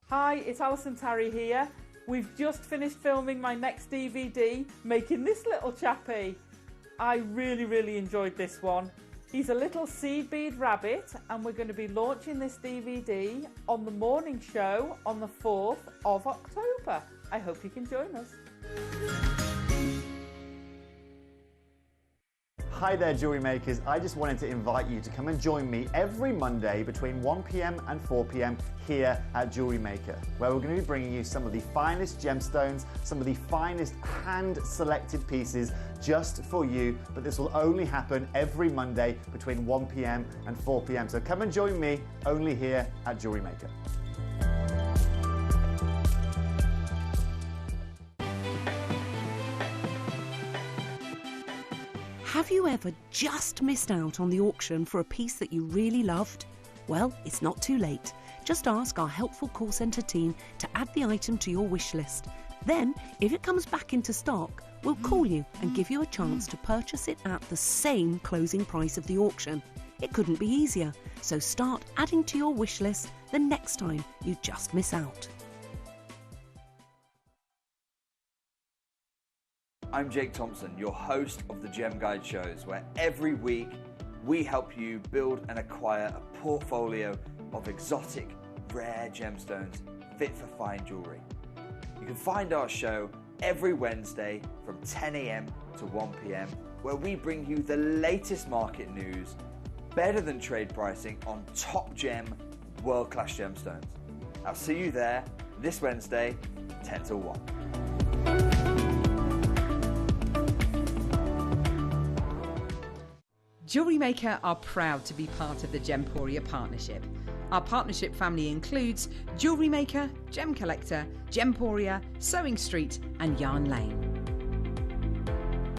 Hi, it's Alison Tarry here. We've just finished filming my next DVD, making this little chappie. I really enjoyed this one. He's a little seed bead rabbit, and we're going to be launching this DVD on the morning show on the 4th of October. I hope you can join us.
Hi there, jewellery makers. I just wanted to invite you to come and join me every Monday between 1 p.m. and 4 p.m. here at Jewellery Maker, where we're going to be bringing you some of the finest gemstones, some of the finest hand-selected pieces just for you. But this will only happen every Monday between 1 p.m. and 4 p.m. So come and join me only here at Jewellery Maker.
Have you ever just missed out on the auction for a piece that you really loved? Well, it's not too late. Just ask our helpful call centre team to add the item to your wish list. Then, if it comes back into stock, we'll call you and give you a chance to purchase it at the same closing price of the auction. It couldn't be easier, so start adding to your wish list the next time you just miss out.
I'm Jake Thompson, your host of the Gem Guide shows, where every week we help you build and acquire a portfolio of exotic, rare gemstones fit for fine jewellery. You can find our show every Wednesday from 10 a.m. to 1 p.m, where we bring you the latest market news, better than trade pricing on top gem, world-class gemstones. I'll see you there this Wednesday, 10 till 1.
Jewellery Maker are proud to be part of the Gemporia partnership. Our partnership family includes Jewellery Maker, Gem Collector, Gemporia, Sewing Street and Yarn Lane.